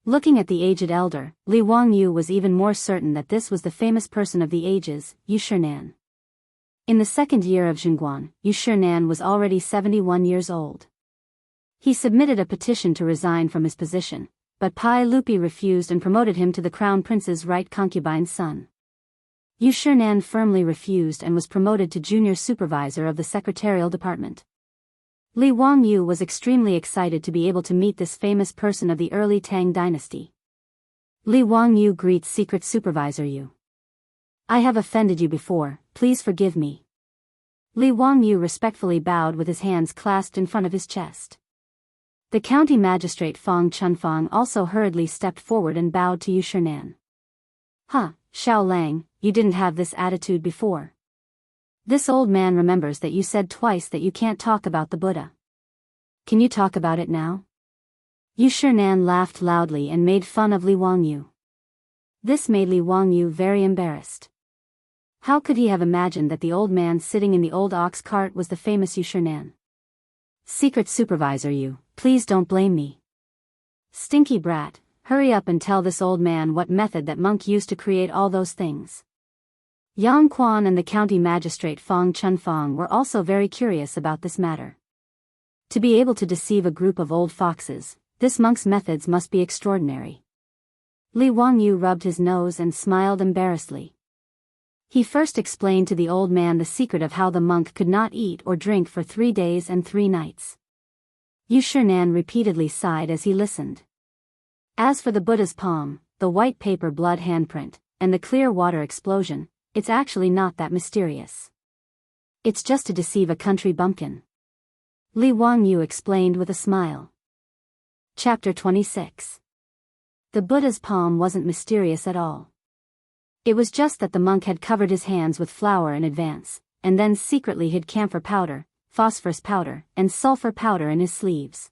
Looking at the aged elder, Li Wangyu was even more certain that this was the famous person of the ages, Yu Shinan. In the second year of Zhengguan, Yu Shinan was already 71 years old. He submitted a petition to resign from his position, but Pai Lupi refused and promoted him to the crown prince's right concubine's son. Yu Shinan firmly refused and was promoted to junior supervisor of the secretarial department. Li Wangyu was extremely excited to be able to meet this famous person of the early Tang dynasty. Li Wangyu greets Secret Supervisor Yu. I have offended you before, please forgive me. Li Wangyu respectfully bowed with his hands clasped in front of his chest. The county magistrate Fang Chunfang also hurriedly stepped forward and bowed to Yu Shinan. Xiao Lang, you didn't have this attitude before. This old man remembers that you said twice that you can't talk about the Buddha. Can you talk about it now? Yu Shinan laughed loudly and made fun of Li Wangyu. This made Li Wangyu very embarrassed. How could he have imagined that the old man sitting in the old ox cart was the famous Yu Shinan? Secret Supervisor Yu, please don't blame me. Stinky brat, hurry up and tell this old man what method that monk used to create all those things. Yang Quan and the county magistrate Fang Chunfang were also very curious about this matter. To be able to deceive a group of old foxes, this monk's methods must be extraordinary. Li Wangyu rubbed his nose and smiled embarrassedly. He first explained to the old man the secret of how the monk could not eat or drink for 3 days and 3 nights. Yu Shinan repeatedly sighed as he listened. As for the Buddha's palm, the white paper blood handprint, and the clear water explosion, it's actually not that mysterious. It's just to deceive a country bumpkin. Li Wangyu explained with a smile. Chapter 26. The Buddha's palm wasn't mysterious at all. It was just that the monk had covered his hands with flour in advance, and then secretly hid camphor powder, phosphorus powder, and sulfur powder in his sleeves.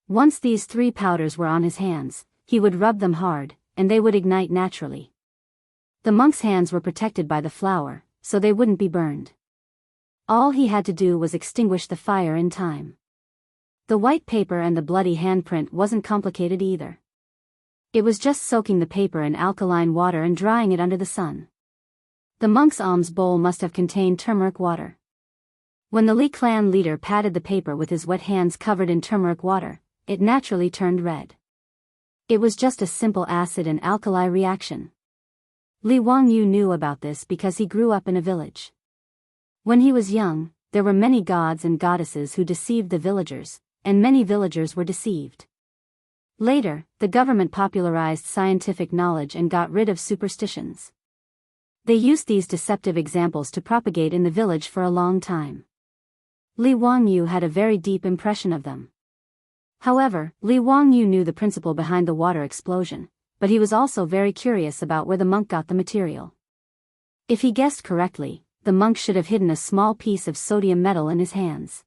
Once these 3 powders were on his hands, he would rub them hard, and they would ignite naturally. The monk's hands were protected by the flour, so they wouldn't be burned. All he had to do was extinguish the fire in time. The white paper and the bloody handprint wasn't complicated either. It was just soaking the paper in alkaline water and drying it under the sun. The monk's alms bowl must have contained turmeric water. When the Li clan leader patted the paper with his wet hands covered in turmeric water, it naturally turned red. It was just a simple acid and alkali reaction. Li Wangyu knew about this because he grew up in a village. When he was young, there were many gods and goddesses who deceived the villagers, and many villagers were deceived. Later, the government popularized scientific knowledge and got rid of superstitions. They used these deceptive examples to propagate in the village for a long time. Li Wangyu had a very deep impression of them. However, Li Wangyu knew the principle behind the water explosion, but he was also very curious about where the monk got the material. If he guessed correctly, the monk should have hidden a small piece of sodium metal in his hands.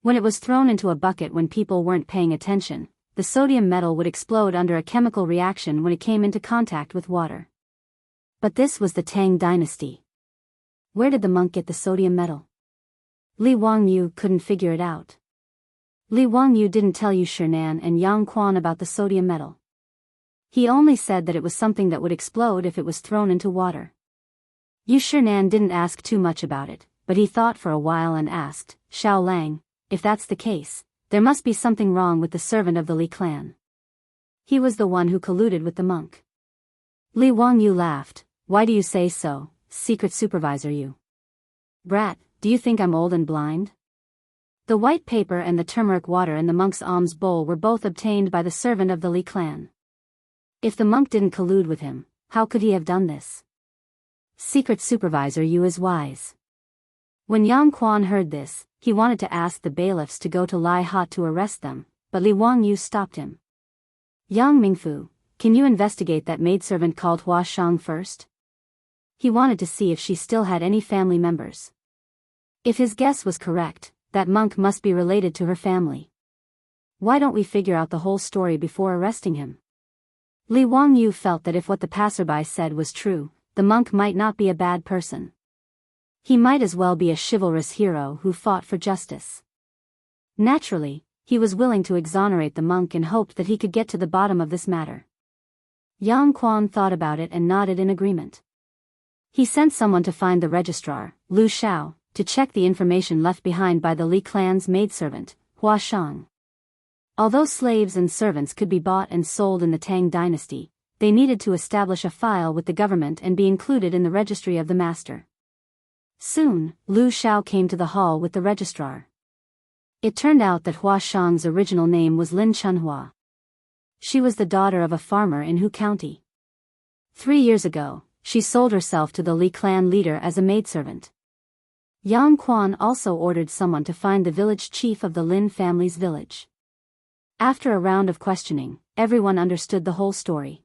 When it was thrown into a bucket when people weren't paying attention, the sodium metal would explode under a chemical reaction when it came into contact with water. But this was the Tang dynasty. Where did the monk get the sodium metal? Li Wangyu couldn't figure it out. Li Wangyu didn't tell Yu Shinan and Yang Quan about the sodium metal. He only said that it was something that would explode if it was thrown into water. Yu Shinan didn't ask too much about it, but he thought for a while and asked, Xiao Lang, if that's the case, there must be something wrong with the servant of the Li clan. He was the one who colluded with the monk. Li Wangyu laughed. Why do you say so, secret supervisor you? Brat, do you think I'm old and blind? The white paper and the turmeric water in the monk's alms bowl were both obtained by the servant of the Li clan. If the monk didn't collude with him, how could he have done this? Secret supervisor you is wise. When Yang Quan heard this, he wanted to ask the bailiffs to go to Lai Hot to arrest them, but Li Wangyu stopped him. Yang Mingfu, can you investigate that maidservant called Hua Shang first? He wanted to see if she still had any family members. If his guess was correct, that monk must be related to her family. Why don't we figure out the whole story before arresting him? Li Wangyu felt that if what the passerby said was true, the monk might not be a bad person. He might as well be a chivalrous hero who fought for justice. Naturally, he was willing to exonerate the monk and hoped that he could get to the bottom of this matter. Yang Quan thought about it and nodded in agreement. He sent someone to find the registrar, Lu Xiao, to check the information left behind by the Li clan's maidservant, Hua Shang. Although slaves and servants could be bought and sold in the Tang dynasty, they needed to establish a file with the government and be included in the registry of the master. Soon, Lu Xiao came to the hall with the registrar. It turned out that Hua Shang's original name was Lin Chunhua. She was the daughter of a farmer in Hu County. 3 years ago, she sold herself to the Li clan leader as a maidservant. Yang Quan also ordered someone to find the village chief of the Lin family's village. After a round of questioning, everyone understood the whole story.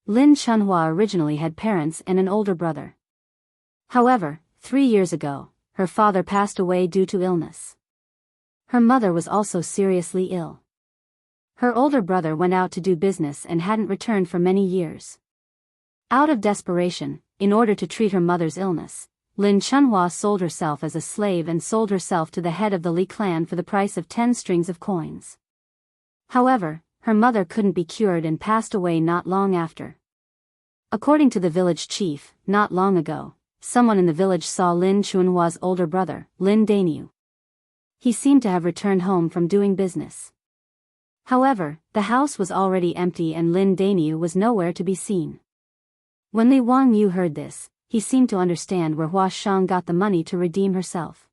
Lin Chunhua originally had parents and an older brother. However, 3 years ago, her father passed away due to illness. Her mother was also seriously ill. Her older brother went out to do business and hadn't returned for many years. Out of desperation, in order to treat her mother's illness, Lin Chunhua sold herself as a slave and sold herself to the head of the Li clan for the price of 10 strings of coins. However, her mother couldn't be cured and passed away not long after. According to the village chief, not long ago, someone in the village saw Lin Chunhua's older brother, Lin Dainyu. He seemed to have returned home from doing business. However, the house was already empty and Lin Dainyu was nowhere to be seen. When Li Wangyu heard this, he seemed to understand where Hua Shang got the money to redeem herself.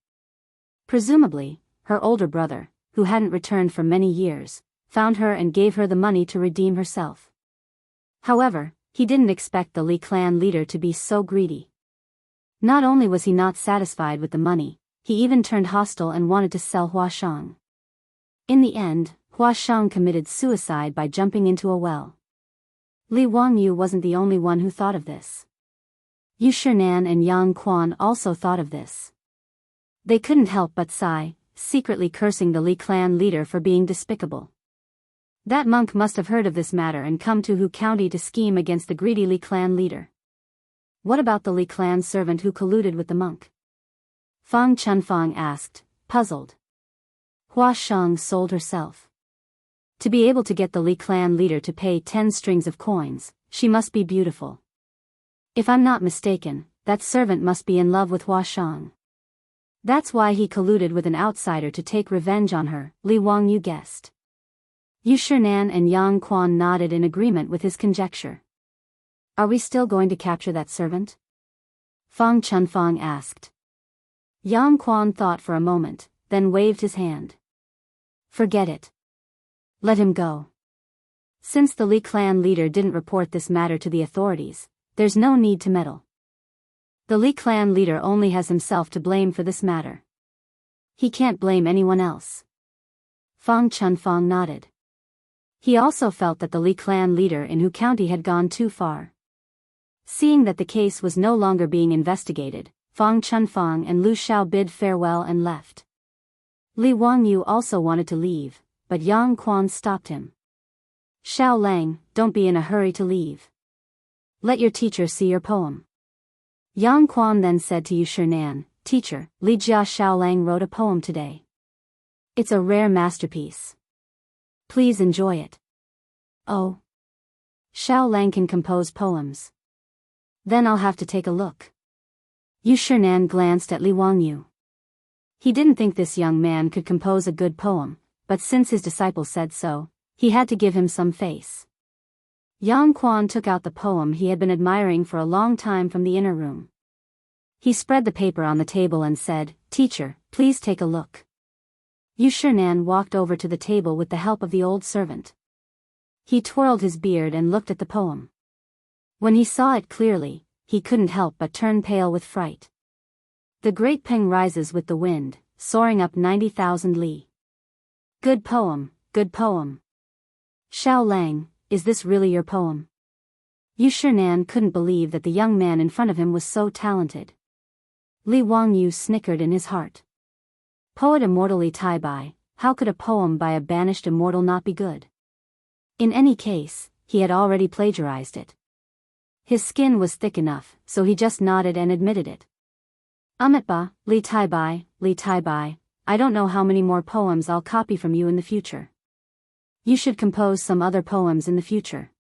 Presumably, her older brother, who hadn't returned for many years, found her and gave her the money to redeem herself. However, he didn't expect the Li clan leader to be so greedy. Not only was he not satisfied with the money, he even turned hostile and wanted to sell Hua Shang. In the end, Hua Shang committed suicide by jumping into a well. Li Wangyu wasn't the only one who thought of this. Yu Shinan and Yang Quan also thought of this. They couldn't help but sigh, secretly cursing the Li clan leader for being despicable. That monk must have heard of this matter and come to Hu County to scheme against the greedy Li clan leader. What about the Li clan servant who colluded with the monk? Fang Chunfang asked, puzzled. Hua Shang sold herself. To be able to get the Li clan leader to pay 10 strings of coins, she must be beautiful. If I'm not mistaken, that servant must be in love with Hua Shang. That's why he colluded with an outsider to take revenge on her, Li Wangyu guessed. Yu Shinan and Yang Quan nodded in agreement with his conjecture. Are we still going to capture that servant? Fang Chunfang asked. Yang Quan thought for a moment, then waved his hand. Forget it. Let him go. Since the Li clan leader didn't report this matter to the authorities, there's no need to meddle. The Li clan leader only has himself to blame for this matter. He can't blame anyone else. Fang Chunfang nodded. He also felt that the Li clan leader in Hu County had gone too far. Seeing that the case was no longer being investigated, Fang Chunfang and Lu Xiao bid farewell and left. Li Wangyu also wanted to leave, but Yang Quan stopped him. Xiao Lang, don't be in a hurry to leave. Let your teacher see your poem. Yang Quan then said to Yu Shinan, Teacher, Li Jia Xiao Lang wrote a poem today. It's a rare masterpiece. Please enjoy it. Oh. Xiao Lang can compose poems. Then I'll have to take a look. Yu Shinan glanced at Li Wangyu. He didn't think this young man could compose a good poem, but since his disciple said so, He had to give him some face. Yang Quan took out the poem he had been admiring for a long time from the inner room. He spread the paper on the table and said, "Teacher, please take a look." Yu Shinan walked over to the table with the help of the old servant. He twirled his beard and looked at the poem. When he saw it clearly, he couldn't help but turn pale with fright. The great Peng rises with the wind, soaring up 90,000 li. Good poem, good poem. Xiao Lang, is this really your poem? Yu Shinan couldn't believe that the young man in front of him was so talented. Li Wangyu snickered in his heart. Poet immortal Li Tai, how could a poem by a banished immortal not be good? In any case, he had already plagiarized it. His skin was thick enough, so he just nodded and admitted it. Amitba, Li Tai, I don't know how many more poems I'll copy from you in the future. You should compose some other poems in the future.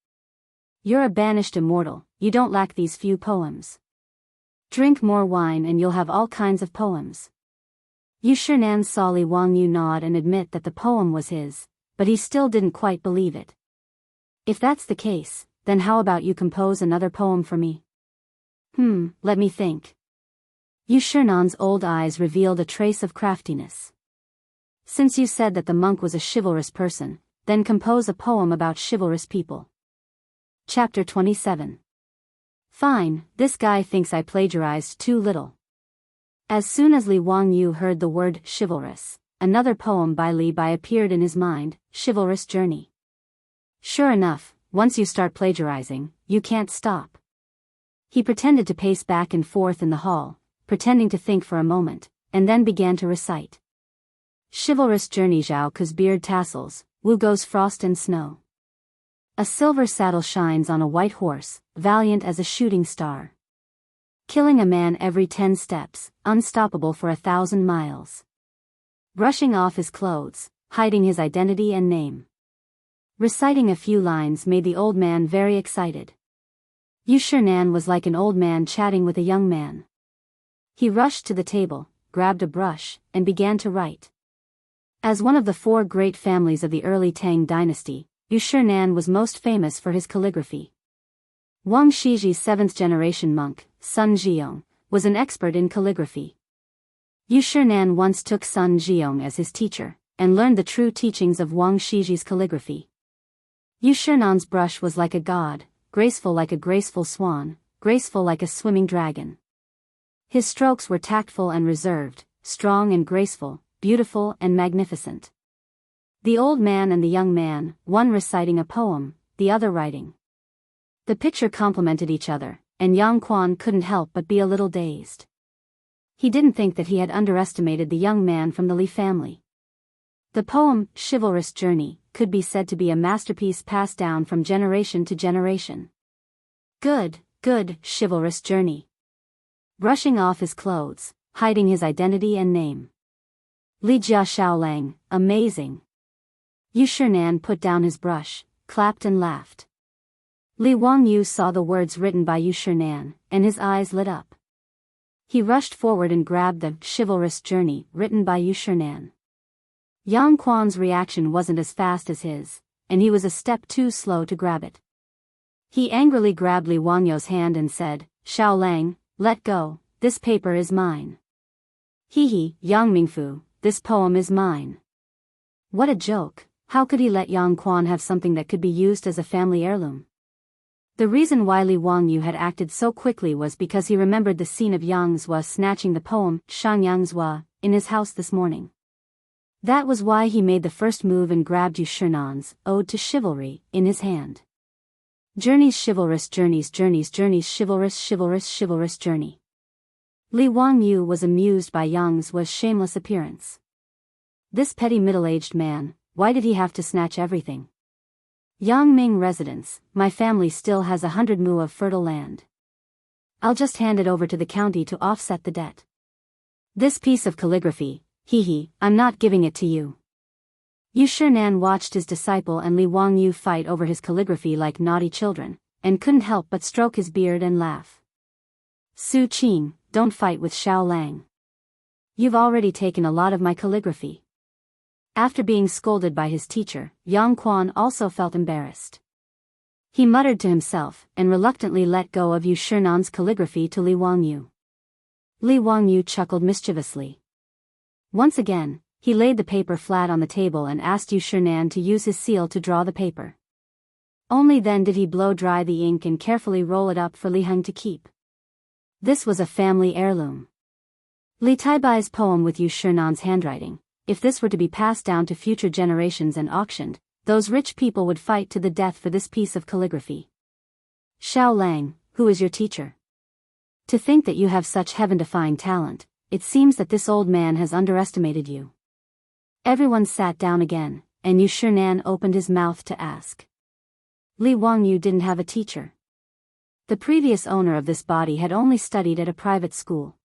You're a banished immortal, you don't lack these few poems. Drink more wine and you'll have all kinds of poems. Yu Shinan saw Li Wangyu nod and admit that the poem was his, but he still didn't quite believe it. If that's the case, then how about you compose another poem for me? Let me think. Yu Shinan's old eyes revealed a trace of craftiness. Since you said that the monk was a chivalrous person, then compose a poem about chivalrous people. Chapter 27. Fine, this guy thinks I plagiarized too little. As soon as Li Wangyu heard the word chivalrous, another poem by Li Bai appeared in his mind, Chivalrous Journey. Sure enough, once you start plagiarizing, you can't stop. He pretended to pace back and forth in the hall, pretending to think for a moment, and then began to recite. Chivalrous Journey. Zhao Ku's beard tassels, Wu Go's frost and snow. A silver saddle shines on a white horse, valiant as a shooting star. Killing a man every 10 steps, unstoppable for 1,000 miles. Brushing off his clothes, hiding his identity and name. Reciting a few lines made the old man very excited. Yu Shinan was like an old man chatting with a young man. He rushed to the table, grabbed a brush, and began to write. As one of the 4 great families of the early Tang dynasty, Yu Shinan was most famous for his calligraphy. Wang Shiji's 7th-generation monk, Sun Jiong, was an expert in calligraphy. Yu Shinan once took Sun Jiong as his teacher, and learned the true teachings of Wang Shiji's calligraphy. Yu Shinan's brush was like a god, graceful like a graceful swan, graceful like a swimming dragon. His strokes were tactful and reserved, strong and graceful, beautiful and magnificent. The old man and the young man, one reciting a poem, the other writing. The picture complemented each other, and Yang Quan couldn't help but be a little dazed. He didn't think that he had underestimated the young man from the Li family. The poem, Chivalrous Journey, could be said to be a masterpiece passed down from generation to generation. Good, chivalrous journey. Brushing off his clothes, hiding his identity and name. Li Jia Xiaolang, amazing. Yu Shinan put down his brush, clapped and laughed. Li Wangyu saw the words written by Yu Shinan, and his eyes lit up. He rushed forward and grabbed the Chivalrous Journey written by Yu Shinan. Yang Quan's reaction wasn't as fast as his, and he was a step too slow to grab it. He angrily grabbed Li Wangyu's hand and said, "Xiao Lang, let go, this paper is mine." "He, Yang Mingfu, this poem is mine." What a joke, how could he let Yang Quan have something that could be used as a family heirloom? The reason why Li Wangyu had acted so quickly was because he remembered the scene of Yang Zhua snatching the poem, Shang Yang Zhua, in his house this morning. That was why he made the first move and grabbed Yu Shinan's Ode to Chivalry in his hand. Journeys, chivalrous journeys, chivalrous journey. Li Wangyu was amused by Yang Zhua's shameless appearance. This petty middle-aged man, why did he have to snatch everything? Yangming residence, my family still has 100 mu of fertile land. I'll just hand it over to the county to offset the debt. This piece of calligraphy, I'm not giving it to you. Yu Shinan watched his disciple and Li Wangyu fight over his calligraphy like naughty children, and couldn't help but stroke his beard and laugh. Su Qing, don't fight with Xiao Lang. You've already taken a lot of my calligraphy. After being scolded by his teacher, Yang Quan also felt embarrassed. He muttered to himself and reluctantly let go of Yu Shernan's calligraphy to Li Wangyu. Li Wangyu chuckled mischievously. Once again, he laid the paper flat on the table and asked Yu Shernan to use his seal to draw the paper. Only then did he blow dry the ink and carefully roll it up for Li Heng to keep. This was a family heirloom. Li Taibai's poem with Yu Shernan's handwriting. If this were to be passed down to future generations and auctioned, those rich people would fight to the death for this piece of calligraphy. Xiao Lang, who is your teacher? To think that you have such heaven-defying talent, it seems that this old man has underestimated you. Everyone sat down again, and Yu Shernan opened his mouth to ask. Li Wangyu didn't have a teacher. The previous owner of this body had only studied at a private school.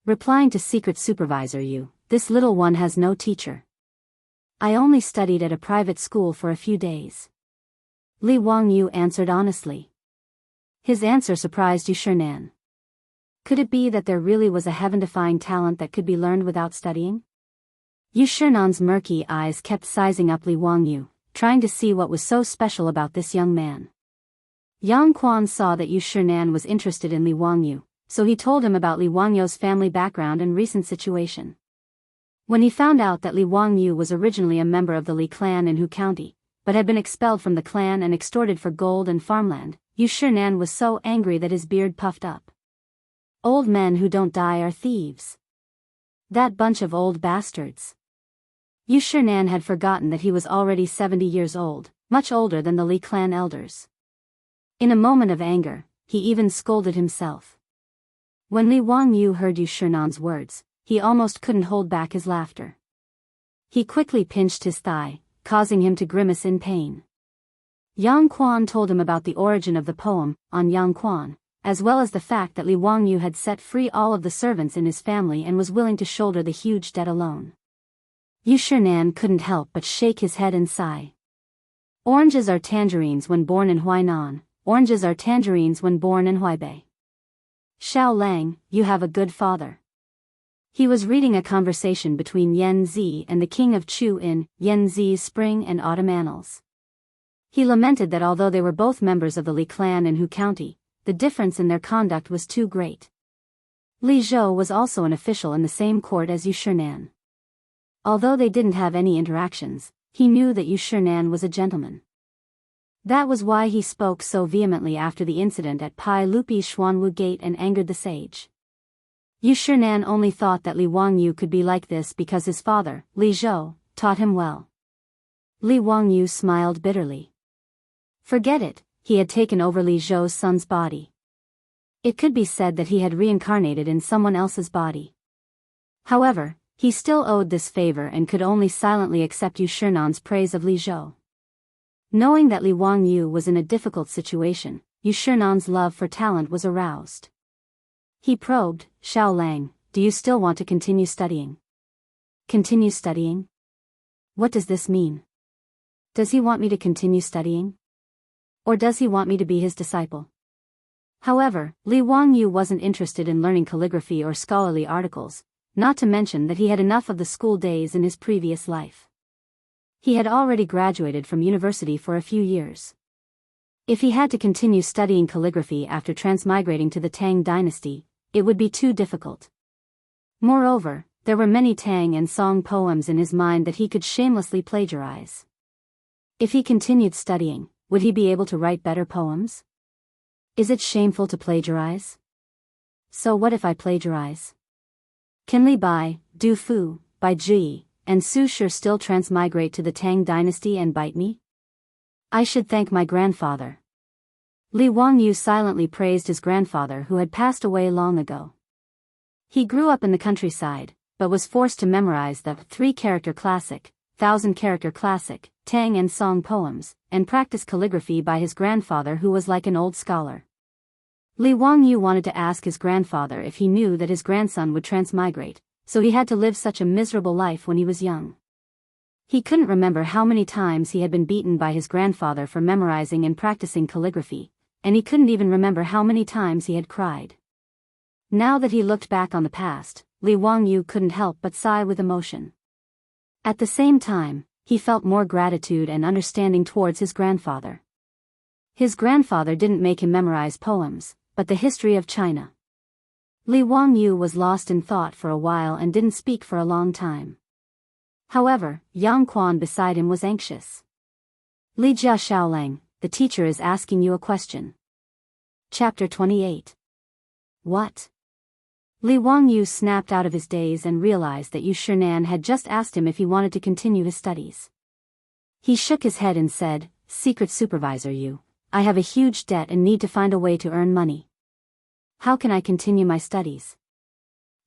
Replying to secret supervisor Yu, this little one has no teacher. I only studied at a private school for a few days. Li Wangyu answered honestly. His answer surprised Yu Shernan. Could it be that there really was a heaven-defying talent that could be learned without studying? Yu Shernan's murky eyes kept sizing up Li Wangyu, trying to see what was so special about this young man. Yang Quan saw that Yu Shernan was interested in Li Wangyu, so he told him about Li Wangyu's family background and recent situation. When he found out that Li Wangyu was originally a member of the Li clan in Hu County, but had been expelled from the clan and extorted for gold and farmland, Yu Shernan was so angry that his beard puffed up. Old men who don't die are thieves. That bunch of old bastards. Yu Shernan had forgotten that he was already 70 years old, much older than the Li clan elders. In a moment of anger, he even scolded himself. When Li Wangyu heard Yu Shernan's words, he almost couldn't hold back his laughter. He quickly pinched his thigh, causing him to grimace in pain. Yang Quan told him about the origin of the poem, on Yang Quan, as well as the fact that Li Wangyu had set free all of the servants in his family and was willing to shoulder the huge debt alone. Yu Shernan couldn't help but shake his head and sigh. Oranges are tangerines when born in Huainan, oranges are tangerines when born in Huaibei. Xiao Lang, you have a good father. He was reading a conversation between Yan Zi and the king of Chu in Yan Zi's Spring and Autumn Annals. He lamented that although they were both members of the Li clan in Hu County, the difference in their conduct was too great. Li Zhou was also an official in the same court as Yu Shernan. Although they didn't have any interactions, he knew that Yu Shernan was a gentleman. That was why he spoke so vehemently after the incident at Pai Lupi's Xuanwu Gate and angered the sage. Yu Shernan only thought that Li Wangyu could be like this because his father, Li Zhou, taught him well. Li Wangyu smiled bitterly. Forget it, he had taken over Li Zhou's son's body. It could be said that he had reincarnated in someone else's body. However, he still owed this favor and could only silently accept Yu Shernan's praise of Li Zhou. Knowing that Li Wangyu was in a difficult situation, Yu Shernan's love for talent was aroused. He probed, Xiao Lang, do you still want to continue studying? Continue studying? What does this mean? Does he want me to continue studying? Or does he want me to be his disciple? However, Li Wangyu wasn't interested in learning calligraphy or scholarly articles, not to mention that he had enough of the school days in his previous life. He had already graduated from university for a few years. If he had to continue studying calligraphy after transmigrating to the Tang dynasty, it would be too difficult. Moreover, there were many Tang and Song poems in his mind that he could shamelessly plagiarize. If he continued studying, would he be able to write better poems? Is it shameful to plagiarize? So what if I plagiarize? Can Li Bai, Du Fu, Bai Ji, and Su Shi still transmigrate to the Tang dynasty and bite me? I should thank my grandfather. Li Wangyu silently praised his grandfather who had passed away long ago. He grew up in the countryside, but was forced to memorize the 3-character classic, 1,000-character classic, Tang and Song poems, and practice calligraphy by his grandfather who was like an old scholar. Li Wangyu wanted to ask his grandfather if he knew that his grandson would transmigrate, so he had to live such a miserable life when he was young. He couldn't remember how many times he had been beaten by his grandfather for memorizing and practicing calligraphy, and he couldn't even remember how many times he had cried. Now that he looked back on the past, Li Wangyu couldn't help but sigh with emotion. At the same time, he felt more gratitude and understanding towards his grandfather. His grandfather didn't make him memorize poems, but the history of China. Li Wangyu was lost in thought for a while and didn't speak for a long time. However, Yang Quan beside him was anxious. Li Jia Xiaolang, the teacher is asking you a question. Chapter 28. What? Li Wangyu snapped out of his daze and realized that Yu Shinan had just asked him if he wanted to continue his studies. He shook his head and said, "Secret Supervisor Yu, I have a huge debt and need to find a way to earn money. How can I continue my studies?"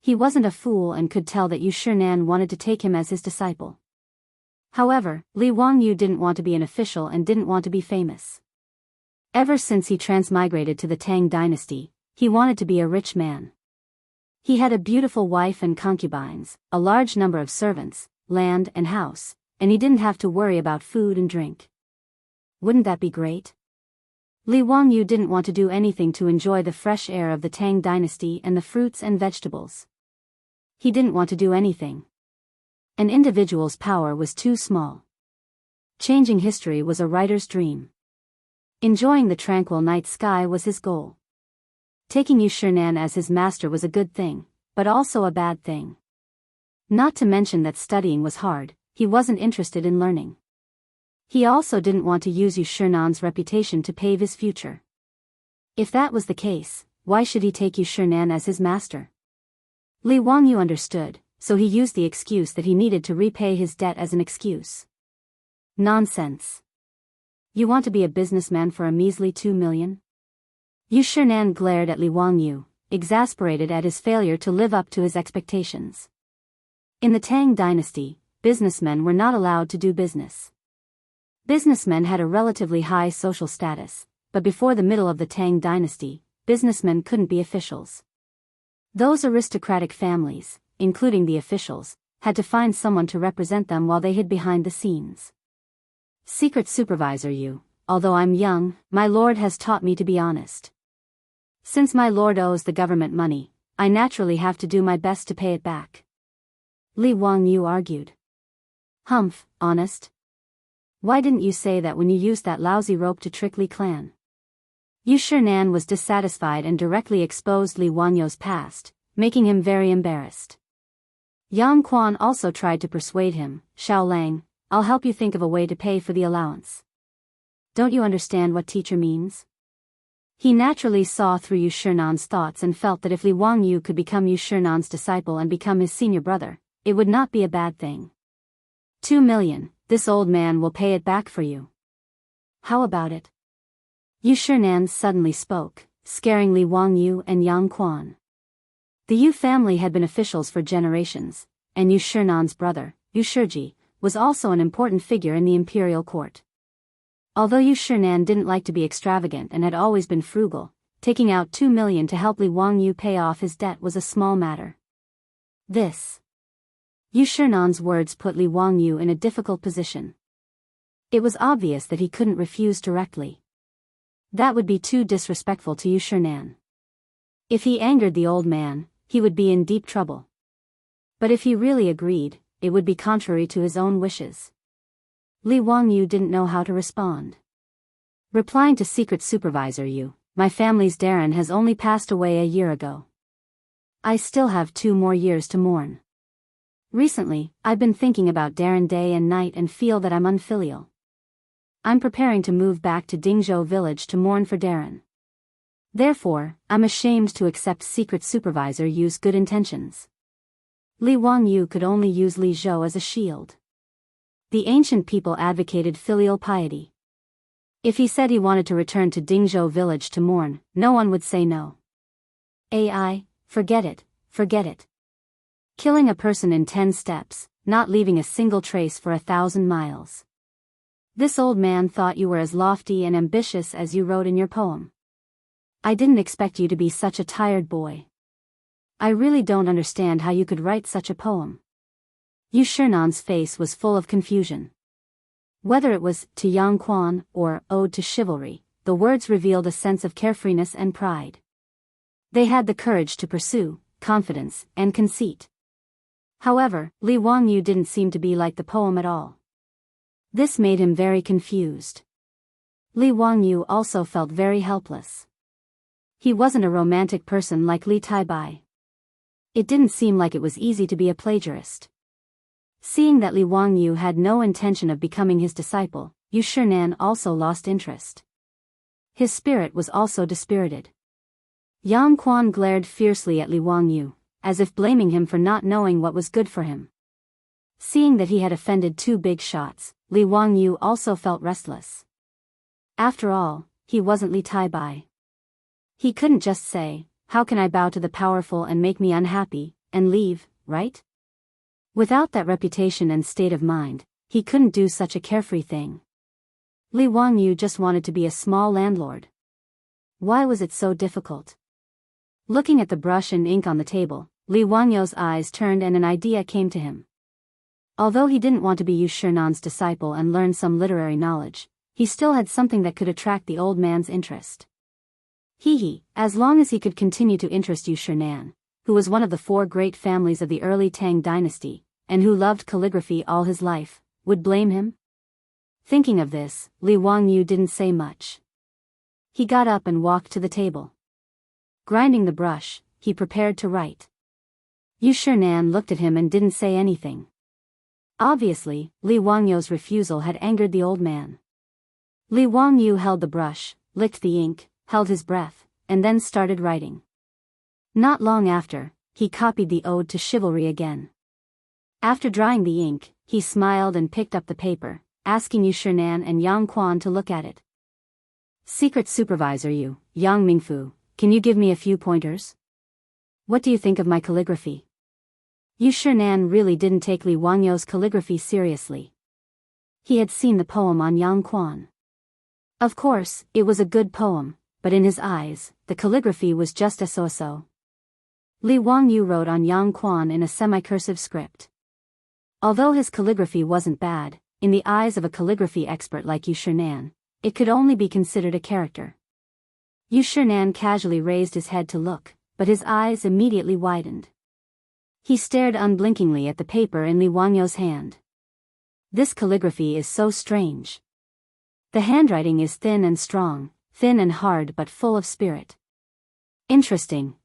He wasn't a fool and could tell that Yu Shinan wanted to take him as his disciple. However, Li Wangyu didn't want to be an official and didn't want to be famous. Ever since he transmigrated to the Tang dynasty, he wanted to be a rich man. He had a beautiful wife and concubines, a large number of servants, land and house, and he didn't have to worry about food and drink. Wouldn't that be great? Li Wangyu didn't want to do anything to enjoy the fresh air of the Tang dynasty and the fruits and vegetables. He didn't want to do anything. An individual's power was too small. Changing history was a writer's dream. Enjoying the tranquil night sky was his goal. Taking Yu Shinan as his master was a good thing, but also a bad thing. Not to mention that studying was hard, he wasn't interested in learning. He also didn't want to use Yu Shinan's reputation to pave his future. If that was the case, why should he take Yu Shinan as his master? Li Wangyu understood, so he used the excuse that he needed to repay his debt as an excuse. Nonsense. You want to be a businessman for a measly 2 million? Yu Shinan glared at Li Wangyu, exasperated at his failure to live up to his expectations. In the Tang dynasty, businessmen were not allowed to do business. Businessmen had a relatively high social status, but before the middle of the Tang dynasty, businessmen couldn't be officials. Those aristocratic families, including the officials, had to find someone to represent them while they hid behind the scenes. Secret Supervisor Yu, although I'm young, my lord has taught me to be honest. Since my lord owes the government money, I naturally have to do my best to pay it back. Li Wangyu argued. Humph, honest? Why didn't you say that when you used that lousy rope to trick Li clan? Yu Shinan was dissatisfied and directly exposed Li Wangyu's past, making him very embarrassed. Yang Quan also tried to persuade him, Xiaolang, I'll help you think of a way to pay for the allowance. Don't you understand what teacher means? He naturally saw through Yu Shinan's thoughts and felt that if Li Wangyu could become Yu Shinan's disciple and become his senior brother, it would not be a bad thing. 2 million, this old man will pay it back for you. How about it? Yu Shinan suddenly spoke, scaring Li Wangyu and Yang Quan. The Yu family had been officials for generations, and Yu Shinan's brother, Yu Shiji, was also an important figure in the imperial court. Although Yu Shinan didn't like to be extravagant and had always been frugal, taking out 2 million to help Li Wangyu pay off his debt was a small matter. Yu Shinan's words put Li Wangyu in a difficult position. It was obvious that he couldn't refuse directly. That would be too disrespectful to Yu Shinan. If he angered the old man, he would be in deep trouble. But if he really agreed, it would be contrary to his own wishes. Li Wangyu didn't know how to respond. Replying to Secret Supervisor Yu, my family's Darren has only passed away a year ago. I still have 2 more years to mourn. Recently, I've been thinking about Darren day and night and feel that I'm unfilial. I'm preparing to move back to Dingzhou village to mourn for Darren. Therefore, I'm ashamed to accept Secret Supervisor Yu's good intentions. Li Wangyu could only use Li Zhou as a shield. The ancient people advocated filial piety. If he said he wanted to return to Dingzhou village to mourn, no one would say no. Forget it, forget it. Killing a person in 10 steps, not leaving a single trace for 1,000 miles. This old man thought you were as lofty and ambitious as you wrote in your poem. I didn't expect you to be such a tired boy. I really don't understand how you could write such a poem. Yu Shinan's face was full of confusion. Whether it was to Yang Quan or Ode to Chivalry, the words revealed a sense of carefreeness and pride. They had the courage to pursue, confidence, and conceit. However, Li Wangyu didn't seem to be like the poem at all. This made him very confused. Li Wangyu also felt very helpless. He wasn't a romantic person like Li Taibai. It didn't seem like it was easy to be a plagiarist. Seeing that Li Wangyu had no intention of becoming his disciple, Yu Shinan also lost interest. His spirit was also dispirited. Yang Quan glared fiercely at Li Wangyu, as if blaming him for not knowing what was good for him. Seeing that he had offended two big shots, Li Wangyu also felt restless. After all, he wasn't Li Taibai. He couldn't just say, "How can I bow to the powerful and make me unhappy," and leave, right? Without that reputation and state of mind, he couldn't do such a carefree thing. Li Wangyu just wanted to be a small landlord. Why was it so difficult? Looking at the brush and ink on the table, Li Wangyu's eyes turned and an idea came to him. Although he didn't want to be Yu Shinan's disciple and learn some literary knowledge, he still had something that could attract the old man's interest. As long as he could continue to interest Yu Shinan, who was one of the four great families of the early Tang dynasty, and who loved calligraphy all his life, would blame him? Thinking of this, Li Wangyu didn't say much. He got up and walked to the table. Grinding the brush, he prepared to write. Yu Shinan looked at him and didn't say anything. Obviously, Li Wangyu's refusal had angered the old man. Li Wangyu held the brush, licked the ink, held his breath, and then started writing. Not long after, he copied the Ode to Chivalry again. After drying the ink, he smiled and picked up the paper, asking Yu Shinan and Yang Quan to look at it. "Secret Supervisor Yang Mingfu, can you give me a few pointers? What do you think of my calligraphy?" Yu Shinan really didn't take Li Wangyu's calligraphy seriously. He had seen the poem on Yang Quan. Of course, it was a good poem, but in his eyes, the calligraphy was just a so-so. Li Wangyu wrote on Yang Quan in a semi-cursive script. Although his calligraphy wasn't bad, in the eyes of a calligraphy expert like Yu Shinan, it could only be considered a character. Yu Shinan casually raised his head to look, but his eyes immediately widened. He stared unblinkingly at the paper in Li Wangyu's hand. This calligraphy is so strange. The handwriting is thin and strong, thin and hard but full of spirit. Interesting.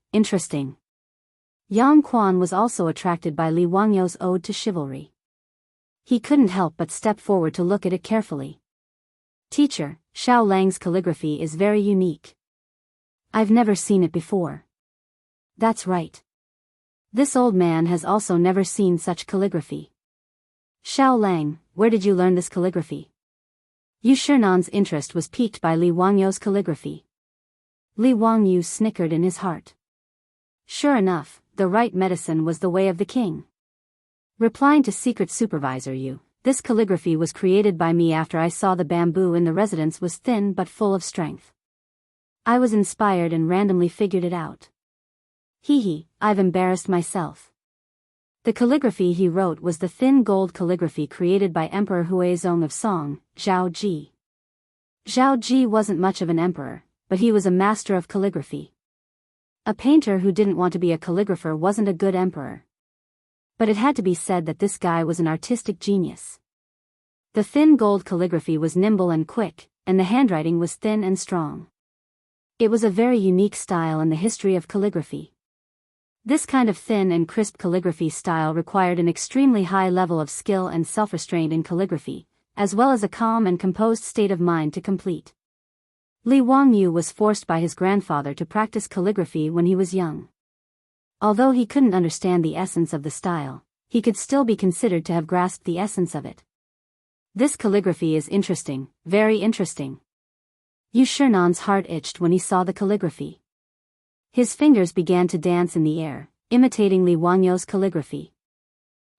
Yang Quan was also attracted by Li Wangyu's Ode to Chivalry. He couldn't help but step forward to look at it carefully. "Teacher, Xiao Lang's calligraphy is very unique. I've never seen it before." "That's right. This old man has also never seen such calligraphy." "Xiao Lang, where did you learn this calligraphy?" Yu Shinan's interest was piqued by Li Wangyu's calligraphy. Li Wangyu snickered in his heart. Sure enough, the right medicine was the way of the king. Replying to Secret Supervisor Yu, "This calligraphy was created by me after I saw the bamboo in the residence was thin but full of strength. I was inspired and randomly figured it out. I've embarrassed myself." The calligraphy he wrote was the thin gold calligraphy created by Emperor Huizong of Song, Zhao Ji. Zhao Ji wasn't much of an emperor, but he was a master of calligraphy. A painter who didn't want to be a calligrapher wasn't a good emperor. But it had to be said that this guy was an artistic genius. The thin gold calligraphy was nimble and quick, and the handwriting was thin and strong. It was a very unique style in the history of calligraphy. This kind of thin and crisp calligraphy style required an extremely high level of skill and self-restraint in calligraphy, as well as a calm and composed state of mind to complete. Li Wangyu was forced by his grandfather to practice calligraphy when he was young. Although he couldn't understand the essence of the style, he could still be considered to have grasped the essence of it. This calligraphy is interesting, very interesting. Yu Shinan's heart itched when he saw the calligraphy. His fingers began to dance in the air, imitating Li Wangyu's calligraphy.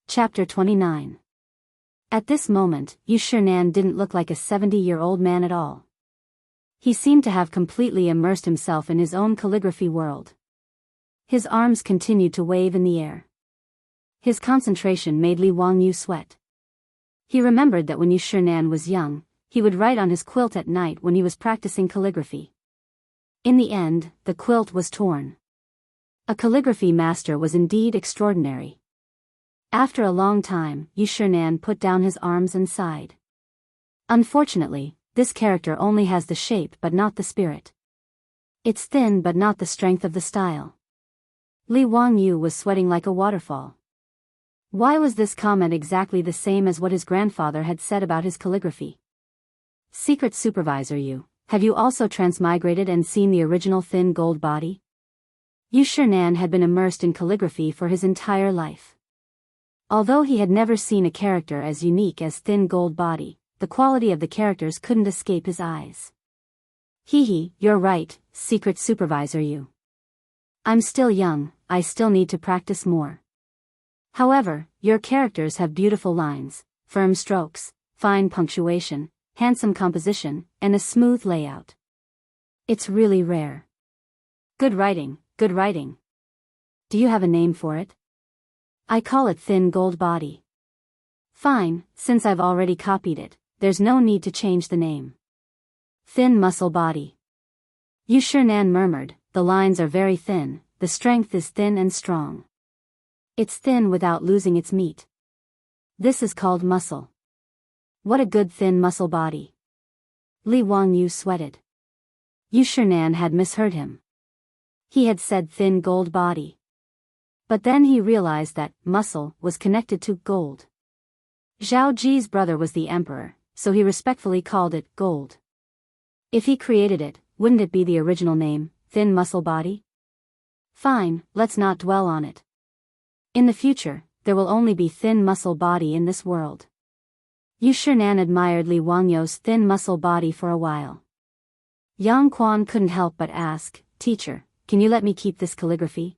Chapter 29. At this moment, Yu Shinan didn't look like a 70-year-old man at all. He seemed to have completely immersed himself in his own calligraphy world. His arms continued to wave in the air. His concentration made Li Wangyu sweat. He remembered that when Yu Shinan was young, he would write on his quilt at night when he was practicing calligraphy. In the end, the quilt was torn. A calligraphy master was indeed extraordinary. After a long time, Yu Shinan put down his arms and sighed. Unfortunately, this character only has the shape but not the spirit. It's thin but not the strength of the style. Li Wangyu was sweating like a waterfall. Why was this comment exactly the same as what his grandfather had said about his calligraphy? Secret Supervisor Yu, have you also transmigrated and seen the original thin gold body? Yu Shinan had been immersed in calligraphy for his entire life. Although he had never seen a character as unique as thin gold body, the quality of the characters couldn't escape his eyes. You're right, Secret Supervisor Yu. I'm still young, I still need to practice more. However, your characters have beautiful lines, firm strokes, fine punctuation, handsome composition, and a smooth layout. It's really rare. Good writing, good writing. Do you have a name for it? I call it thin gold body. Fine, since I've already copied it, there's no need to change the name. Thin muscle body. Yu Shinan murmured, the lines are very thin, the strength is thin and strong. It's thin without losing its meat. This is called muscle. What a good thin muscle body. Li Wangyu sweated. Yu Shinan had misheard him. He had said thin gold body. But then he realized that muscle was connected to gold. Zhao Ji's brother was the emperor, so he respectfully called it gold. If he created it, wouldn't it be the original name, thin muscle body? Fine, let's not dwell on it. In the future, there will only be thin muscle body in this world. Yu Shinan admired Li Wangyu's thin muscle body for a while. Yang Quan couldn't help but ask, Teacher, can you let me keep this calligraphy?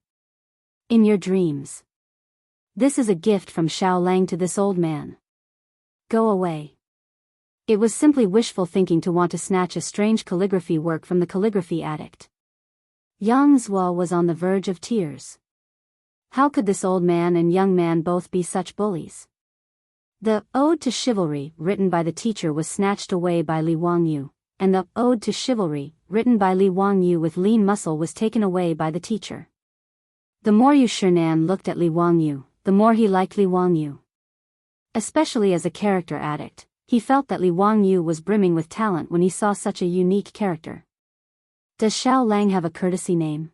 In your dreams. This is a gift from Xiao Lang to this old man. Go away. It was simply wishful thinking to want to snatch a strange calligraphy work from the calligraphy addict. Yang Zhuo was on the verge of tears. How could this old man and young man both be such bullies? The Ode to Chivalry, written by the teacher, was snatched away by Li Wangyu, and the Ode to Chivalry, written by Li Wangyu with lean muscle, was taken away by the teacher. The more Yu Shinan looked at Li Wangyu, the more he liked Li Wangyu. Especially as a character addict, he felt that Li Wangyu was brimming with talent when he saw such a unique character. Does Xiao Lang have a courtesy name?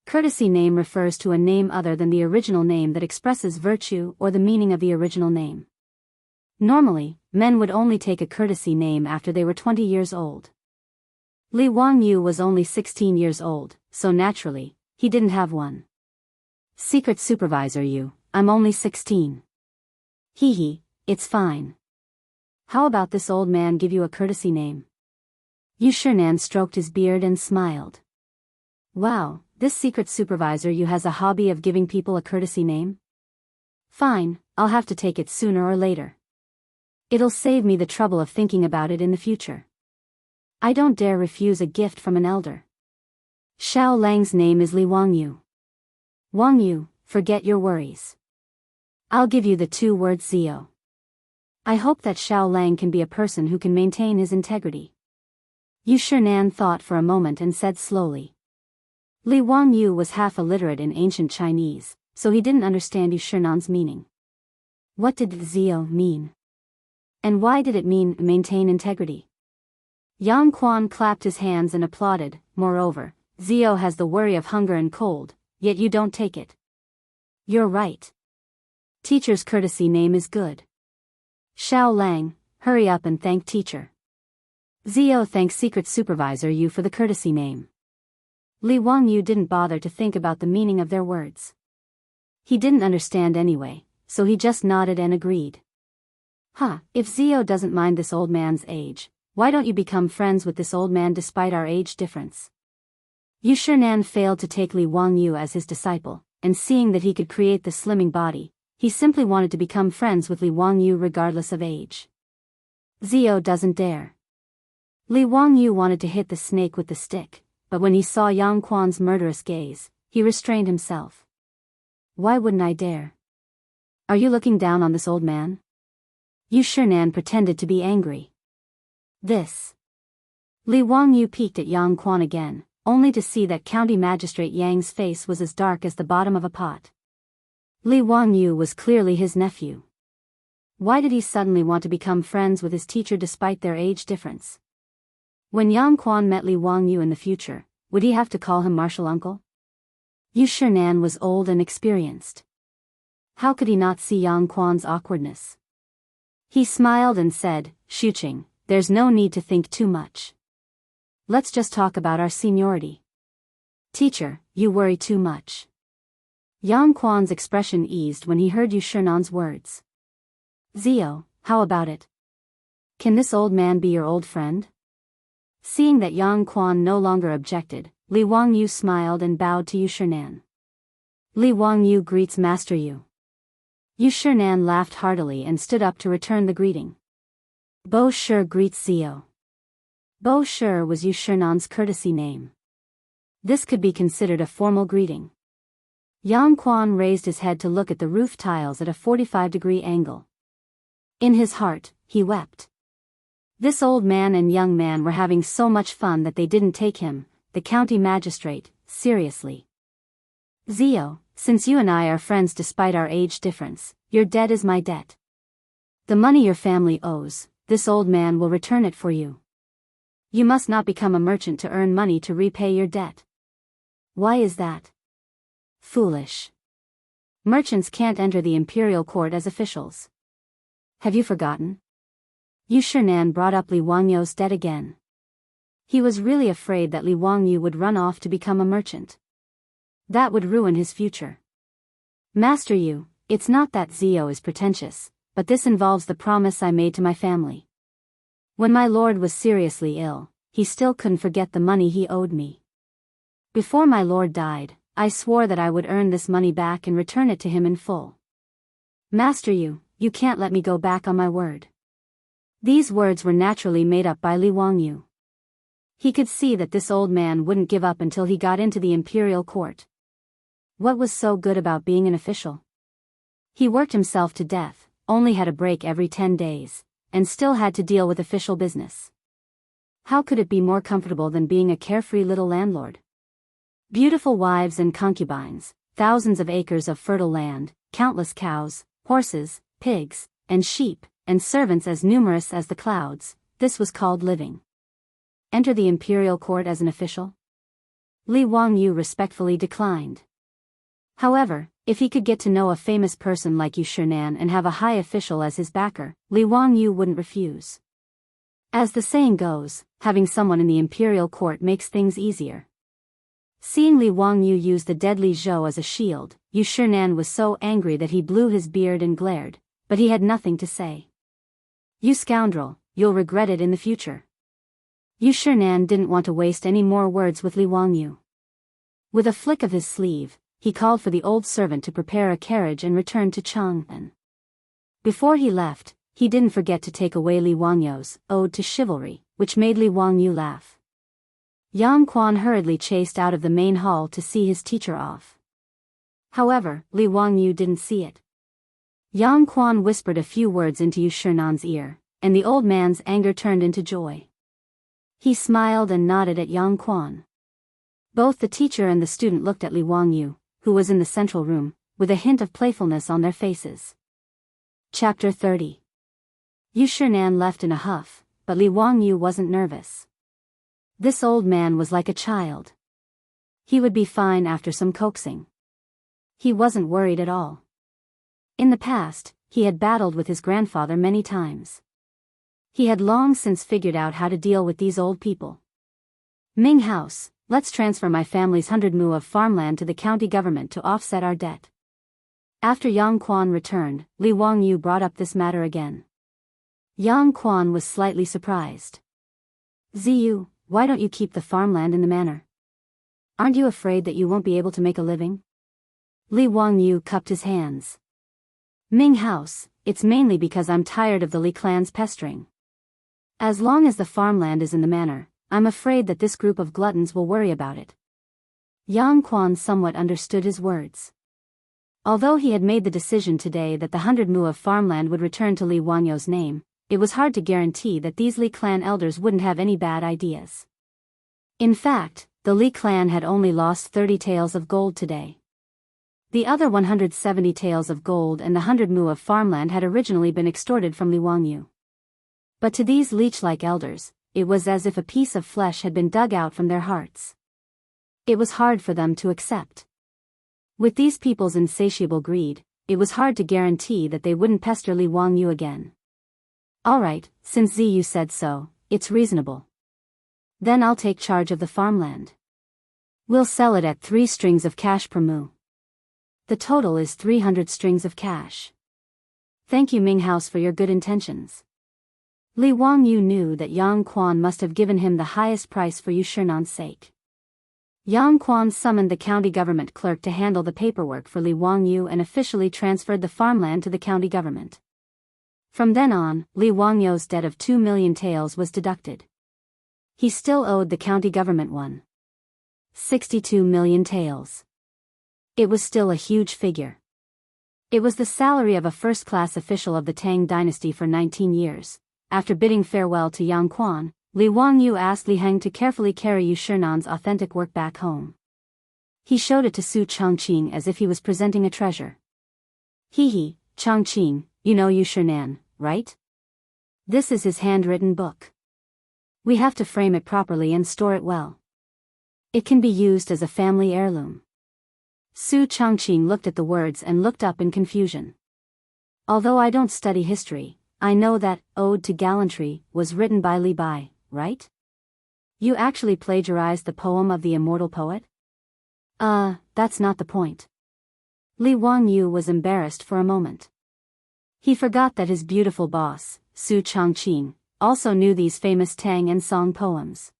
Courtesy name refers to a name other than the original name that expresses virtue or the meaning of the original name. Normally, men would only take a courtesy name after they were 20 years old. Li Wangyu was only 16 years old, so naturally, he didn't have one. Secret Supervisor Yu, I'm only 16. It's fine. How about this old man give you a courtesy name? Yu Shinan stroked his beard and smiled. Wow, this Secret Supervisor Yu has a hobby of giving people a courtesy name? Fine, I'll have to take it sooner or later. It'll save me the trouble of thinking about it in the future. I don't dare refuse a gift from an elder. Xiao Lang's name is Li Wangyu. Wangyu, forget your worries. I'll give you the 2 words Zio. I hope that Xiao Lang can be a person who can maintain his integrity. Yu Shinan thought for a moment and said slowly. Li Wangyu was half illiterate in ancient Chinese, so he didn't understand Yu Shinan's meaning. What did Zio mean? And why did it mean maintain integrity? Yang Quan clapped his hands and applauded. Moreover, Zio has the worry of hunger and cold, yet you don't take it. You're right. Teacher's courtesy name is good. Xiao Lang, hurry up and thank teacher. Zio thanks Secret Supervisor Yu for the courtesy name. Li Wangyu didn't bother to think about the meaning of their words. He didn't understand anyway, so he just nodded and agreed. If Zio doesn't mind this old man's age, why don't you become friends with this old man despite our age difference? Yu Shinan failed to take Li Wangyu as his disciple, and seeing that he could create the slimming body, he simply wanted to become friends with Li Wangyu regardless of age. Zio doesn't dare. Li Wangyu wanted to hit the snake with the stick, but when he saw Yang Quan's murderous gaze, he restrained himself. Why wouldn't I dare? Are you looking down on this old man? Yu Shinan pretended to be angry. This. Li Wangyu peeked at Yang Quan again, only to see that County Magistrate Yang's face was as dark as the bottom of a pot. Li Wangyu was clearly his nephew. Why did he suddenly want to become friends with his teacher despite their age difference? When Yang Quan met Li Wangyu in the future, would he have to call him martial uncle? Yu Shinan was old and experienced. How could he not see Yang Quan's awkwardness? He smiled and said, "Shuqing, there's no need to think too much. Let's just talk about our seniority." "Teacher, you worry too much." Yang Quan's expression eased when he heard Yu Shinan's words. "Zio, how about it? Can this old man be your old friend?" Seeing that Yang Quan no longer objected, Li Wangyu smiled and bowed to Yu Shinan. "Li Wangyu greets Master Yu." Yu Shinan laughed heartily and stood up to return the greeting. "Bo Shi greets Zio." Bo Shi was Yu Shinan's courtesy name. This could be considered a formal greeting. Yang Quan raised his head to look at the roof tiles at a 45-degree angle. In his heart, he wept. This old man and young man were having so much fun that they didn't take him, the county magistrate, seriously. "Zio, since you and I are friends despite our age difference, your debt is my debt. The money your family owes, this old man will return it for you. You must not become a merchant to earn money to repay your debt." "Why is that?" "Foolish. Merchants can't enter the imperial court as officials. Have you forgotten?" Yu Shinan brought up Li Wangyu's debt again. He was really afraid that Li Wangyu would run off to become a merchant. That would ruin his future. "Master Yu, it's not that Zio is pretentious, but this involves the promise I made to my family. When my lord was seriously ill, he still couldn't forget the money he owed me. Before my lord died, I swore that I would earn this money back and return it to him in full. Master Yu, you can't let me go back on my word." These words were naturally made up by Li Wangyu. He could see that this old man wouldn't give up until he got into the imperial court. What was so good about being an official? He worked himself to death, only had a break every 10 days, and still had to deal with official business. How could it be more comfortable than being a carefree little landlord? Beautiful wives and concubines, thousands of acres of fertile land, countless cows, horses, pigs, and sheep, and servants as numerous as the clouds, this was called living. Enter the imperial court as an official? Li Wangyu respectfully declined. However, if he could get to know a famous person like Yu Shinan and have a high official as his backer, Li Wangyu wouldn't refuse. As the saying goes, having someone in the imperial court makes things easier. Seeing Li Wangyu use the deadly zhou as a shield, Yu Shinan was so angry that he blew his beard and glared, but he had nothing to say. "You scoundrel, you'll regret it in the future." Yu Shinan didn't want to waste any more words with Li Wangyu. With a flick of his sleeve, he called for the old servant to prepare a carriage and returned to Chang'an. Before he left, he didn't forget to take away Li Wangyu's Ode to Chivalry, which made Li Wangyu laugh. Yang Quan hurriedly chased out of the main hall to see his teacher off. However, Li Wangyu didn't see it. Yang Quan whispered a few words into Yu Shinan's ear, and the old man's anger turned into joy. He smiled and nodded at Yang Quan. Both the teacher and the student looked at Li Wangyu, who was in the central room, with a hint of playfulness on their faces. Chapter 30. Yu Shinan left in a huff, but Li Wangyu wasn't nervous. This old man was like a child. He would be fine after some coaxing. He wasn't worried at all. In the past, he had battled with his grandfather many times. He had long since figured out how to deal with these old people. "Ming House, let's transfer my family's 100 mu of farmland to the county government to offset our debt." After Yang Quan returned, Li Wangyu brought up this matter again. Yang Quan was slightly surprised. "Ziyu, why don't you keep the farmland in the manor? Aren't you afraid that you won't be able to make a living?" Li Wangyu cupped his hands. "Ming House, it's mainly because I'm tired of the Li clan's pestering. As long as the farmland is in the manor, I'm afraid that this group of gluttons will worry about it." Yang Quan somewhat understood his words. Although he had made the decision today that the 100 mu of farmland would return to Li Wangyu's name, it was hard to guarantee that these Li clan elders wouldn't have any bad ideas. In fact, the Li clan had only lost 30 taels of gold today. The other 170 taels of gold and the 100 mu of farmland had originally been extorted from Li Wangyu. But to these leech-like elders, it was as if a piece of flesh had been dug out from their hearts. It was hard for them to accept. With these people's insatiable greed, it was hard to guarantee that they wouldn't pester Li Wangyu again. Alright, since Ziyu said so, it's reasonable. Then I'll take charge of the farmland. We'll sell it at 3 strings of cash per mu. The total is 300 strings of cash. Thank you Ming House for your good intentions. Li Wangyu knew that Yang Quan must have given him the highest price for Yu Shernan's sake. Yang Quan summoned the county government clerk to handle the paperwork for Li Wangyu and officially transferred the farmland to the county government. From then on, Li Wangyu's debt of 2 million taels was deducted. He still owed the county government 1.62 million taels. It was still a huge figure. It was the salary of a first-class official of the Tang dynasty for 19 years. After bidding farewell to Yang Quan, Li Wangyu asked Li Heng to carefully carry Yu Shernan's authentic work back home. He showed it to Su Chongqing as if he was presenting a treasure. Hee, Chongqing, you know Yu Shernan, right? This is his handwritten book. We have to frame it properly and store it well. It can be used as a family heirloom. Su Chongqing looked at the words and looked up in confusion. Although I don't study history, I know that Ode to Gallantry was written by Li Bai, right? You actually plagiarized the poem of the immortal poet? That's not the point. Li Wangyu was embarrassed for a moment. He forgot that his beautiful boss, Su Chongqing, also knew these famous Tang and Song poems.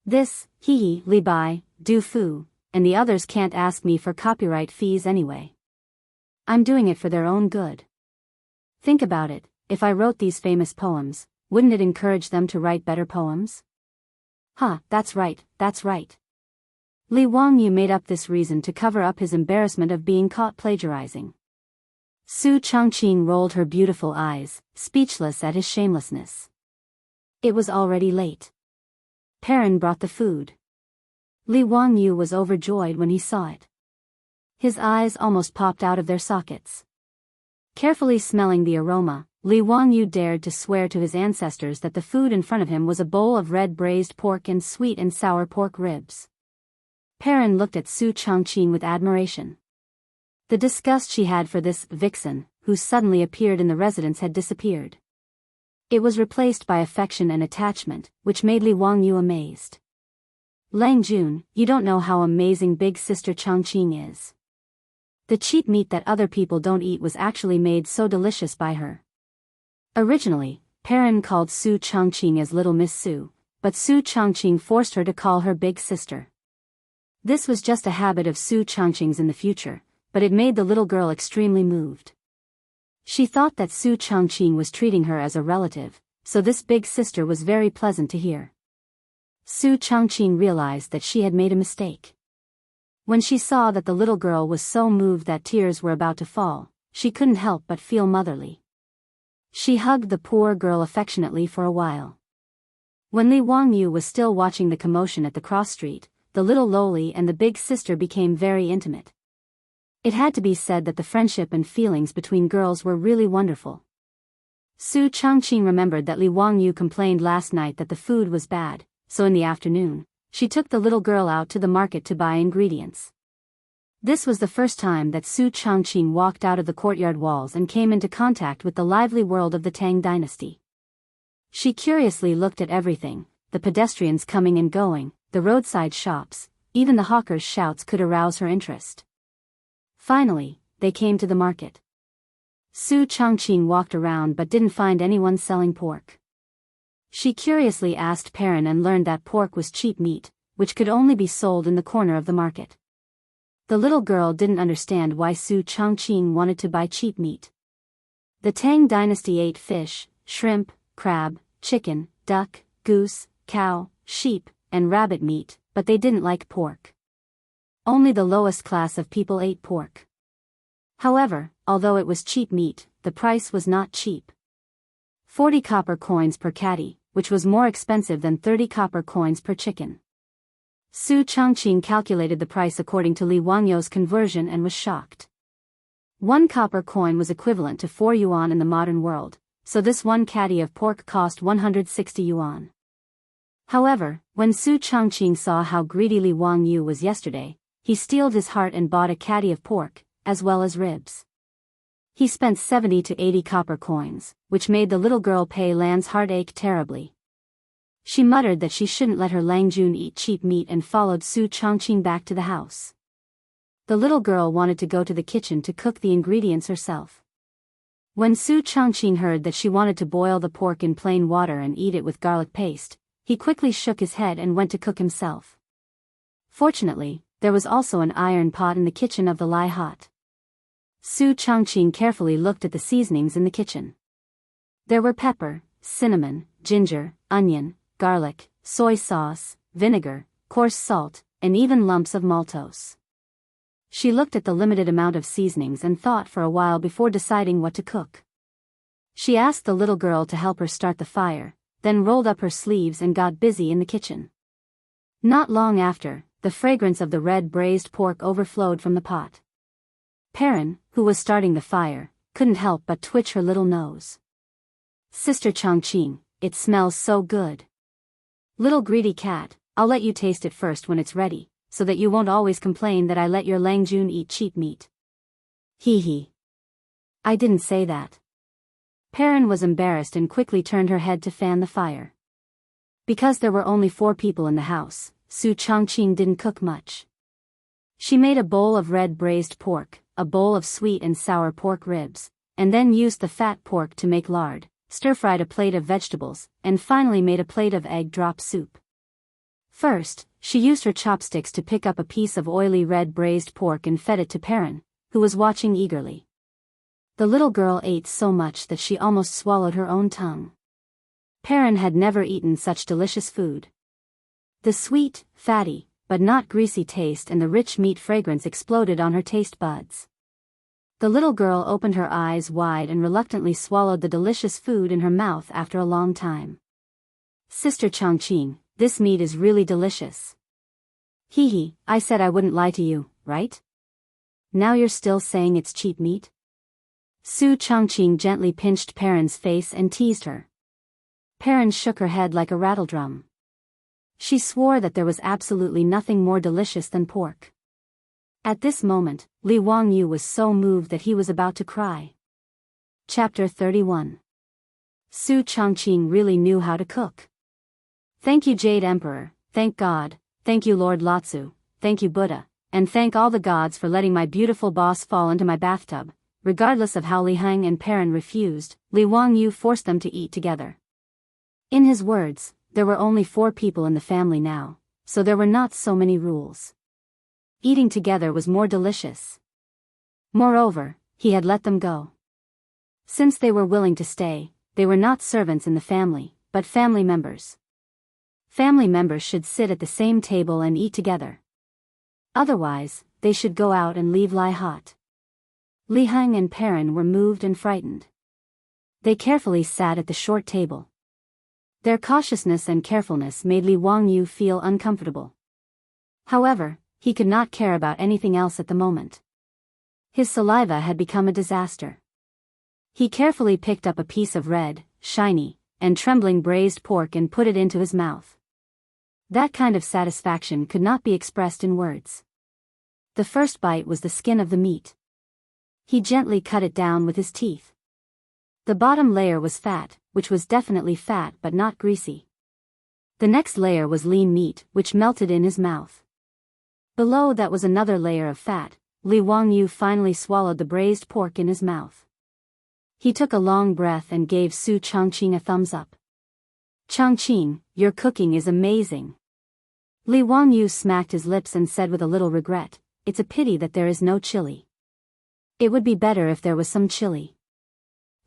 This, Li Bai, Du Fu, and the others can't ask me for copyright fees anyway. I'm doing it for their own good. Think about it, if I wrote these famous poems, wouldn't it encourage them to write better poems? That's right. Li Wangyu made up this reason to cover up his embarrassment of being caught plagiarizing. Su Chongqing rolled her beautiful eyes, speechless at his shamelessness. It was already late. Perrin brought the food. Li Wangyu was overjoyed when he saw it. His eyes almost popped out of their sockets. Carefully smelling the aroma, Li Wangyu dared to swear to his ancestors that the food in front of him was a bowl of red braised pork and sweet and sour pork ribs. Perrin looked at Su Chongqing with admiration. The disgust she had for this vixen, who suddenly appeared in the residence, had disappeared. It was replaced by affection and attachment, which made Li Wangyu amazed. Lang Jun, you don't know how amazing big sister Chongqing is. The cheap meat that other people don't eat was actually made so delicious by her. Originally, Perrin called Su Chongqing as Little Miss Su, but Su Chongqing forced her to call her big sister. This was just a habit of Su Chongqing's in the future, but it made the little girl extremely moved. She thought that Su Chongqing was treating her as a relative, so this big sister was very pleasant to hear. Su Chongqing realized that she had made a mistake. When she saw that the little girl was so moved that tears were about to fall, she couldn't help but feel motherly. She hugged the poor girl affectionately for a while. When Li Wangyu was still watching the commotion at the cross street, the little loli and the big sister became very intimate. It had to be said that the friendship and feelings between girls were really wonderful. Su Chongqing remembered that Li Wangyu complained last night that the food was bad, so in the afternoon, she took the little girl out to the market to buy ingredients. This was the first time that Su Chongqing walked out of the courtyard walls and came into contact with the lively world of the Tang dynasty. She curiously looked at everything, the pedestrians coming and going, the roadside shops, even the hawkers' shouts could arouse her interest. Finally, they came to the market. Su Chongqing walked around but didn't find anyone selling pork. She curiously asked Perrin and learned that pork was cheap meat, which could only be sold in the corner of the market. The little girl didn't understand why Su Chongqing wanted to buy cheap meat. The Tang dynasty ate fish, shrimp, crab, chicken, duck, goose, cow, sheep, and rabbit meat, but they didn't like pork. Only the lowest class of people ate pork. However, although it was cheap meat, the price was not cheap. 40 copper coins per catty, which was more expensive than 30 copper coins per chicken. Su Changqing calculated the price according to Li Wangyou's conversion and was shocked. 1 copper coin was equivalent to 4 yuan in the modern world, so this 1 catty of pork cost 160 yuan. However, when Su Changqing saw how greedy Li Wangyu was yesterday, he steeled his heart and bought a catty of pork, as well as ribs. He spent 70 to 80 copper coins, which made the little girl Pei Lan's heart ache terribly. She muttered that she shouldn't let her Langjun eat cheap meat and followed Su Changqing back to the house. The little girl wanted to go to the kitchen to cook the ingredients herself. When Su Changqing heard that she wanted to boil the pork in plain water and eat it with garlic paste, he quickly shook his head and went to cook himself. Fortunately, there was also an iron pot in the kitchen of the Lai hut. Su Changqing carefully looked at the seasonings in the kitchen. There were pepper, cinnamon, ginger, onion, garlic, soy sauce, vinegar, coarse salt, and even lumps of maltose. She looked at the limited amount of seasonings and thought for a while before deciding what to cook. She asked the little girl to help her start the fire, then rolled up her sleeves and got busy in the kitchen. Not long after, the fragrance of the red braised pork overflowed from the pot. Perrin, who was starting the fire, couldn't help but twitch her little nose. "Sister Changqing, it smells so good. Little greedy cat, I'll let you taste it first when it's ready, so that you won't always complain that I let your Langjun eat cheap meat." "Hee hee. I didn't say that." Perrin was embarrassed and quickly turned her head to fan the fire. Because there were only 4 people in the house, Su Changqing didn't cook much. She made a bowl of red braised pork, a bowl of sweet and sour pork ribs, and then used the fat pork to make lard, stir-fried a plate of vegetables, and finally made a plate of egg drop soup. First, she used her chopsticks to pick up a piece of oily red braised pork and fed it to Perrin, who was watching eagerly. The little girl ate so much that she almost swallowed her own tongue. Perrin had never eaten such delicious food. The sweet, fatty, but not greasy taste and the rich meat fragrance exploded on her taste buds. The little girl opened her eyes wide and reluctantly swallowed the delicious food in her mouth after a long time. "Sister Changqing, this meat is really delicious." "Hee hee, I said I wouldn't lie to you, right? Now you're still saying it's cheap meat?" Su Changqing gently pinched Perrin's face and teased her. Perrin shook her head like a rattledrum. She swore that there was absolutely nothing more delicious than pork. At this moment, Li Wangyu was so moved that he was about to cry. Chapter 31. Su Changqing really knew how to cook. "Thank you Jade Emperor, thank God, thank you Lord Lotsu, thank you Buddha, and thank all the gods for letting my beautiful boss fall into my bathtub." Regardless of how Li Hang and Perrin refused, Li Wangyu forced them to eat together. In his words, there were only 4 people in the family now, so there were not so many rules. Eating together was more delicious. Moreover, he had let them go. Since they were willing to stay, they were not servants in the family, but family members. Family members should sit at the same table and eat together. Otherwise, they should go out and leave Lai hut. Li Hang and Perrin were moved and frightened. They carefully sat at the short table. Their cautiousness and carefulness made Li Wangyu feel uncomfortable. However, he could not care about anything else at the moment. His saliva had become a disaster. He carefully picked up a piece of red, shiny, and trembling braised pork and put it into his mouth. That kind of satisfaction could not be expressed in words. The first bite was the skin of the meat. He gently cut it down with his teeth. The bottom layer was fat, which was definitely fat but not greasy. The next layer was lean meat, which melted in his mouth. Below that was another layer of fat. Li Wangyu finally swallowed the braised pork in his mouth. He took a long breath and gave Su Changqing a thumbs up. "Changqing, your cooking is amazing." Li Wangyu smacked his lips and said with a little regret, "It's a pity that there is no chili. It would be better if there was some chili."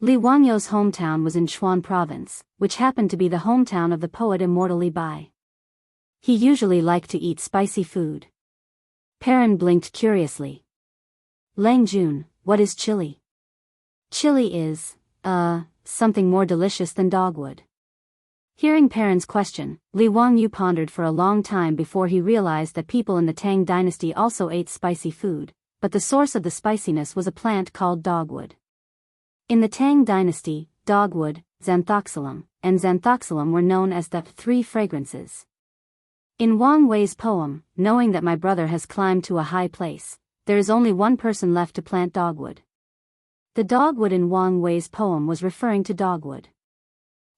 Li Wangyou's hometown was in Chuan province, which happened to be the hometown of the poet immortal Li Bai. He usually liked to eat spicy food. Perrin blinked curiously. "Langjun, what is chili?" "Chili is, something more delicious than dogwood." Hearing Perrin's question, Li Wangyu pondered for a long time before he realized that people in the Tang dynasty also ate spicy food, but the source of the spiciness was a plant called dogwood. In the Tang dynasty, dogwood, xanthoxylum, and xanthoxylum were known as the three fragrances. In Wang Wei's poem, knowing that my brother has climbed to a high place, there is only one person left to plant dogwood. The dogwood in Wang Wei's poem was referring to dogwood.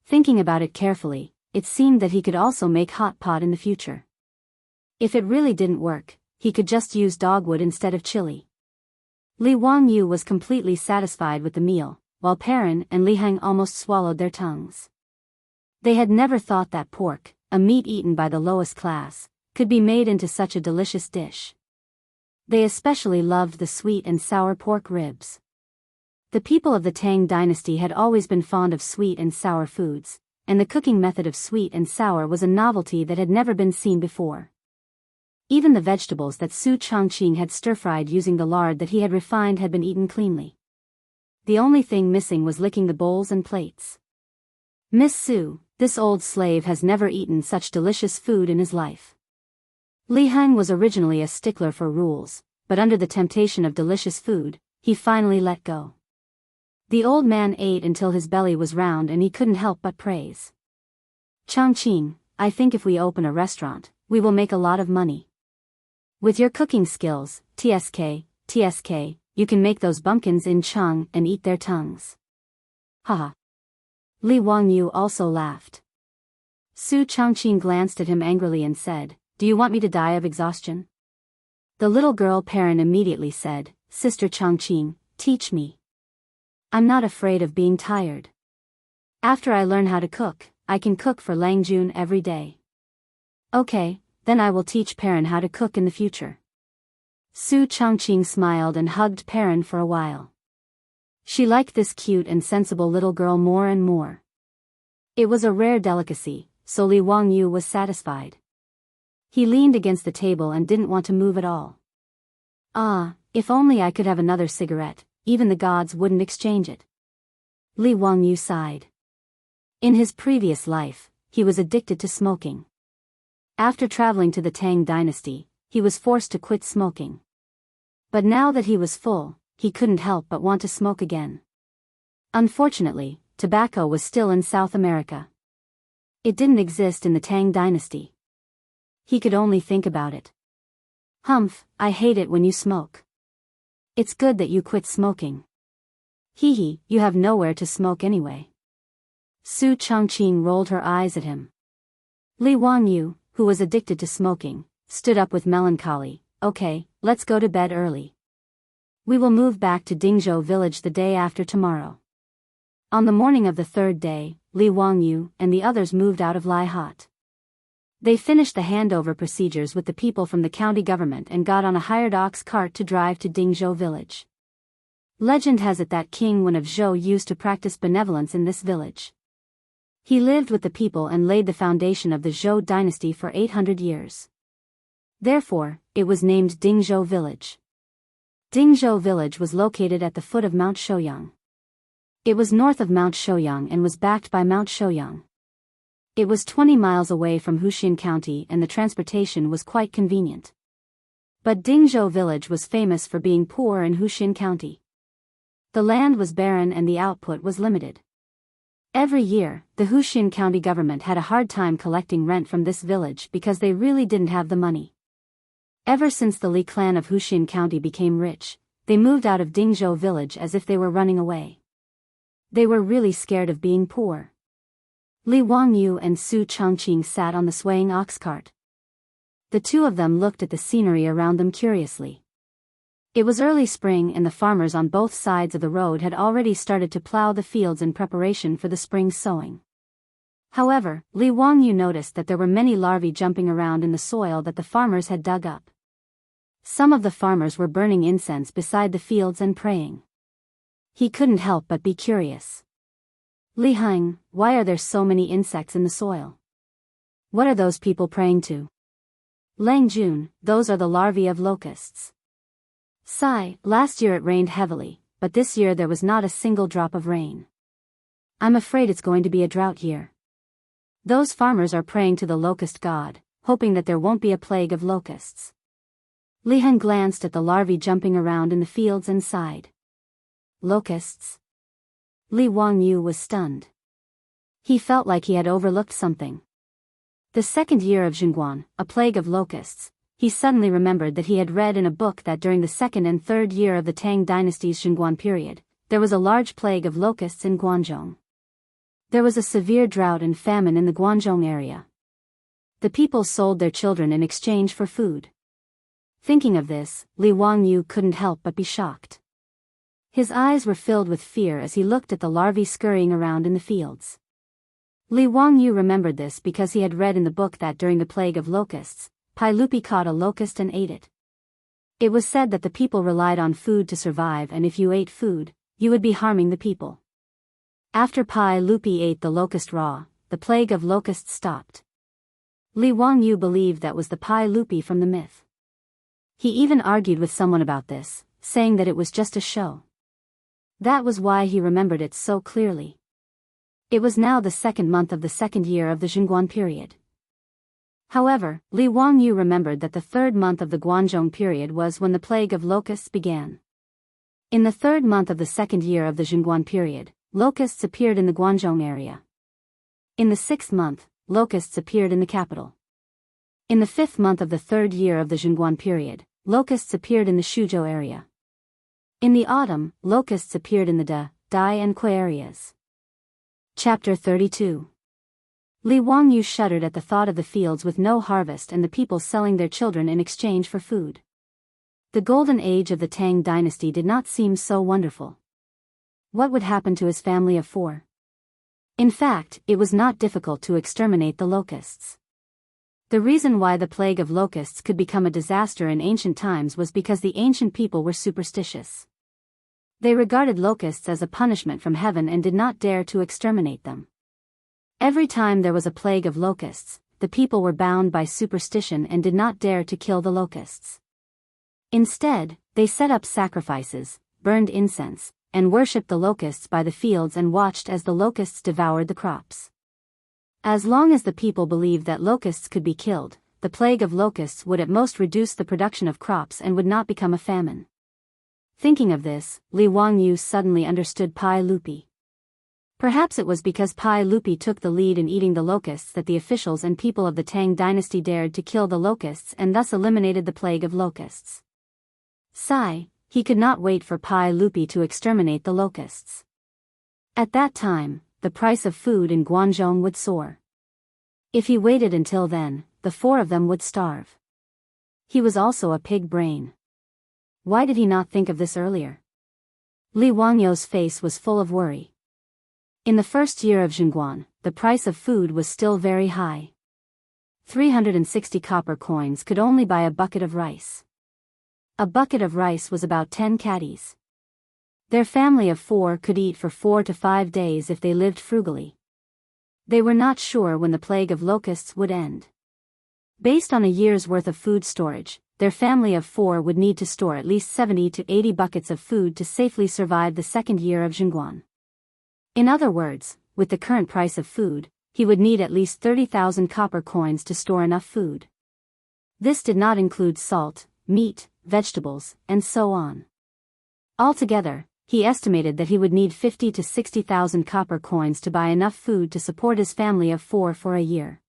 Thinking about it carefully, it seemed that he could also make hot pot in the future. If it really didn't work, he could just use dogwood instead of chili. Li Wangyu was completely satisfied with the meal, while Perrin and Li Hang almost swallowed their tongues. They had never thought that pork, a meat eaten by the lowest class, could be made into such a delicious dish. They especially loved the sweet and sour pork ribs. The people of the Tang dynasty had always been fond of sweet and sour foods, and the cooking method of sweet and sour was a novelty that had never been seen before. Even the vegetables that Su Chongqing had stir-fried using the lard that he had refined had been eaten cleanly. The only thing missing was licking the bowls and plates. Miss Su, this old slave has never eaten such delicious food in his life. Li Hang was originally a stickler for rules, but under the temptation of delicious food, he finally let go. The old man ate until his belly was round and he couldn't help but praise. Chongqing, I think if we open a restaurant, we will make a lot of money. With your cooking skills, TSK, you can make those bumpkins in Chang and eat their tongues. Haha. Li Wangyu also laughed. Su Chongqing glanced at him angrily and said, Do you want me to die of exhaustion? The little girl Perrin immediately said, Sister Chongqing, teach me. I'm not afraid of being tired. After I learn how to cook, I can cook for Langjun every day. Okay, then I will teach Perrin how to cook in the future. Su Chongqing smiled and hugged Perrin for a while. She liked this cute and sensible little girl more and more. It was a rare delicacy, so Li Wangyu was satisfied. He leaned against the table and didn't want to move at all. Ah, if only I could have another cigarette. Even the gods wouldn't exchange it. Li Wangyu sighed. In his previous life, he was addicted to smoking. After traveling to the Tang dynasty, he was forced to quit smoking. But now that he was full, he couldn't help but want to smoke again. Unfortunately, tobacco was still in South America. It didn't exist in the Tang dynasty. He could only think about it. Humph, I hate it when you smoke. It's good that you quit smoking. Hee, you have nowhere to smoke anyway. Su Chongqing rolled her eyes at him. Li Wangyu, who was addicted to smoking, stood up with melancholy. Okay, let's go to bed early. We will move back to Dingzhou village the day after tomorrow. On the morning of the third day, Li Wangyu and the others moved out of Lai Hot. They finished the handover procedures with the people from the county government and got on a hired ox cart to drive to Dingzhou village. Legend has it that King Wen of Zhou used to practice benevolence in this village. He lived with the people and laid the foundation of the Zhou dynasty for 800 years. Therefore, it was named Dingzhou village. Dingzhou village was located at the foot of Mount Shouyang. It was north of Mount Shouyang and was backed by Mount Shouyang. It was 20 miles away from Huxin County and the transportation was quite convenient. But Dingzhou village was famous for being poor in Huxin County. The land was barren and the output was limited. Every year, the Huxin County government had a hard time collecting rent from this village because they really didn't have the money. Ever since the Li clan of Huxin County became rich, they moved out of Dingzhou village as if they were running away. They were really scared of being poor. Li Wangyu and Su Chongqing sat on the swaying ox cart. The two of them looked at the scenery around them curiously. It was early spring and the farmers on both sides of the road had already started to plow the fields in preparation for the spring sowing. However, Li Wangyu noticed that there were many larvae jumping around in the soil that the farmers had dug up. Some of the farmers were burning incense beside the fields and praying. He couldn't help but be curious. Li Hang, why are there so many insects in the soil? What are those people praying to? Lang Jun, those are the larvae of locusts. Sai, last year it rained heavily, but this year there was not a single drop of rain. I'm afraid it's going to be a drought year. Those farmers are praying to the locust god, hoping that there won't be a plague of locusts. Li Han glanced at the larvae jumping around in the fields and sighed. Locusts? Li Wangyu was stunned. He felt like he had overlooked something. The second year of Jianghu, a plague of locusts. He suddenly remembered that he had read in a book that during the second and third year of the Tang dynasty's Jianghu period, there was a large plague of locusts in Guangzhou. There was a severe drought and famine in the Guangzhou area. The people sold their children in exchange for food. Thinking of this, Li Wangyu couldn't help but be shocked. His eyes were filled with fear as he looked at the larvae scurrying around in the fields. Li Wangyu remembered this because he had read in the book that during the plague of locusts, Pai Lupi caught a locust and ate it. It was said that the people relied on food to survive, and if you ate food, you would be harming the people. After Pai Lupi ate the locust raw, the plague of locusts stopped. Li Wangyu believed that was the Pai Lupi from the myth. He even argued with someone about this, saying that it was just a show. That was why he remembered it so clearly. It was now the second month of the second year of the Jianghu period. However, Li Wangyu remembered that the third month of the Guangzhou period was when the plague of locusts began. In the third month of the second year of the Jianghu period, locusts appeared in the Guangzhou area. In the sixth month, locusts appeared in the capital. In the fifth month of the third year of the Jianghu period, locusts appeared in the Shuzhou area. In the autumn, locusts appeared in the Dai and Kui areas. Chapter 32. Li Wangyu shuddered at the thought of the fields with no harvest and the people selling their children in exchange for food. The golden age of the Tang dynasty did not seem so wonderful. What would happen to his family of 4? In fact, it was not difficult to exterminate the locusts. The reason why the plague of locusts could become a disaster in ancient times was because the ancient people were superstitious. They regarded locusts as a punishment from heaven and did not dare to exterminate them. Every time there was a plague of locusts, the people were bound by superstition and did not dare to kill the locusts. Instead, they set up sacrifices, burned incense, and worshipped the locusts by the fields and watched as the locusts devoured the crops. As long as the people believed that locusts could be killed, the plague of locusts would at most reduce the production of crops and would not become a famine. Thinking of this, Li Wangyu suddenly understood Pai Lupi. Perhaps it was because Pai Lupi took the lead in eating the locusts that the officials and people of the Tang dynasty dared to kill the locusts and thus eliminated the plague of locusts. Sigh, he could not wait for Pai Lupi to exterminate the locusts. At that time, the price of food in Guangzhou would soar. If he waited until then, the 4 of them would starve. He was also a pig brain. Why did he not think of this earlier? Li Wangyu's face was full of worry. In the first year of Jianghu, the price of food was still very high. 360 copper coins could only buy a bucket of rice. A bucket of rice was about 10 caddies. Their family of 4 could eat for 4 to 5 days if they lived frugally. They were not sure when the plague of locusts would end. Based on a year's worth of food storage, their family of 4 would need to store at least 70 to 80 buckets of food to safely survive the second year of Jianghu. In other words, with the current price of food, he would need at least 30,000 copper coins to store enough food. This did not include salt, meat, vegetables, and so on. Altogether, he estimated that he would need 50 to 60,000 copper coins to buy enough food to support his family of 4 for a year.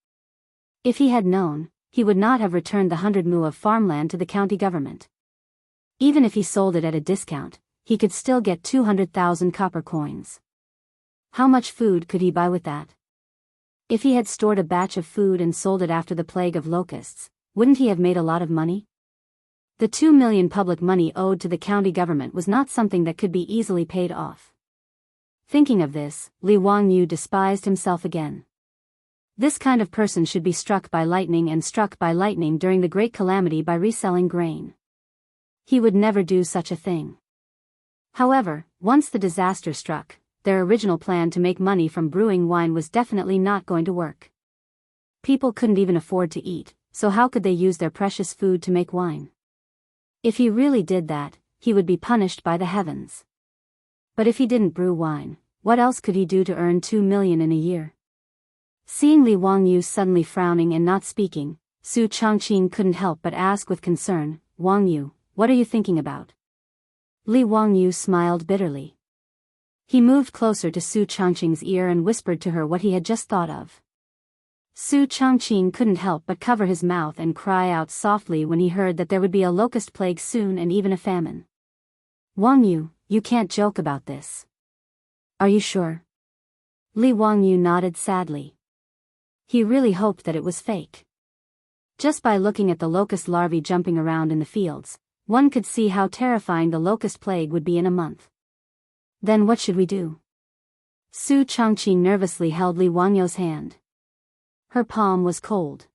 If he had known, he would not have returned the 100 mu of farmland to the county government. Even if he sold it at a discount, he could still get 200,000 copper coins. How much food could he buy with that? If he had stored a batch of food and sold it after the plague of locusts, wouldn't he have made a lot of money? The 2 million public money owed to the county government was not something that could be easily paid off. Thinking of this, Li Wangyu despised himself again. This kind of person should be struck by lightning and struck by lightning during the great calamity by reselling grain. He would never do such a thing. However, once the disaster struck, their original plan to make money from brewing wine was definitely not going to work. People couldn't even afford to eat, so how could they use their precious food to make wine? If he really did that, he would be punished by the heavens. But if he didn't brew wine, what else could he do to earn 2 million in a year? Seeing Li Wangyu suddenly frowning and not speaking, Su Changqing couldn't help but ask with concern, "Wangyu, what are you thinking about?" Li Wangyu smiled bitterly. He moved closer to Su Changqing's ear and whispered to her what he had just thought of. Su Changqing couldn't help but cover his mouth and cry out softly when he heard that there would be a locust plague soon and even a famine. "Wangyu, you can't joke about this." "Are you sure?" Li Wangyu nodded sadly. He really hoped that it was fake. Just by looking at the locust larvae jumping around in the fields, one could see how terrifying the locust plague would be in a month. "Then what should we do?" Su Changqing nervously held Li Wangyu's hand. Her palm was cold.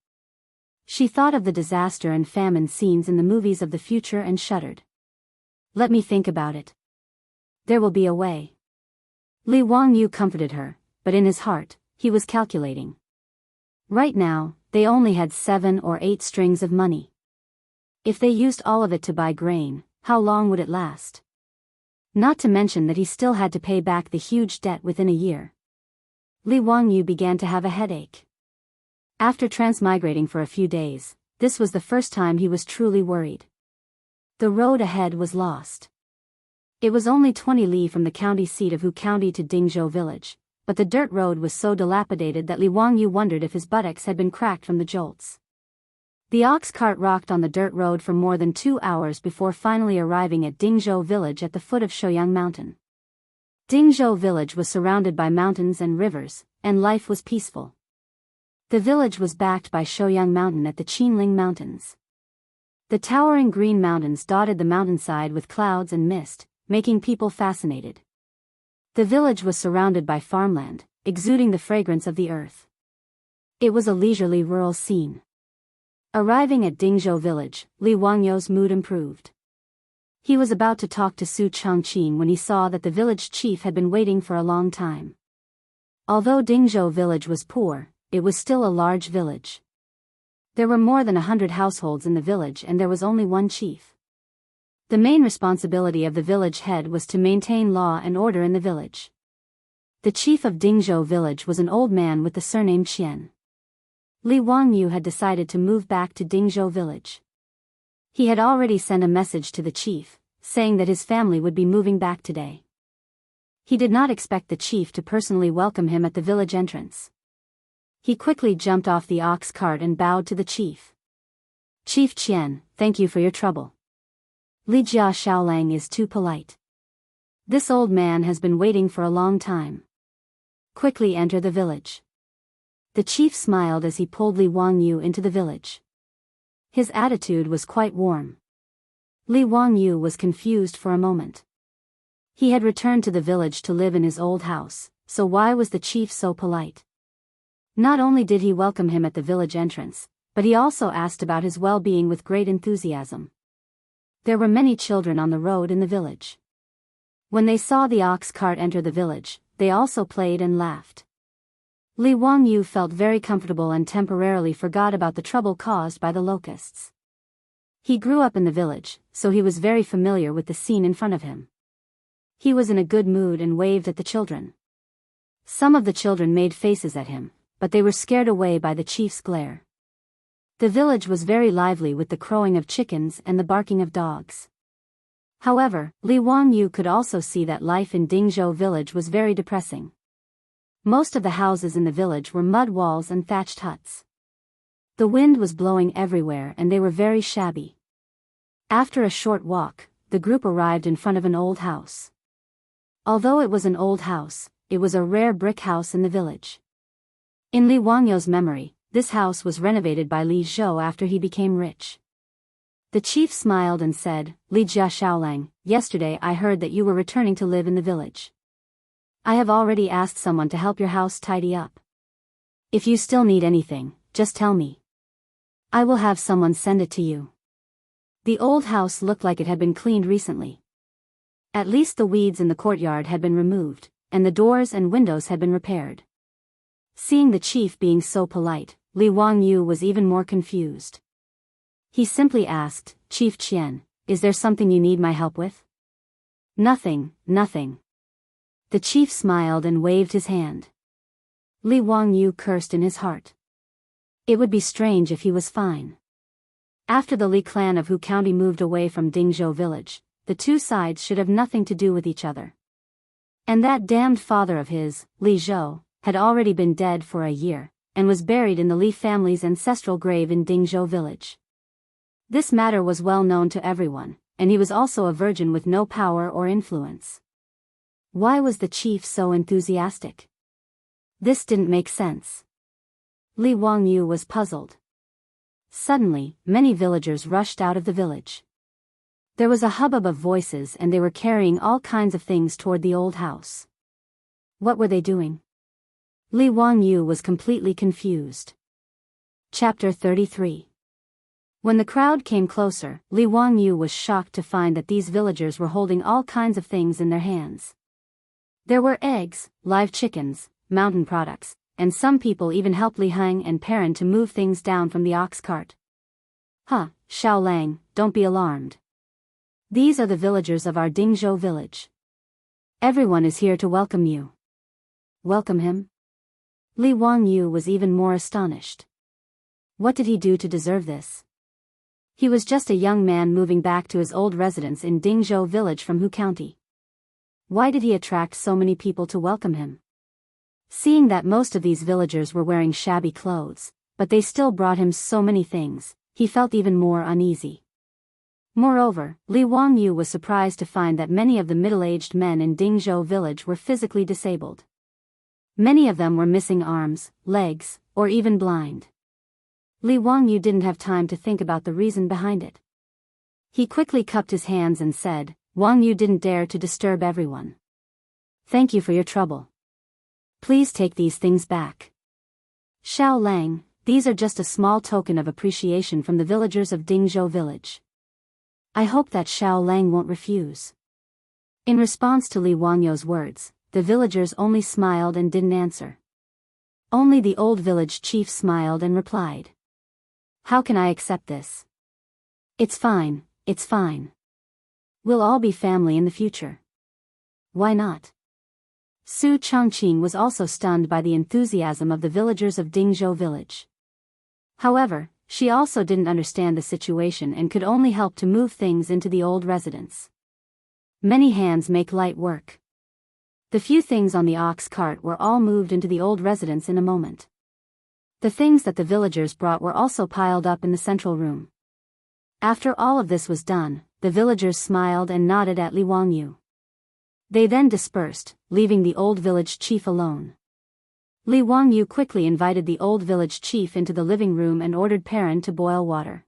She thought of the disaster and famine scenes in the movies of the future and shuddered. "Let me think about it. There will be a way." Li Wangyu comforted her, but in his heart, he was calculating. Right now, they only had 7 or 8 strings of money. If they used all of it to buy grain, how long would it last? Not to mention that he still had to pay back the huge debt within a year. Li Wangyu began to have a headache. After transmigrating for a few days, this was the first time he was truly worried. The road ahead was lost. It was only 20 li from the county seat of Hu County to Dingzhou village, but the dirt road was so dilapidated that Li Wangyu wondered if his buttocks had been cracked from the jolts. The ox cart rocked on the dirt road for more than 2 hours before finally arriving at Dingzhou village at the foot of Shouyang Mountain. Dingzhou village was surrounded by mountains and rivers, and life was peaceful. The village was backed by Shouyang Mountain at the Qinling Mountains. The towering green mountains dotted the mountainside with clouds and mist, making people fascinated. The village was surrounded by farmland, exuding the fragrance of the earth. It was a leisurely rural scene. Arriving at Dingzhou village, Li Wangyu's mood improved. He was about to talk to Su Changqing when he saw that the village chief had been waiting for a long time. Although Dingzhou village was poor, it was still a large village. There were more than 100 households in the village and there was only one chief. The main responsibility of the village head was to maintain law and order in the village. The chief of Dingzhou village was an old man with the surname Qian. Li Wangyu had decided to move back to Dingzhou village. He had already sent a message to the chief, saying that his family would be moving back today. He did not expect the chief to personally welcome him at the village entrance. He quickly jumped off the ox cart and bowed to the chief. "Chief Qian, thank you for your trouble. Li Jia Shaolang is too polite. This old man has been waiting for a long time. Quickly enter the village." The chief smiled as he pulled Li Wangyu into the village. His attitude was quite warm. Li Wangyu was confused for a moment. He had returned to the village to live in his old house, so why was the chief so polite? Not only did he welcome him at the village entrance, but he also asked about his well-being with great enthusiasm. There were many children on the road in the village. When they saw the ox cart enter the village, they also played and laughed. Li Wangyu felt very comfortable and temporarily forgot about the trouble caused by the locusts. He grew up in the village, so he was very familiar with the scene in front of him. He was in a good mood and waved at the children. Some of the children made faces at him, but they were scared away by the chief's glare. The village was very lively with the crowing of chickens and the barking of dogs. However, Li Wangyu could also see that life in Dingzhou village was very depressing. Most of the houses in the village were mud walls and thatched huts. The wind was blowing everywhere and they were very shabby. After a short walk, the group arrived in front of an old house. Although it was an old house, it was a rare brick house in the village. In Li Wangyu's memory, this house was renovated by Li Zhou after he became rich. The chief smiled and said, "Li Jia Shaolang, yesterday I heard that you were returning to live in the village. I have already asked someone to help your house tidy up. If you still need anything, just tell me. I will have someone send it to you." The old house looked like it had been cleaned recently. At least the weeds in the courtyard had been removed, and the doors and windows had been repaired. Seeing the chief being so polite, Li Wangyu was even more confused. He simply asked, "Chief Qian, is there something you need my help with?" "Nothing, nothing." The chief smiled and waved his hand. Li Wangyu cursed in his heart. It would be strange if he was fine. After the Li clan of Hu County moved away from Dingzhou village, the two sides should have nothing to do with each other. And that damned father of his, Li Zhou, had already been dead for a year, and was buried in the Li family's ancestral grave in Dingzhou village. This matter was well known to everyone, and he was also a virgin with no power or influence. Why was the chief so enthusiastic? This didn't make sense. Li Wangyu was puzzled. Suddenly, many villagers rushed out of the village. There was a hubbub of voices and they were carrying all kinds of things toward the old house. What were they doing? Li Wangyu was completely confused. Chapter 33. When the crowd came closer, Li Wangyu was shocked to find that these villagers were holding all kinds of things in their hands. There were eggs, live chickens, mountain products, and some people even helped Li Heng and Perrin to move things down from the ox cart. Xiao Lang, don't be alarmed. These are the villagers of our Dingzhou village. Everyone is here to welcome you. Welcome him? Li Wangyu was even more astonished. What did he do to deserve this? He was just a young man moving back to his old residence in Dingzhou village from Hu County. Why did he attract so many people to welcome him? Seeing that most of these villagers were wearing shabby clothes, but they still brought him so many things, he felt even more uneasy. Moreover, Li Wangyu was surprised to find that many of the middle-aged men in Dingzhou village were physically disabled. Many of them were missing arms, legs, or even blind. Li Wangyu didn't have time to think about the reason behind it. He quickly cupped his hands and said, Wangyu didn't dare to disturb everyone. Thank you for your trouble. Please take these things back. Xiao Lang, these are just a small token of appreciation from the villagers of Dingzhou village. I hope that Xiao Lang won't refuse. In response to Li Wangyu's words, the villagers only smiled and didn't answer. Only the old village chief smiled and replied. How can I accept this? It's fine, it's fine. We'll all be family in the future. Why not? Su Chongqing was also stunned by the enthusiasm of the villagers of Dingzhou village. However, she also didn't understand the situation and could only help to move things into the old residence. Many hands make light work. The few things on the ox cart were all moved into the old residence in a moment. The things that the villagers brought were also piled up in the central room. After all of this was done, the villagers smiled and nodded at Li Wangyu. They then dispersed, leaving the old village chief alone. Li Wangyu quickly invited the old village chief into the living room and ordered Perrin to boil water.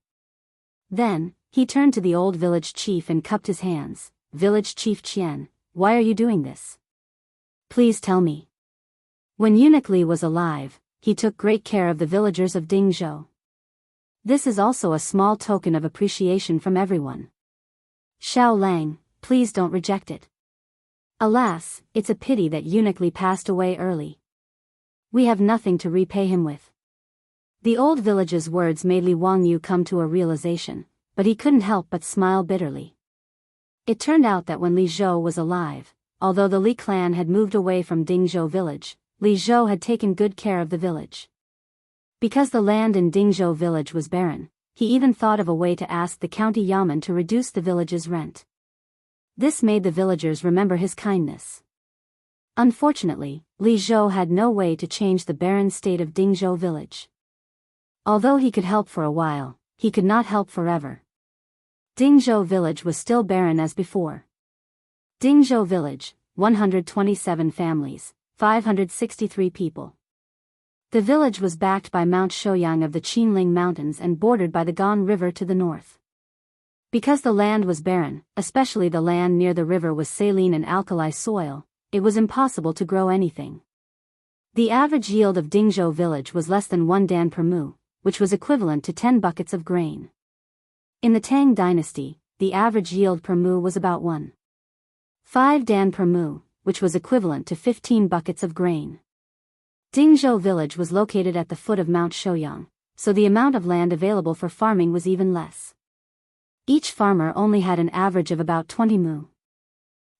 Then, he turned to the old village chief and cupped his hands. Village Chief Qian, why are you doing this? Please tell me. When Eunuch Li was alive, he took great care of the villagers of Dingzhou. This is also a small token of appreciation from everyone. Xiao Lang, please don't reject it. Alas, it's a pity that Eunuch Li passed away early. We have nothing to repay him with. The old village's words made Li Wangyu come to a realization, but he couldn't help but smile bitterly. It turned out that when Li Zhou was alive, although the Li clan had moved away from Dingzhou village, Li Zhou had taken good care of the village. Because the land in Dingzhou village was barren, he even thought of a way to ask the county yamen to reduce the village's rent. This made the villagers remember his kindness. Unfortunately, Li Zhou had no way to change the barren state of Dingzhou village. Although he could help for a while, he could not help forever. Dingzhou village was still barren as before. Dingzhou village, 127 families, 563 people. The village was backed by Mount Shouyang of the Qinling Mountains and bordered by the Gan River to the north. Because the land was barren, especially the land near the river was saline and alkali soil, it was impossible to grow anything. The average yield of Dingzhou village was less than 1 dan per mu, which was equivalent to 10 buckets of grain. In the Tang dynasty, the average yield per mu was about 1.5 dan per mu, which was equivalent to 15 buckets of grain. Dingzhou village was located at the foot of Mount Shouyang, so the amount of land available for farming was even less. Each farmer only had an average of about 20 mu.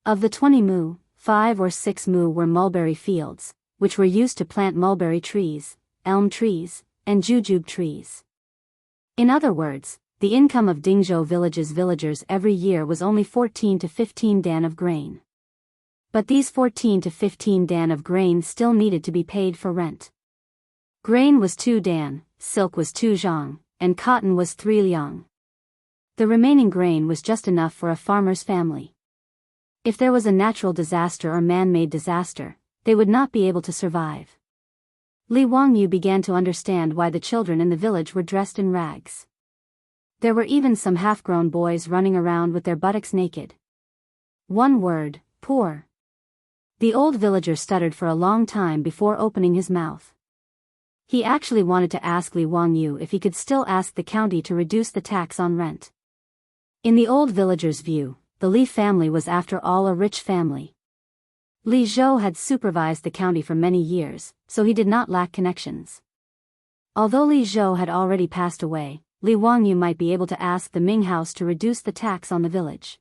Of the 20 mu, 5 or 6 mu were mulberry fields, which were used to plant mulberry trees, elm trees, and jujube trees. In other words, the income of Dingzhou village's villagers every year was only 14 to 15 dan of grain. But these 14 to 15 dan of grain still needed to be paid for rent. Grain was 2 dan, silk was 2 zhang, and cotton was 3 liang. The remaining grain was just enough for a farmer's family. If there was a natural disaster or man-made disaster, they would not be able to survive. Li Wangyu began to understand why the children in the village were dressed in rags. There were even some half-grown boys running around with their buttocks naked. One word, poor. The old villager stuttered for a long time before opening his mouth. He actually wanted to ask Li Wangyu if he could still ask the county to reduce the tax on rent. In the old villager's view, the Li family was after all a rich family. Li Zhou had supervised the county for many years, so he did not lack connections. Although Li Zhou had already passed away, Li Wangyu might be able to ask the Ming house to reduce the tax on the village.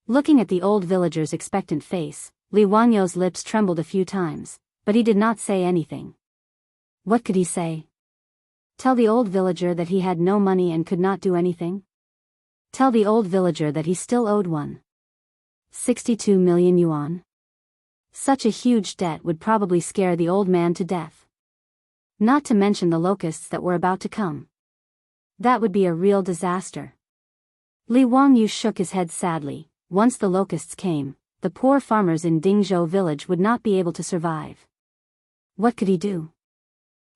Looking at the old villager's expectant face, Li Wangyu's lips trembled a few times, but he did not say anything. What could he say? Tell the old villager that he had no money and could not do anything? Tell the old villager that he still owed 62 million yuan. Such a huge debt would probably scare the old man to death. Not to mention the locusts that were about to come. That would be a real disaster. Li Wangyu shook his head sadly. Once the locusts came, the poor farmers in Dingzhou village would not be able to survive. What could he do?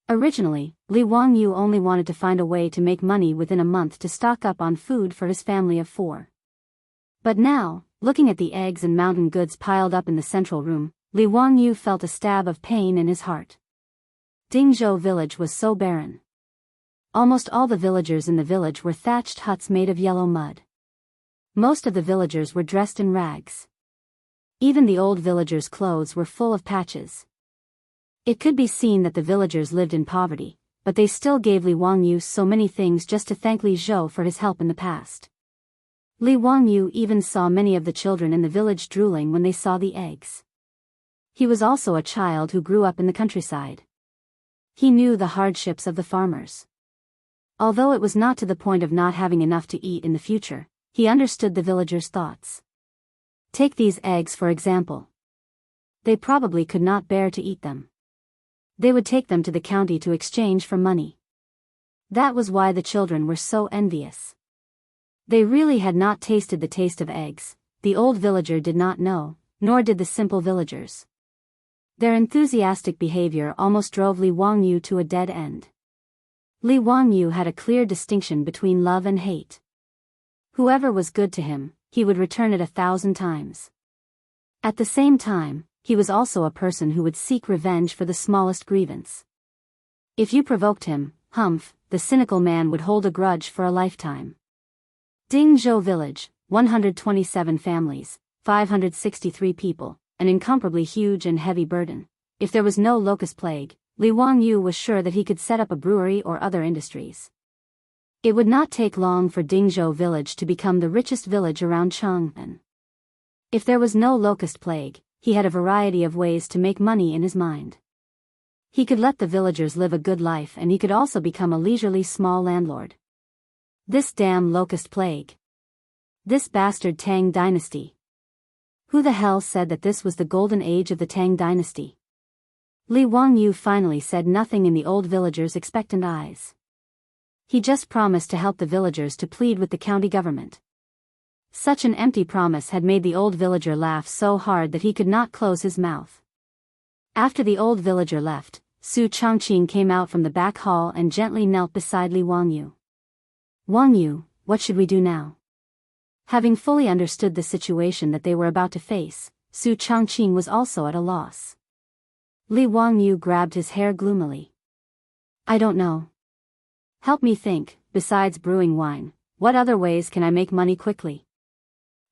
Originally, Li Wangyu only wanted to find a way to make money within a month to stock up on food for his family of 4. But now, looking at the eggs and mountain goods piled up in the central room, Li Wangyu felt a stab of pain in his heart. Dingzhou village was so barren. Almost all the villagers in the village were thatched huts made of yellow mud. Most of the villagers were dressed in rags. Even the old villagers' clothes were full of patches. It could be seen that the villagers lived in poverty, but they still gave Li Wangyu so many things just to thank Li Zhou for his help in the past. Li Wangyu even saw many of the children in the village drooling when they saw the eggs. He was also a child who grew up in the countryside. He knew the hardships of the farmers. Although it was not to the point of not having enough to eat in the future, he understood the villagers' thoughts. Take these eggs for example. They probably could not bear to eat them. They would take them to the county to exchange for money. That was why the children were so envious. They really had not tasted the taste of eggs. The old villager did not know, nor did the simple villagers. Their enthusiastic behavior almost drove Li Wangyu to a dead end. Li Wangyu had a clear distinction between love and hate. Whoever was good to him, he would return it 1,000 times. At the same time, he was also a person who would seek revenge for the smallest grievance. If you provoked him, the cynical man would hold a grudge for a lifetime. Dingzhou village, 127 families, 563 people, an incomparably huge and heavy burden. If there was no locust plague, Li Wangyu was sure that he could set up a brewery or other industries. It would not take long for Dingzhou village to become the richest village around Chang'an. If there was no locust plague, he had a variety of ways to make money in his mind. He could let the villagers live a good life and he could also become a leisurely small landlord. This damn locust plague. This bastard Tang dynasty. Who the hell said that this was the golden age of the Tang dynasty? Li Wangyu finally said nothing in the old villager's expectant eyes. He just promised to help the villagers to plead with the county government. Such an empty promise had made the old villager laugh so hard that he could not close his mouth. After the old villager left, Su Changqing came out from the back hall and gently knelt beside Li Wangyu. Wangyu, what should we do now? Having fully understood the situation that they were about to face, Su Changqing was also at a loss. Li Wangyu grabbed his hair gloomily. I don't know. Help me think, besides brewing wine, what other ways can I make money quickly?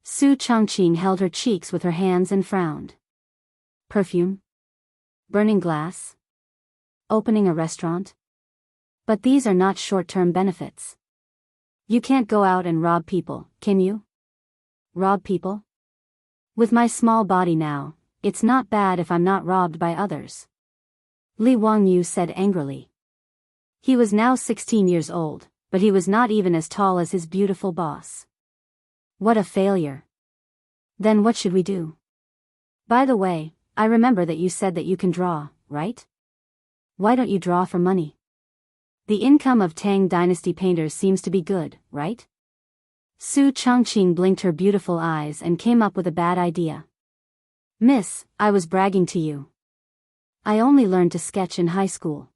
Su Changqing held her cheeks with her hands and frowned. Perfume? Burning glass? Opening a restaurant? But these are not short-term benefits. You can't go out and rob people, can you? Rob people? With my small body now, it's not bad if I'm not robbed by others. Li Wangyu said angrily. He was now 16 years old, but he was not even as tall as his beautiful boss. What a failure. Then what should we do? By the way, I remember that you said that you can draw, right? Why don't you draw for money? The income of Tang dynasty painters seems to be good, right? Su Changqing blinked her beautiful eyes and came up with a bad idea. Miss, I was bragging to you. I only learned to sketch in high school.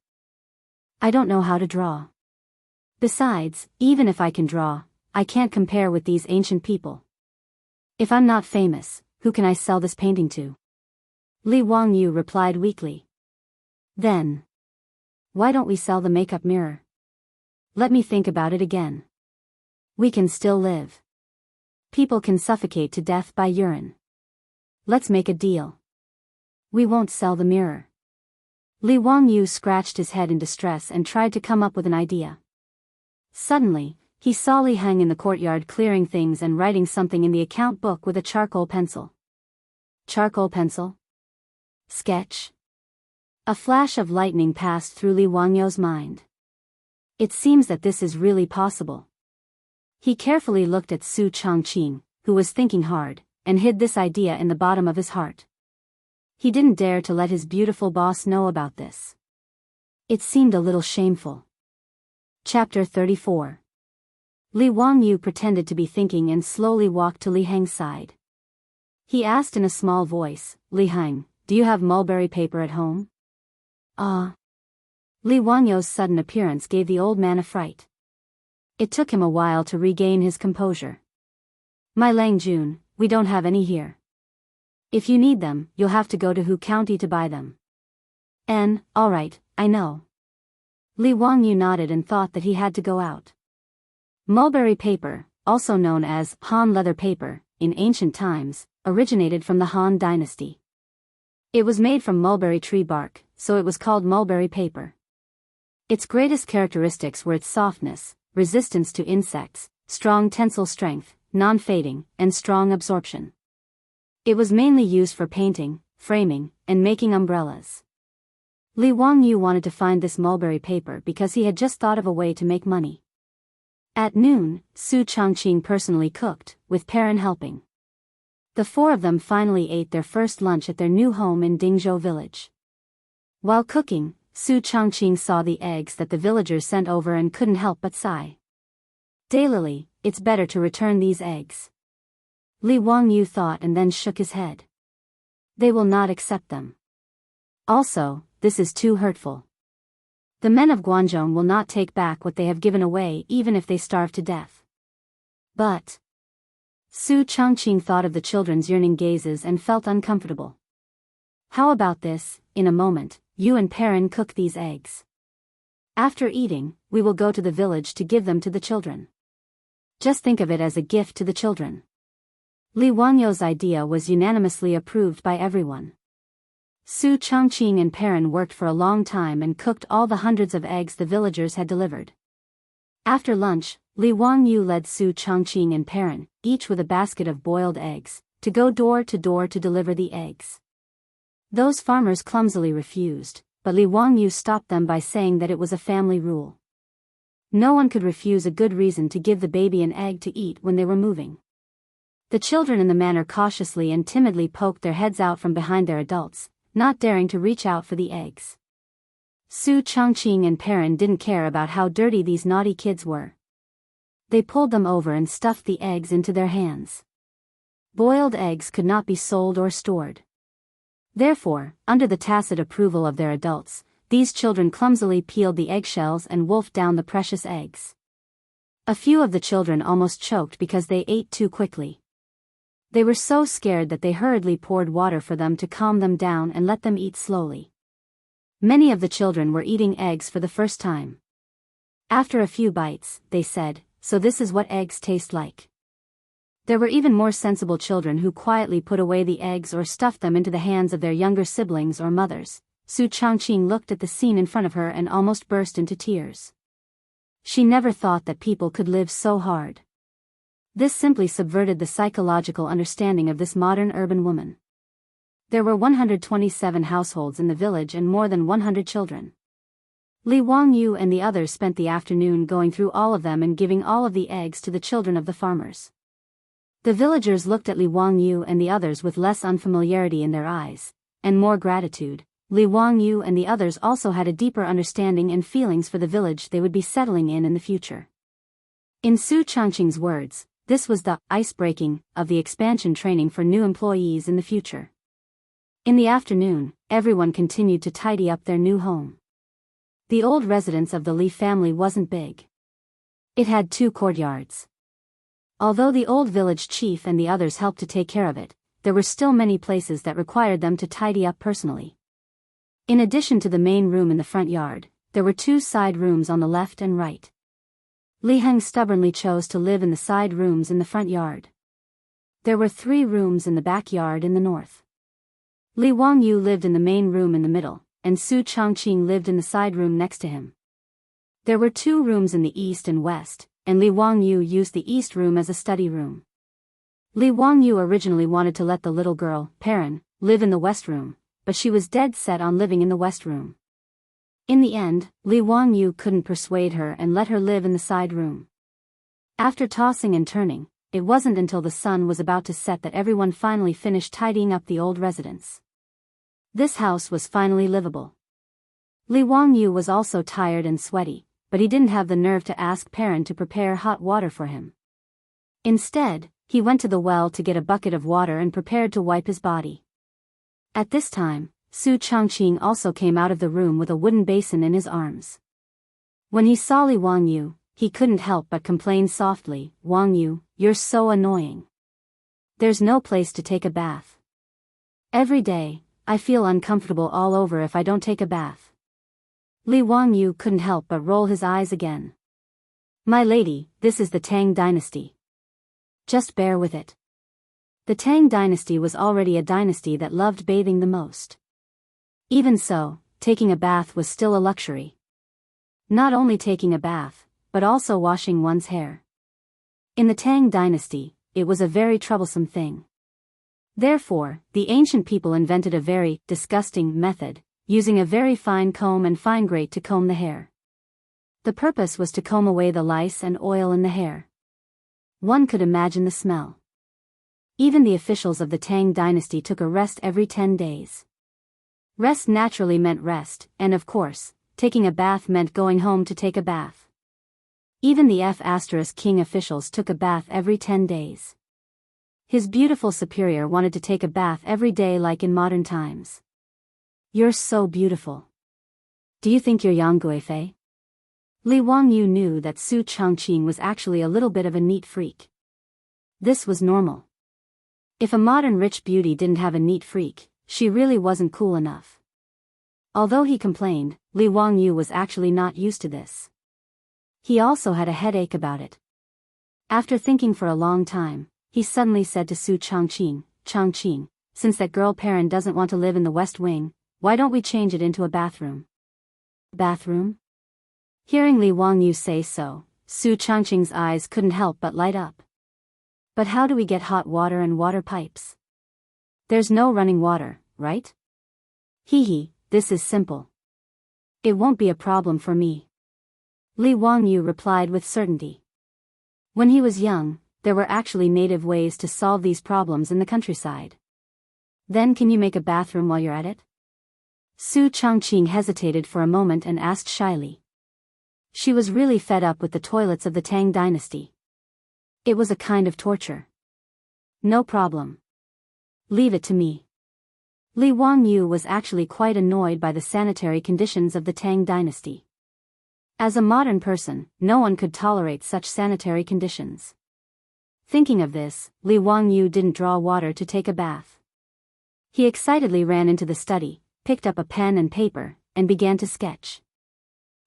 I don't know how to draw. Besides, even if I can draw, I can't compare with these ancient people. If I'm not famous, who can I sell this painting to? Li Wangyu replied weakly. Then, why don't we sell the makeup mirror? Let me think about it again. We can still live. People can suffocate to death by urine. Let's make a deal. We won't sell the mirror. Li Wangyu scratched his head in distress and tried to come up with an idea. Suddenly, he saw Li Heng in the courtyard clearing things and writing something in the account book with a charcoal pencil. Charcoal pencil? Sketch? A flash of lightning passed through Li Wangyu's mind. It seems that this is really possible. He carefully looked at Su Changqing, who was thinking hard, and hid this idea in the bottom of his heart. He didn't dare to let his beautiful boss know about this. It seemed a little shameful. Chapter 34. Li Wangyu pretended to be thinking and slowly walked to Li Heng's side. He asked in a small voice, Li Heng, do you have mulberry paper at home? Li Wangyu's sudden appearance gave the old man a fright. It took him a while to regain his composure. My Lang Jun, we don't have any here. If you need them, you'll have to go to Hu County to buy them. All right, I know. Li Wangyu nodded and thought that he had to go out. Mulberry paper, also known as Han leather paper, in ancient times, originated from the Han dynasty. It was made from mulberry tree bark, so it was called mulberry paper. Its greatest characteristics were its softness, resistance to insects, strong tensile strength, non-fading, and strong absorption. It was mainly used for painting, framing, and making umbrellas. Li Wangyu wanted to find this mulberry paper because he had just thought of a way to make money. At noon, Su Changqing personally cooked, with Perrin helping. The four of them finally ate their first lunch at their new home in Dingzhou village. While cooking, Su Changqing saw the eggs that the villagers sent over and couldn't help but sigh. Daylily, it's better to return these eggs. Li Wangyu thought and then shook his head. They will not accept them. Also, this is too hurtful. The men of Guangzhou will not take back what they have given away even if they starve to death. But Su Changqing thought of the children's yearning gazes and felt uncomfortable. How about this, in a moment, you and Perrin cook these eggs. After eating, we will go to the village to give them to the children. Just think of it as a gift to the children. Li Wangyu's idea was unanimously approved by everyone. Su Changqing and Perrin worked for a long time and cooked all the hundreds of eggs the villagers had delivered. After lunch, Li Wangyu led Su Changqing and Perrin, each with a basket of boiled eggs, to go door to door to deliver the eggs. Those farmers clumsily refused, but Li Wangyu stopped them by saying that it was a family rule. No one could refuse a good reason to give the baby an egg to eat when they were moving. The children in the manor cautiously and timidly poked their heads out from behind their adults, not daring to reach out for the eggs. Su Changqing and Perrin didn't care about how dirty these naughty kids were. They pulled them over and stuffed the eggs into their hands. Boiled eggs could not be sold or stored. Therefore, under the tacit approval of their adults, these children clumsily peeled the eggshells and wolfed down the precious eggs. A few of the children almost choked because they ate too quickly. They were so scared that they hurriedly poured water for them to calm them down and let them eat slowly. Many of the children were eating eggs for the first time. After a few bites, they said, "So this is what eggs taste like." There were even more sensible children who quietly put away the eggs or stuffed them into the hands of their younger siblings or mothers. Su Changqing looked at the scene in front of her and almost burst into tears. She never thought that people could live so hard. This simply subverted the psychological understanding of this modern urban woman. There were 127 households in the village and more than 100 children. Li Wangyu and the others spent the afternoon going through all of them and giving all of the eggs to the children of the farmers. The villagers looked at Li Wangyu and the others with less unfamiliarity in their eyes, and more gratitude. Li Wangyu and the others also had a deeper understanding and feelings for the village they would be settling in the future. In Su Changqing's words, this was the ice-breaking of the expansion training for new employees in the future. In the afternoon, everyone continued to tidy up their new home. The old residence of the Li family wasn't big. It had 2 courtyards. Although the old village chief and the others helped to take care of it, there were still many places that required them to tidy up personally. In addition to the main room in the front yard, there were 2 side rooms on the left and right. Li Heng stubbornly chose to live in the side rooms in the front yard. There were 3 rooms in the backyard in the north. Li Wangyu lived in the main room in the middle, and Su Changqing lived in the side room next to him. There were 2 rooms in the east and west, and Li Wangyu used the east room as a study room. Li Wangyu originally wanted to let the little girl, Perrin, live in the west room, but she was dead set on living in the west room. In the end, Li Wangyu couldn't persuade her and let her live in the side room. After tossing and turning, it wasn't until the sun was about to set that everyone finally finished tidying up the old residence. This house was finally livable. Li Wangyu was also tired and sweaty, but he didn't have the nerve to ask Perrin to prepare hot water for him. Instead, he went to the well to get a bucket of water and prepared to wipe his body. At this time, Su Changqing also came out of the room with a wooden basin in his arms. When he saw Li Wangyu, he couldn't help but complain softly, "Wangyu, you're so annoying. There's no place to take a bath. Every day, I feel uncomfortable all over if I don't take a bath." Li Wangyu couldn't help but roll his eyes again. "My lady, this is the Tang dynasty. Just bear with it." The Tang dynasty was already a dynasty that loved bathing the most. Even so, taking a bath was still a luxury. Not only taking a bath, but also washing one's hair. In the Tang dynasty, it was a very troublesome thing. Therefore, the ancient people invented a very disgusting method, using a very fine comb and fine grate to comb the hair. The purpose was to comb away the lice and oil in the hair. One could imagine the smell. Even the officials of the Tang dynasty took a rest every 10 days. Rest naturally meant rest, and of course, taking a bath meant going home to take a bath. Even the F***king officials took a bath every 10 days. His beautiful superior wanted to take a bath every day like in modern times. "You're so beautiful. Do you think you're Yang Guifei?" Li Wangyu knew that Su Changqing was actually a little bit of a neat freak. This was normal. If a modern rich beauty didn't have a neat freak, she really wasn't cool enough. Although he complained, Li Wangyu was actually not used to this. He also had a headache about it. After thinking for a long time, he suddenly said to Su Changqing, "Changqing, since that girl Perrin doesn't want to live in the west wing, why don't we change it into a bathroom?" "Bathroom?" Hearing Li Wangyu say so, Su Changqing's eyes couldn't help but light up. "But how do we get hot water and water pipes? There's no running water, right?" "Hee, this is simple. It won't be a problem for me," Li Wangyu replied with certainty. When he was young, there were actually native ways to solve these problems in the countryside. "Then can you make a bathroom while you're at it?" Su Changqing hesitated for a moment and asked shyly. She was really fed up with the toilets of the Tang dynasty. It was a kind of torture. "No problem. Leave it to me." Li Wangyu was actually quite annoyed by the sanitary conditions of the Tang dynasty. As a modern person, no one could tolerate such sanitary conditions. Thinking of this, Li Wangyu didn't draw water to take a bath. He excitedly ran into the study, picked up a pen and paper, and began to sketch.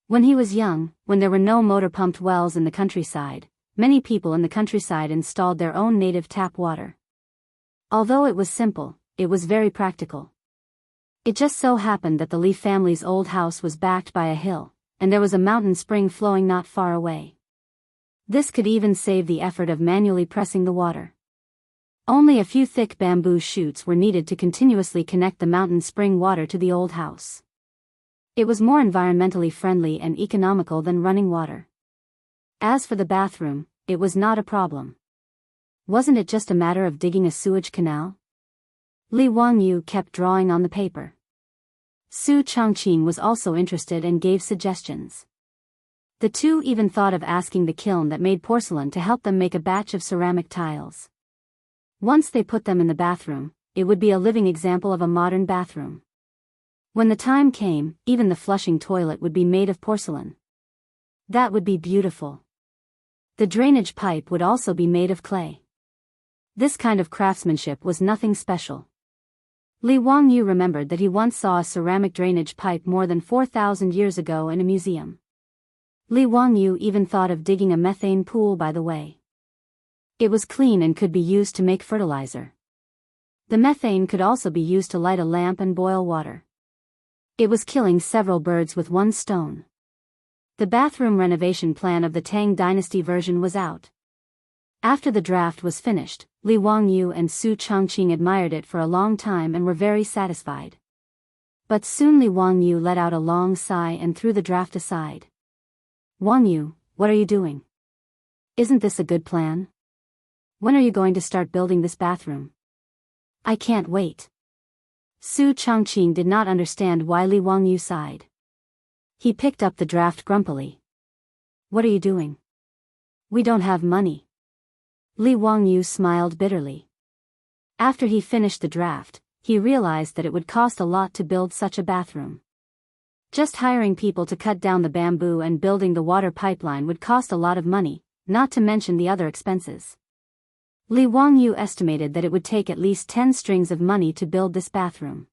When he was young, when there were no motor-pumped wells in the countryside, many people in the countryside installed their own native tap water. Although it was simple, it was very practical. It just so happened that the Li family's old house was backed by a hill, and there was a mountain spring flowing not far away. This could even save the effort of manually pressing the water. Only a few thick bamboo shoots were needed to continuously connect the mountain spring water to the old house. It was more environmentally friendly and economical than running water. As for the bathroom, it was not a problem. Wasn't it just a matter of digging a sewage canal? Li Wangyu kept drawing on the paper. Su Changqing was also interested and gave suggestions. The two even thought of asking the kiln that made porcelain to help them make a batch of ceramic tiles. Once they put them in the bathroom, it would be a living example of a modern bathroom. When the time came, even the flushing toilet would be made of porcelain. That would be beautiful. The drainage pipe would also be made of clay. This kind of craftsmanship was nothing special. Li Wangyu remembered that he once saw a ceramic drainage pipe more than 4,000 years ago in a museum. Li Wangyu even thought of digging a methane pool by the way. It was clean and could be used to make fertilizer. The methane could also be used to light a lamp and boil water. It was killing several birds with one stone. The bathroom renovation plan of the Tang dynasty version was out. After the draft was finished, Li Wangyu and Su Changqing admired it for a long time and were very satisfied. But soon Li Wangyu let out a long sigh and threw the draft aside. Wangyu, what are you doing? Isn't this a good plan? When are you going to start building this bathroom? I can't wait. Su Changqing did not understand why Li Wangyu sighed. He picked up the draft grumpily. What are you doing? We don't have money. Li Wangyu smiled bitterly. After he finished the draft, he realized that it would cost a lot to build such a bathroom. Just hiring people to cut down the bamboo and building the water pipeline would cost a lot of money, not to mention the other expenses. Li Wangyu estimated that it would take at least 10 strings of money to build this bathroom.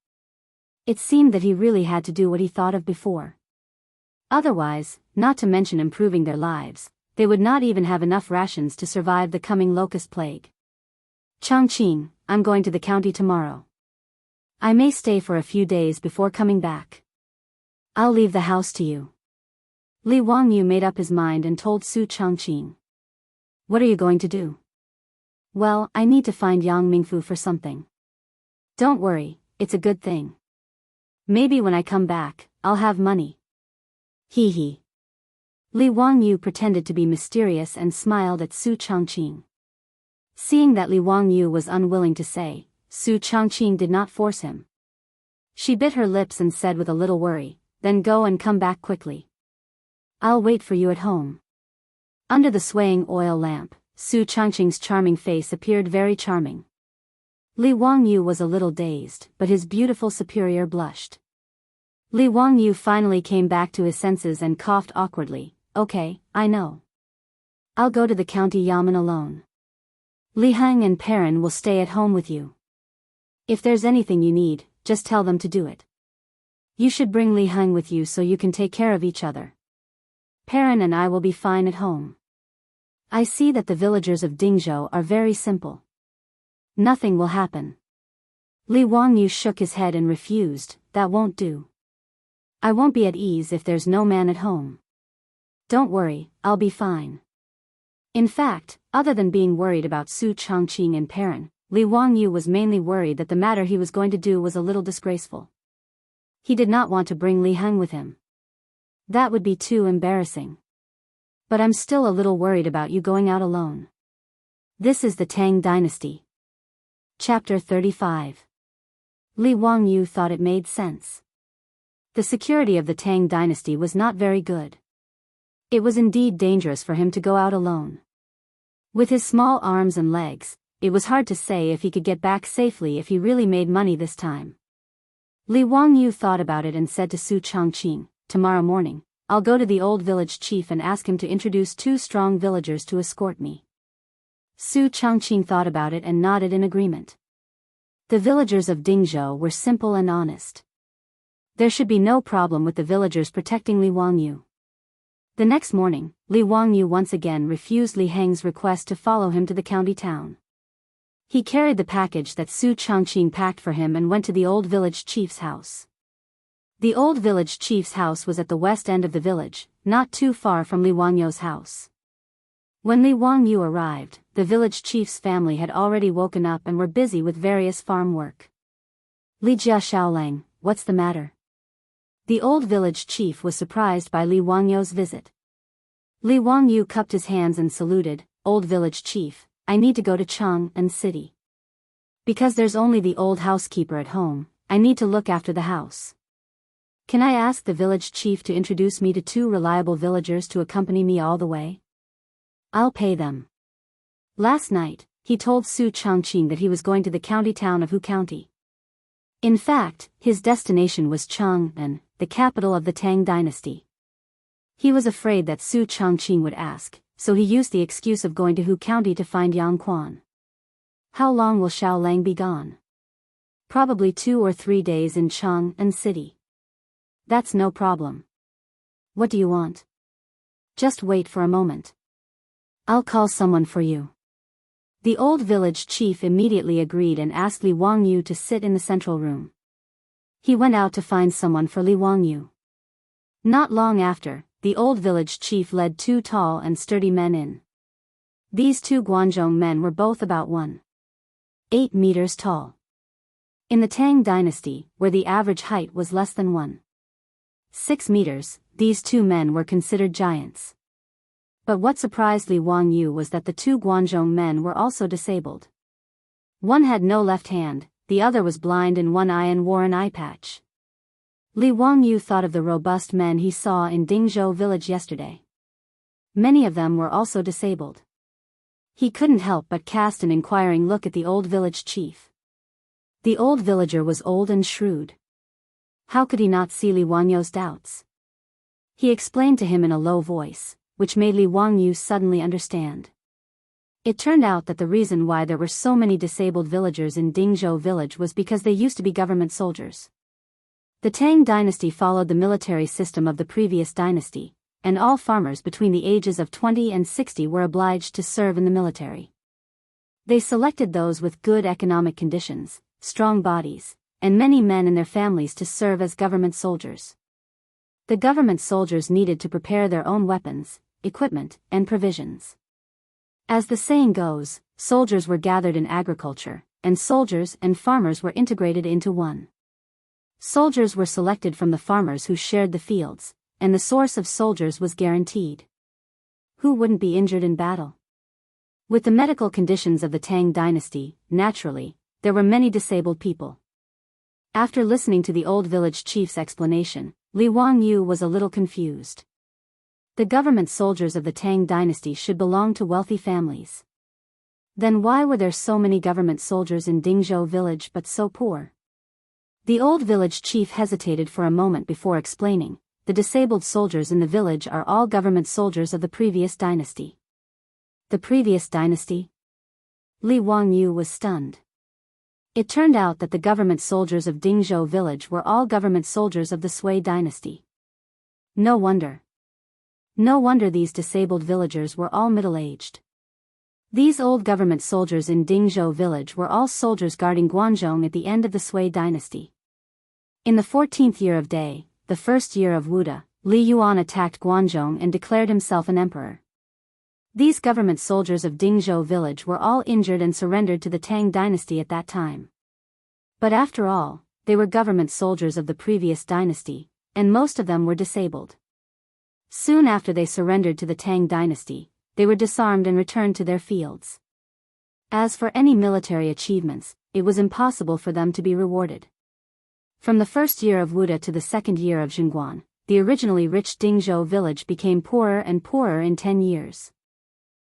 It seemed that he really had to do what he thought of before. Otherwise, not to mention improving their lives, they would not even have enough rations to survive the coming locust plague. Changqing, I'm going to the county tomorrow. I may stay for a few days before coming back. I'll leave the house to you. Li Wangyu made up his mind and told Su Changqing. What are you going to do? Well, I need to find Yang Mingfu for something. Don't worry, it's a good thing. Maybe when I come back, I'll have money. Hee hee. Li Wangyu pretended to be mysterious and smiled at Su Changqing. Seeing that Li Wangyu was unwilling to say, Su Changqing did not force him. She bit her lips and said with a little worry, then go and come back quickly. I'll wait for you at home. Under the swaying oil lamp, Su Changqing's charming face appeared very charming. Li Wangyu was a little dazed, but his beautiful superior blushed. Li Wangyu finally came back to his senses and coughed awkwardly. Okay, I know. I'll go to the county yamen alone. Li Hang and Perrin will stay at home with you. If there's anything you need, just tell them to do it. You should bring Li Hang with you so you can take care of each other. Perrin and I will be fine at home. I see that the villagers of Dingzhou are very simple. Nothing will happen. Li Wangyu shook his head and refused, that won't do. I won't be at ease if there's no man at home. Don't worry, I'll be fine. In fact, other than being worried about Su Changqing and Perrin, Li Wangyu was mainly worried that the matter he was going to do was a little disgraceful. He did not want to bring Li Hang with him. That would be too embarrassing. But I'm still a little worried about you going out alone. This is the Tang dynasty. Chapter 35. Li Wangyu thought it made sense. The security of the Tang dynasty was not very good. It was indeed dangerous for him to go out alone. With his small arms and legs, it was hard to say if he could get back safely if he really made money this time. Li Wangyu thought about it and said to Su Changqing, tomorrow morning, I'll go to the old village chief and ask him to introduce 2 strong villagers to escort me. Su Changqing thought about it and nodded in agreement. The villagers of Dingzhou were simple and honest. There should be no problem with the villagers protecting Li Wangyu. The next morning, Li Wangyu once again refused Li Hang's request to follow him to the county town. He carried the package that Su Changqing packed for him and went to the old village chief's house. The old village chief's house was at the west end of the village, not too far from Li Wangyu's house. When Li Wangyu arrived, the village chief's family had already woken up and were busy with various farm work. Li Jia Xiaolang, what's the matter? The old village chief was surprised by Li Wangyu's visit. Li Wangyu cupped his hands and saluted, "Old village chief, I need to go to Chang'an city. Because there's only the old housekeeper at home, I need to look after the house. Can I ask the village chief to introduce me to 2 reliable villagers to accompany me all the way? I'll pay them." Last night, he told Su Changqing that he was going to the county town of Hu County. In fact, his destination was Chang'an, the capital of the Tang dynasty. He was afraid that Su Changqing would ask, so he used the excuse of going to Hu County to find Yang Quan. How long will Xiaolang be gone? Probably 2 or 3 days in Chang'an city. That's no problem. What do you want? Just wait for a moment. I'll call someone for you. The old village chief immediately agreed and asked Li Wangyu to sit in the central room. He went out to find someone for Li Wangyu. Not long after, the old village chief led 2 tall and sturdy men in. These 2 Guanzhong men were both about 1.8 meters tall. In the Tang dynasty, where the average height was less than 1.6 meters, these 2 men were considered giants. But what surprised Li Wangyu was that the 2 Guanzhong men were also disabled. One had no left hand, the other was blind in one eye and wore an eye patch. Li Wangyu thought of the robust men he saw in Dingzhou village yesterday. Many of them were also disabled. He couldn't help but cast an inquiring look at the old village chief. The old villager was old and shrewd. How could he not see Li Wangyu's doubts? He explained to him in a low voice, which made Li Wangyu suddenly understand. It turned out that the reason why there were so many disabled villagers in Dingzhou village was because they used to be government soldiers. The Tang dynasty followed the military system of the previous dynasty, and all farmers between the ages of 20 and 60 were obliged to serve in the military. They selected those with good economic conditions, strong bodies, and many men and their families to serve as government soldiers. The government soldiers needed to prepare their own weapons, equipment, and provisions. As the saying goes, soldiers were gathered in agriculture, and soldiers and farmers were integrated into one. Soldiers were selected from the farmers who shared the fields, and the source of soldiers was guaranteed. Who wouldn't be injured in battle? With the medical conditions of the Tang dynasty, naturally, there were many disabled people. After listening to the old village chief's explanation, Li Wangyu was a little confused. The government soldiers of the Tang dynasty should belong to wealthy families. Then why were there so many government soldiers in Dingzhou village but so poor? The old village chief hesitated for a moment before explaining, the disabled soldiers in the village are all government soldiers of the previous dynasty. The previous dynasty? Li Wangyu was stunned. It turned out that the government soldiers of Dingzhou village were all government soldiers of the Sui dynasty. No wonder. No wonder these disabled villagers were all middle-aged. These old government soldiers in Dingzhou village were all soldiers guarding Guanzhong at the end of the Sui dynasty. In the 14th year of Day, the first year of Wuda, Li Yuan attacked Guanzhong and declared himself an emperor. These government soldiers of Dingzhou village were all injured and surrendered to the Tang dynasty at that time. But after all, they were government soldiers of the previous dynasty, and most of them were disabled. Soon after they surrendered to the Tang dynasty, they were disarmed and returned to their fields. As for any military achievements, it was impossible for them to be rewarded. From the first year of Wuda to the second year of Zhengguan, the originally rich Dingzhou village became poorer and poorer in 10 years.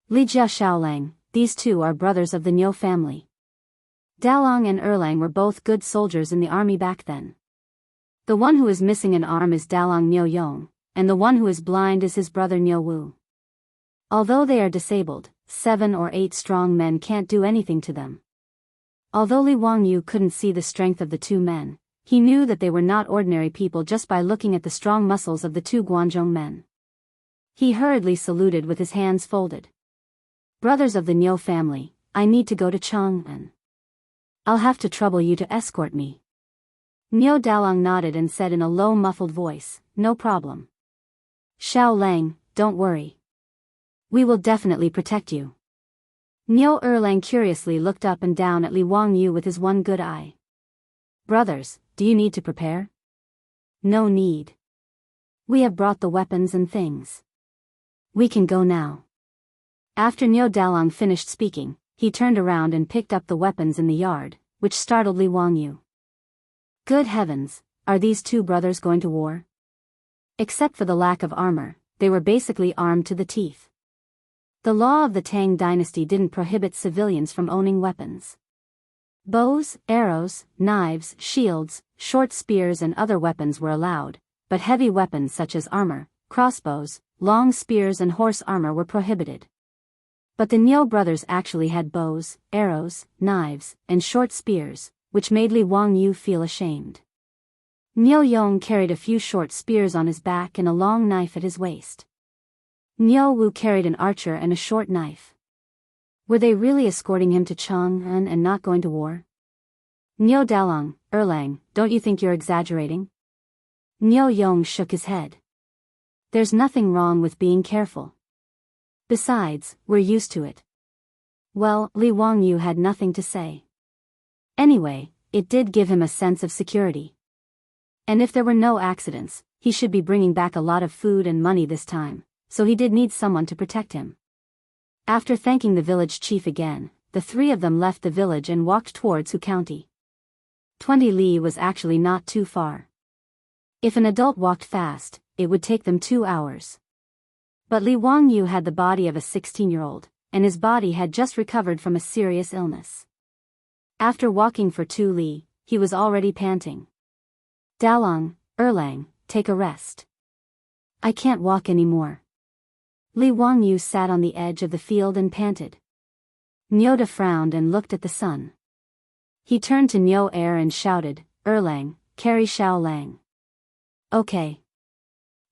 Li Jia Xiaolang, these 2 are brothers of the Niu family. Dalong and Erlang were both good soldiers in the army back then. The one who is missing an arm is Dalong Niu Yong, and the one who is blind is his brother Niu Wu. Although they are disabled, 7 or 8 strong men can't do anything to them. Although Li Wangyu couldn't see the strength of the 2 men, he knew that they were not ordinary people just by looking at the strong muscles of the 2 Guanzhong men. He hurriedly saluted with his hands folded. Brothers of the Niu family, I need to go to Chang'an. I'll have to trouble you to escort me. Niu Dalong nodded and said in a low muffled voice, no problem. Xiao Lang, don't worry. We will definitely protect you. Niu Erlang curiously looked up and down at Li Wangyu with his one good eye. Brothers, do you need to prepare? No need. We have brought the weapons and things. We can go now. After Niu Dalong finished speaking, he turned around and picked up the weapons in the yard, which startled Li Wangyu. Good heavens, are these two brothers going to war? Except for the lack of armor, they were basically armed to the teeth. The law of the Tang dynasty didn't prohibit civilians from owning weapons. Bows, arrows, knives, shields, short spears and other weapons were allowed, but heavy weapons such as armor, crossbows, long spears and horse armor were prohibited. But the Niu brothers actually had bows, arrows, knives, and short spears, which made Li Wangyu feel ashamed. Niu Yong carried a few short spears on his back and a long knife at his waist. Niu Wu carried an archer and a short knife. Were they really escorting him to Chang'an and not going to war? Niu Dalong, Erlang, don't you think you're exaggerating? Niu Yong shook his head. There's nothing wrong with being careful. Besides, we're used to it. Well, Li Wangyu had nothing to say. Anyway, it did give him a sense of security. And if there were no accidents, he should be bringing back a lot of food and money this time, so he did need someone to protect him. After thanking the village chief again, the three of them left the village and walked towards Hu County. 20 li was actually not too far. If an adult walked fast, it would take them 2 hours. But Li Wangyu had the body of a 16-year-old, and his body had just recovered from a serious illness. After walking for 2 li, he was already panting. Dalong, Erlang, take a rest. I can't walk anymore. Li Wangyu sat on the edge of the field and panted. Nyoda frowned and looked at the sun. He turned to Niu Er and shouted, Erlang, carry Xiao Lang. Okay.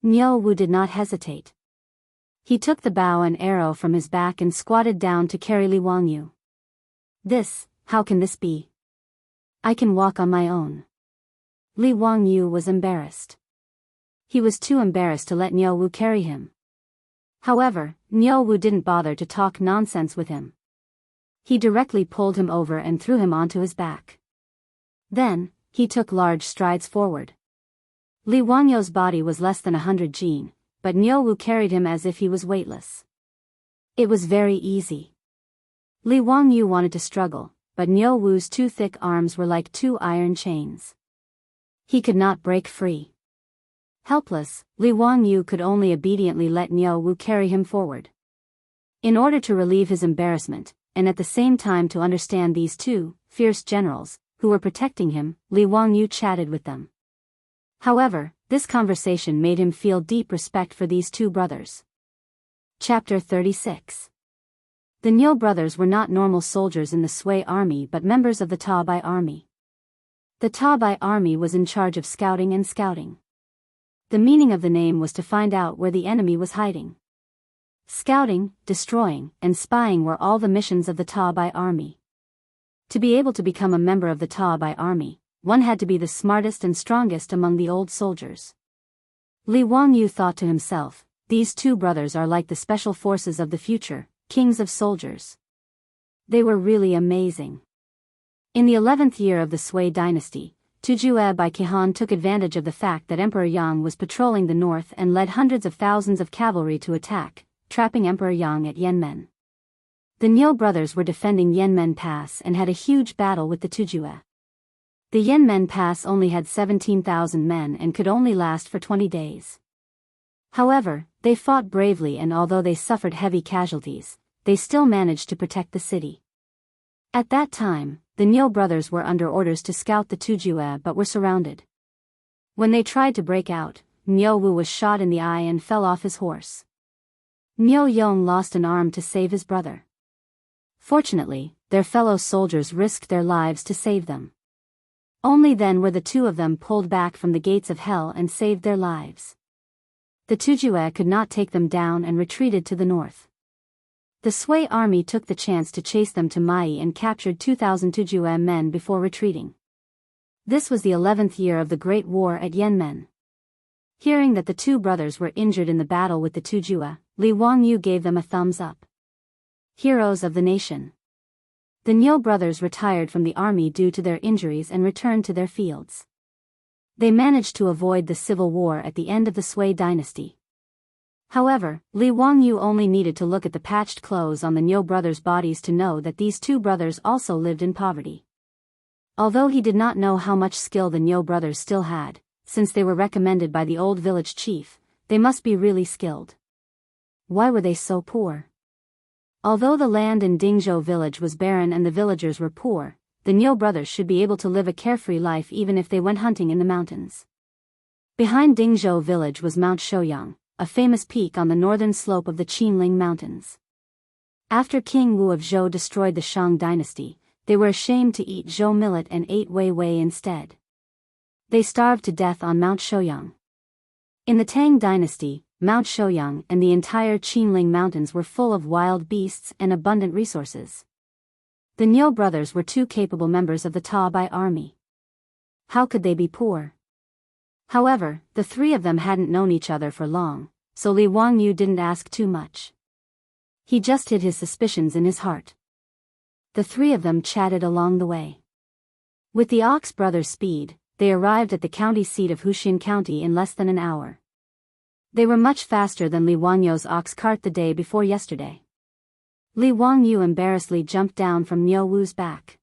Niu Wu did not hesitate. He took the bow and arrow from his back and squatted down to carry Li Wangyu. How can this be? I can walk on my own. Li Wangyu was embarrassed. He was too embarrassed to let Niu Wu carry him. However, Niu Wu didn't bother to talk nonsense with him. He directly pulled him over and threw him onto his back. Then, he took large strides forward. Li Wangyu's body was less than 100 jin, but Niu Wu carried him as if he was weightless. It was very easy. Li Wangyu wanted to struggle, but Niu Wu's 2 thick arms were like 2 iron chains. He could not break free. Helpless, Li Wangyu could only obediently let Niu Wu carry him forward. In order to relieve his embarrassment, and at the same time to understand these 2 fierce generals, who were protecting him, Li Wangyu chatted with them. However, this conversation made him feel deep respect for these 2 brothers. Chapter 36. The Niu brothers were not normal soldiers in the Sui army but members of the Tabai army. The Tabai army was in charge of scouting and scouting. The meaning of the name was to find out where the enemy was hiding. Scouting, destroying, and spying were all the missions of the Tabai army. To be able to become a member of the Tabai army, one had to be the smartest and strongest among the old soldiers. Li Wangyu thought to himself, these 2 brothers are like the special forces of the future, kings of soldiers. They were really amazing. In the 11th year of the Sui dynasty, Tujue by Qihan took advantage of the fact that Emperor Yang was patrolling the north and led hundreds of thousands of cavalry to attack, trapping Emperor Yang at Yanmen. The Niu brothers were defending Yanmen Pass and had a huge battle with the Tujue. The Yanmen Pass only had 17,000 men and could only last for 20 days. However, they fought bravely and although they suffered heavy casualties, they still managed to protect the city. At that time, the Niu brothers were under orders to scout the Tujue but were surrounded. When they tried to break out, Niu Wu was shot in the eye and fell off his horse. Niu Yong lost an arm to save his brother. Fortunately, their fellow soldiers risked their lives to save them. Only then were the 2 of them pulled back from the gates of hell and saved their lives. The Tujue could not take them down and retreated to the north. The Sui army took the chance to chase them to Mai and captured 2,000 Tujue men before retreating. This was the 11th year of the Great War at Yanmen. Hearing that the two brothers were injured in the battle with the Tujua, Li Wangyu gave them a thumbs up. Heroes of the nation. The Niu brothers retired from the army due to their injuries and returned to their fields. They managed to avoid the civil war at the end of the Sui dynasty. However, Li Wangyu only needed to look at the patched clothes on the Niu brothers' bodies to know that these two brothers also lived in poverty. Although he did not know how much skill the Niu brothers still had, since they were recommended by the old village chief, they must be really skilled. Why were they so poor? Although the land in Dingzhou village was barren and the villagers were poor, the Niu brothers should be able to live a carefree life even if they went hunting in the mountains. Behind Dingzhou village was Mount Shouyang, a famous peak on the northern slope of the Qinling Mountains. After King Wu of Zhou destroyed the Shang dynasty, they were ashamed to eat Zhou millet and ate Wei Wei instead. They starved to death on Mount Shouyang. In the Tang dynasty, Mount Shouyang and the entire Qinling Mountains were full of wild beasts and abundant resources. The Niu brothers were two capable members of the Taobai army. How could they be poor? However, the three of them hadn't known each other for long, so Li Wangyu didn't ask too much. He just hid his suspicions in his heart. The three of them chatted along the way. With the Ox brothers' speed, they arrived at the county seat of Huxian County in less than an hour. They were much faster than Li Wangyu's ox cart the day before yesterday. Li Wangyu embarrassedly jumped down from Niu Wu's back.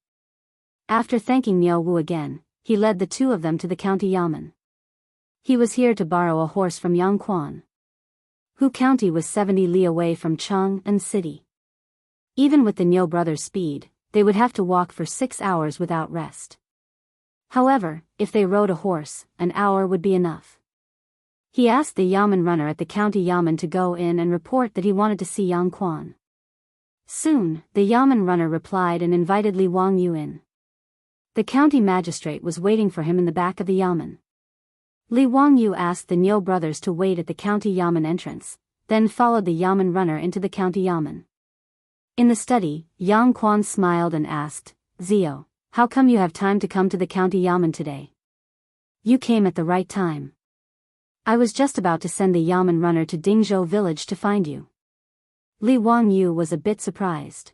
After thanking Niu Wu again, he led the two of them to the county yamen. He was here to borrow a horse from Yang Quan. Hu County was 70 li away from Chang'an City. Even with the Niu brothers' speed, they would have to walk for 6 hours without rest. However, if they rode a horse, an hour would be enough. He asked the yamen runner at the county yamen to go in and report that he wanted to see Yang Quan. Soon, the yamen runner replied and invited Li Wangyu in. The county magistrate was waiting for him in the back of the yamen. Li Wangyu asked the Niu brothers to wait at the county yamen entrance, then followed the yamen runner into the county yamen. In the study, Yang Quan smiled and asked, "Zio, how come you have time to come to the county yamen today? You came at the right time. I was just about to send the yamen runner to Dingzhou village to find you." Li Wangyu was a bit surprised.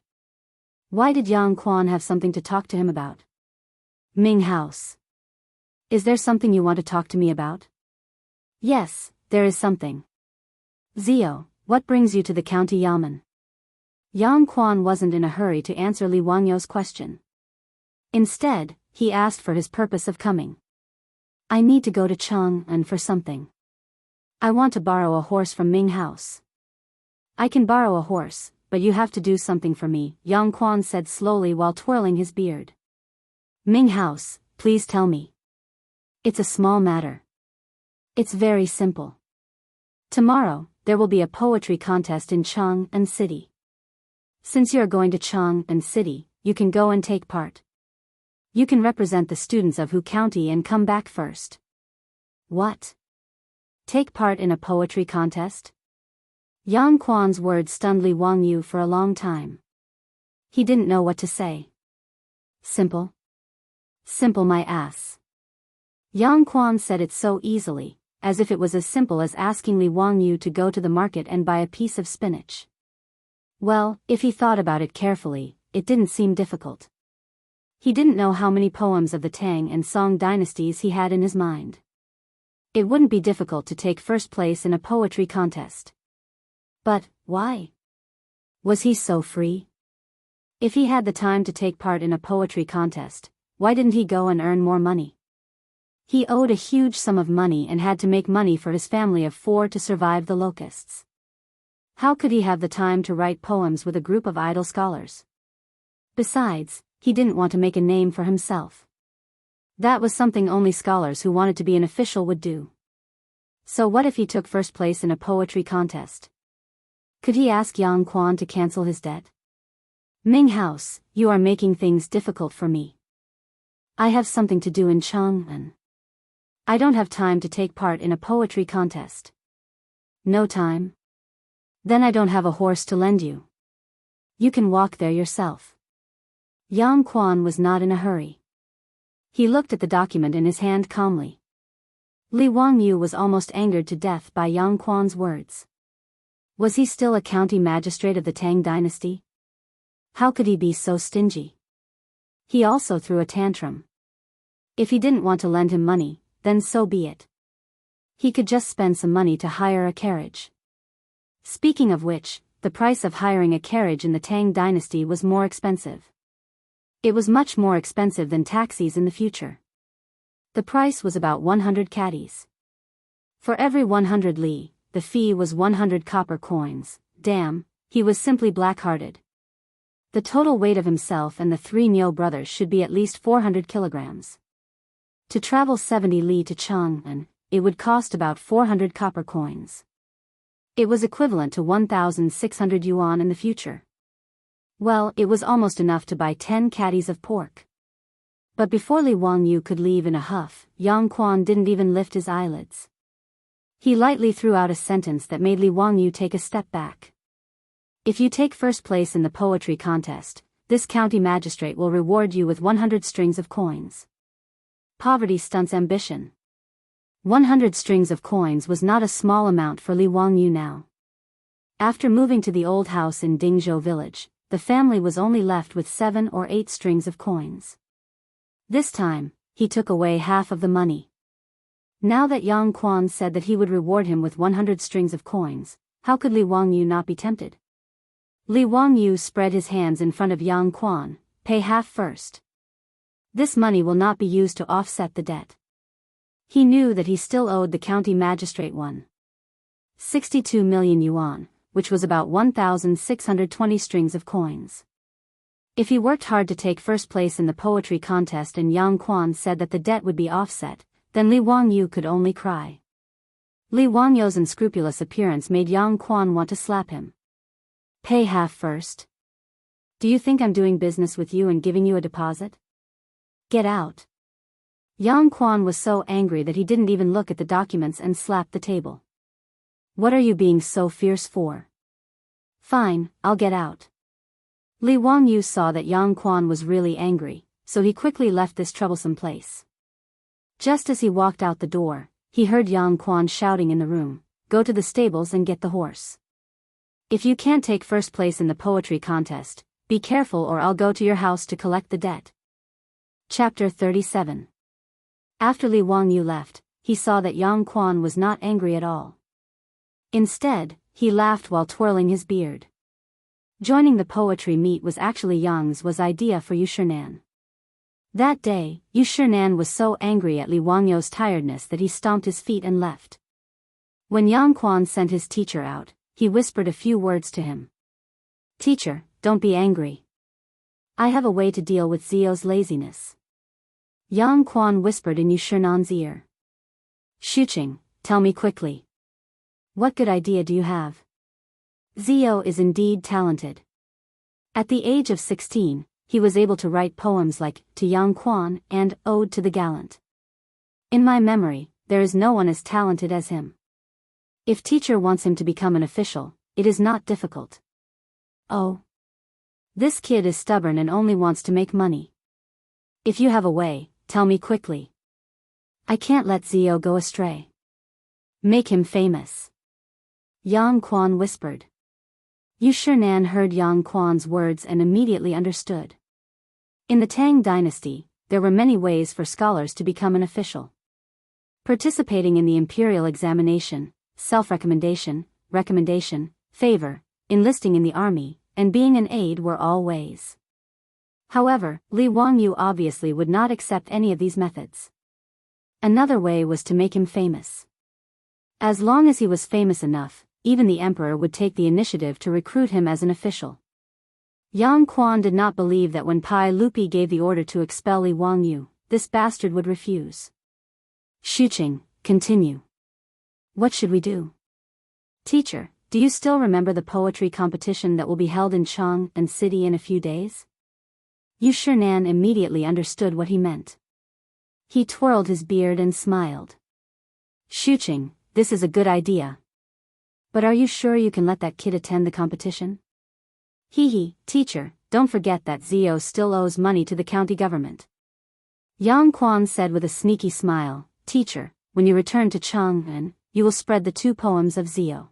Why did Yang Quan have something to talk to him about? Ming House. Is there something you want to talk to me about? Yes, there is something. Zio, what brings you to the county yamen? Yang Quan wasn't in a hurry to answer Li Wangyu's question. Instead, he asked for his purpose of coming. I need to go to Chang'an for something. I want to borrow a horse from Ming House. I can borrow a horse, but you have to do something for me, Yang Quan said slowly while twirling his beard. Ming House, please tell me. It's a small matter. It's very simple. Tomorrow, there will be a poetry contest in Chang'an City. Since you're going to Chang'an City, you can go and take part. You can represent the students of Hu County and come back first. What? Take part in a poetry contest? Yang Quan's words stunned Li Wangyu for a long time. He didn't know what to say. Simple? Simple my ass. Yang Quan said it so easily, as if it was as simple as asking Li Wangyu to go to the market and buy a piece of spinach. Well, if he thought about it carefully, it didn't seem difficult. He didn't know how many poems of the Tang and Song dynasties he had in his mind. It wouldn't be difficult to take first place in a poetry contest. But, why? Was he so free? If he had the time to take part in a poetry contest, why didn't he go and earn more money? He owed a huge sum of money and had to make money for his family of 4 to survive the locusts. How could he have the time to write poems with a group of idle scholars? Besides, he didn't want to make a name for himself. That was something only scholars who wanted to be an official would do. So what if he took first place in a poetry contest? Could he ask Yang Quan to cancel his debt? Ming House, you are making things difficult for me. I have something to do in Chang'an. I don't have time to take part in a poetry contest. No time? Then I don't have a horse to lend you. You can walk there yourself. Yang Quan was not in a hurry. He looked at the document in his hand calmly. Li Wangyu was almost angered to death by Yang Quan's words. Was he still a county magistrate of the Tang dynasty? How could he be so stingy? He also threw a tantrum. If he didn't want to lend him money, then so be it. He could just spend some money to hire a carriage. Speaking of which, the price of hiring a carriage in the Tang dynasty was more expensive. It was much more expensive than taxis in the future. The price was about 100 caddies. For every 100 li, the fee was 100 copper coins. Damn, he was simply black-hearted. The total weight of himself and the three Niu brothers should be at least 400 kilograms. To travel 70 li to Chang'an, it would cost about 400 copper coins. It was equivalent to 1,600 yuan in the future. Well, it was almost enough to buy 10 caddies of pork. But before Li Wangyu could leave in a huff, Yang Quan didn't even lift his eyelids. He lightly threw out a sentence that made Li Wangyu take a step back. If you take first place in the poetry contest, this county magistrate will reward you with 100 strings of coins. Poverty stunts ambition. 100 strings of coins was not a small amount for Li Wangyu now. After moving to the old house in Dingzhou village, the family was only left with 7 or 8 strings of coins. This time, he took away half of the money. Now that Yang Quan said that he would reward him with 100 strings of coins, how could Li Wangyu not be tempted? Li Wangyu spread his hands in front of Yang Quan. Pay half first. This money will not be used to offset the debt. He knew that he still owed the county magistrate 62 million yuan, which was about 1,620 strings of coins. If he worked hard to take first place in the poetry contest and Yang Quan said that the debt would be offset, then Li Wangyu could only cry. Li Wangyu's unscrupulous appearance made Yang Quan want to slap him. Pay half first? Do you think I'm doing business with you and giving you a deposit? Get out. Yang Quan was so angry that he didn't even look at the documents and slapped the table. What are you being so fierce for? Fine, I'll get out. Li Wangyu saw that Yang Quan was really angry, so he quickly left this troublesome place. Just as he walked out the door, he heard Yang Quan shouting in the room, "Go to the stables and get the horse. If you can't take first place in the poetry contest, be careful or I'll go to your house to collect the debt." Chapter 37. After Li Wangyu left, he saw that Yang Quan was not angry at all. Instead, he laughed while twirling his beard. Joining the poetry meet was actually Yang's idea for Yushernan. That day, Yushernan was so angry at Li Wangyu's tiredness that he stomped his feet and left. When Yang Quan sent his teacher out, he whispered a few words to him. "Teacher, don't be angry. I have a way to deal with Zio's laziness." Yang Quan whispered in Yushernan's ear. "Shuqing, tell me quickly. What good idea do you have? Zio is indeed talented." At the age of 16, he was able to write poems like To Yang Quan and Ode to the Gallant. In my memory, there is no one as talented as him. If teacher wants him to become an official, it is not difficult. Oh. This kid is stubborn and only wants to make money. If you have a way, tell me quickly. I can't let Zio go astray. Make him famous. Yang Quan whispered. Yushernan heard Yang Quan's words and immediately understood. In the Tang dynasty, there were many ways for scholars to become an official. Participating in the imperial examination, self-recommendation, recommendation, favor, enlisting in the army, and being an aide were all ways. However, Li Wangyu obviously would not accept any of these methods. Another way was to make him famous. As long as he was famous enough, even the emperor would take the initiative to recruit him as an official. Yang Quan did not believe that when Pai Lupi gave the order to expel Li Wangyu, this bastard would refuse. Shuqing, continue. What should we do? Teacher, do you still remember the poetry competition that will be held in Chang'an City in a few days? Yushernan immediately understood what he meant. He twirled his beard and smiled. Shuqing, this is a good idea. But are you sure you can let that kid attend the competition? Hee, teacher, don't forget that Zio still owes money to the county government. Yang Quan said with a sneaky smile, Teacher, when you return to Chang'an, you will spread the 2 poems of Zio.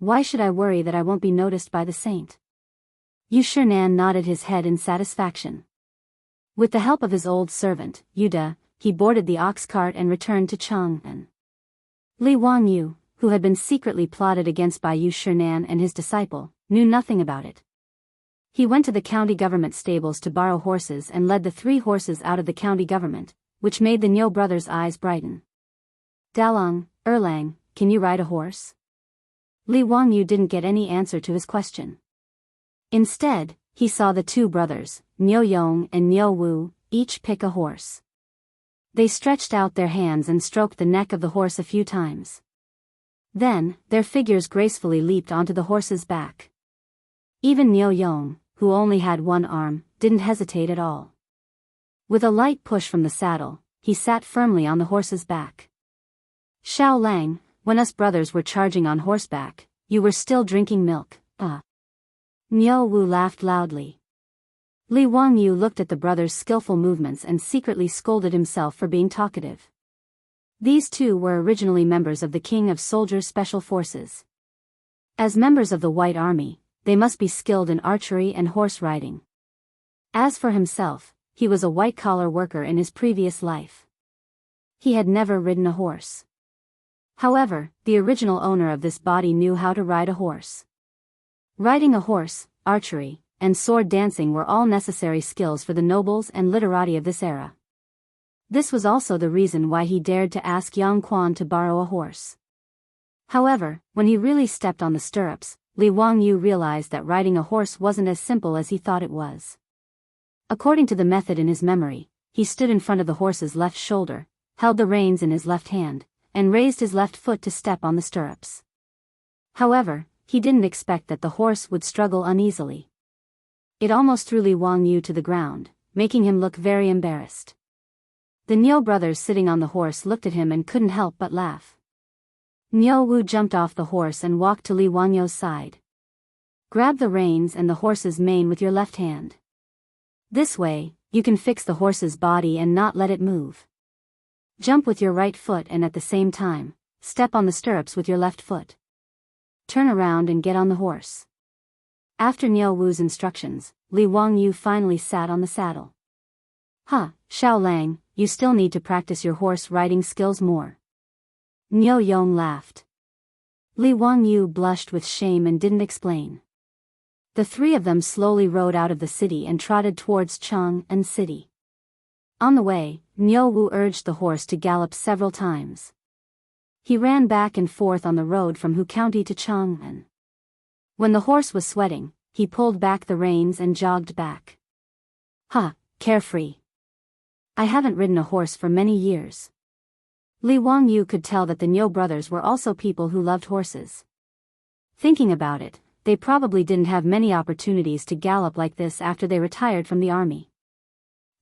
Why should I worry that I won't be noticed by the saint? Yu Shinan nodded his head in satisfaction. With the help of his old servant, Yuda, he boarded the ox cart and returned to Chang'an. Li Wangyu, who had been secretly plotted against by Yu Shinan and his disciple, knew nothing about it. He went to the county government stables to borrow horses and led the 3 horses out of the county government, which made the Niu brothers' eyes brighten. Dalong, Erlang, can you ride a horse? Li Wangyu didn't get any answer to his question. Instead, he saw the 2 brothers, Niu Yong and Niu Wu, each pick a horse. They stretched out their hands and stroked the neck of the horse a few times. Then, their figures gracefully leaped onto the horse's back. Even Niu Yong, who only had 1 arm, didn't hesitate at all. With a light push from the saddle, he sat firmly on the horse's back. Xiao Lang, when us brothers were charging on horseback, you were still drinking milk, Niu Wu laughed loudly. Li Wangyu looked at the brothers' skillful movements and secretly scolded himself for being talkative. These 2 were originally members of the King of Soldiers' Special Forces. As members of the White Army, they must be skilled in archery and horse riding. As for himself, he was a white-collar worker in his previous life. He had never ridden a horse. However, the original owner of this body knew how to ride a horse. Riding a horse, archery, and sword dancing were all necessary skills for the nobles and literati of this era. This was also the reason why he dared to ask Yang Quan to borrow a horse. However, when he really stepped on the stirrups, Li Wangyu realized that riding a horse wasn't as simple as he thought it was. According to the method in his memory, he stood in front of the horse's left shoulder, held the reins in his left hand, and raised his left foot to step on the stirrups. However, he didn't expect that the horse would struggle uneasily. It almost threw Li Wangyu to the ground, making him look very embarrassed. The Niu brothers sitting on the horse looked at him and couldn't help but laugh. Niu Wu jumped off the horse and walked to Li Wangyu's side. Grab the reins and the horse's mane with your left hand. This way, you can fix the horse's body and not let it move. Jump with your right foot and at the same time, step on the stirrups with your left foot. Turn around and get on the horse. After Niu Wu's instructions, Li Wangyu finally sat on the saddle. Xiao Lang, you still need to practice your horse riding skills more. Niu Yong laughed. Li Wangyu blushed with shame and didn't explain. The 3 of them slowly rode out of the city and trotted towards Chang'an city. On the way, Niu Wu urged the horse to gallop several times. He ran back and forth on the road from Hu County to Chang'an. When the horse was sweating, he pulled back the reins and jogged back. Carefree. I haven't ridden a horse for many years. Li Wangyu could tell that the Niu brothers were also people who loved horses. Thinking about it, they probably didn't have many opportunities to gallop like this after they retired from the army.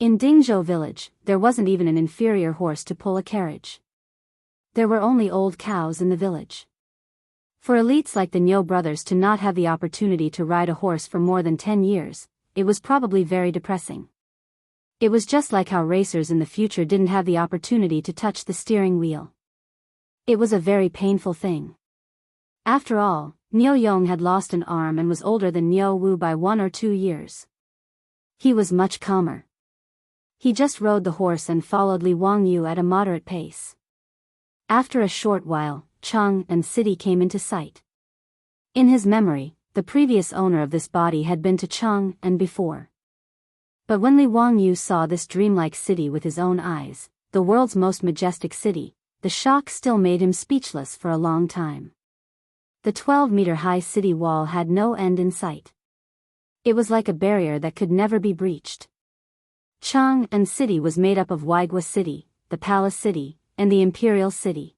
In Dingzhou village, there wasn't even an inferior horse to pull a carriage. There were only old cows in the village. For elites like the Niu brothers to not have the opportunity to ride a horse for more than 10 years, it was probably very depressing. It was just like how racers in the future didn't have the opportunity to touch the steering wheel. It was a very painful thing. After all, Niu Yong had lost an arm and was older than Niu Wu by 1 or 2 years. He was much calmer. He just rode the horse and followed Li Wangyu at a moderate pace. After a short while, Chang'an city came into sight. In his memory, the previous owner of this body had been to Chang'an before. But when Li Wangyu saw this dreamlike city with his own eyes, the world's most majestic city, the shock still made him speechless for a long time. The 12-meter-high city wall had no end in sight. It was like a barrier that could never be breached. Chang'an city was made up of Wuxia City, the Palace City, and the Imperial City.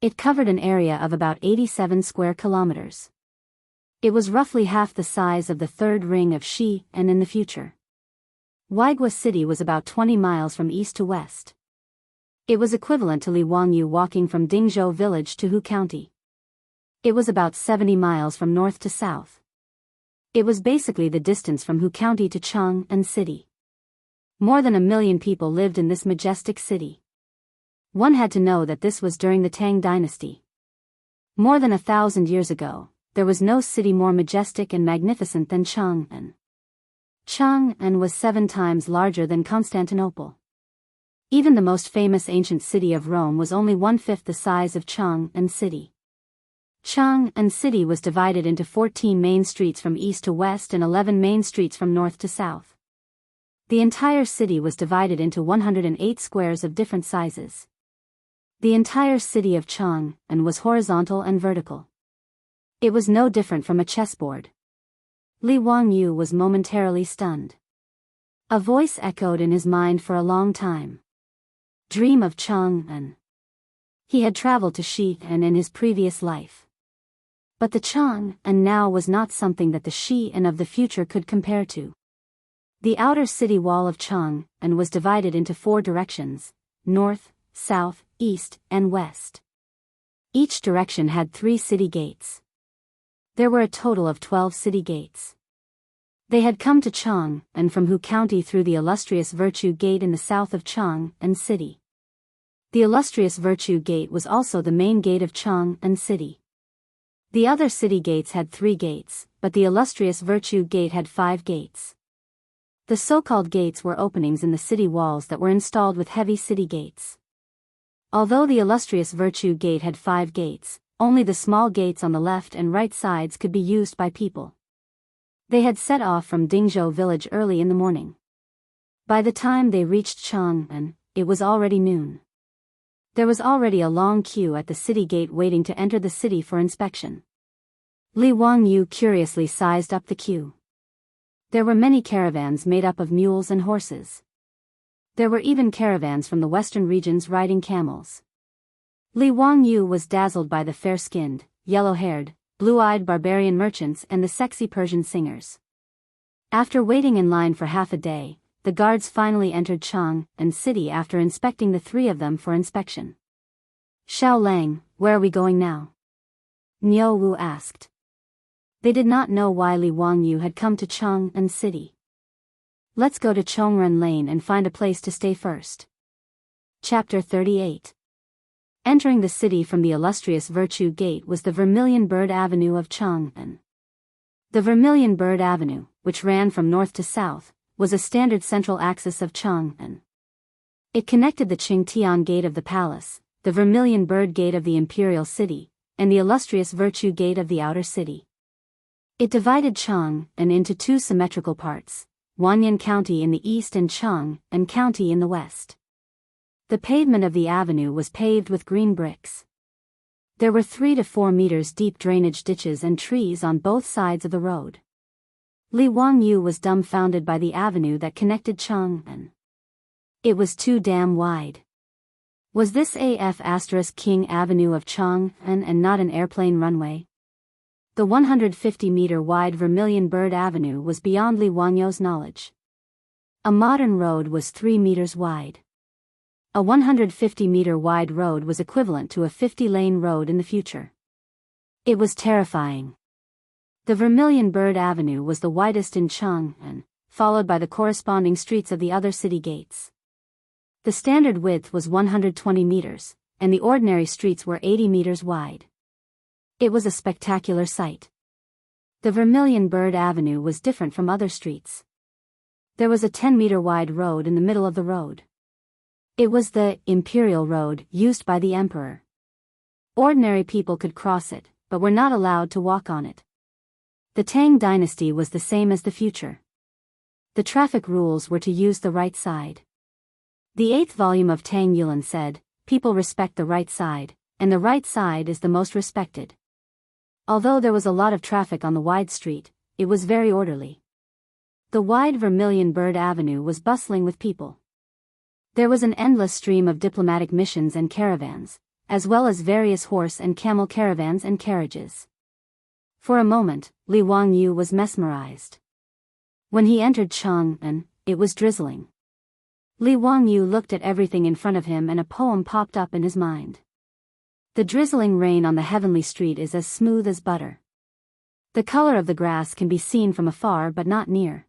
It covered an area of about 87 square kilometers. It was roughly half the size of the third ring of Shi, and in the future. Wuxia City was about 20 miles from east to west. It was equivalent to Li Wangyu walking from Dingzhou village to Hu County. It was about 70 miles from north to south. It was basically the distance from Hu County to Chang'an city. More than 1 million people lived in this majestic city. One had to know that this was during the Tang dynasty. More than 1,000 years ago, there was no city more majestic and magnificent than Chang'an. Chang'an was 7 times larger than Constantinople. Even the most famous ancient city of Rome was only 1/5 the size of Chang'an city. Chang'an city was divided into 14 main streets from east to west and 11 main streets from north to south. The entire city was divided into 108 squares of different sizes. The entire city of Chang'an was horizontal and vertical. It was no different from a chessboard. Li Wangyu was momentarily stunned. A voice echoed in his mind for a long time. Dream of Chang'an. He had traveled to Xi'an in his previous life. But the Chang'an now was not something that the Xi'an of the future could compare to. The outer city wall of Chang'an was divided into 4 directions: north, south, east, and west. Each direction had 3 city gates. There were a total of 12 city gates. They had come to Chang'an from Hu County through the illustrious Virtue Gate in the south of Chang'an City. The illustrious Virtue Gate was also the main gate of Chang'an City. The other city gates had 3 gates, but the illustrious Virtue Gate had 5 gates. The so-called gates were openings in the city walls that were installed with heavy city gates. Although the illustrious Virtue Gate had 5 gates, only the small gates on the left and right sides could be used by people. They had set off from Dingzhou village early in the morning. By the time they reached Chang'an, it was already noon. There was already a long queue at the city gate waiting to enter the city for inspection. Li Wangyu curiously sized up the queue. There were many caravans made up of mules and horses. There were even caravans from the western regions riding camels. Li Wangyu was dazzled by the fair-skinned, yellow-haired, blue-eyed barbarian merchants and the sexy Persian singers. After waiting in line for half a day, the guards finally entered Chang'an City after inspecting the 3 of them for inspection. "Xiao Lang, where are we going now?" Niu Wu asked. They did not know why Li Wangyu had come to Chang'an City. "Let's go to Chongren Lane and find a place to stay first." Chapter 38. Entering the city from the illustrious Virtue Gate was the Vermilion Bird Avenue of Chang'an. The Vermilion Bird Avenue, which ran from north to south, was a standard central axis of Chang'an. It connected the Qingtian Gate of the Palace, the Vermilion Bird Gate of the Imperial City, and the illustrious Virtue Gate of the Outer City. It divided Chang'an into 2 symmetrical parts, Wanyan County in the east and Chang'an County in the west. The pavement of the avenue was paved with green bricks. There were 3 to 4 meters deep drainage ditches and trees on both sides of the road. Li Wangyu was dumbfounded by the avenue that connected Chang'an. It was too damn wide. Was this King Avenue of Chang'an and not an airplane runway? The 150-meter-wide Vermilion Bird Avenue was beyond Li Wangyu's knowledge. A modern road was 3 meters wide. A 150-meter-wide road was equivalent to a 50-lane road in the future. It was terrifying. The Vermilion Bird Avenue was the widest in Chang'an, followed by the corresponding streets of the other city gates. The standard width was 120 meters, and the ordinary streets were 80 meters wide. It was a spectacular sight. The Vermilion Bird Avenue was different from other streets. There was a 10-meter-wide road in the middle of the road. It was the Imperial Road used by the Emperor. Ordinary people could cross it, but were not allowed to walk on it. The Tang dynasty was the same as the future. The traffic rules were to use the right side. The 8th volume of Tang Yulan said, "People respect the right side, and the right side is the most respected." Although there was a lot of traffic on the wide street, it was very orderly. The wide Vermilion Bird Avenue was bustling with people. There was an endless stream of diplomatic missions and caravans, as well as various horse and camel caravans and carriages. For a moment, Li Wangyu was mesmerized. When he entered Chang'an, it was drizzling. Li Wangyu looked at everything in front of him and a poem popped up in his mind. The drizzling rain on the heavenly street is as smooth as butter. The color of the grass can be seen from afar but not near.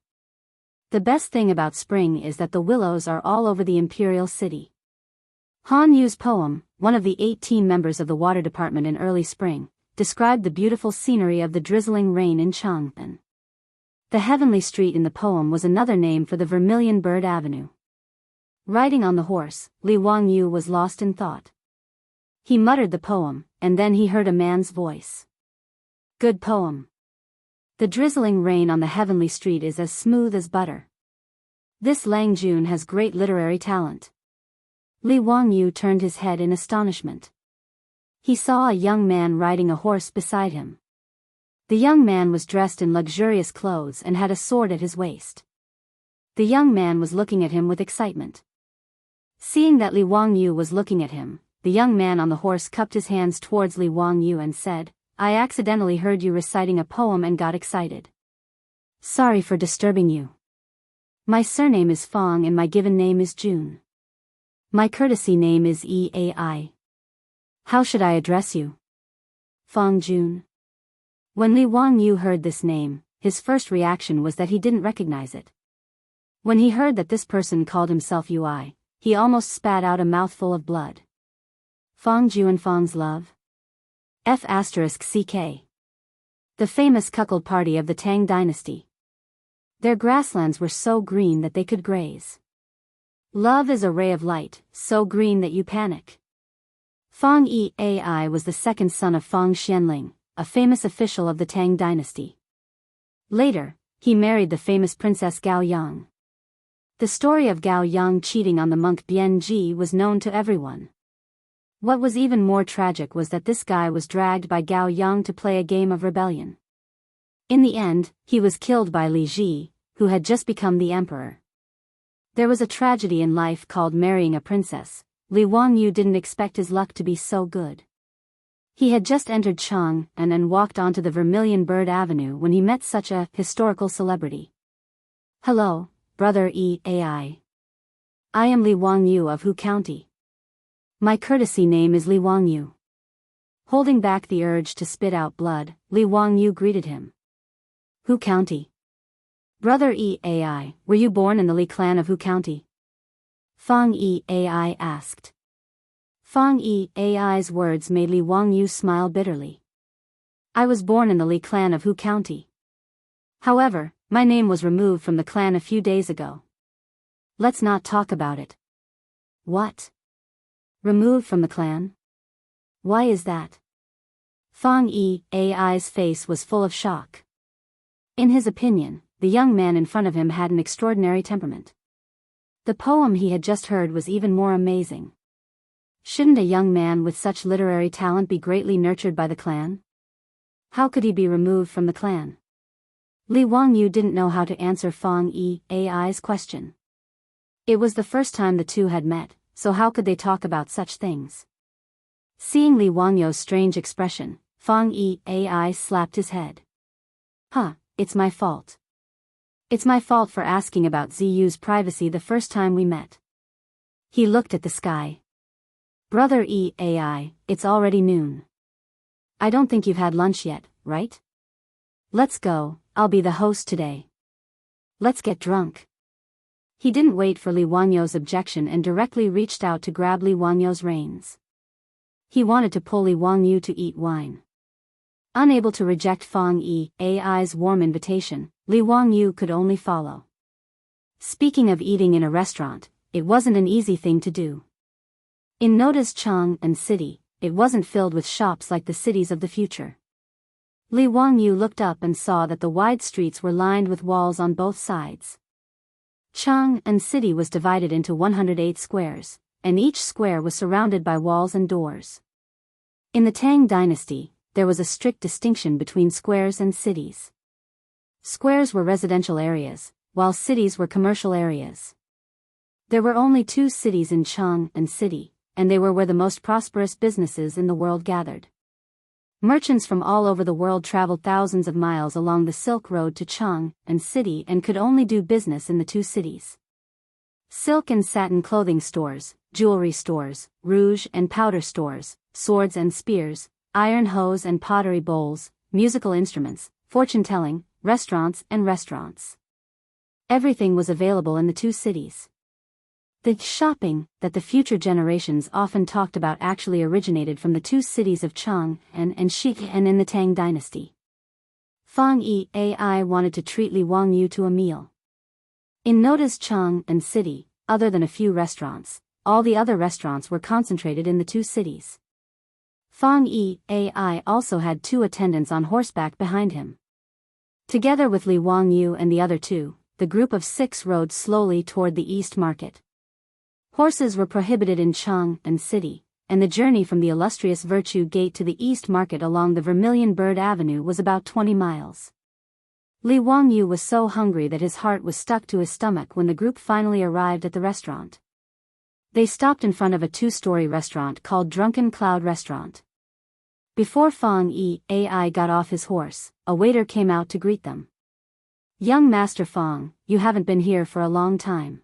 The best thing about spring is that the willows are all over the imperial city. Han Yu's poem, one of the 18 members of the water department in early spring, described the beautiful scenery of the drizzling rain in Chang'an. The heavenly street in the poem was another name for the Vermilion Bird Avenue. Riding on the horse, Li Wangyu was lost in thought. He muttered the poem, and then he heard a man's voice. Good poem. The drizzling rain on the heavenly street is as smooth as butter. This Lang Jun has great literary talent. Li Wangyu turned his head in astonishment. He saw a young man riding a horse beside him. The young man was dressed in luxurious clothes and had a sword at his waist. The young man was looking at him with excitement. Seeing that Li Wangyu was looking at him, the young man on the horse cupped his hands towards Li Wangyu and said, I accidentally heard you reciting a poem and got excited. Sorry for disturbing you. My surname is Fong and my given name is Jun. My courtesy name is Eai. How should I address you? Fong Jun. When Li Wangyu heard this name, his first reaction was that he didn't recognize it. When he heard that this person called himself Ui, he almost spat out a mouthful of blood. Fong Ju and Fong's love? F***CK. The famous cuckold party of the Tang dynasty. Their grasslands were so green that they could graze. Love is a ray of light, so green that you panic. Fong Eai was the second son of Fong Xianling, a famous official of the Tang dynasty. Later, he married the famous princess Gao Yang. The story of Gao Yang cheating on the monk Bian Ji was known to everyone. What was even more tragic was that this guy was dragged by Gao Yang to play a game of rebellion. In the end, he was killed by Li Ji, who had just become the emperor. There was a tragedy in life called marrying a princess. Li Wangyu didn't expect his luck to be so good. He had just entered Chang'an and walked onto the Vermilion Bird Avenue when he met such a historical celebrity. Hello, brother Eai. I am Li Wangyu of Hu County. My courtesy name is Li Wangyu. Holding back the urge to spit out blood, Li Wangyu greeted him. Hu County. Brother Eai, were you born in the Li clan of Hu County? Fong Eai asked. Fong Eai's words made Li Wangyu smile bitterly. I was born in the Li clan of Hu County. However, my name was removed from the clan a few days ago. Let's not talk about it. What? Removed from the clan? Why is that? Fong Eai's face was full of shock. In his opinion, the young man in front of him had an extraordinary temperament. The poem he had just heard was even more amazing. Shouldn't a young man with such literary talent be greatly nurtured by the clan? How could he be removed from the clan? Li Wangyu didn't know how to answer Fong Eai's question. It was the first time the two had met, so how could they talk about such things? Seeing Li Wangyu's strange expression, Fong Eai slapped his head. It's my fault. It's my fault for asking about Ziyu's privacy the first time we met. He looked at the sky. Brother Eai, it's already noon. I don't think you've had lunch yet, right? Let's go, I'll be the host today. Let's get drunk. He didn't wait for Li Wangyu's objection and directly reached out to grab Li Wangyu's reins. He wanted to pull Li Wangyu to eat wine. Unable to reject Fong Eai's warm invitation, Li Wangyu could only follow. Speaking of eating in a restaurant, it wasn't an easy thing to do. In Noda's Chang'an city, it wasn't filled with shops like the cities of the future. Li Wangyu looked up and saw that the wide streets were lined with walls on both sides. Chang'an city was divided into 108 squares, and each square was surrounded by walls and doors. In the Tang dynasty, there was a strict distinction between squares and cities. Squares were residential areas, while cities were commercial areas. There were only 2 cities in Chang'an city, and they were where the most prosperous businesses in the world gathered. Merchants from all over the world traveled thousands of miles along the Silk Road to Chang'an city and could only do business in the 2 cities. Silk and satin clothing stores, jewelry stores, rouge and powder stores, swords and spears, iron hoes and pottery bowls, musical instruments, fortune-telling, restaurants and restaurants. Everything was available in the 2 cities. The shopping that the future generations often talked about actually originated from the two cities of Chang and Shi and in the Tang dynasty. Fang Yi-ai wanted to treat Li Wangyu to a meal. In Noda's Chang and city, other than a few restaurants, all the other restaurants were concentrated in the two cities. Fang Yi-ai also had 2 attendants on horseback behind him. Together with Li Wangyu and the other 2, the group of 6 rode slowly toward the East Market. Horses were prohibited in Chang and city, and the journey from the illustrious Virtue Gate to the East Market along the Vermilion Bird Avenue was about 20 miles. Li Wangyu was so hungry that his heart was stuck to his stomach when the group finally arrived at the restaurant. They stopped in front of a 2-story restaurant called Drunken Cloud Restaurant. Before Fang Yi-ai got off his horse, a waiter came out to greet them. "Young Master Fang, you haven't been here for a long time.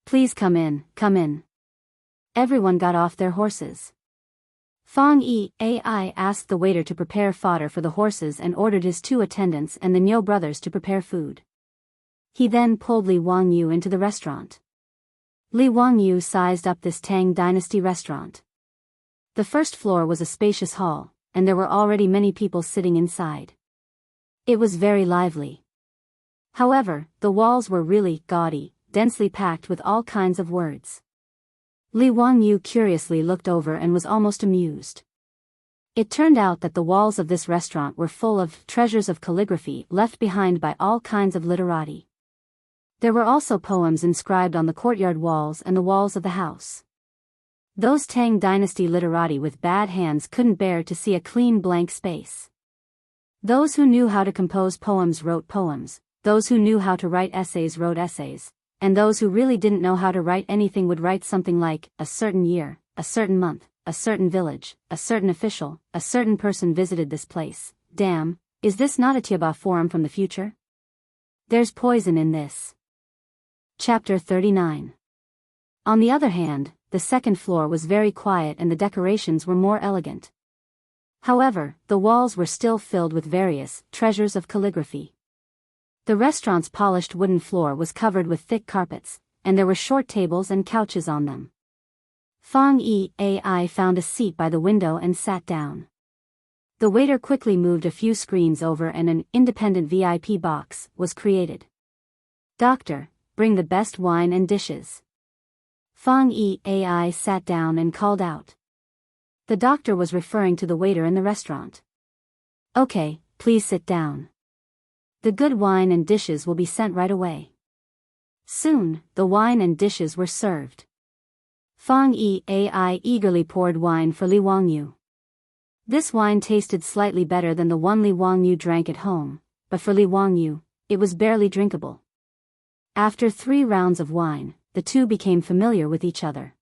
Please come in, come in." Everyone got off their horses. Fang Yi-ai asked the waiter to prepare fodder for the horses and ordered his 2 attendants and the Niu brothers to prepare food. He then pulled Li Wangyu into the restaurant. Li Wangyu sized up this Tang dynasty restaurant. The first floor was a spacious hall, and there were already many people sitting inside. It was very lively. However, the walls were really gaudy, densely packed with all kinds of words. Li Wangyu curiously looked over and was almost amused. It turned out that the walls of this restaurant were full of treasures of calligraphy left behind by all kinds of literati. There were also poems inscribed on the courtyard walls and the walls of the house. Those Tang dynasty literati with bad hands couldn't bear to see a clean blank space. Those who knew how to compose poems wrote poems, those who knew how to write essays wrote essays, and those who really didn't know how to write anything would write something like, a certain year, a certain month, a certain village, a certain official, a certain person visited this place. Damn, is this not a Tiaba forum from the future? There's poison in this. Chapter 39. On the other hand, the second floor was very quiet and the decorations were more elegant. However, the walls were still filled with various treasures of calligraphy. The restaurant's polished wooden floor was covered with thick carpets, and there were short tables and couches on them. Fang Yi-ai found a seat by the window and sat down. The waiter quickly moved a few screens over and an independent VIP box was created. "Doctor, bring the best wine and dishes." Fang Yi-ai sat down and called out. The doctor was referring to the waiter in the restaurant. "Okay, please sit down. The good wine and dishes will be sent right away." Soon, the wine and dishes were served. Fang Yi-ai eagerly poured wine for Li Wangyu. This wine tasted slightly better than the one Li Wangyu drank at home, but for Li Wangyu, it was barely drinkable. After 3 rounds of wine, the two became familiar with each other.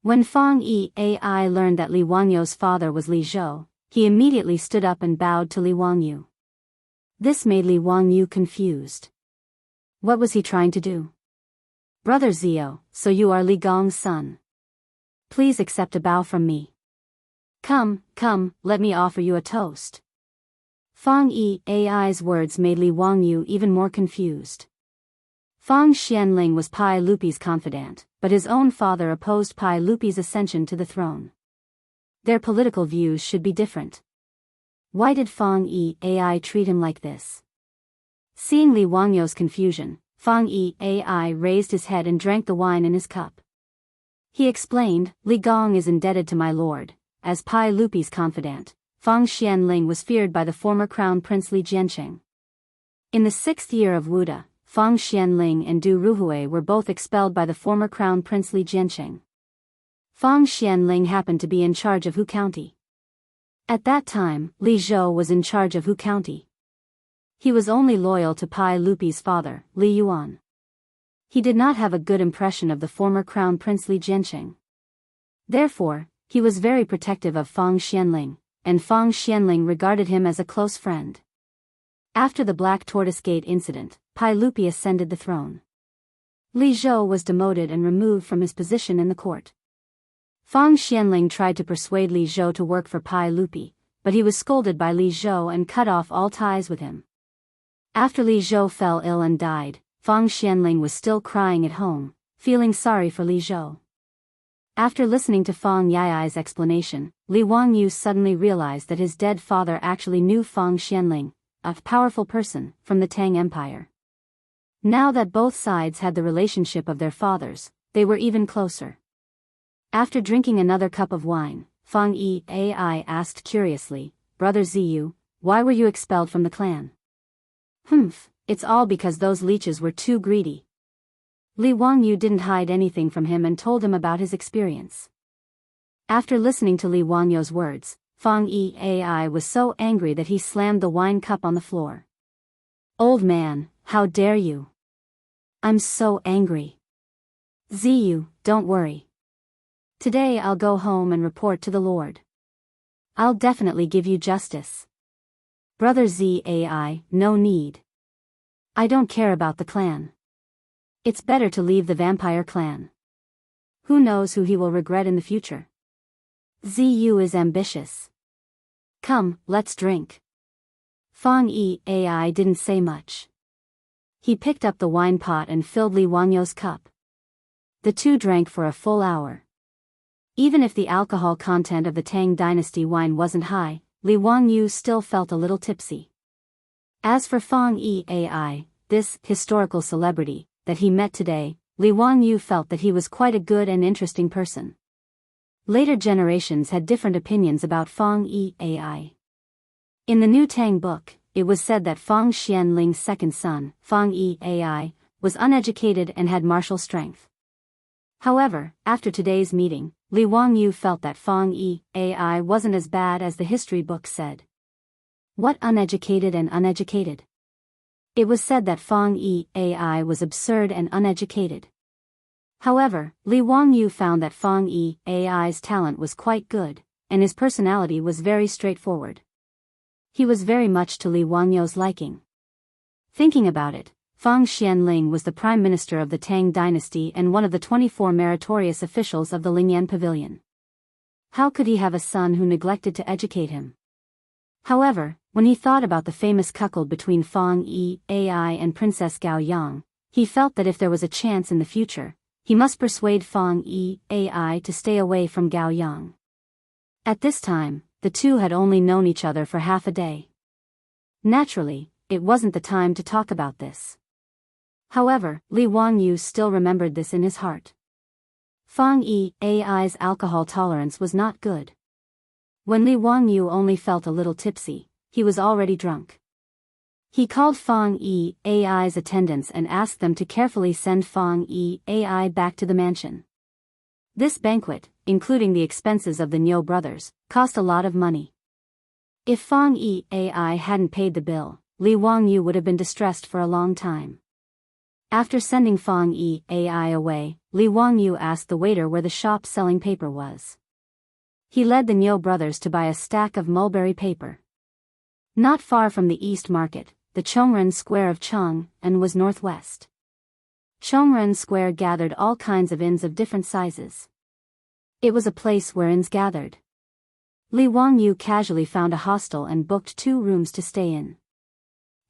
When Fang Yi-ai learned that Li Wangyu's father was Li Zhou, he immediately stood up and bowed to Li Wangyu. This made Li Wangyu confused. What was he trying to do? "Brother Zio, so you are Li Gong's son. Please accept a bow from me. Come, come, let me offer you a toast." Fang Yi-ai's words made Li Wangyu even more confused. Fang Xianling was Pai Lupi's confidant, but his own father opposed Pai Lupi's ascension to the throne. Their political views should be different. Why did Fang Yi-ai treat him like this? Seeing Li Wangyu's confusion, Fang Yi-ai raised his head and drank the wine in his cup. He explained, "Li Gong is indebted to my lord." As Pai Lupi's confidant, Fang Xianling was feared by the former crown prince Li Jianqing. In the 6th year of Wuda, Fang Xianling and Du Ruhui were both expelled by the former crown prince Li Jianqing. Fang Xianling happened to be in charge of Hu County. At that time, Li Zhou was in charge of Hu County. He was only loyal to Pai Lupi's father, Li Yuan. He did not have a good impression of the former crown prince Li Jianqing. Therefore, he was very protective of Fang Xianling, and Fang Xianling regarded him as a close friend. After the Black Tortoise Gate incident, Pai Lupi ascended the throne. Li Zhou was demoted and removed from his position in the court. Fang Xianling tried to persuade Li Zhou to work for Pai Lupi, but he was scolded by Li Zhou and cut off all ties with him. After Li Zhou fell ill and died, Fang Xianling was still crying at home. feeling sorry for Li Zhou. After listening to Fang Yai's explanation, Li Wangyu suddenly realized that his dead father actually knew Fang Xianling, a powerful person, from the Tang Empire. Now that both sides had the relationship of their fathers, they were even closer. After drinking another cup of wine, Fang Yai asked curiously, "Brother Ziyu, why were you expelled from the clan?" It's all because those leeches were too greedy." Li Wangyu didn't hide anything from him and told him about his experience. After listening to Li Wangyu's words, Fang Yai was so angry that he slammed the wine cup on the floor. "Old man, how dare you! I'm so angry. Ziyu, don't worry. Today I'll go home and report to the Lord. I'll definitely give you justice. Brother Zai, no need. I don't care about the clan. It's better to leave the vampire clan. Who knows who he will regret in the future? Ziyu is ambitious. Come, let's drink." Fang Yai didn't say much. He picked up the wine pot and filled Li Wangyu's cup. The two drank for a full hour. Even if the alcohol content of the Tang dynasty wine wasn't high, Li Wangyu still felt a little tipsy. As for Fang Yai, this historical celebrity that he met today, Li Wangyu felt that he was quite a good and interesting person. Later generations had different opinions about Fang Yai. In the new Tang book, it was said that Fang Xianling's second son, Fang Yai, was uneducated and had martial strength. However, after today's meeting, Li Wangyu felt that Fang Yai wasn't as bad as the history book said. What uneducated and uneducated? It was said that Fang Yai was absurd and uneducated. However, Li Wangyu found that Fang Yai's talent was quite good, and his personality was very straightforward. He was very much to Li Wangyu's liking. Thinking about it, Fang Xianling was the prime minister of the Tang dynasty and one of the 24 meritorious officials of the Lingyan Pavilion. How could he have a son who neglected to educate him? However, when he thought about the famous cuckold between Fang Yai and Princess Gao Yang, he felt that if there was a chance in the future, he must persuade Fang Yai to stay away from Gao Yang. At this time, the two had only known each other for half a day. Naturally, it wasn't the time to talk about this. However, Li Wangyu still remembered this in his heart. Fang Yai's alcohol tolerance was not good. When Li Wangyu only felt a little tipsy, he was already drunk. He called Fang Yai's attendants and asked them to carefully send Fang Yai back to the mansion. This banquet, including the expenses of the Niu brothers, cost a lot of money. If Fang Yai hadn't paid the bill, Li Wangyu would have been distressed for a long time. After sending Fang Yai away, Li Wangyu asked the waiter where the shop selling paper was. He led the Niu brothers to buy a stack of mulberry paper. Not far from the East Market, the Chongren Square of Chang'an was northwest. Chongren Square gathered all kinds of inns of different sizes. It was a place where inns gathered. Li Wangyu casually found a hostel and booked 2 rooms to stay in.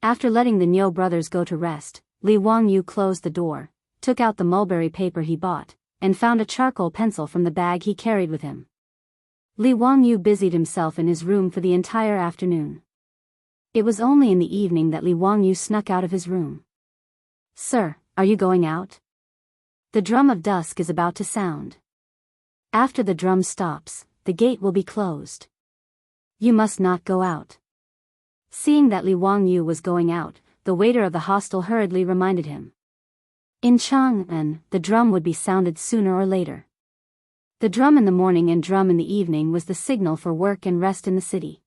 After letting the Niu brothers go to rest, Li Wangyu closed the door, took out the mulberry paper he bought, and found a charcoal pencil from the bag he carried with him. Li Wangyu busied himself in his room for the entire afternoon. It was only in the evening that Li Wangyu snuck out of his room. "Sir, are you going out? The drum of dusk is about to sound. After the drum stops, the gate will be closed. You must not go out." Seeing that Li Wangyu was going out, the waiter of the hostel hurriedly reminded him. In Chang'an, the drum would be sounded sooner or later. The drum in the morning and drum in the evening was the signal for work and rest in the city.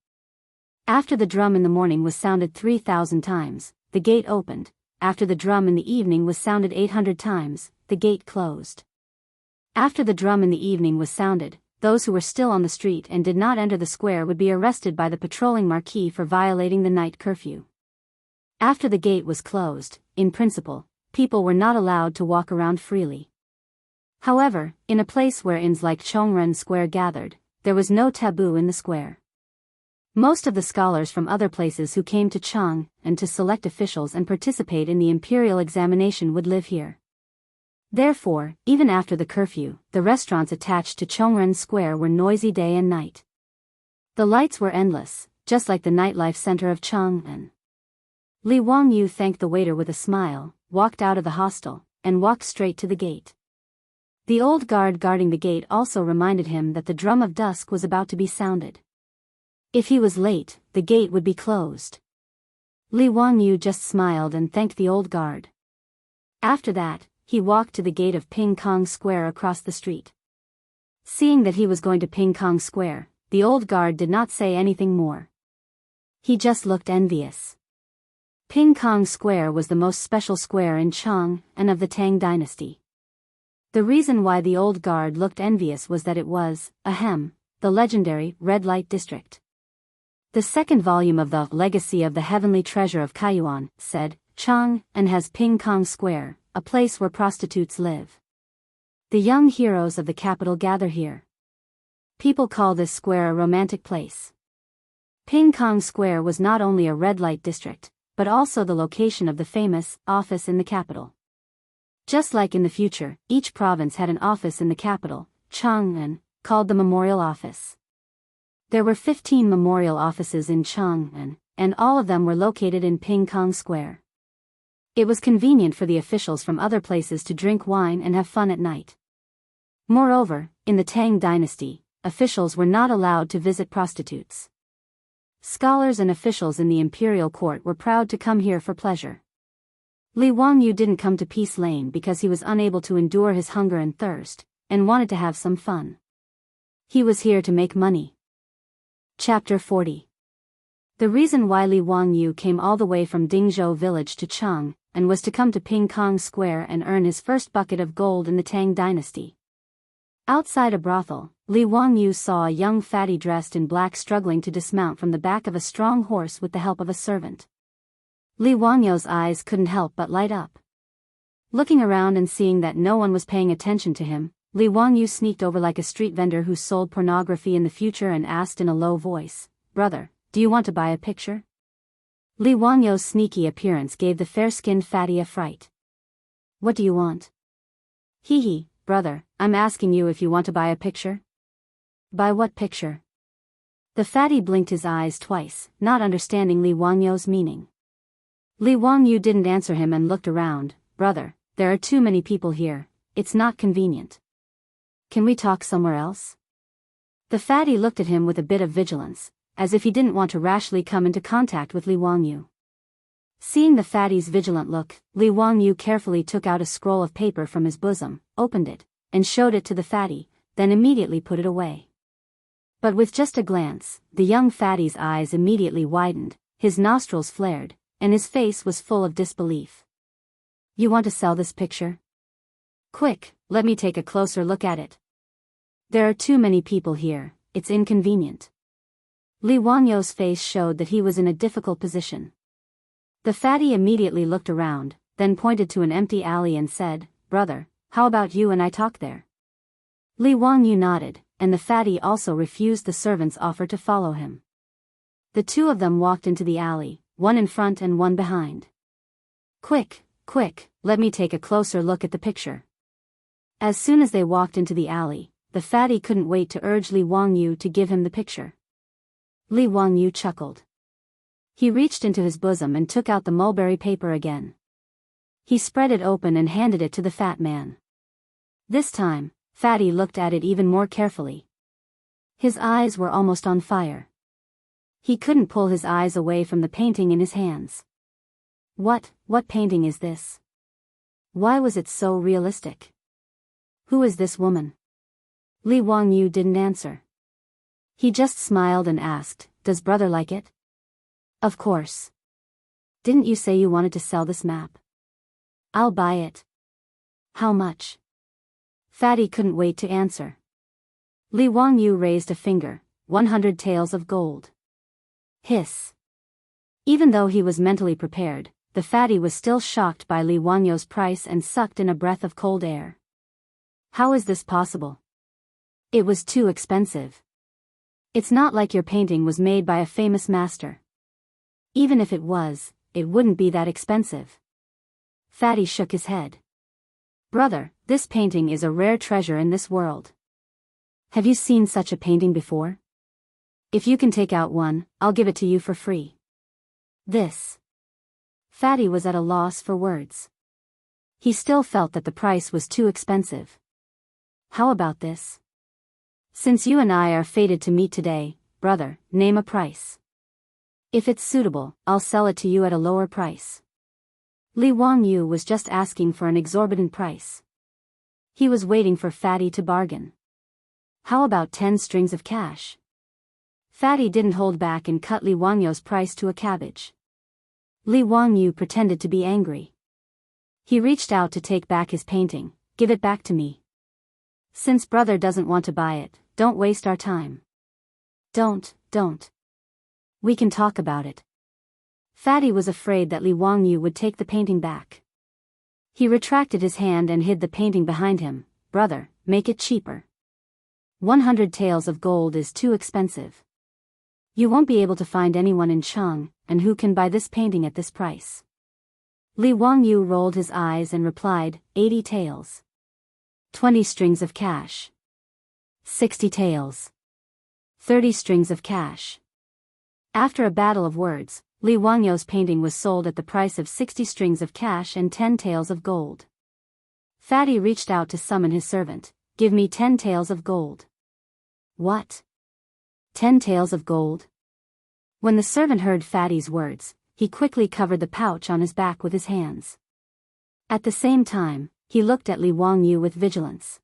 After the drum in the morning was sounded 3,000 times, the gate opened. After the drum in the evening was sounded 800 times, the gate closed. After the drum in the evening was sounded, those who were still on the street and did not enter the square would be arrested by the patrolling marquis for violating the night curfew. After the gate was closed, in principle, people were not allowed to walk around freely. However, in a place where inns like Chongren Square gathered, there was no taboo in the square. Most of the scholars from other places who came to Chang'an to select officials and participate in the imperial examination would live here. Therefore, even after the curfew, the restaurants attached to Chongren Square were noisy day and night. The lights were endless, just like the nightlife center of Chang'an. Li Wangyu thanked the waiter with a smile, walked out of the hostel, and walked straight to the gate. The old guard guarding the gate also reminded him that the drum of dusk was about to be sounded. If he was late, the gate would be closed. Li Wangyu just smiled and thanked the old guard. After that, he walked to the gate of Ping Kong Square across the street. Seeing that he was going to Ping Kong Square, the old guard did not say anything more. He just looked envious. Ping Kong Square was the most special square in Chang and of the Tang dynasty. The reason why the old guard looked envious was that it was, the legendary red light district. The second volume of the Legacy of the Heavenly Treasure of Kaiyuan said, Chang and has Ping Kong Square, a place where prostitutes live. The young heroes of the capital gather here. People call this square a romantic place. Ping Kong Square was not only a red light district, but also the location of the famous office in the capital. Just like in the future, each province had an office in the capital, Chang'an, called the Memorial Office. There were 15 memorial offices in Chang'an, and all of them were located in Ping Kong Square. It was convenient for the officials from other places to drink wine and have fun at night. Moreover, in the Tang dynasty, officials were not allowed to visit prostitutes. Scholars and officials in the imperial court were proud to come here for pleasure. Li Wangyu didn't come to Peace Lane because he was unable to endure his hunger and thirst, and wanted to have some fun. He was here to make money. Chapter 40. The reason why Li Wangyu came all the way from Dingzhou village to Chang, and was to come to Ping Kong Square and earn his first bucket of gold in the Tang dynasty. Outside a brothel, Li Wangyu saw a young fatty dressed in black struggling to dismount from the back of a strong horse with the help of a servant. Li Wangyu's eyes couldn't help but light up. Looking around and seeing that no one was paying attention to him, Li Wangyu sneaked over like a street vendor who sold pornography in the future and asked in a low voice, "Brother, do you want to buy a picture?" Li Wangyu's sneaky appearance gave the fair-skinned fatty a fright. "What do you want?" "Hee hee, brother, I'm asking you if you want to buy a picture." "Buy what picture?" The fatty blinked his eyes twice, not understanding Li Wangyu's meaning. Li Wangyu didn't answer him and looked around. "Brother, there are too many people here, it's not convenient. Can we talk somewhere else?" The fatty looked at him with a bit of vigilance, as if he didn't want to rashly come into contact with Li Wangyu. Seeing the fatty's vigilant look, Li Wangyu carefully took out a scroll of paper from his bosom, opened it, and showed it to the fatty, then immediately put it away. But with just a glance, the young fatty's eyes immediately widened, his nostrils flared, and his face was full of disbelief. "You want to sell this picture? Quick, let me take a closer look at it. There are too many people here, it's inconvenient." Li Wangyu's face showed that he was in a difficult position. The fatty immediately looked around, then pointed to an empty alley and said, "Brother, how about you and I talk there?" Li Wangyu nodded, and the fatty also refused the servant's offer to follow him. The two of them walked into the alley, one in front and one behind. Quick, let me take a closer look at the picture." As soon as they walked into the alley, the fatty couldn't wait to urge Li Wangyu to give him the picture. Li Wangyu chuckled. He reached into his bosom and took out the mulberry paper again. He spread it open and handed it to the fat man. This time, Fatty looked at it even more carefully. His eyes were almost on fire. He couldn't pull his eyes away from the painting in his hands. What painting is this? Why was it so realistic? Who is this woman? Li Wangyu didn't answer. He just smiled and asked, "Does brother like it?" "Of course. Didn't you say you wanted to sell this map?" "I'll buy it." "How much?" Fatty couldn't wait to answer. Li Wangyu raised a finger. 100 taels of gold. Hiss. Even though he was mentally prepared, the fatty was still shocked by Li Wangyu's price and sucked in a breath of cold air. How is this possible? It was too expensive. It's not like your painting was made by a famous master. Even if it was, it wouldn't be that expensive. Fatty shook his head. "Brother, This painting is a rare treasure in this world. Have you seen such a painting before? If you can take out one, I'll give it to you for free. This. Fatty was at a loss for words. He still felt that the price was too expensive. How about this? Since you and I are fated to meet today, brother, name a price. If it's suitable, I'll sell it to you at a lower price. Li Wangyu was just asking for an exorbitant price. He was waiting for Fatty to bargain. How about 10 strings of cash? Fatty didn't hold back and cut Li Wangyu's price to a cabbage. Li Wangyu pretended to be angry. He reached out to take back his painting. Give it back to me. Since brother doesn't want to buy it, don't waste our time. Don't. We can talk about it. Fatty was afraid that Li Wangyu would take the painting back. He retracted his hand and hid the painting behind him. Brother, make it cheaper. 100 taels of gold is too expensive. You won't be able to find anyone in Chang, and who can buy this painting at this price. Li Wangyu rolled his eyes and replied, 80 taels. 20 strings of cash. 60 taels. 30 strings of cash. After a battle of words, Li Wangyu's painting was sold at the price of 60 strings of cash and 10 taels of gold. Fatty reached out to summon his servant. Give me 10 taels of gold. What? 10 taels of gold? When the servant heard Fatty's words, he quickly covered the pouch on his back with his hands. At the same time, he looked at Li Wangyu with vigilance.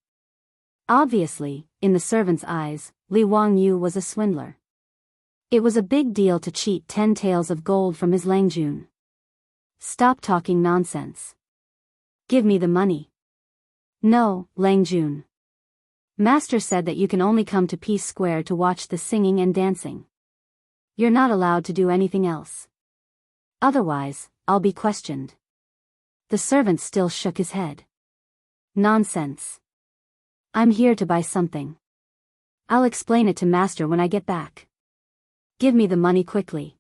Obviously, in the servant's eyes, Li Wangyu was a swindler. It was a big deal to cheat 10 taels of gold from his Langjun. Stop talking nonsense. Give me the money. No, Langjun. Master said that you can only come to Peace Square to watch the singing and dancing. You're not allowed to do anything else. Otherwise, I'll be questioned. The servant still shook his head. Nonsense. I'm here to buy something. I'll explain it to Master when I get back. Give me the money quickly.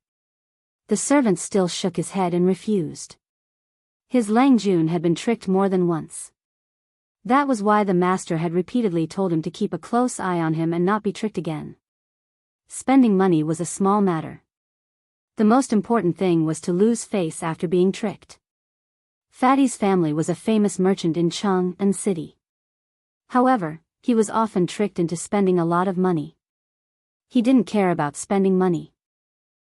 The servant still shook his head and refused. His Langjun had been tricked more than once. That was why the master had repeatedly told him to keep a close eye on him and not be tricked again. Spending money was a small matter. The most important thing was to lose face after being tricked. Fatty's family was a famous merchant in Chang'an City. However, he was often tricked into spending a lot of money. He didn't care about spending money.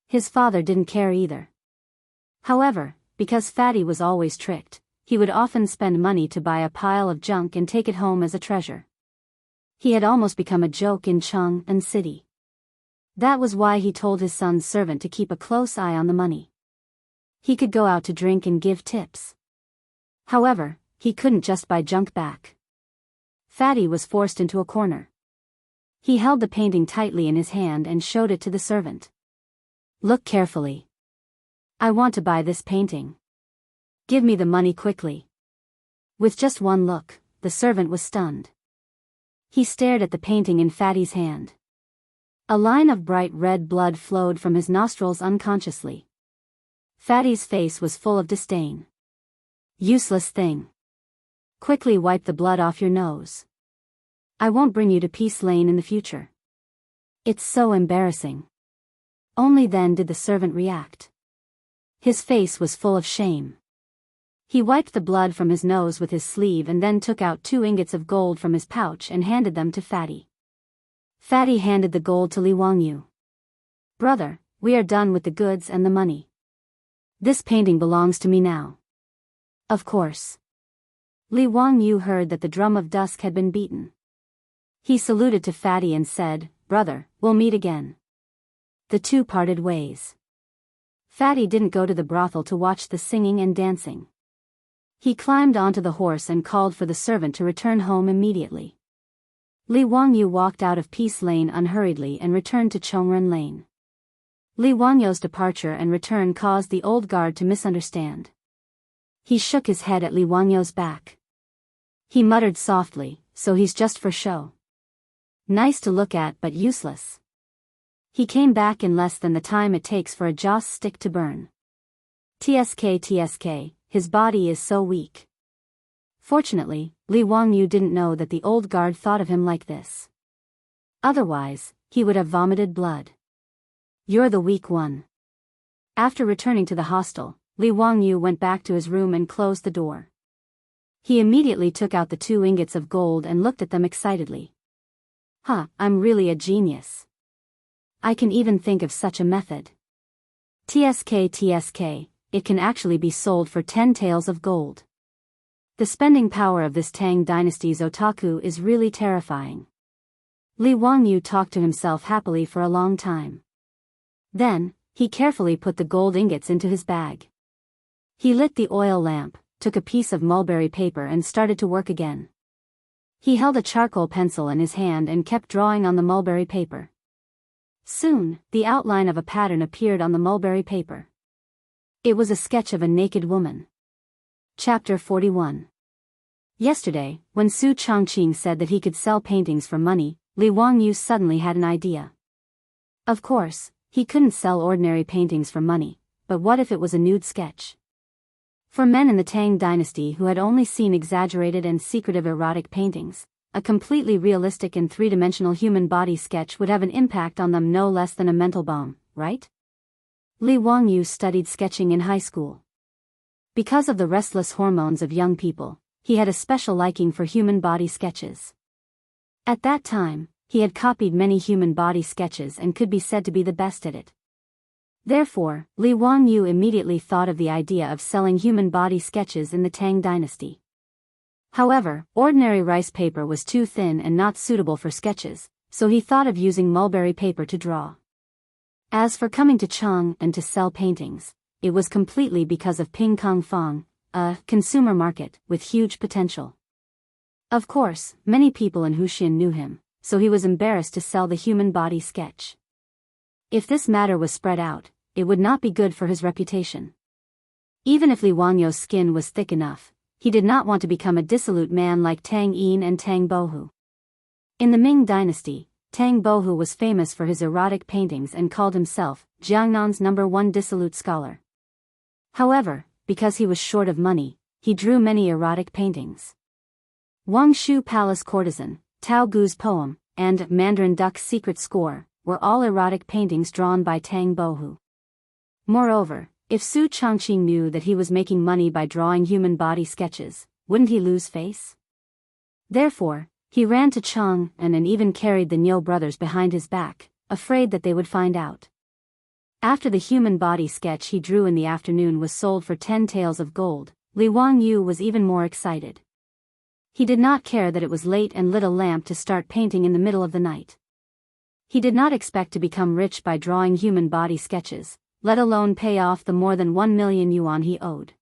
His father didn't care either. However, because Fatty was always tricked, he would often spend money to buy a pile of junk and take it home as a treasure. He had almost become a joke in Chang'an City. That was why he told his son's servant to keep a close eye on the money. He could go out to drink and give tips. However, he couldn't just buy junk back. Fatty was forced into a corner. He held the painting tightly in his hand and showed it to the servant. Look carefully. I want to buy this painting. Give me the money quickly. With just one look, the servant was stunned. He stared at the painting in Fatty's hand. A line of bright red blood flowed from his nostrils unconsciously. Fatty's face was full of disdain. Useless thing. Quickly wipe the blood off your nose. I won't bring you to Peace Lane in the future. It's so embarrassing. Only then did the servant react. His face was full of shame. He wiped the blood from his nose with his sleeve and then took out 2 ingots of gold from his pouch and handed them to Fatty. Fatty handed the gold to Li Wangyu. Brother, we are done with the goods and the money. This painting belongs to me now. Of course. Li Wangyu heard that the drum of dusk had been beaten. He saluted to Fatty and said, Brother, we'll meet again. The two parted ways. Fatty didn't go to the brothel to watch the singing and dancing. He climbed onto the horse and called for the servant to return home immediately. Li Wangyu walked out of Peace Lane unhurriedly and returned to Chongren Lane. Li Wangyu's departure and return caused the old guard to misunderstand. He shook his head at Li Wangyu's back. He muttered softly, so he's just for show. Nice to look at but useless. He came back in less than the time it takes for a joss stick to burn. TSK, his body is so weak. Fortunately, Li Wangyu didn't know that the old guard thought of him like this. Otherwise, he would have vomited blood. You're the weak one. After returning to the hostel, Li Wangyu went back to his room and closed the door. He immediately took out the 2 ingots of gold and looked at them excitedly. I'm really a genius. I can even think of such a method. TSK, it can actually be sold for 10 taels of gold. The spending power of this Tang dynasty's otaku is really terrifying. Li Wangyu talked to himself happily for a long time. Then, he carefully put the gold ingots into his bag. He lit the oil lamp, took a piece of mulberry paper and started to work again. He held a charcoal pencil in his hand and kept drawing on the mulberry paper. Soon, the outline of a pattern appeared on the mulberry paper. It was a sketch of a naked woman. Chapter 41. Yesterday, when Su Chongqing said that he could sell paintings for money, Li Wangyu suddenly had an idea. Of course, he couldn't sell ordinary paintings for money, but what if it was a nude sketch? For men in the Tang dynasty who had only seen exaggerated and secretive erotic paintings, a completely realistic and three-dimensional human body sketch would have an impact on them no less than a mental bomb, right? Li Wangyu studied sketching in high school. Because of the restless hormones of young people, he had a special liking for human body sketches. At that time, he had copied many human body sketches and could be said to be the best at it. Therefore, Li Wangyu immediately thought of the idea of selling human body sketches in the Tang dynasty. However, ordinary rice paper was too thin and not suitable for sketches, so he thought of using mulberry paper to draw. As for coming to Chang and to sell paintings, it was completely because of Ping Kong Fong, a consumer market with huge potential. Of course, many people in Huxian knew him, so he was embarrassed to sell the human body sketch. If this matter was spread out, it would not be good for his reputation. Even if Li Wangyu's skin was thick enough, he did not want to become a dissolute man like Tang Yin and Tang Bohu. In the Ming dynasty, Tang Bohu was famous for his erotic paintings and called himself Jianghu's #1 dissolute scholar. However, because he was short of money, he drew many erotic paintings. Wang Shu Palace Courtesan, Tao Gu's Poem, and Mandarin Duck's Secret Score were all erotic paintings drawn by Tang Bohu. Moreover, if Su Chongqing knew that he was making money by drawing human body sketches, wouldn't he lose face? Therefore, he ran to Chang and even carried the Niu brothers behind his back, afraid that they would find out. After the human body sketch he drew in the afternoon was sold for 10 taels of gold, Li Wangyu was even more excited. He did not care that it was late and lit a lamp to start painting in the middle of the night. He did not expect to become rich by drawing human body sketches, let alone pay off the more than 1 million yuan he owed.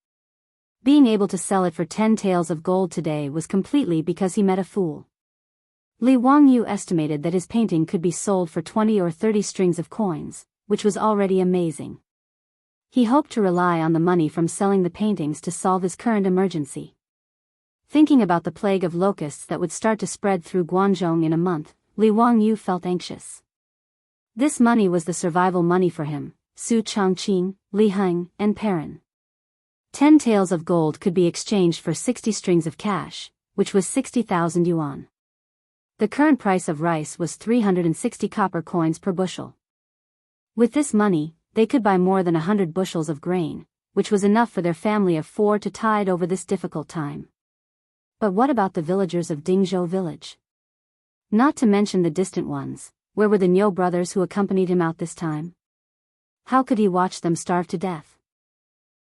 Being able to sell it for 10 taels of gold today was completely because he met a fool. Li Wangyu estimated that his painting could be sold for 20 or 30 strings of coins, which was already amazing. He hoped to rely on the money from selling the paintings to solve his current emergency. Thinking about the plague of locusts that would start to spread through Guangzhou in a month, Li Wangyu felt anxious. This money was the survival money for him, Su Chongqing, Li Heng, and Perrin. 10 taels of gold could be exchanged for 60 strings of cash, which was 60,000 yuan. The current price of rice was 360 copper coins per bushel. With this money, they could buy more than 100 bushels of grain, which was enough for their family of 4 to tide over this difficult time. But what about the villagers of Dingzhou village? Not to mention the distant ones, where were the Niu brothers who accompanied him out this time? How could he watch them starve to death?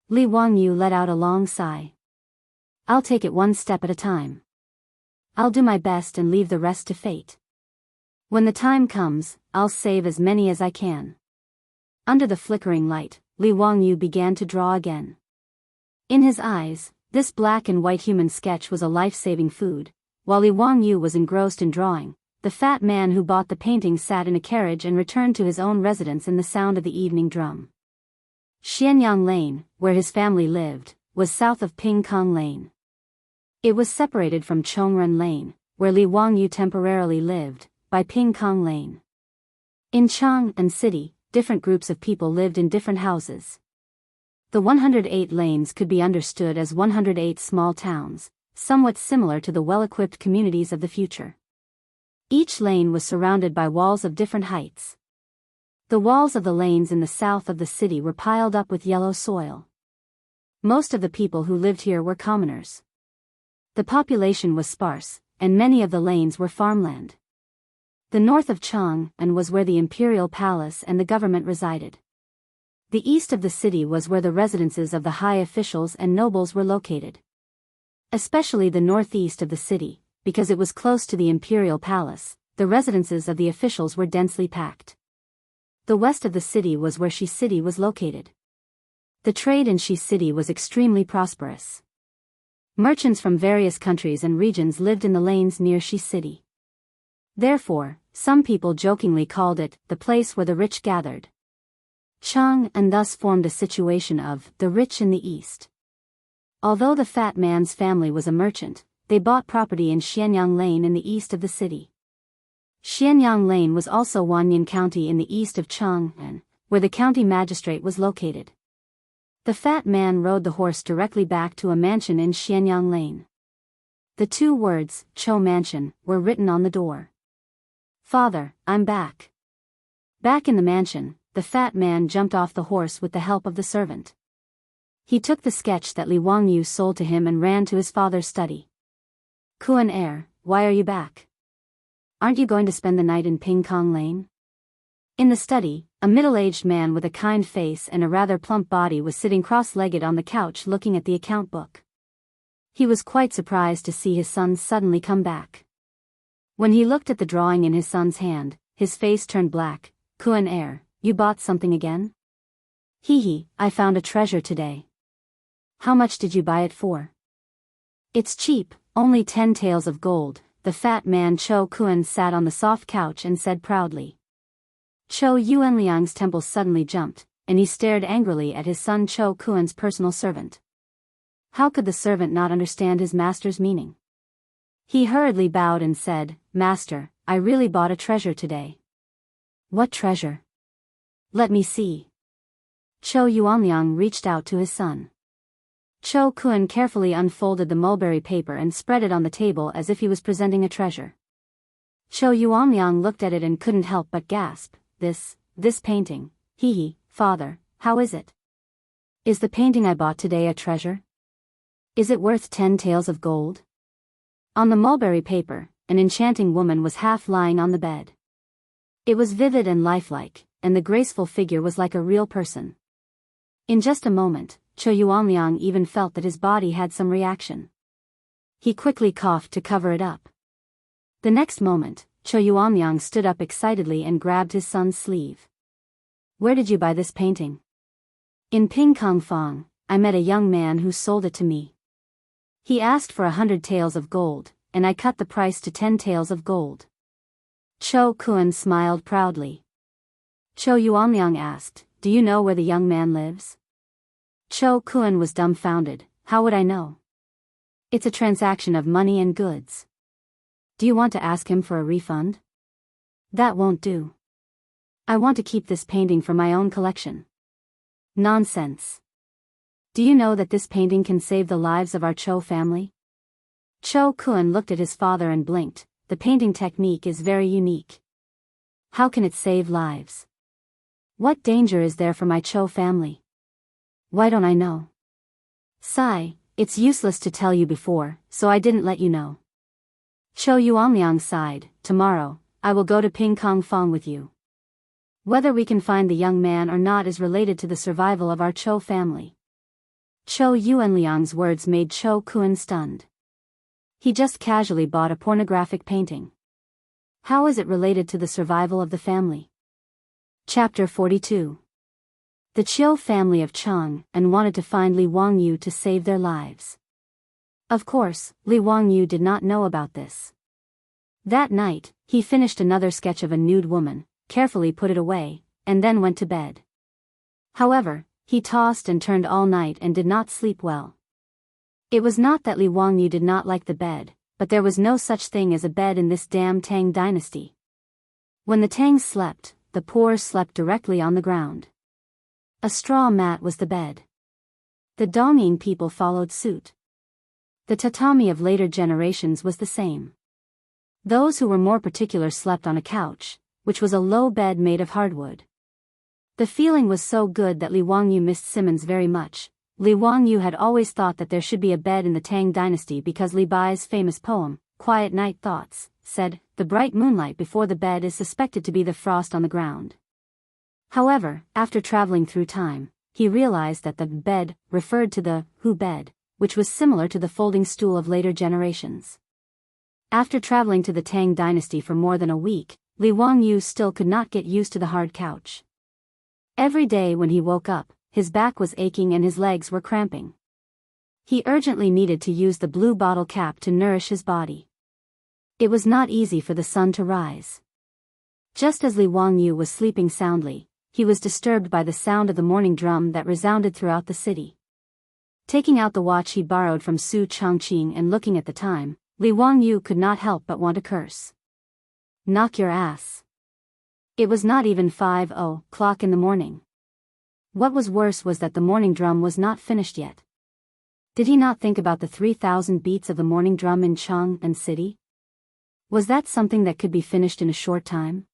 Li Wangyu let out a long sigh. I'll take it one step at a time. I'll do my best and leave the rest to fate. When the time comes, I'll save as many as I can. Under the flickering light, Li Wangyu began to draw again. In his eyes, this black and white human sketch was a life-saving food. While Li Wangyu was engrossed in drawing, the fat man who bought the painting sat in a carriage and returned to his own residence in the sound of the evening drum. Xianyang Lane, where his family lived, was south of Ping Kong Lane. It was separated from Chongren Lane, where Li Wangyu temporarily lived, by Ping Kong Lane. In Chang and city, different groups of people lived in different houses. The 108 lanes could be understood as 108 small towns, somewhat similar to the well-equipped communities of the future. Each lane was surrounded by walls of different heights. The walls of the lanes in the south of the city were piled up with yellow soil. Most of the people who lived here were commoners. The population was sparse, and many of the lanes were farmland. The north of Chang'an was where the imperial palace and the government resided. The east of the city was where the residences of the high officials and nobles were located. Especially the northeast of the city, because it was close to the imperial palace, the residences of the officials were densely packed. The west of the city was where Shi City was located. The trade in Shi City was extremely prosperous. Merchants from various countries and regions lived in the lanes near Shi City. Therefore, some people jokingly called it the place where the rich gathered. Chang'an thus formed a situation of the rich in the east. Although the fat man's family was a merchant, they bought property in Xianyang Lane in the east of the city. Xianyang Lane was also Wanyan County in the east of Chang'an, where the county magistrate was located. The fat man rode the horse directly back to a mansion in Xianyang Lane. The two words, Cho Mansion, were written on the door. "Father, I'm back." Back in the mansion, the fat man jumped off the horse with the help of the servant. He took the sketch that Li Wangyu sold to him and ran to his father's study. "Kuan heir, why are you back? Aren't you going to spend the night in Ping Kong Lane?" In the study, a middle-aged man with a kind face and a rather plump body was sitting cross-legged on the couch looking at the account book. He was quite surprised to see his son suddenly come back. When he looked at the drawing in his son's hand, his face turned black. "Kuan heir, you bought something again?" "Hee, I found a treasure today." "How much did you buy it for?" "It's cheap, only 10 taels of gold." The fat man Cho Kuan sat on the soft couch and said proudly. Cho Yuanliang's temples suddenly jumped, and he stared angrily at his son Cho Kuan's personal servant. How could the servant not understand his master's meaning? He hurriedly bowed and said, "Master, I really bought a treasure today." "What treasure? Let me see." Cho Yuanliang reached out to his son. Cho Kuan carefully unfolded the mulberry paper and spread it on the table as if he was presenting a treasure. Cho Yuanliang looked at it and couldn't help but gasp. This painting. Father, how is it? Is the painting I bought today a treasure? Is it worth 10 taels of gold?" On the mulberry paper, an enchanting woman was half lying on the bed. It was vivid and lifelike, and the graceful figure was like a real person. In just a moment, Cho Yuanliang even felt that his body had some reaction. He quickly coughed to cover it up. The next moment, Cho Yuanliang stood up excitedly and grabbed his son's sleeve. "Where did you buy this painting?" "In Pingkong Fong, I met a young man who sold it to me. He asked for 100 taels of gold, and I cut the price to 10 taels of gold." Cho Kuan smiled proudly. Cho Yuanliang asked, "Do you know where the young man lives?" Cho Kuan was dumbfounded. "How would I know? It's a transaction of money and goods. Do you want to ask him for a refund?" "That won't do. I want to keep this painting for my own collection." "Nonsense. Do you know that this painting can save the lives of our Cho family?" Cho Kuan looked at his father and blinked. "The painting technique is very unique. How can it save lives? What danger is there for my Cho family? Why don't I know?" "Sigh, it's useless to tell you before, so I didn't let you know." Cho Yuanliang sighed. "Tomorrow, I will go to Pingkong Fong with you. Whether we can find the young man or not is related to the survival of our Cho family." Cho Yuanliang's words made Cho Kuan stunned. He just casually bought a pornographic painting. How is it related to the survival of the family? Chapter 42. The Chiu family of Chang'an wanted to find Li Wangyu to save their lives. Of course, Li Wangyu did not know about this. That night, he finished another sketch of a nude woman, carefully put it away, and then went to bed. However, he tossed and turned all night and did not sleep well. It was not that Li Wangyu did not like the bed, but there was no such thing as a bed in this damn Tang dynasty. When the Tangs slept, the poor slept directly on the ground. A straw mat was the bed. The Dongying people followed suit. The tatami of later generations was the same. Those who were more particular slept on a couch, which was a low bed made of hardwood. The feeling was so good that Li Wangyu missed Simmons very much. Li Wangyu had always thought that there should be a bed in the Tang dynasty because Li Bai's famous poem, Quiet Night Thoughts, said, "The bright moonlight before the bed is suspected to be the frost on the ground." However, after traveling through time, he realized that the bed referred to the Hu bed, which was similar to the folding stool of later generations. After traveling to the Tang dynasty for more than a week, Li Wangyu still could not get used to the hard couch. Every day when he woke up, his back was aching and his legs were cramping. He urgently needed to use the blue bottle cap to nourish his body. It was not easy for the sun to rise. Just as Li Wangyu was sleeping soundly, he was disturbed by the sound of the morning drum that resounded throughout the city. Taking out the watch he borrowed from Su Chongqing and looking at the time, Li Wangyu could not help but want to curse. Knock your ass. It was not even 5:00 in the morning. What was worse was that the morning drum was not finished yet. Did he not think about the 3,000 beats of the morning drum in Chang'an City? Was that something that could be finished in a short time?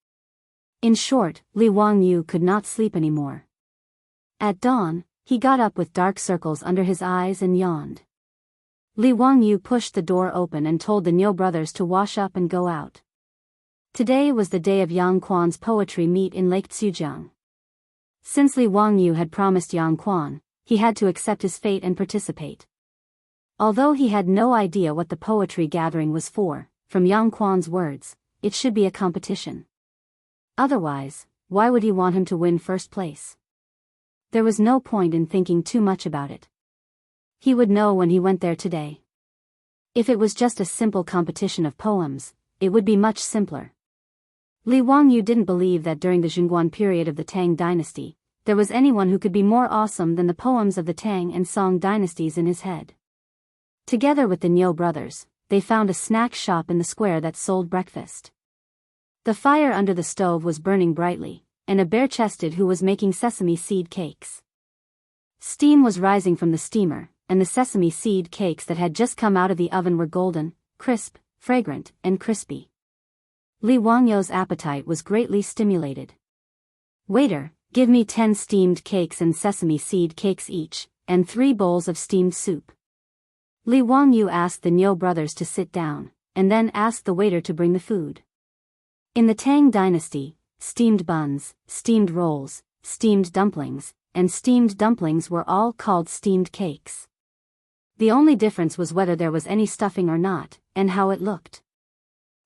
In short, Li Wangyu could not sleep anymore. At dawn, he got up with dark circles under his eyes and yawned. Li Wangyu pushed the door open and told the Niu brothers to wash up and go out. Today was the day of Yang Quan's poetry meet in Lake Tsujiang. Since Li Wangyu had promised Yang Quan, he had to accept his fate and participate. Although he had no idea what the poetry gathering was for, from Yang Quan's words, it should be a competition. Otherwise, why would he want him to win first place? There was no point in thinking too much about it. He would know when he went there today. If it was just a simple competition of poems, it would be much simpler. Li Wangyu didn't believe that during the Zhongguan period of the Tang dynasty, there was anyone who could be more awesome than the poems of the Tang and Song dynasties in his head. Together with the Niu brothers, they found a snack shop in the square that sold breakfast. The fire under the stove was burning brightly, and a bare-chested who was making sesame seed cakes. Steam was rising from the steamer, and the sesame seed cakes that had just come out of the oven were golden, crisp, fragrant, and crispy. Li Wangyu's appetite was greatly stimulated. "Waiter, give me 10 steamed cakes and sesame seed cakes each, and 3 bowls of steamed soup." Li Wangyu asked the Niu brothers to sit down, and then asked the waiter to bring the food. In the Tang dynasty, steamed buns, steamed rolls, steamed dumplings, and steamed dumplings were all called steamed cakes. The only difference was whether there was any stuffing or not, and how it looked.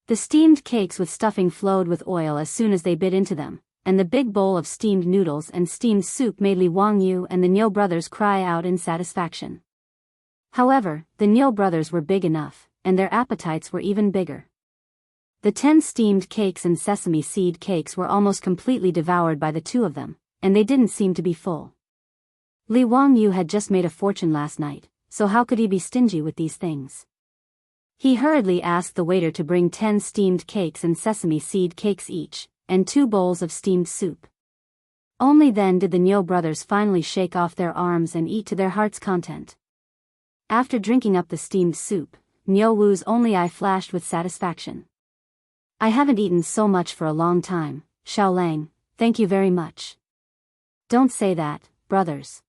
The steamed cakes with stuffing flowed with oil as soon as they bit into them, and the big bowl of steamed noodles and steamed soup made Li Wangyu and the Niu brothers cry out in satisfaction. However, the Niu brothers were big enough, and their appetites were even bigger. The 10 steamed cakes and sesame seed cakes were almost completely devoured by the 2 of them, and they didn't seem to be full. Li Wangyu had just made a fortune last night, so how could he be stingy with these things? He hurriedly asked the waiter to bring 10 steamed cakes and sesame seed cakes each, and 2 bowls of steamed soup. Only then did the Niu brothers finally shake off their arms and eat to their heart's content. After drinking up the steamed soup, Niu Wu's only eye flashed with satisfaction. "I haven't eaten so much for a long time, Xiaolang, thank you very much." "Don't say that, brothers."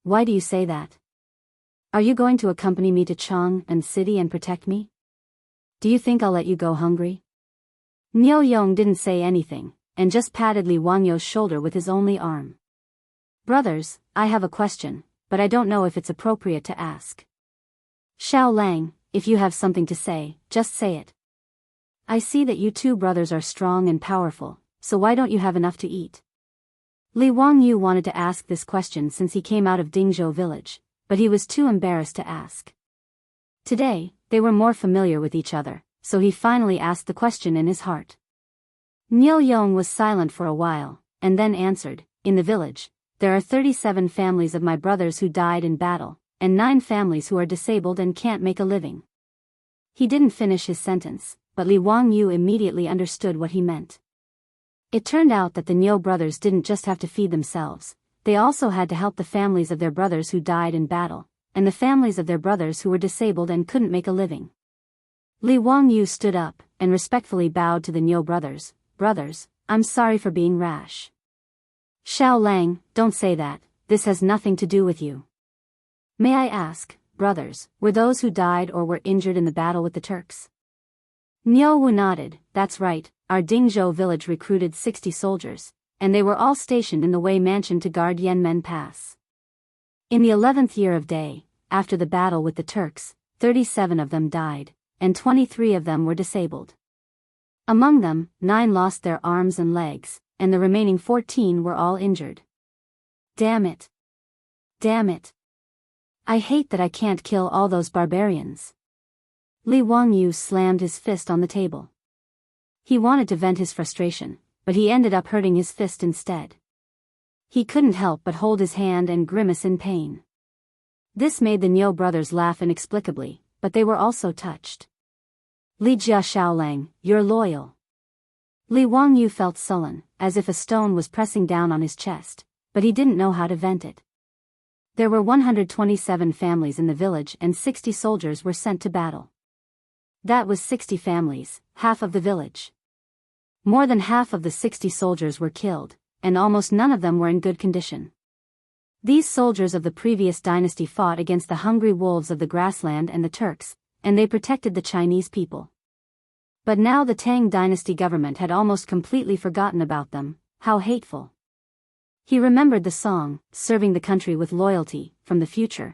"Why do you say that? Are you going to accompany me to Chang'an City and protect me? Do you think I'll let you go hungry?" Niu Yong didn't say anything, and just patted Li Wangyu's shoulder with his only arm. "Brothers, I have a question, but I don't know if it's appropriate to ask." "Xiaolang, if you have something to say, just say it. I see that you 2 brothers are strong and powerful, so why don't you have enough to eat?" Li Wangyu wanted to ask this question since he came out of Dingzhou village, but he was too embarrassed to ask. Today, they were more familiar with each other, so he finally asked the question in his heart. Niu Yong was silent for a while, and then answered, "In the village, there are 37 families of my brothers who died in battle, and 9 families who are disabled and can't make a living." He didn't finish his sentence, but Li Wangyu immediately understood what he meant. It turned out that the Niu brothers didn't just have to feed themselves, they also had to help the families of their brothers who died in battle, and the families of their brothers who were disabled and couldn't make a living. Li Wangyu stood up and respectfully bowed to the Niu brothers. Brothers, I'm sorry for being rash. Xiao Lang, don't say that, this has nothing to do with you. May I ask, brothers, were those who died or were injured in the battle with the Turks? Niu Wu nodded. That's right, our Dingzhou village recruited 60 soldiers, and they were all stationed in the Wei mansion to guard Yanmen Pass. In the 11th year of Day, after the battle with the Turks, 37 of them died, and 23 of them were disabled. Among them, 9 lost their arms and legs, and the remaining 14 were all injured. Damn it. Damn it. I hate that I can't kill all those barbarians. Li Wangyu slammed his fist on the table. He wanted to vent his frustration, but he ended up hurting his fist instead. He couldn't help but hold his hand and grimace in pain. This made the Niu brothers laugh inexplicably, but they were also touched. Li Jia Xiaolang, you're loyal. Li Wangyu felt sullen, as if a stone was pressing down on his chest, but he didn't know how to vent it. There were 127 families in the village and 60 soldiers were sent to battle. That was 60 families, half of the village. More than half of the 60 soldiers were killed, and almost none of them were in good condition. These soldiers of the previous dynasty fought against the hungry wolves of the grassland and the Turks, and they protected the Chinese people. But now the Tang dynasty government had almost completely forgotten about them. How hateful. He remembered the song, Serving the Country with Loyalty, from the future,